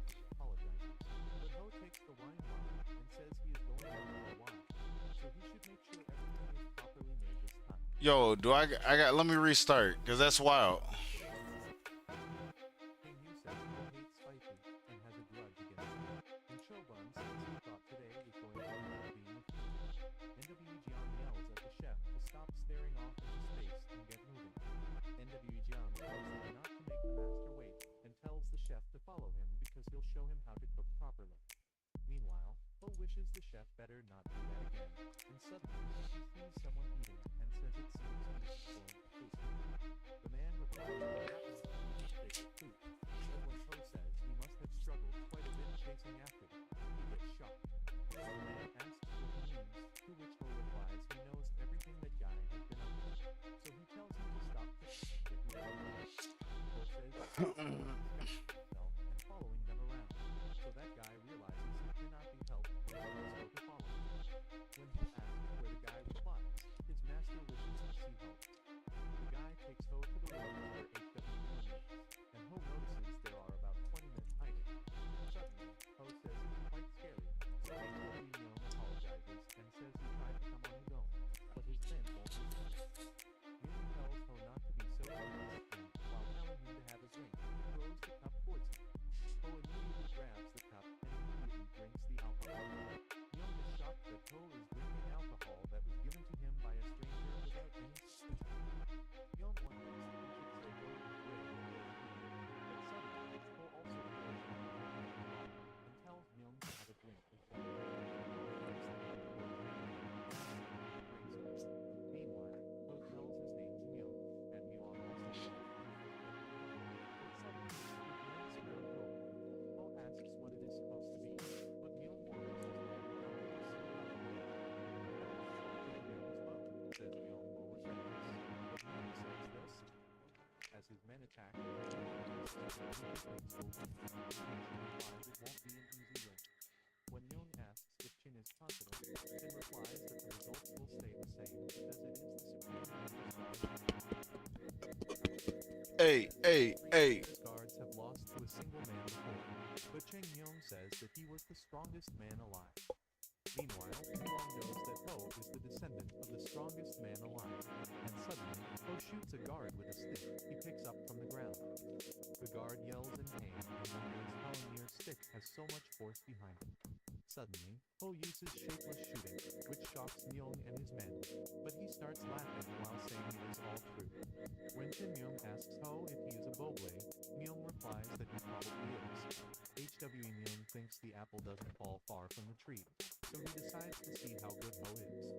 Yo, do I got let me restart because that's wild. King Yu says Ho hates spicy and has a grudge against him. And Shogun says he thought today was going to end up being a feud. NW Jian yells at the chef to stop staring off into space and get moving. NW Jian tells him not to make the master wait and tells the chef to follow him because he'll show him how to cook properly. Meanwhile, Ho wishes the chef better not do that again, and suddenly he sees someone eating and says it seems he is going to taste it. The man replies that it happens to be his favorite food, but when Ho says he must have struggled quite a bit chasing after it, he gets shocked. The man asks what he means, to which Ho replies he knows everything that guy has been up to, so he tells him to stop cooking and get moving. Ho says he's disgusting himself and following them around, so that guy realizes it cannot be helped and tells Ho to follow him. When Ho asks where the guy replies, his master wishes to see Ho. The guy takes Ho to the rooms where HW lives, and Ho notices there are about 20 men hiding. Suddenly, Ho says it's quite scary, so HW apologizes and says he tried to come on his own, but his men won't listen. Myung tells Ho not to be so tense and, while telling him to have a drink, throws the cup towards him. Ho immediately grabs the cup and immediately drinks the alcohol. Myung is shocked that Ho is drinking alcohol that was given to him by a stranger without any suspicion. Myung wonders if he should say Ho is brave or weak, but suddenly Ho also feels alcohol in his body and tells Myung to have a drink as well. Meanwhile, Ho tells his name to Myung, and Myung also tells him. But suddenly, he glances around Ho. Ho asks what it is supposed to be, but Myung orders his men to come and see how to do it. Take care of his bow, says Myung while reciting this, but Myung says this. As his men attack, Myung asks who he thinks will win. Chin replies it won't be an easy win. When Myung asks if Chin is confident, Chin replies that the results will stay the same because it is the supreme leader's guard. Hey. His guards have lost to a single man before, but Cheng Myung says that he was the strongest man alive. Meanwhile, Myung knows that Ho is the descendant of the strongest man alive, and suddenly, Ho shoots a guard with a stick he picks up from the ground. The guard yells in pain and wonders how a mere stick has so much force behind it. Suddenly, Ho uses shapeless shooting, which shocks Myung and his men, but he starts laughing while saying it is all true. When Chin Myung asks Ho if he is a bowblade, Myung replies that he probably is. HW Myung thinks the apple doesn't fall far from the tree, so he decides to see how good Ho is.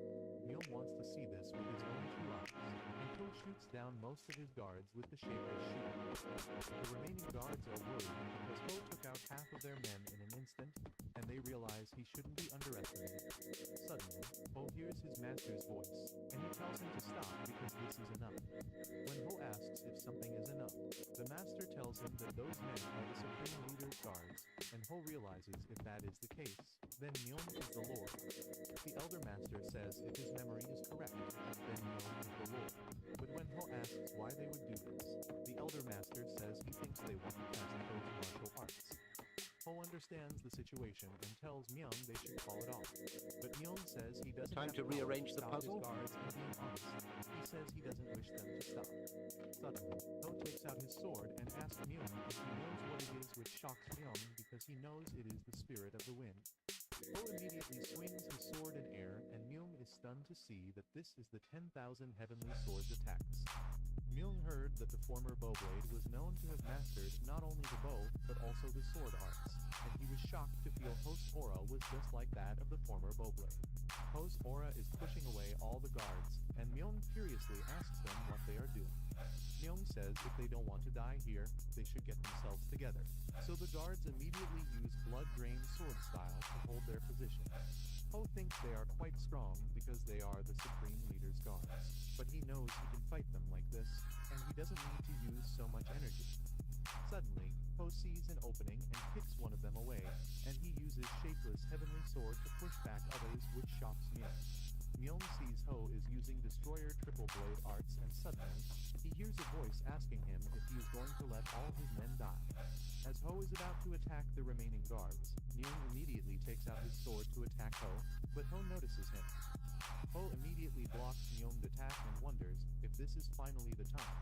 Myung wants to see this with his own 2 eyes, and Ho shoots down most of his guards with the shapeless shooting. The remaining guards are worried because Ho took out half of their men in an instant, and they realize he shouldn't be underestimated. Suddenly, Ho hears his master's voice, and he tells him to stop because this is enough. When Ho asks if something is enough, the master tells him that those men are the supreme leader's guards, and Ho realizes if that is the case, then Myung is the Lord. The Elder Master says if his memory is correct, then Myung is the Lord. But when Ho asks why they would do this, the Elder Master says he thinks they want to test Ho's martial arts. Ho understands the situation and tells Myung they should call it off. But Myung says he doesn't Time have to rearrange the stop puzzle? his guards and being honest. He says he doesn't wish them to stop. Suddenly, Ho takes out his sword and asks Myung if he knows what it is which shocks Myung because he knows it is the spirit of the wind. Ho immediately swings his sword in air, and Myung is stunned to see that this is the 10,000 heavenly swords attacks. Myung heard that the former bowblade was known to have mastered not only the bow, but also the sword arts, and he was shocked to feel Ho's aura was just like that of the former bowblade. Ho's aura is pushing away all the guards, and Myung curiously asks them what they are doing. Myung says if they don't want to die here, they should get themselves together, so the guards immediately use blood drain sword style to hold their position. Ho thinks they are quite strong because they are the supreme leader's guards, but he knows he can fight them like this, and he doesn't need to use so much energy. Suddenly, Ho sees an opening and kicks one of them away, and he uses shapeless heavenly sword to push back others, which shocks Myung. Myung sees Ho is using destroyer triple blade arts, and suddenly, he hears a voice asking him if he is going to let all his men die. As Ho is about to attack the remaining guards, Myung immediately takes out his sword to attack Ho, but Ho notices him. Ho immediately blocks Myung's attack and wonders if this is finally the time.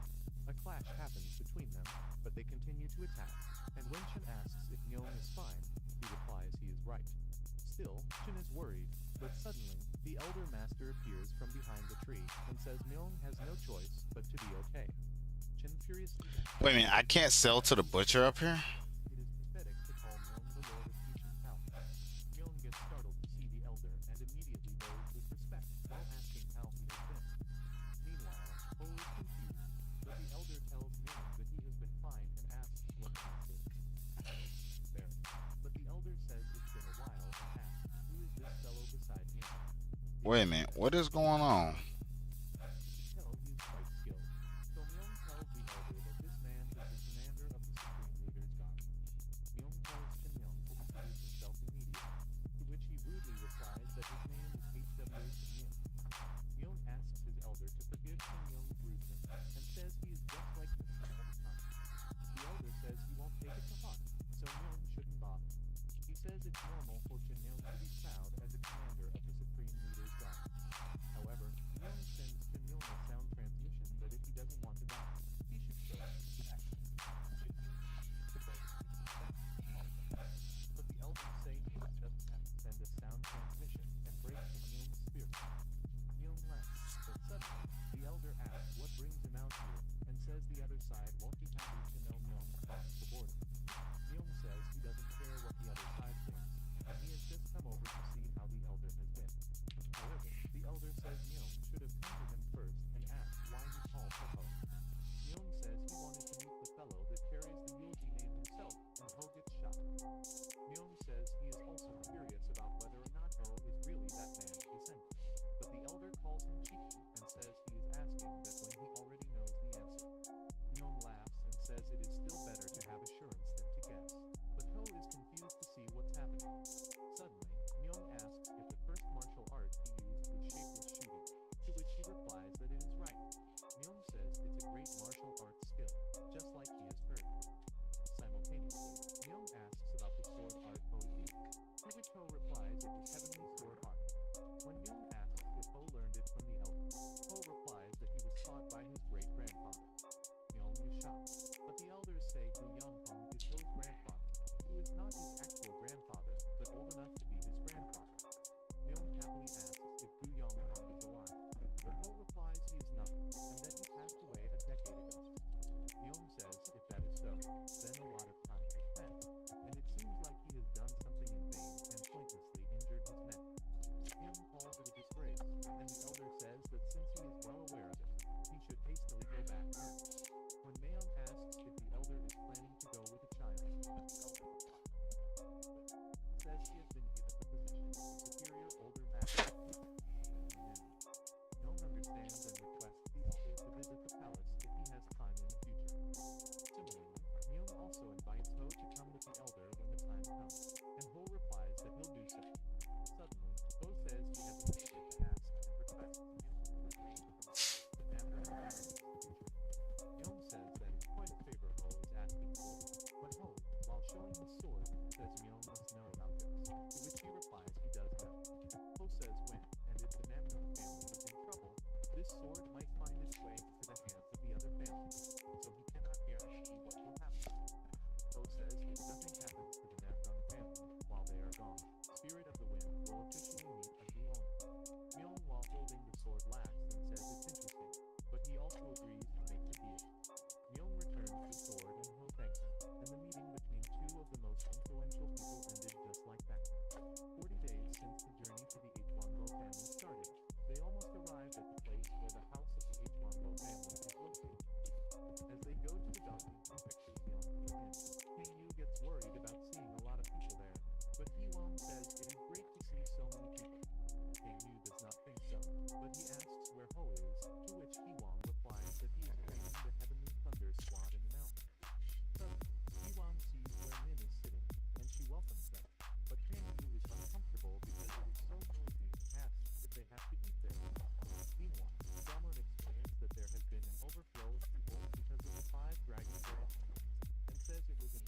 A clash happens between them, but they continue to attack, and when Chen asks if Myung is fine, he replies he is right. Still, Chen is worried, but suddenly, the Elder Master appears from behind the tree and says Myung has no choice but to be okay. Chen furiously asks, Wait a minute, I can't sell to the butcher up here? it is pathetic to call Myung the Lord of Fusion Palace. Myung gets startled to see the Elder and immediately bows with respect while asking how he has been. Meanwhile, Ho is confused, but the Elder tells Myung that he has been fine and asks what the matter is. There. But the Elder says it's been a while and asks, who is this fellow beside Myung? Wait a minute, what is going on? Tell he is quite skilled. So Myung tells the Elder that this man is the commander of the Supreme Leader's Guard. Myung tells Chen Myung to introduce himself immediately, to which he rudely replies that his name is HWA Chen Myung. Myung asks his Elder to forgive Chen Myung's rudeness and says he is just like this all the time. The Elder says he won't take it to heart, so Myung shouldn't bother. He says it's normal for Chen Myung to be proud as a commander of the Supreme Leader's Guard. However, Myung sends Chen Myung a sound transmission that if he doesn't want to die, he should show respect. But the elders say he just have to send a sound transmission and break Chen Myung's spirit. Myung laughs, but suddenly, the elder asks what brings him out here and says the other side won't be happy to know Myung crossed the border. Myung says he doesn't care what the other side thinks, and he has just come over to see how the elder has been. However, the elder says Myung should have come to him first and asked why he called for Ho. Myung says he wanted to meet the fellow that carries the eulogy name himself, and Ho gets shot. Myung says he is also curious about whether or not Ho is really that man's descendant, but the elder calls him cheeky and says he is asking that when he already knows the answer. Myung laughs and says it is still better to have assurance than to guess, but Ho is confused to see what's happening. Suddenly, Myung asks if the first martial art he used was shapeless shooting, to which he replies that it is right. Myung says it's a great martial arts skill, just like he has heard. Simultaneously, Myung asks about the sword art Ho used, to which Ho replies it was heavenly sword art. When Myung asks if Ho learned it from the elder, Ho replies that he was taught by his great-grandfather. Myung is shocked, but the elders say Gu Yonghong is Ho's grandfather, who is not his actual grandfather, but old enough to be his grandfather. Myung happily asks if Gu Yonghong is alive, but Ho replies he is not, and that he passed away a decade ago. Myung says if that is so, then a lot of time has passed, and it seems like he has done something in vain and pointlessly injured his men. Myung calls it a disgrace, and the elder says that since he is well aware of it, he should hastily go back home. When Myung asks if the elder is planning to go with a child, the elder says he has been given the position of superior older master. Myung understands and requests the elder to visit the palace if he has time in the future. Similarly, Myung also invites Ho to come with the elder when the time comes, and Ho replies that he'll do so. Suddenly, Ho says he has a favor to ask and requests Myung to refrain from the commander of the future. Myung says that it's quite a favor Ho is asking for, but Ho, while showing his sword, says Myung must know about this, to which he replies he does know. Ho says when, and if the Namno family is in trouble, this sword might find its way into the hands of the other families, so he cannot guarantee what will happen. Ho says if nothing happens to the Namno family while they are gone, Spirit of the Wind will officially meet a new owner. Myung, while holding the sword, laughs and says it's interesting, but he also agrees to make the deal. Myung returns the sword and Ho thanks him, and the meeting between two of the most influential people ended just like that. 40 days since the journey to the H1 family started, they almost arrived at the place where the house of the H1 family is located. As they go to the docking prefecture beyond the inn, King Yu gets worried about seeing a lot of people there, but Hee-won says it is great to see so many people. King Yu does not think so, but he asks where Ho is, to which Hee-won replies that he is training the Heavenly Thunder Squad in the mountains. Suddenly, Hee-won sees where Min is sitting, and she welcomes them, but King Yu is uncomfortable because it is so noisy and asks if they have to eat there. Meanwhile, Selmer explains that there has been an overflow of people because of the 5 dragon bread, and says it was a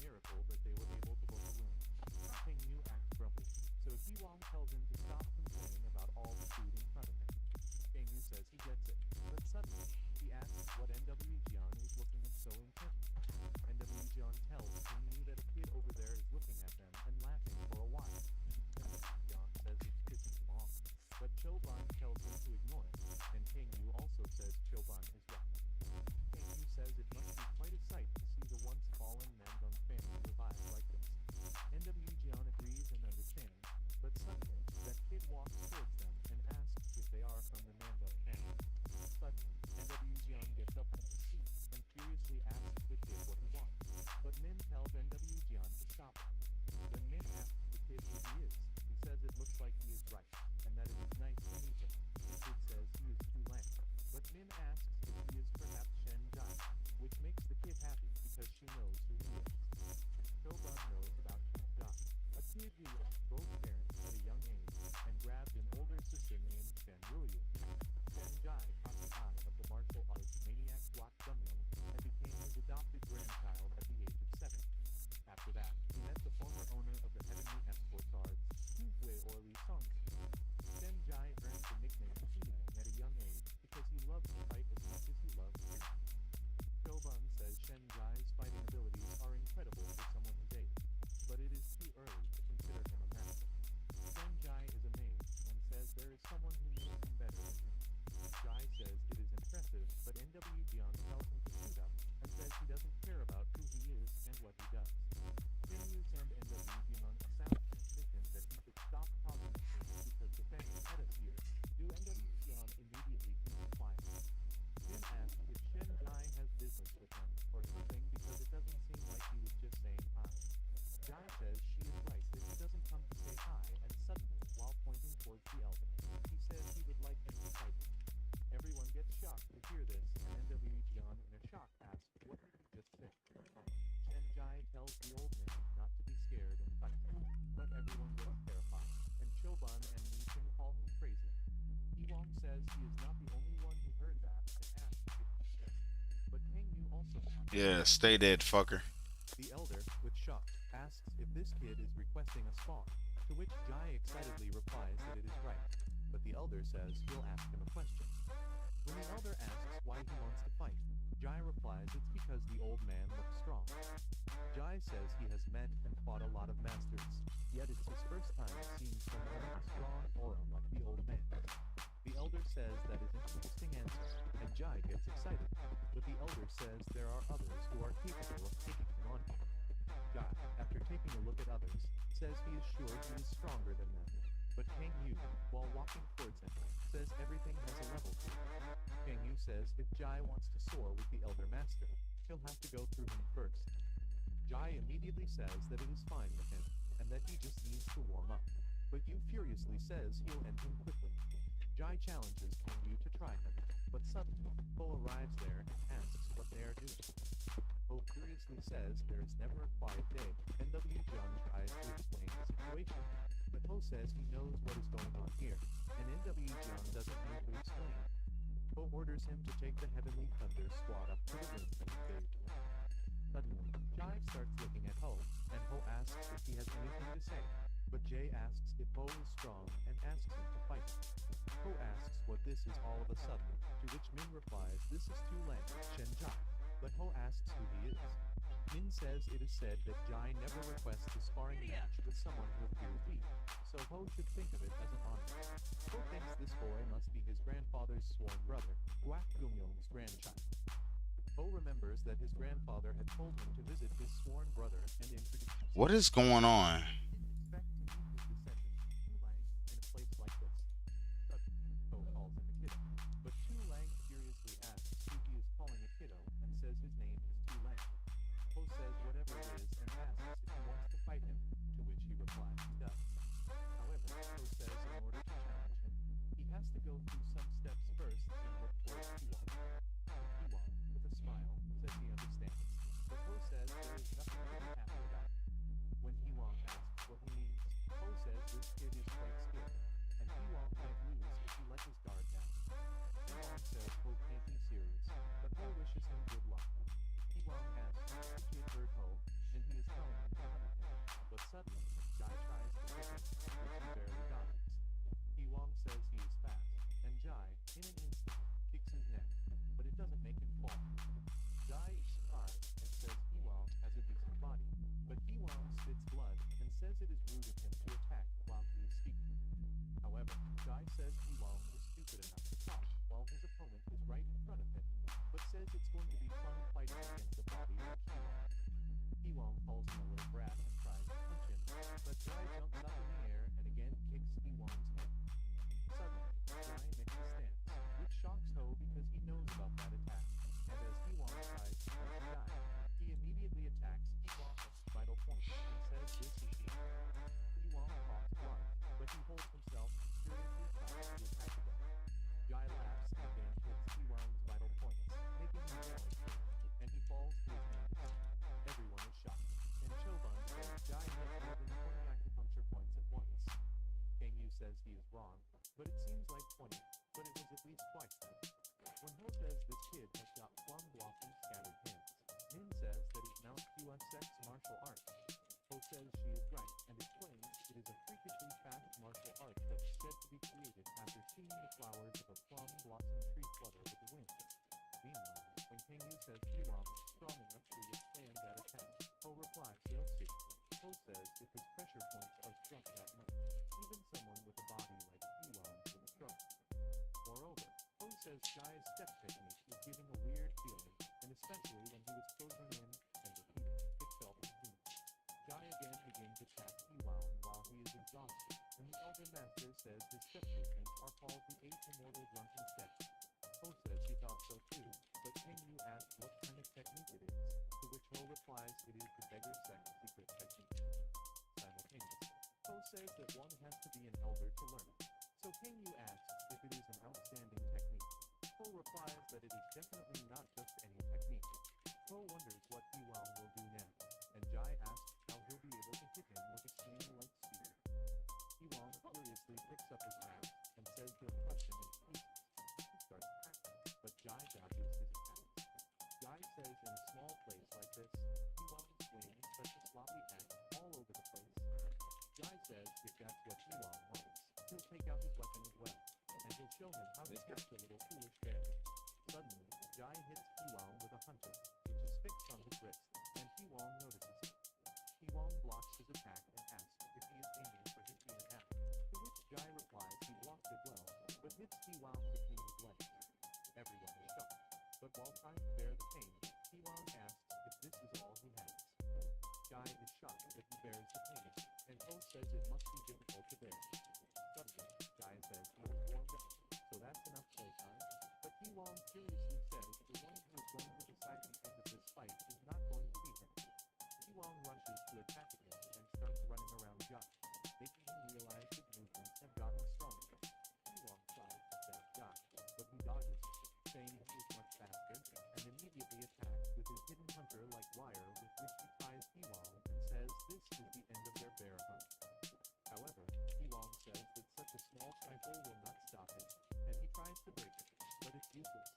tells the old man not to be scared and fight him, but everyone gets terrified, and Choban and Nishin call him crazy. Iwang says he is not the only one who heard that and asks if he's scared. But Kang Yu also asks. Yeah, stay dead, fucker. The elder, with shock, asks if this kid is requesting a spawn, to which Jai excitedly replies that it is right, but the elder says he'll ask him a question. When the elder asks why he wants to fight, Jai replies it's because the old man looks strong. Jai says he has met and fought a lot of masters, yet it's his first time seeing someone with a strong aura like the old man. The elder says that is an interesting answer, and Jai gets excited, but the elder says there are others who are capable of taking him on him. Jai, after taking a look at others, says he is sure he is stronger than them, but Kang Yu, while walking towards him, says everything has a level to it. Kang Yu says if Jai wants to soar with the elder master, he'll have to go through him first. Jai immediately says that it is fine with him, and that he just needs to warm up, but Yu furiously says he'll end him quickly. Jai challenges Kang Yu to try him, but suddenly, Po arrives there and asks what they are doing. Po curiously says there is never a quiet day, and W. Jung tries to explain the situation, but Po says he knows what is going on here, and NW Jung doesn't need to explain. Po orders him to take the Heavenly Thunder squad up to the room and invade. Suddenly, Jai starts looking at Ho, and Ho asks if he has anything to say, but Jay asks if Ho is strong and asks him to fight. Ho asks what this is all of a sudden, to which Min replies this is Tu Lang, Shen Jai, but Ho asks who he is. Min says it is said that Jai never requests a sparring match with someone who appears weak, so Ho should think of it as an honor. Ho thinks this boy must be his grandfather's sworn brother, Guak Gumyong's grandchild. Ho remembers that his grandfather had told him to visit his sworn brother and introduce himself. What is going on? Expect to meet his descendant, Tu Lang, in a place like this. Suddenly, Ho calls him a kiddo, but Tu Lang curiously asks who he is calling a kiddo and says his name is Tu Lang. Ho says whatever it is and asks if he wants to fight him, to which he replies he does. However, Ho says in order to challenge him, he has to go through some steps first and look towards Kiwon. Kiwon, with a smile, says he understands, but Ho says there is nothing to be happy about. When Kiwon asks what he means, Ho says this kid is quite skilled, and Kiwon might lose if he lets his guard down. Kiwon says Ho can't be serious, but Ho wishes him good luck. Kiwon asks if the kid heard Ho, and he is telling him to hunt him, but suddenly, Jai tries to kick him, which he barely dodges. Kiwon says he is fast, and Jai, in an instant, kicks his neck, but it doesn't make him fall. Jai is surprised and says Kiwon has a decent body, but Kiwon spits blood and says it is rude of him to attack while he is speaking. However, Jai says Kiwon is stupid enough to talk while his opponent is right in front of him, but says it's going to be fun fighting against a body like Kiwon. Kiwon calls him a little brat and tries to punch him, but Jai jumps up in the air and again kicks Kiwon's head. Suddenly, Jai makes a stance, which shocks Ho because he knows about that attack, and as Kiwon tries to punch Jai, he immediately attacks Kiwon at his vital point and says this is the end. Kiwon coughs blood, but he holds himself and furiously tries to attack again. Jai laughs and again hits Kiwon's vital points, making him more extreme, and he falls to his knees. Everyone is shocked, and Choban says Jai hit more than 20 acupuncture points at once. Kang Yu says he is wrong, but it seems like 20, but it was at least twice that. When Ho says this kid has got plum blossom scattered hands, Min says that is Mount QSX martial art. Ho says she is right, and explains it is a freakishly fast martial art that is said to be created after seeing the flowers of a plum blossom tree flutter with the wind. Meanwhile, when Kang Yu says Kiwon is strong enough to withstand that attack, Ho replies they'll see. Ho says if his pressure points are struck that much, even someone with a body like Kiwon would struggle. Moreover, Ho says Jai's step technique is giving a weird feeling, and especially when he was closing in and repeating, it felt inhuman. Jai again begins to attack Kiwon while he is exhausted, and the Elder Master says his step movements are called the 8 Immortal Drunken Steps. Ho says he thought so too, but Kang Yu asks what kind of technique it is, to which Ho replies it is the Beggar Sect's secret technique. Simultaneously, Ho says that one has to be an elder to learn, so Kang Yu asks if it is an outstanding technique. Ho replies that it is definitely not just any technique. Ho wonders what Kiwon will do now, and Jai asks show him how to catch a little foolish bear. Suddenly, Jai hits Piwang with a hunter, which is fixed on his wrist, and Piwang notices it. Piwang blocks his attack and asks if he is aiming for his ear now, to which Jai replies he blocked it well, but hits Piwang between his legs. Everyone is shocked, but while trying to bear the pain, Piwang asks if this is all he has. Jai is shocked that he bears the pain, and Ho says it must be difficult to bear. Suddenly, Jai says he has warmed up, so that's enough playtime, but Piwang curiously says the one who is going to decide the end of this fight is not going to be him. Piwang rushes to attack again and starts running around Jai, making him realize his movements have gotten stronger. Piwang tries to stab Jai, but he dodges it, saying he is much faster, and immediately attacks with his hidden hunter-like wire with which he ties Piwang and says this is the end of their bear hunt. However, Piwang says that such a small trifle will not stop him, and he tries to break it, but it's useless.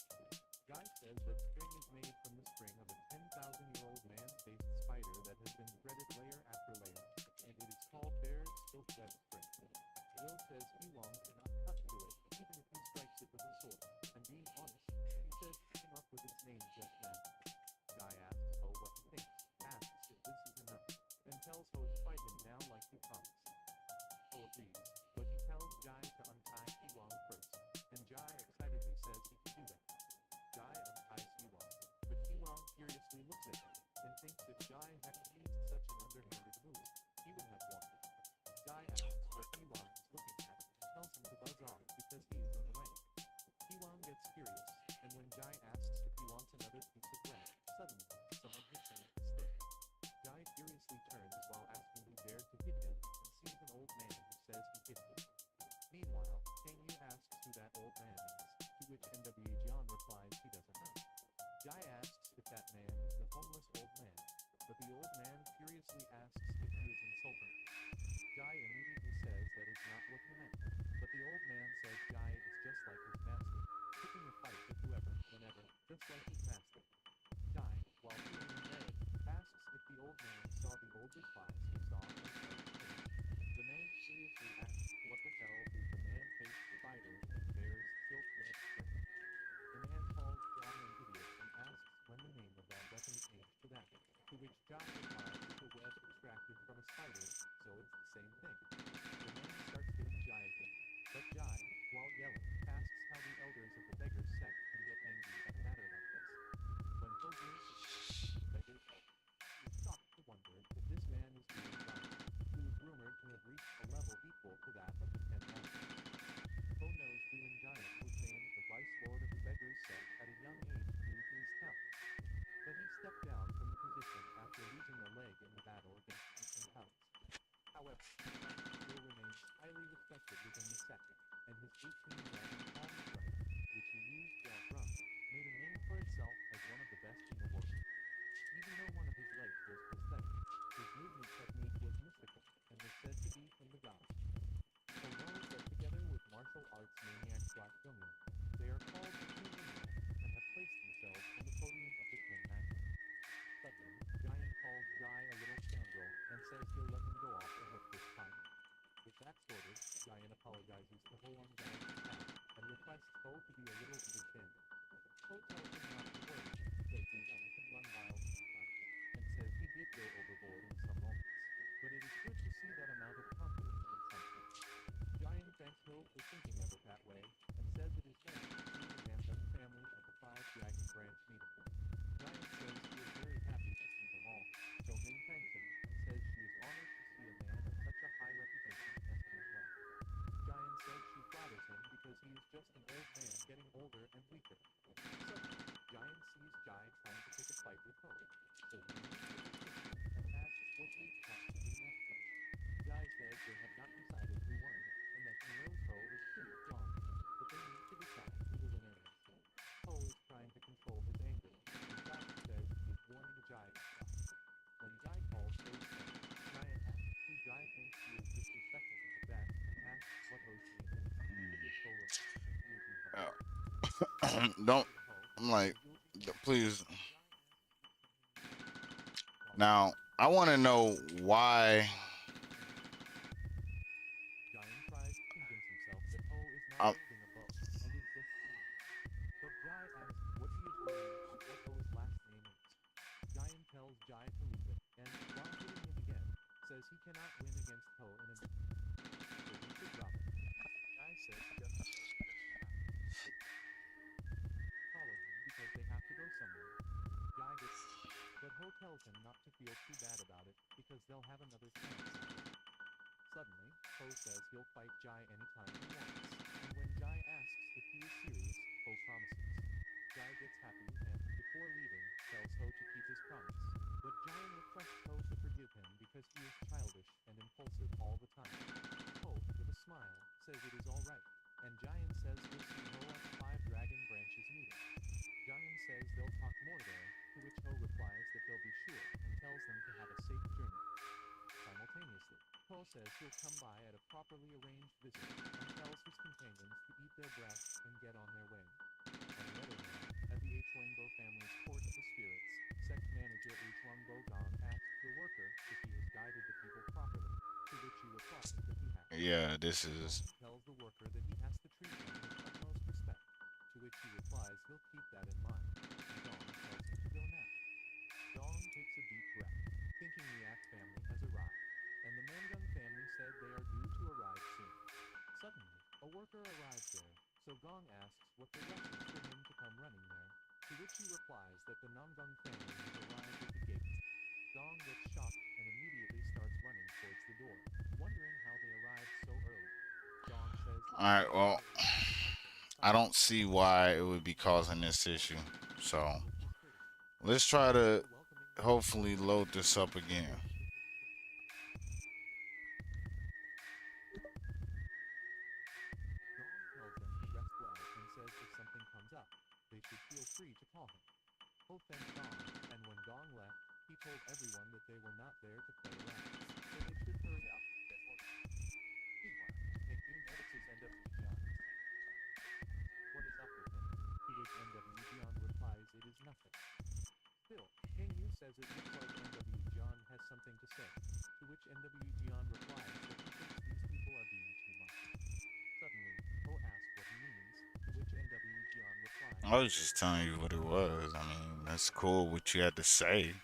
Jai says that string is made from the spring of a 10,000-year-old man-faced spider that has been threaded layer after layer, and it is called bear's silk web spring. Will says Piwang cannot cut through it, even if he strikes it with a sword, and being honest, he says he came up with its name just now. Jai asks Ho what he thinks, asks if this is enough, and tells Ho to fight him now like he promised. Ho agrees, but he tells Jai to untie Piwang first, and Jai excitedly says he can do that. Jai unties Piwang, but Piwang curiously looks at him and thinks if Jai hadn't used such an underhanded move, he would have won. Jai asks what Piwang is looking at and tells him to buzz off because he is in the way. Piwang gets furious, and when Jai asks if he wants another piece of bread, suddenly someone hits him with a stick. Jai furiously turns while asking who dared to hit him and sees an old man who says he hit him. Meanwhile, Kang Yu asks who that old man is, to which NWA Jian replies he doesn't know. Jai asks if that man is the homeless old man, but the old man furiously asks if he is insulting him. Jai immediately says that is not what he meant, but the old man says Jai is just like his master, picking a fight with whoever, whenever, just like his master. Jai, while feeling embarrassed, asks if the old man saw the older spies he saw on the stage. The man seriously asks what the hell is the man-faced spider and bear's silk web spring. The man calls Jai an idiot and asks when the name of that weapon changed to that, to which Jai replies it's a web extracted from a spider, so it's the same thing. The man starts hitting Jai again, but Jai, while yelling, asks how the elders of the beggar's sect can get angry at a matter like this. When Ho hears the beggar's sect, he is shocked to wonder if this man is really Jai, who is rumored to have reached a level equal to that of the 10 Masters. Ho knows Duin Giant was named the Vice Lord of the Beggar's Sect at a young age due to his talent, but he stepped down from the position after losing a leg in the battle against Eastern Palace. However, he still remains highly respected within the sect, and his 18-gram palm strike, which he used while drunk, made a name for itself as one of the best in the world. Even though one of his legs was prosthetic, his movement technique was mystical and was said to be from the gods. So knows that together with martial arts maniac Black Gummy, they are called the Two Maniacs and have placed themselves on the podium of the 10 Masters. Suddenly, Giant calls Jai a little scoundrel and says he'll let him go off the hook this time. With that sorted, Giant apologizes to Ho on Giant's behalf and requests Ho to be a little understanding. Ho tells him not to worry, says the young can run wild sometimes, and says he did go overboard in some moments, but it is good to see that amount of confidence in something. Giant thanks Ho for thinking of it that way, and says it is nice to see the Gambling family at the 5 Dragon Branch meeting. Giant says he is very happy to see them all, so Min thanks him and says she is honored to see a man of such a high reputation as him as well. Giant says she flatters him because he is just an old man getting older and weaker. Suddenly, Giant sees Jai trying to pick a fight with Ho, so he immediately kisses him and asks what he expects to do next. Jai says they have not decided who won, and that he knows Ho is pretty strong, but they need to decide who the winner is. Ho is trying to control his anger, and Giant says he is warning Jai to stop. When Jai calls Ho's name, Giant asks who Jai thinks he is disrespecting like that, and asks what Ho's name is. Ho replies he would be Ho. Don't. I'm like, please. Now, I want to know why. Giant tries to convince himself that Ho is not I'm, holding a bow, says he cannot win against Ho in a so he should drop it. Jai says he doesn't follow him because they have to go somewhere. Jai gets but Ho tells him not to feel too bad about it because they'll have another chance. Suddenly, Ho says he'll fight Jai anytime he wants, and when Jai asks if he is serious, Ho promises. Jai gets happy and, before leaving, tells Ho to keep his promise. But Jai requests Ho to forgive him because he is childish and impulsive all the time. Ho, with a smile, says it is all right, and Giant says he'll see Ho at 5 Dragon Branches meeting. Giant says they'll talk more there, to which Ho replies that they'll be sure and tells them to have a safe journey. Simultaneously, Ho says he'll come by at a properly arranged visit and tells his companions to eat their breaths and get on their way. On the other hand, at the H. Wangbo family's Court of the Spirits, sect manager H. Wangbo Gong asks the worker if he has guided the people properly, to which he replies that he has. Yeah, this is. Gong tells the worker that he has to treat them with utmost respect, to which he replies he'll keep that in mind, and Gong tells him to go now. Gong takes a deep breath, thinking the Ak family has arrived, and the Namgung family said they are due to arrive soon. Suddenly, a worker arrives there, so Gong asks what the rush is for him to come running there, to which he replies that the Namgung family has arrived at the gate. Gong gets shocked and immediately starts running towards the door, wondering how they arrived so early. Gong says Alright, well, I don't see why it would be causing this issue. So, let's try to hopefully load this up again. Gong tells them to rest well and says if something comes up, they should feel free to call him. Ho thanked Gong, and when Gong left, he told everyone that they were not there to play around, so they should hurry up and get work. Meanwhile, Peng Yu notices NW Jian. What is up with him? To which NW Jian replies it is nothing. Still, Peng Yu says it looks like NW Jian has something to say, to which NW Jian replies that he thinks these people are being too much. Suddenly, Ho asks what he means, to which NW Jian replies I was just telling you what it was. I mean, that's cool what you had to say.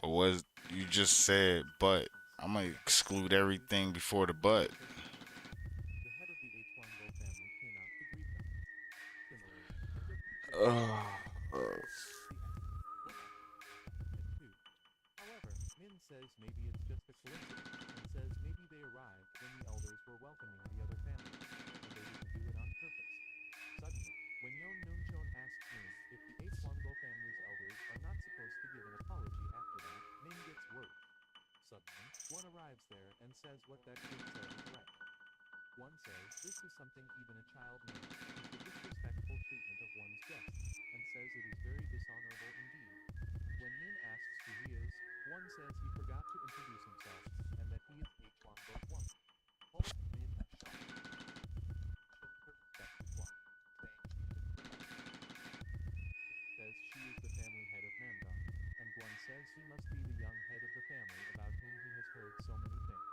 But what you just said, but I'm gonna exclude everything before the but. the head of the H. Wangbo family came out to greet them. Similarly, However, Min says maybe it's just a coincidence and says maybe they arrived when the elders were welcoming the other families, and they didn't do it on purpose. Suddenly, when Yon Nunchon asks Min if the H. Wangbo family's elders are not supposed to give an apology after that, Min gets worried. Suddenly, one arrives there and says what that kid said is right. One says this is something even a child knows, is the disrespectful treatment of one's guests, and says it is very dishonorable indeed. When Min asks who he is, one says he forgot to introduce himself, and that he is H. Wangbo's wife. All of Min is shocked. Shows her respected wife, saying she should protect her. Min says she is the family head of Namdong, and Guan says he must be the young head of the family about whom he has heard so many things.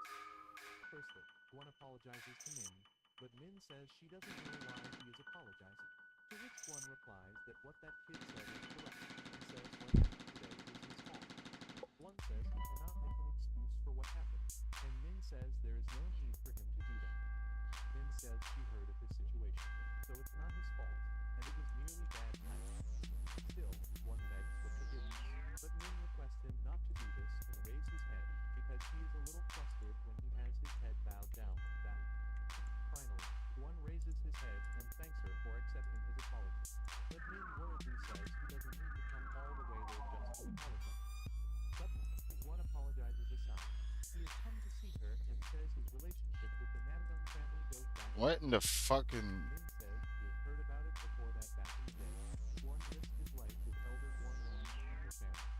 Firstly, Guan apologizes to Min, but Min says she doesn't know why he is apologizing, to which Guan replies that what that kid said is correct, and says what happened today is his fault. Guan says he cannot make an excuse for what happened, and Min says there is no need for him to do that. Min says she heard of his situation, so it's not his fault, and it was merely bad timing. Still, Guan begs for forgiveness, but Min requests him not to do this and raise his head, because he is a little flustered when he has his head bowed down with value. Finally, Guan raises his head and thanks her for accepting his apology, but Min worriedly says he doesn't need to come all the way there just to apologize. Suddenly, Guan apologizes aside. He has come to see her and says his relationship with the Namdong family goes back. What in the fucking? Min says he has heard about it before that back in the day. Guan risked his life with Elder Guan Wen and her family.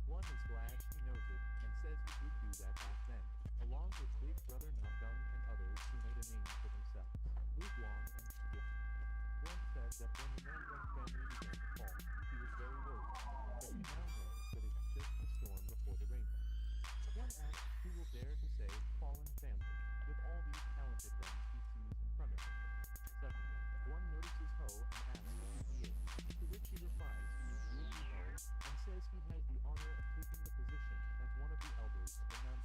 Guan is glad she knows it and says he would do that back then, along with Big Brother Namdong and others who made a name for themselves, Lu Guang and Shigit. Guan said that when the Namdong family began to fall, he was very worried, but he now knows that it's just a storm before the rainbow. Guan asks who will dare to say fallen family with all these talented ones he sees in front of him. Suddenly, Guan notices Ho and asks who he is, to which he replies he is Yu Ho and says he has the honor of taking the position as one of the elders of the Namdong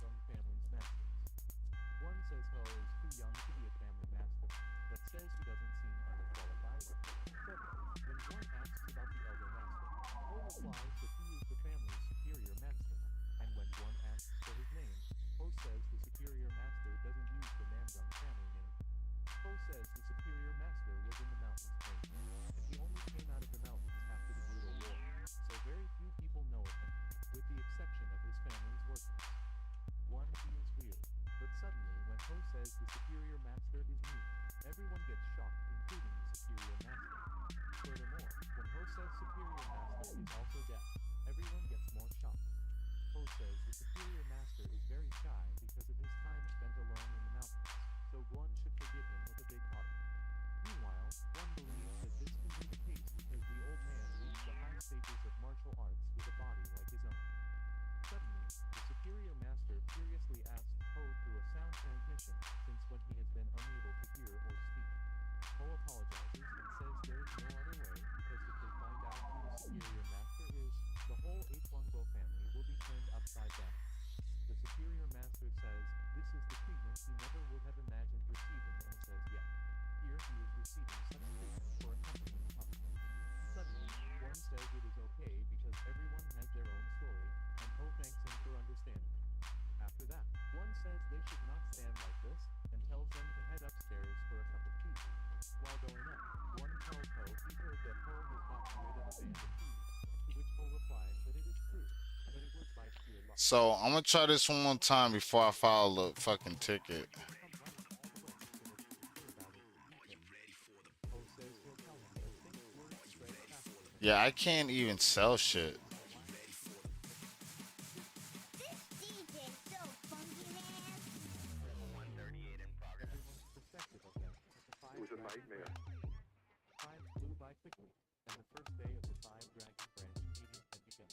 sorceress. One feels weird, but suddenly when Ho says the superior master is mute, everyone gets shocked, including the superior master. Furthermore, when Ho says superior master is also deaf, everyone gets more shocked. Ho says the superior master is very shy because of his time spent alone in the mountains, so Guan should forgive him with a big heart. Meanwhile, Guan believes that this can be the case because the old man reached the high stages of martial arts with a body like his own. Suddenly, the superior master furiously asks Ho through a sound transmission since when he has been unable to hear or speak. Ho apologizes and says there is no other way because if they find out who the superior master is, the whole H1Bo family will be turned upside down. The superior master says this is the treatment he never would have imagined receiving and says yes. Here he is receiving such treatment for accompanying Puck. Suddenly, Guan says it is okay because everyone has their own story, and Ho thanks him for understanding. After that, Guan says they should not stand like this and tells them to head upstairs for a cup of tea. While going up, Guan tells Ho he heard that Ho has gotten rid of a band of thieves, to which Ho replies that it is true, but it was by sheer luck. So I'm gonna try this one more time before I file the fucking ticket. Yeah, I can't even sell shit. It was a nightmare. Time flew by quickly, and the first day of the 5 Dragon Branch meeting had begun.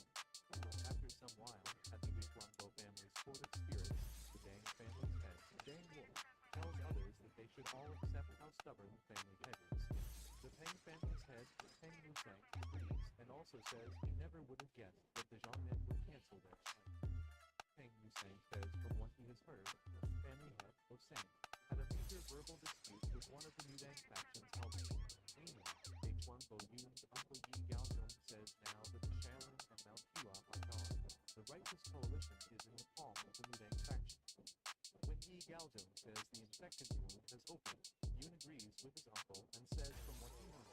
After some while, at the H1Bo family's court of spirits, the Dang family's head, Dang Wolf, tells others that they should all accept how stubborn the family head is. The Peng family's head, Peng Wusang, agrees and also says he never would have guessed that the Zhongmen would cancel their fight. Peng Wusang says from what he has heard, family head Osang had a major verbal dispute with one of the Nudang faction's elders. Meanwhile, H1Bo Yun's Uncle Yi Gaozhong says now that the Shaolin and Mount Hua are gone, the righteous coalition is in the palm of the Nudang faction. When Yi Gaozhong says the infected wound has opened, Yun agrees with his uncle and says from what he knows,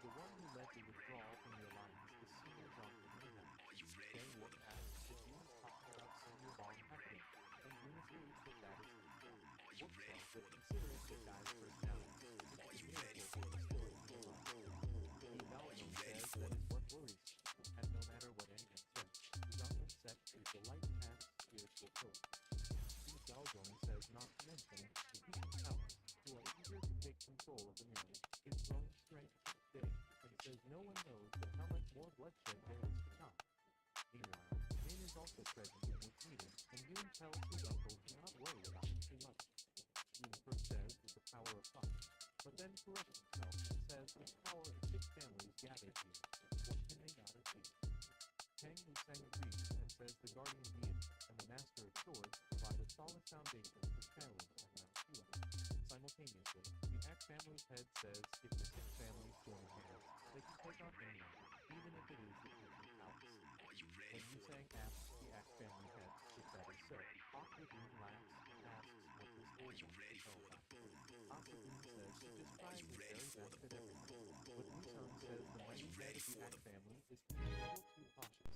the one who led the withdrawal from the alliance is Senior Zhongman Mayhem. Dang Wolf asks if Yun is talking about Senior Bong Hacking, and Yun agrees that that is true. Wolf says that considering the guy's personality, it's a miracle for the still to be alive. Yi Gaozhong says that is what worries him, and no matter what anyone says, the Zhongman sect is the light path's spiritual pillar. Yi Gaozhong says not to mention the Heathen Counts, who are eager to take control of the mirror, is growing strength each day, and says no one knows but how much more bloodshed there is to come. Meanwhile, Min is also present in this meeting, and Yun tells his uncle to not worry about it too much. Yun first says with the power of Puck, but then corrects himself and says with the power of 6 families gathered here, what can they not achieve? Peng Wusang agrees and says the guardian deity and the master of swords provide a solid foundation for Shaolin and Mount Hua. Simultaneously, the Ak family's head says if the 6 families join hands, they can take on anyone, even if it is the ancient palace. When Wusang asks the Ak family head if that is so, Akudun laughs and asks what this old one is all about. Akudun says he just tries his very best at everything, but Wusang says the mighty head of the Ak family is being a little too cautious.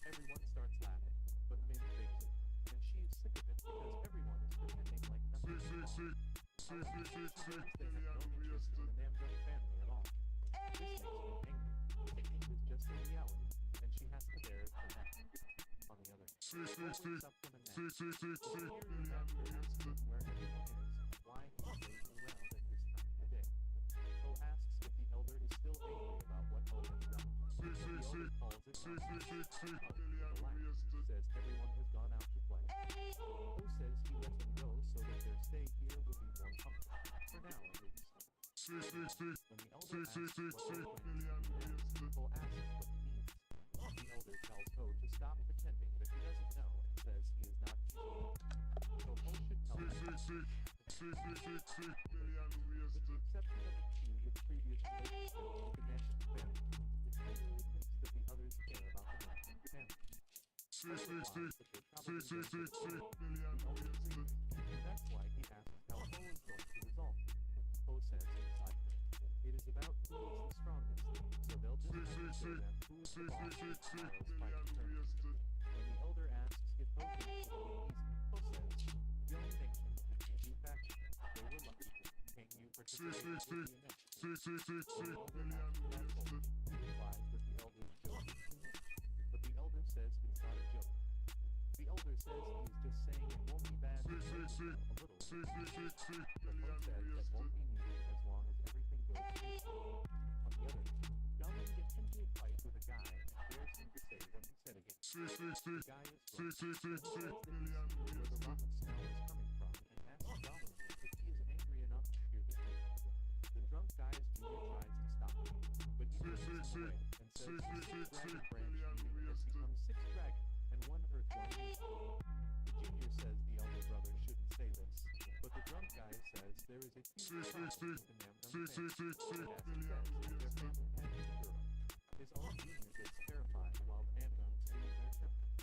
Everyone starts laughing, but Min fakes it, and she is sick of it because everyone is pretending like nothing is wrong. However, she knows they have no interest in the Namdung family at all. This makes Min angry, but it is just a reality, and she has to bear it for now. On the other hand, Ho wakes up from a nap. The superior master asks him where everyone is and why he is lazing around at this time of the day. Ho asks if the elder is still angry about what Ho has done. But the elder calls it nonsense. Ho, with a laugh, says everyone has gone out to play. Ho says he lets them go so that their stay here would be more comfortable, for now at least. When the elder asks what Ho plans to do next, Ho asks what he means. The elder tells Ho to stop pretending that he doesn't know and says he is not easily moved. So Ho should tell him. With the exception of the few with previous relationships with the National family, it clearly thinks that the others care about the National family. Ho replies that they probably don't get along. The elder agrees, and that's why he asks how Ho is going to resolve it. Ho says inside him, it is about who is the strongest, so they'll just have to show them who is the boss in tomorrow's fighting tournament. When the elder asks if Ho thinks participated with the announcement. The elder asks about Gold. He replies that the elder's joke is too much, but the elder says it's not a joke. The elder says he is just saying it won't be bad to play with them a little. The clerk says that won't be needed as long as everything goes smoothly. On the other hand, Delvin gets into a fight with a guy and dares him to say what he said again. The guy is drunk and says that he sees where the rotten smell is coming from and asks Delvin if he is angry enough to hear the truth. The drunk guy's junior tries to stop him, but he pushes him away and says the 6 dragon branch meeting has become 6 dragons and 1 earthworm meeting. The junior says the elder brother shouldn't say this, but the drunk guy says there is a huge problem with the Namdam family, and as he says, their family had a girl. His own junior gets terrified while the Namdams lose their temper.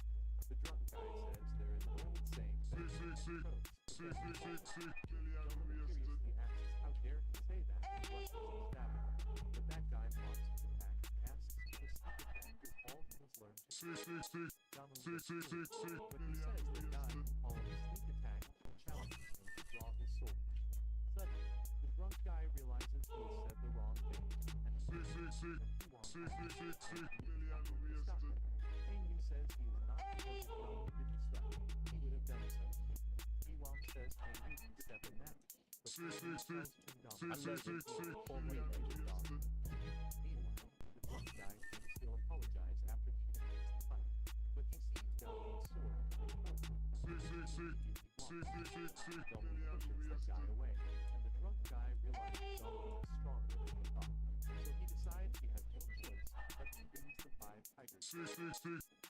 The drunk guy says there is an old saying that if you have codes, it doesn't follow. Delvin curiously asks how dare he say that and rushes to stab him, but that guy mocks his attack and asks if the sneak attack is all he has learned to do. Delvin gets furious, but he says that guy can call it a sneak attack and challenges him to draw his sword. Suddenly, the drunk guy realizes he has said the wrong thing, and he wants to stop him. Yu says he is not because if Delvin didn't strike, he would have done so. Ewong says Yu can step in that, but Yu tells King Delvin that he will formally let him down. Meanwhile, the drunk guy thinks he'll apologize after he finishes the fight, but he sees Delvin's sword coming closer. Delvin pushes that guy away, and the drunk guy realizes Delvin is stronger than he thought, so he decides he has no choice but to use the 5 tigers.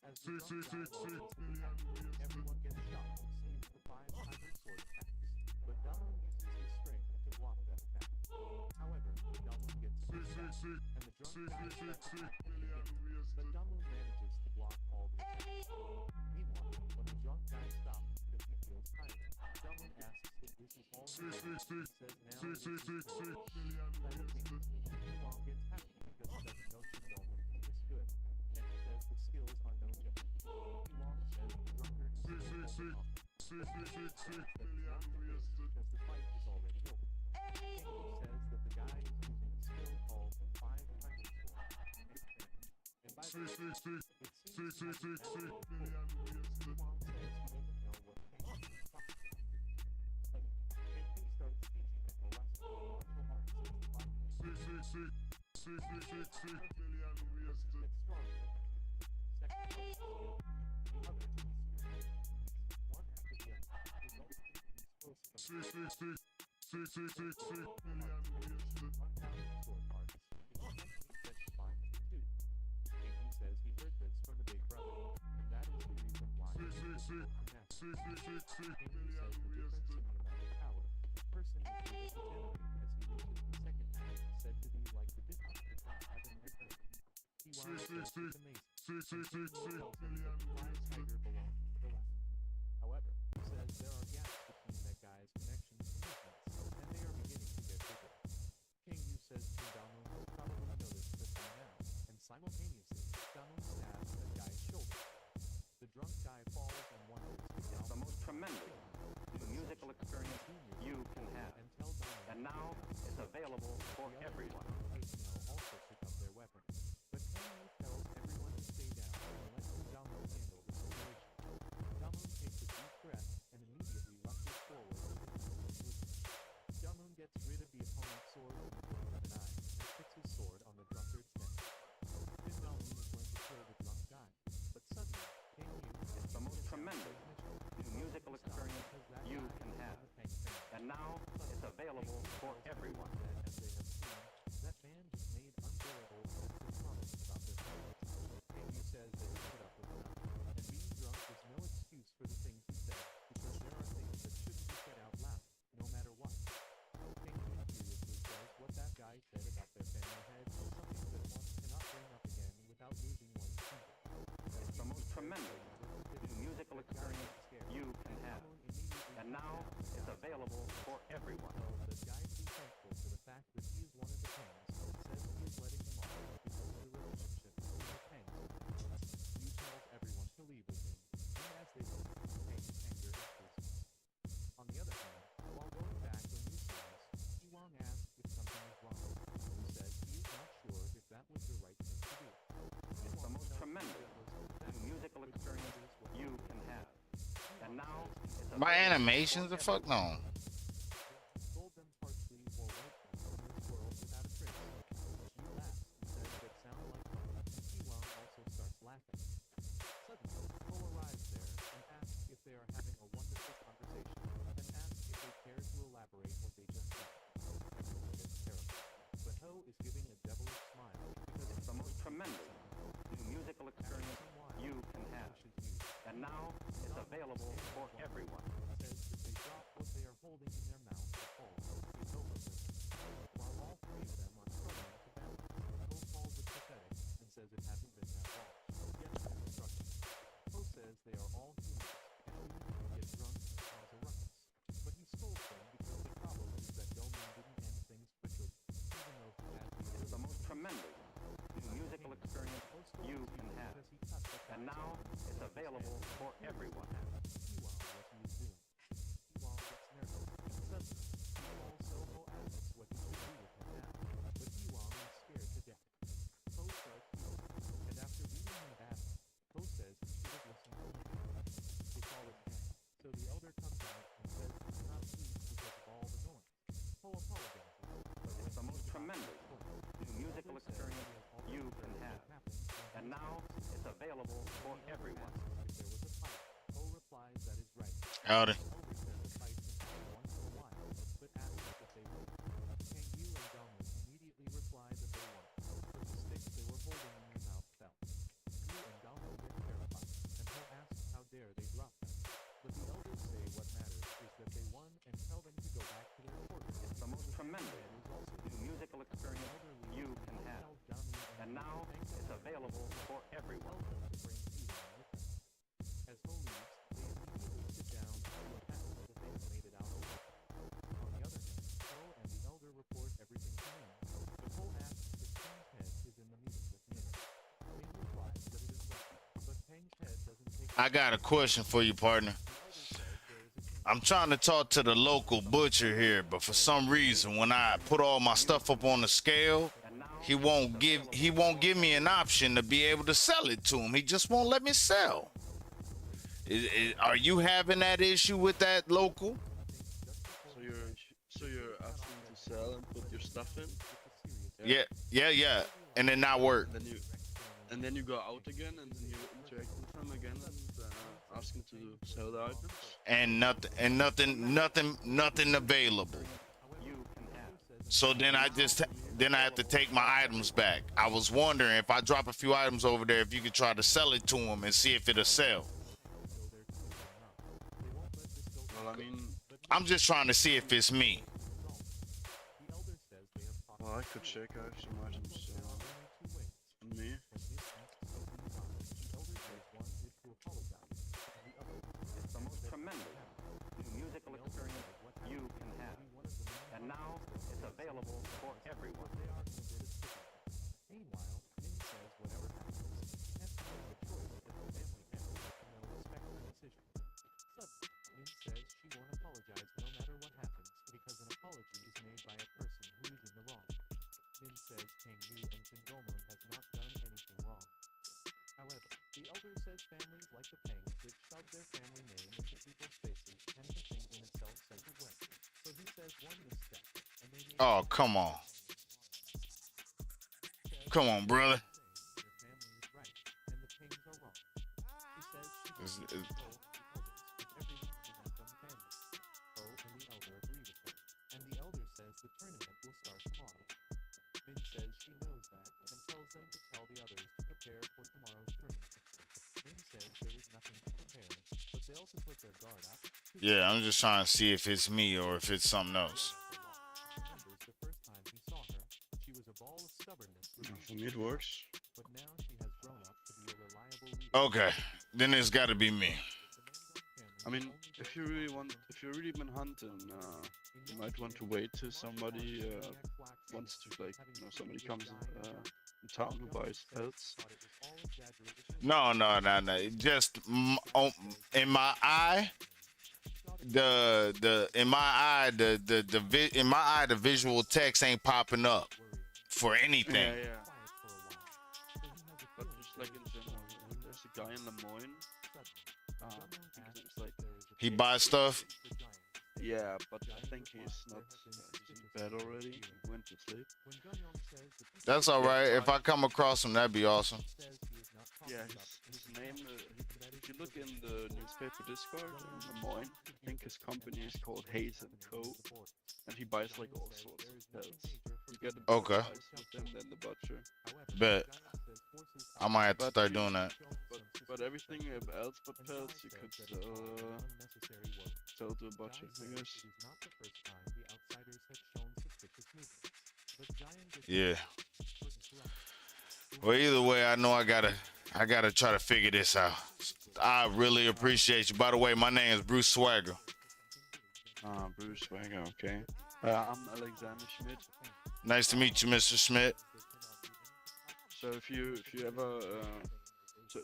As the drunk guy launches his attack, everyone gets shocked to see the 5 tiger sword attacks, but Delvin uses his strength to block that attack. However, Delvin gets pushed back, and the drunk guy starts attacking again, but Delvin manages to block all the attacks. Meanwhile, when the drunk guy stops because he feels tired, Delvin asks if this is all he has, and says now it is his turn. Simultaneously, Ewong gets happy because he doesn't know Delvin is this good, and he says the skills are no joke. Ewong says the drunkard is still holding on, but King says that it's not the case because the fight is already over. King says that the guy is using a skill called the 5 tiger sword, and by the way, it seems he hasn't mastered it fully. Ewong says he doesn't know what King is talking about. Suddenly, King starts teaching him a lesson on martial arts as the 5 tiger. First, he gets stronger. Second, he gets skill. The other, he series. One after the other, resulting in explosive unbounded sword arts, which techniques that combine the 2. King says he heard this from the big brother, and that is the reason why it is difficult to master. King says the difference in the amount of power a person is able to generate as he reaches the second half is said to be like the difference between heaven and earth. Ewong says it's amazing, and King tells him that the 5 tiger belongs to the left. However, he says there are gaps between that guy's connections to movements, and they are beginning to get bigger. King Yu says King Dalmun has probably noticed this by now, and simultaneously, Dalmun stabs that guy's shoulder. The drunk guy falls and wonders if Dalmun The most tremendous musical experience you can have. And now it's available for everyone. Also pick up their weapons, but King Yu tells everyone to stay down and let King Dalmun handle the situation. Dalmun takes a deep breath and immediately rushes forward with his movement. Dalmun gets rid of the opponent's sword in the blink of an eye and puts his sword on the drunkard's neck. Then Dalmun is going to kill the drunk guy, but suddenly King Yu It's the most tremendous musical experience you can have. And now it's available for everyone. As they have seen, that man just made unbearable offensive comments about their family. King Yu says they will put up with enough, and being drunk is no excuse for the things he said, because there are things that shouldn't be said out loud, no matter what. King Yu curiously says what that guy said about their family head is something that one cannot bring up again without losing one's temper. It's the most tremendous musical experience you can have. And now it's available for everyone. Tells that guy to be thankful for the fact that he is one of the Tangs, and says he is letting him off because of the relationship between the Tangs and him. Yu tells everyone to leave with him, and as they leave, Tang's anger increases. On the other hand, while going back when Yu comes, Ewong asks My animations, the fuck no. Stole them partially or wiped them from this world without a trace. She laughs and says that sound like fun, and Kiwan also starts laughing. Suddenly, Ho arrives there and asks if they are having a wonderful conversation, and asks if they care to elaborate what they just said. Everyone gets terrified, but Ho is giving a devilish smile because It's the most tremendous new musical experience you can have. And now it's available for everyone. Says that they drop what they are holding in their mouth to fall. It's over for them. While all three of them are struggling to balance, Ho calls it pathetic and says it hasn't been that long. Yet they're struggling. Ho says they are all humans, and humans can get drunk and cause a ruckus. But he scolds them because the problem is that Doman didn't end things quickly, even though he has the It's the most tremendous new musical experience you can have. And now it's available for everyone. Kiwan what he is doing. Kiwan gets nervous, and suddenly he calls Soho asks what he should do with him now. But Kiwan is scared to death. Ho starts fuming, and after beating him badly, Ho says he should have listened to him. It's all in hand, so the elder comes out and says he's not pleased because of all the noise. Ho apologizes, but It's the most tremendous new musical experience you can have. And now it's available for everyone. if there was a fight, Ho replies that is right. Howdy. The elder says a fight can happen once in a while, but asks if they win. Kang Yu and Dongmu immediately reply that they won, but the sticks they were holding in their mouth fell. Yu and Dongmu get terrified, and Ho asks how dare they drop them. But the elders say what matters is that they won and tell them to go back to their quarters. It's the most tremendous new musical experience you can have. And now it's available for everyone. As Ho leaves, they immediately sit down and do a pact that they have made it out alive. On the other hand, Ho and the elder report everything to Min, but Ho asks if Peng's head is in the meeting with Min. Min replies that it is right, but Peng's head doesn't take... I got a question for you, partner. I'm trying to talk to the local butcher here, but for some reason, when I put all my stuff up on the scale, he won't give me an option to be able to sell it to him. He just won't let me sell. Are you having that issue with that local? So you're asking to sell and put your stuff in? Yeah. And then not work. And then you go out again and then you interact with them again and ask them to sell the items? And nothing available. So then I have to take my items back. I was wondering if I drop a few items over there, if you could try to sell it to him and see if it'll sell. Well, I mean, I'm just trying to see if it's me. well, I could check. I have some items on me. It's the most tremendous new musical experience you can have. And now it's available for everyone. Meanwhile, Min says whatever happens, he has to make a choice that the family members will respect her decision. Suddenly, Min says she won't apologize no matter what happens because an apology is made by a person who is in the wrong. Min says Kang Yu and Sindolmun has not done anything wrong. However, the elder says families like the Pangs that shove their family name into people's faces tend to think in a self-centered way. So he says one misstep, and they may... Oh, come on. Come on, brother. Their family is right, and the Pangs are wrong. He says she Is- believes is- Ho and the others if everything depends on the family. Ho and the elder agree with her, and the elder says the tournament will start tomorrow. Min says she knows that and tells them to tell the others to prepare for tomorrow's tournament. Min says there is nothing to prepare, but they also put their guard up. Yeah, I'm just trying to see if it's me or if it's something else. Remembers the first time he saw her, she was a ball of stubbornness, For me, it works. but now she has grown up to be a reliable leader. Okay, then it's got to be me. I mean, if you really been hunting, you might want to wait till somebody wants to, like, somebody comes in town who buys pelts. No. Just in my eye, the visual text ain't popping up for anything. Yeah. But just like in general, there's a guy in Lemoyne. His name's like He buys stuff. Yeah, but I think he's not. He's in bed already. He went to sleep. That's all right. If I come across him, that'd be awesome. Yeah, his name. If you look in the newspaper Discord in Des Moines, I think his company is called Hayes and Co. And he buys like all sorts of pelts. You get the Okay. price with him, then the butcher. Bet. I might have to start doing that. But everything else but pelts, you could sell to a butcher, I guess. Yeah. Well, either way, I know I gotta try to figure this out. I really appreciate you. By the way, my name is Bruce Swagger. Bruce Swagger, okay. I'm Alexander Schmidt. Nice to meet you, Mr. Schmidt. So if you ever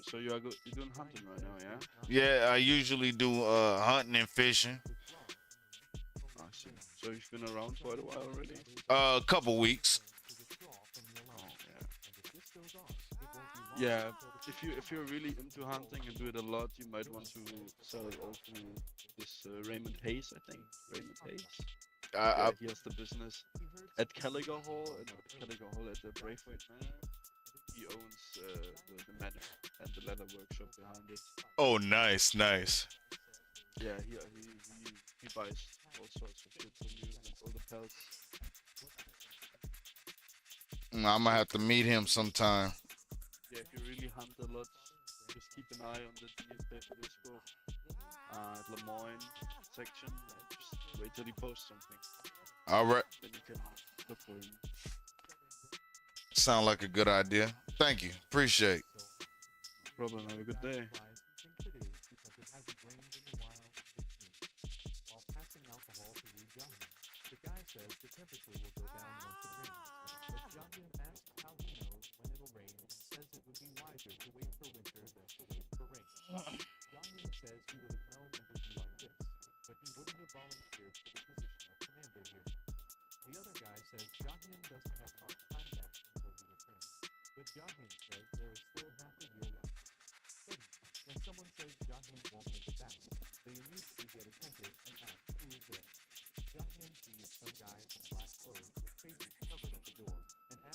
so you're doing hunting right now, yeah? Yeah, I usually do hunting and fishing. I see. So you've been around quite a while already? A couple weeks. Yeah, if you're really into hunting and do it a lot, you might want to sell it all to this Raymond Hayes, I think. Raymond Hayes. Yeah, he has the business at Caligar Hall, at the Braithwaite Manor. He owns the manor and the leather workshop behind it. Oh, nice. Yeah, he buys all sorts of shit from you, all the pelts. I'm gonna have to meet him sometime. Yeah, if you really hunt a lot, just keep an eye on the newspaper Discord. Le Moyne section. Just wait till he posts something. All right. Then you can look for him. Sound like a good idea. Thank you. Appreciate. No problem. Have a good day.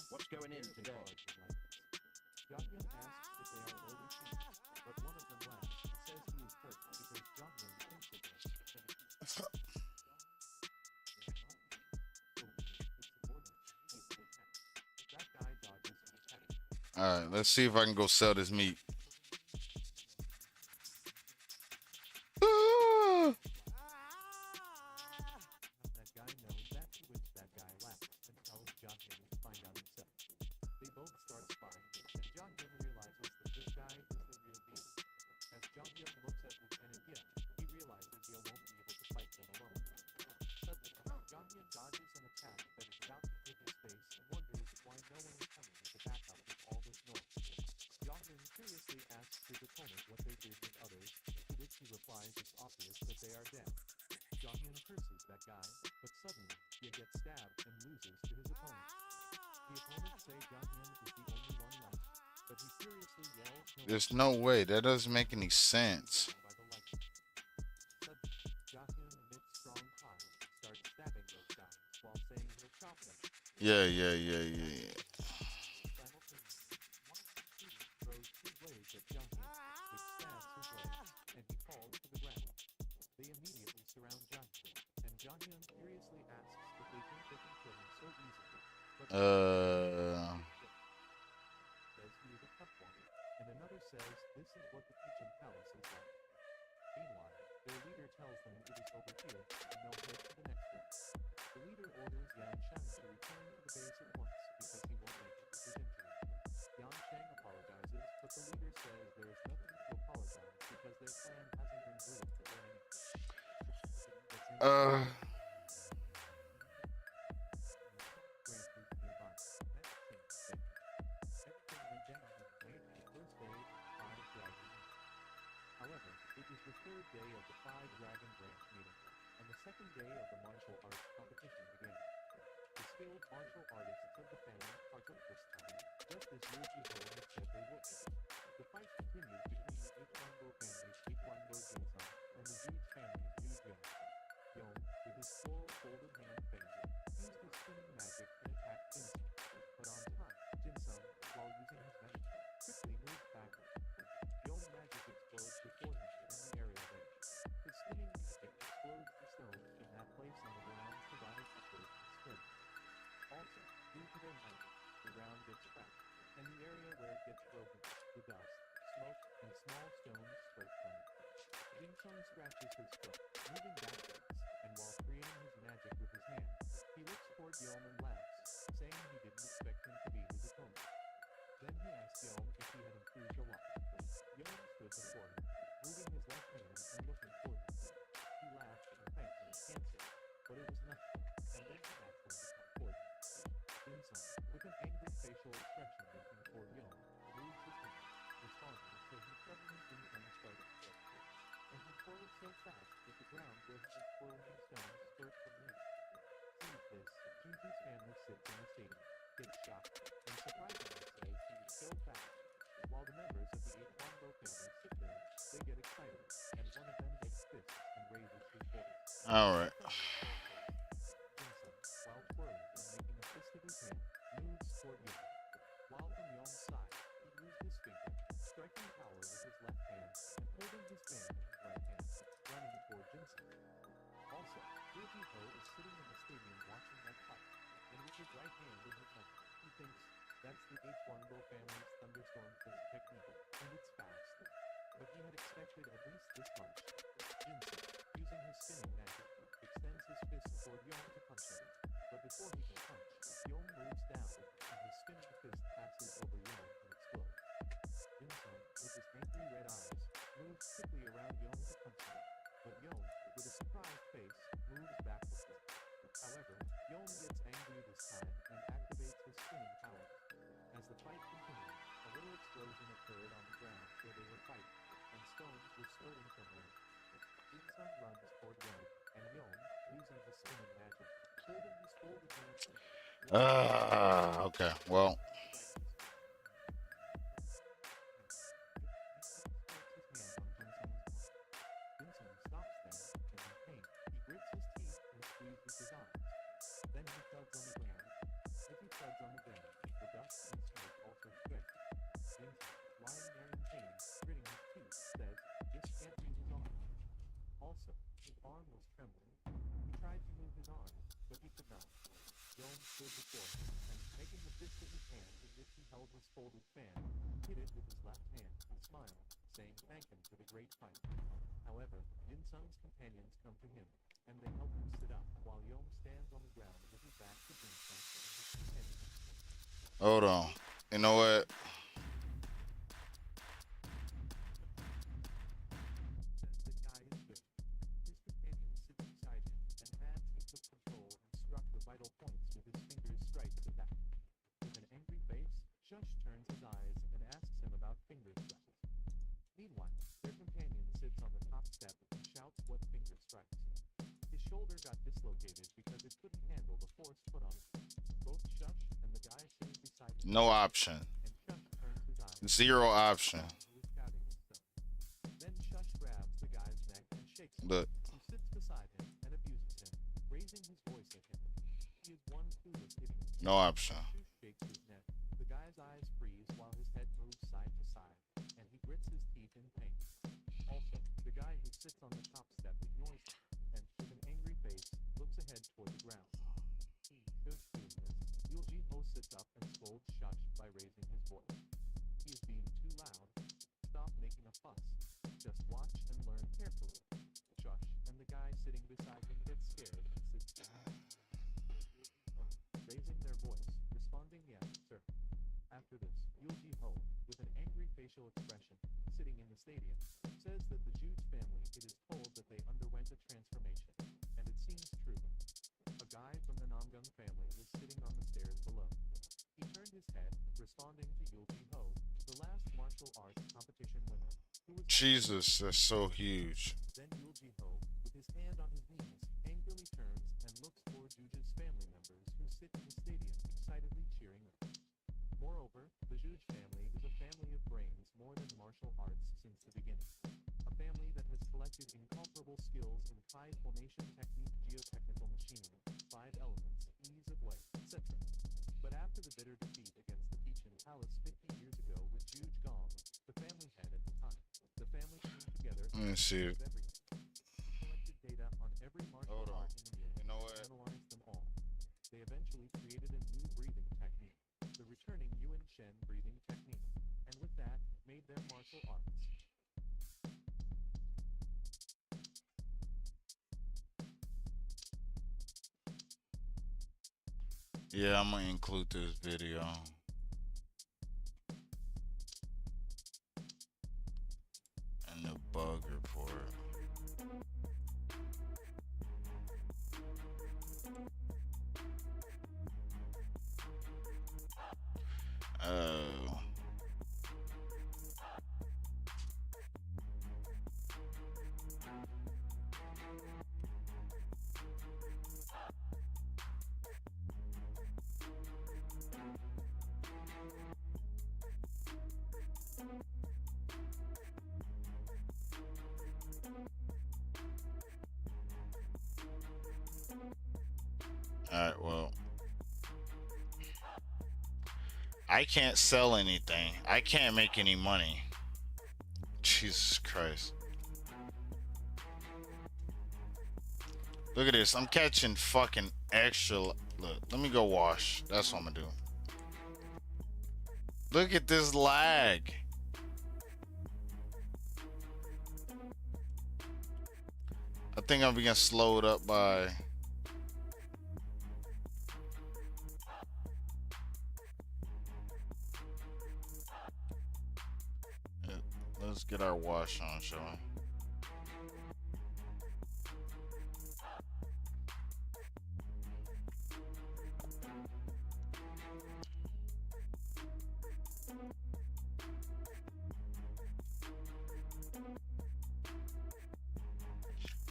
What's going in today? All right, let's see if I can go sell this meat. There's no way. That doesn't make any sense. Yeah. and the area where it gets broken, the dust, smoke, and small stones spurt from it. Jin Sung scratches his foot, moving backwards, and while creating his magic with his hand, he looks toward Yom and laughs, saying he didn't expect him to be his opponent. Then he asked Yom if he had improved a lot. Yom stood before him, moving his left hand and looking toward him. He laughed and thanked him, answered, but it was nothing, and then he asked him to come toward him. Jin Sung, with an angry facial expression looking toward Yom, moves his hand, responding until he suddenly Jin Sung started to and he twirled so fast that the ground where he was twirling stones spurred from him. Seeing this, Juju's family sits in the stadium, gets shocked, and surprisingly says he was so fast. While the members of the H1 family sit there, they get excited, and one of them makes fists and raises his voice. All right. Jin Sung, while twirling and making a fist of his hand, moves toward Yom. While from Yom's side, he moves his finger, striking power with his left hand and holding his fan in his right hand, running toward Jin Sung. Also, Yoji Ho is sitting in the stadium watching that fight, and with his right hand in his mouth, he thinks that's the H1 family's thunderstorm fist technique, and it's fast. But he had expected at least this much. Jin Sung, using his spinning magic, extends his fist toward Yom to punch him. But before he can punch, Yom moves down, and his spinning fist passes over Yom and explodes. Jin Sung, with his angry red eyes, moves quickly around Yom to punch him. But Yom, with a surprised face, moves backwards. However, Yom gets angry this time and activates his spinning powers. As the fight continued, a little explosion occurred on the ground where they were fighting, and stones were spurting from them. Jin Sung runs toward Yom, and Yom, using his spinning magic, holding his folded hands, Okay. Well. Jin Sung stops there, and in pain, he grits his teeth and squeezes his eyes. Then he thuds on the ground. As he thuds on the ground, the dust and smoke also spread. Jin Sung, lying there in pain, gritting his teeth, says, this can't be his arm. Also, his arm was trembling. He tried to move his arm, but he could not. Yom stood before him, and making the fist of his hand in which he held his folded fan, hit it with his left hand and smiled, saying thank him for the great fight. However, Jin Sung's companions come to him, and they help him sit up, while Yom stands on the ground with his back to Jin Sung and his companions. Hold on. You know what? Says the guy is good. His companion sits beside him, and as he took control and struck the vital points with his fingers strikes the back. With an angry face, Shush turns his eyes and asks him about finger strikes. Meanwhile, their companion sits on the top step and shouts what finger strikes. His shoulder got dislocated because it couldn't handle the force put on it. Both Shush and the guy sitting beside him. No option. And Shush turns his eyes. Zero option. Who is shouting and stuff. Then Shush grabs the guy's neck and shakes him. Look. Who sits beside him and abuses him, raising his voice at him. He is one clueless idiot. No option. Shush shakes his neck. The guy's eyes freeze while his head moves side to side, and he grits his teeth in pain. Also, the guy who sits on the top step ignores him, and with an angry face, looks ahead toward the ground. Shush doing this, Yulji Ho sits up and scolds Shush by raising his voice. He is being too loud. Stop making a fuss. Just watch and learn carefully. Shush and the guy sitting beside him get scared and sit down. Raising their voice, responding yes, sir. After this, Yulji Ho, with an angry facial expression, sitting in the stadium, says that the Juge family, it is told that they underwent a transformation, and it seems true. A guy from the Namgung family was sitting on the stairs below. He turned his head, responding to Yulji Ho, the last martial arts competition winner, who was Jesus, that's so huge. Then Yulji Ho, with his hand on his knees, angrily turns and looks toward Juge's family members who sit in the stadium excitedly cheering up. Moreover, the Juge family is a family of brains more than martial arts since the beginning. A family that has collected incomparable skills in Kai formation technique, geotechnical machinery, 5 elements, ease of way, etc. But after the bitter defeat against the Peachin Palace 50 years ago with Juge Gong, the family head at the time, the family came together Let me see it. He collected data on every martial art in the world You know what? and analyzed them all. They eventually created a new breathing technique, the returning Yuan Shen breathing made their martial arts. Yeah, I'm gonna include this video. And the bug report. Oh. Alright, well. I can't sell anything. I can't make any money. Jesus Christ. Look at this. I'm catching fucking extra. Look, let me go wash. That's what I'm gonna do. Look at this lag. I think I'm getting slowed up by. Let's get our wash on, shall we?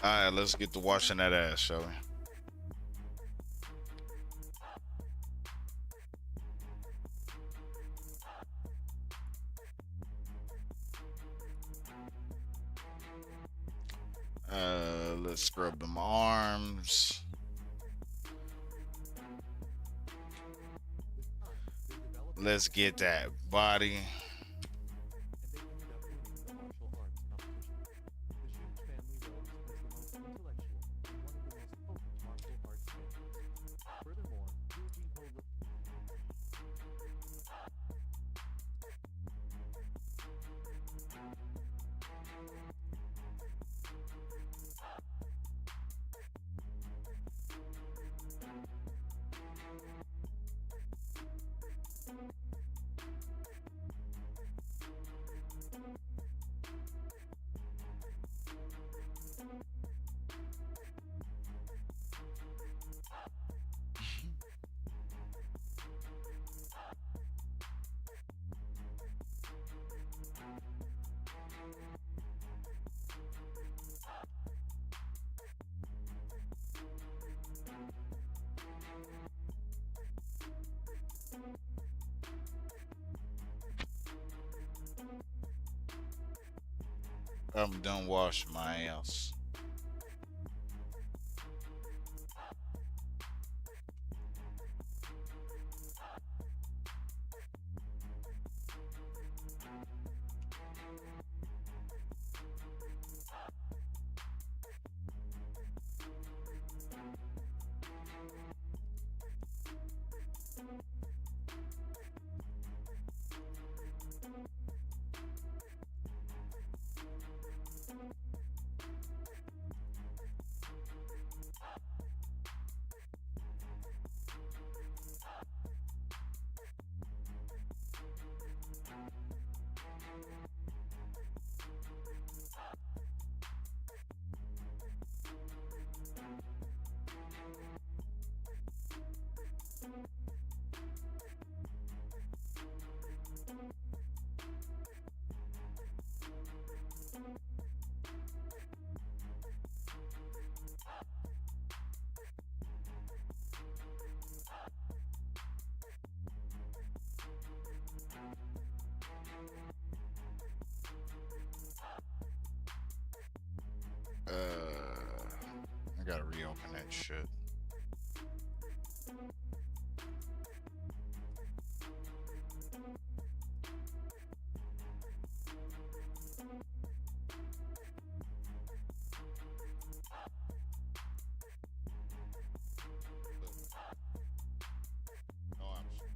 Alright, let's get to washing that ass, shall we? Let's scrub them arms. Let's get that body. I'm done washing my ass. I gotta reopen that shit. No option.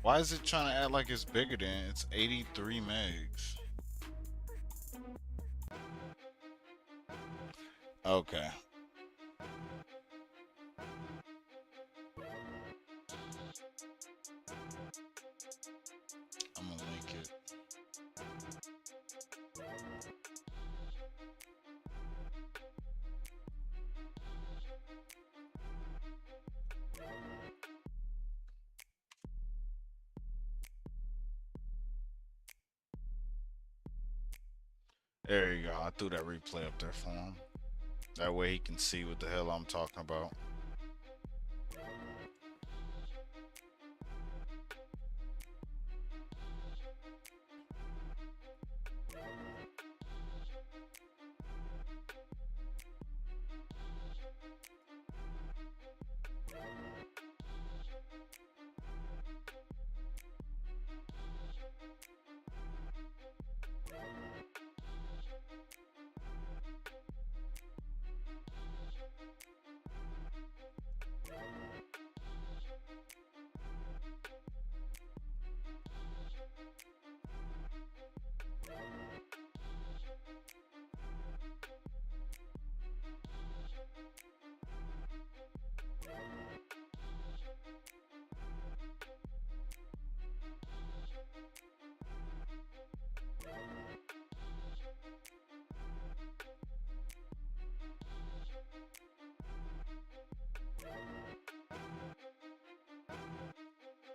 Why is it trying to act like it's bigger than? It's 83 megs. Okay. I'm gonna link it. There you go. I threw that replay up there for him. That way he can see what the hell I'm talking about.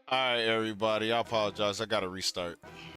All right, everybody. I apologize. I got to restart.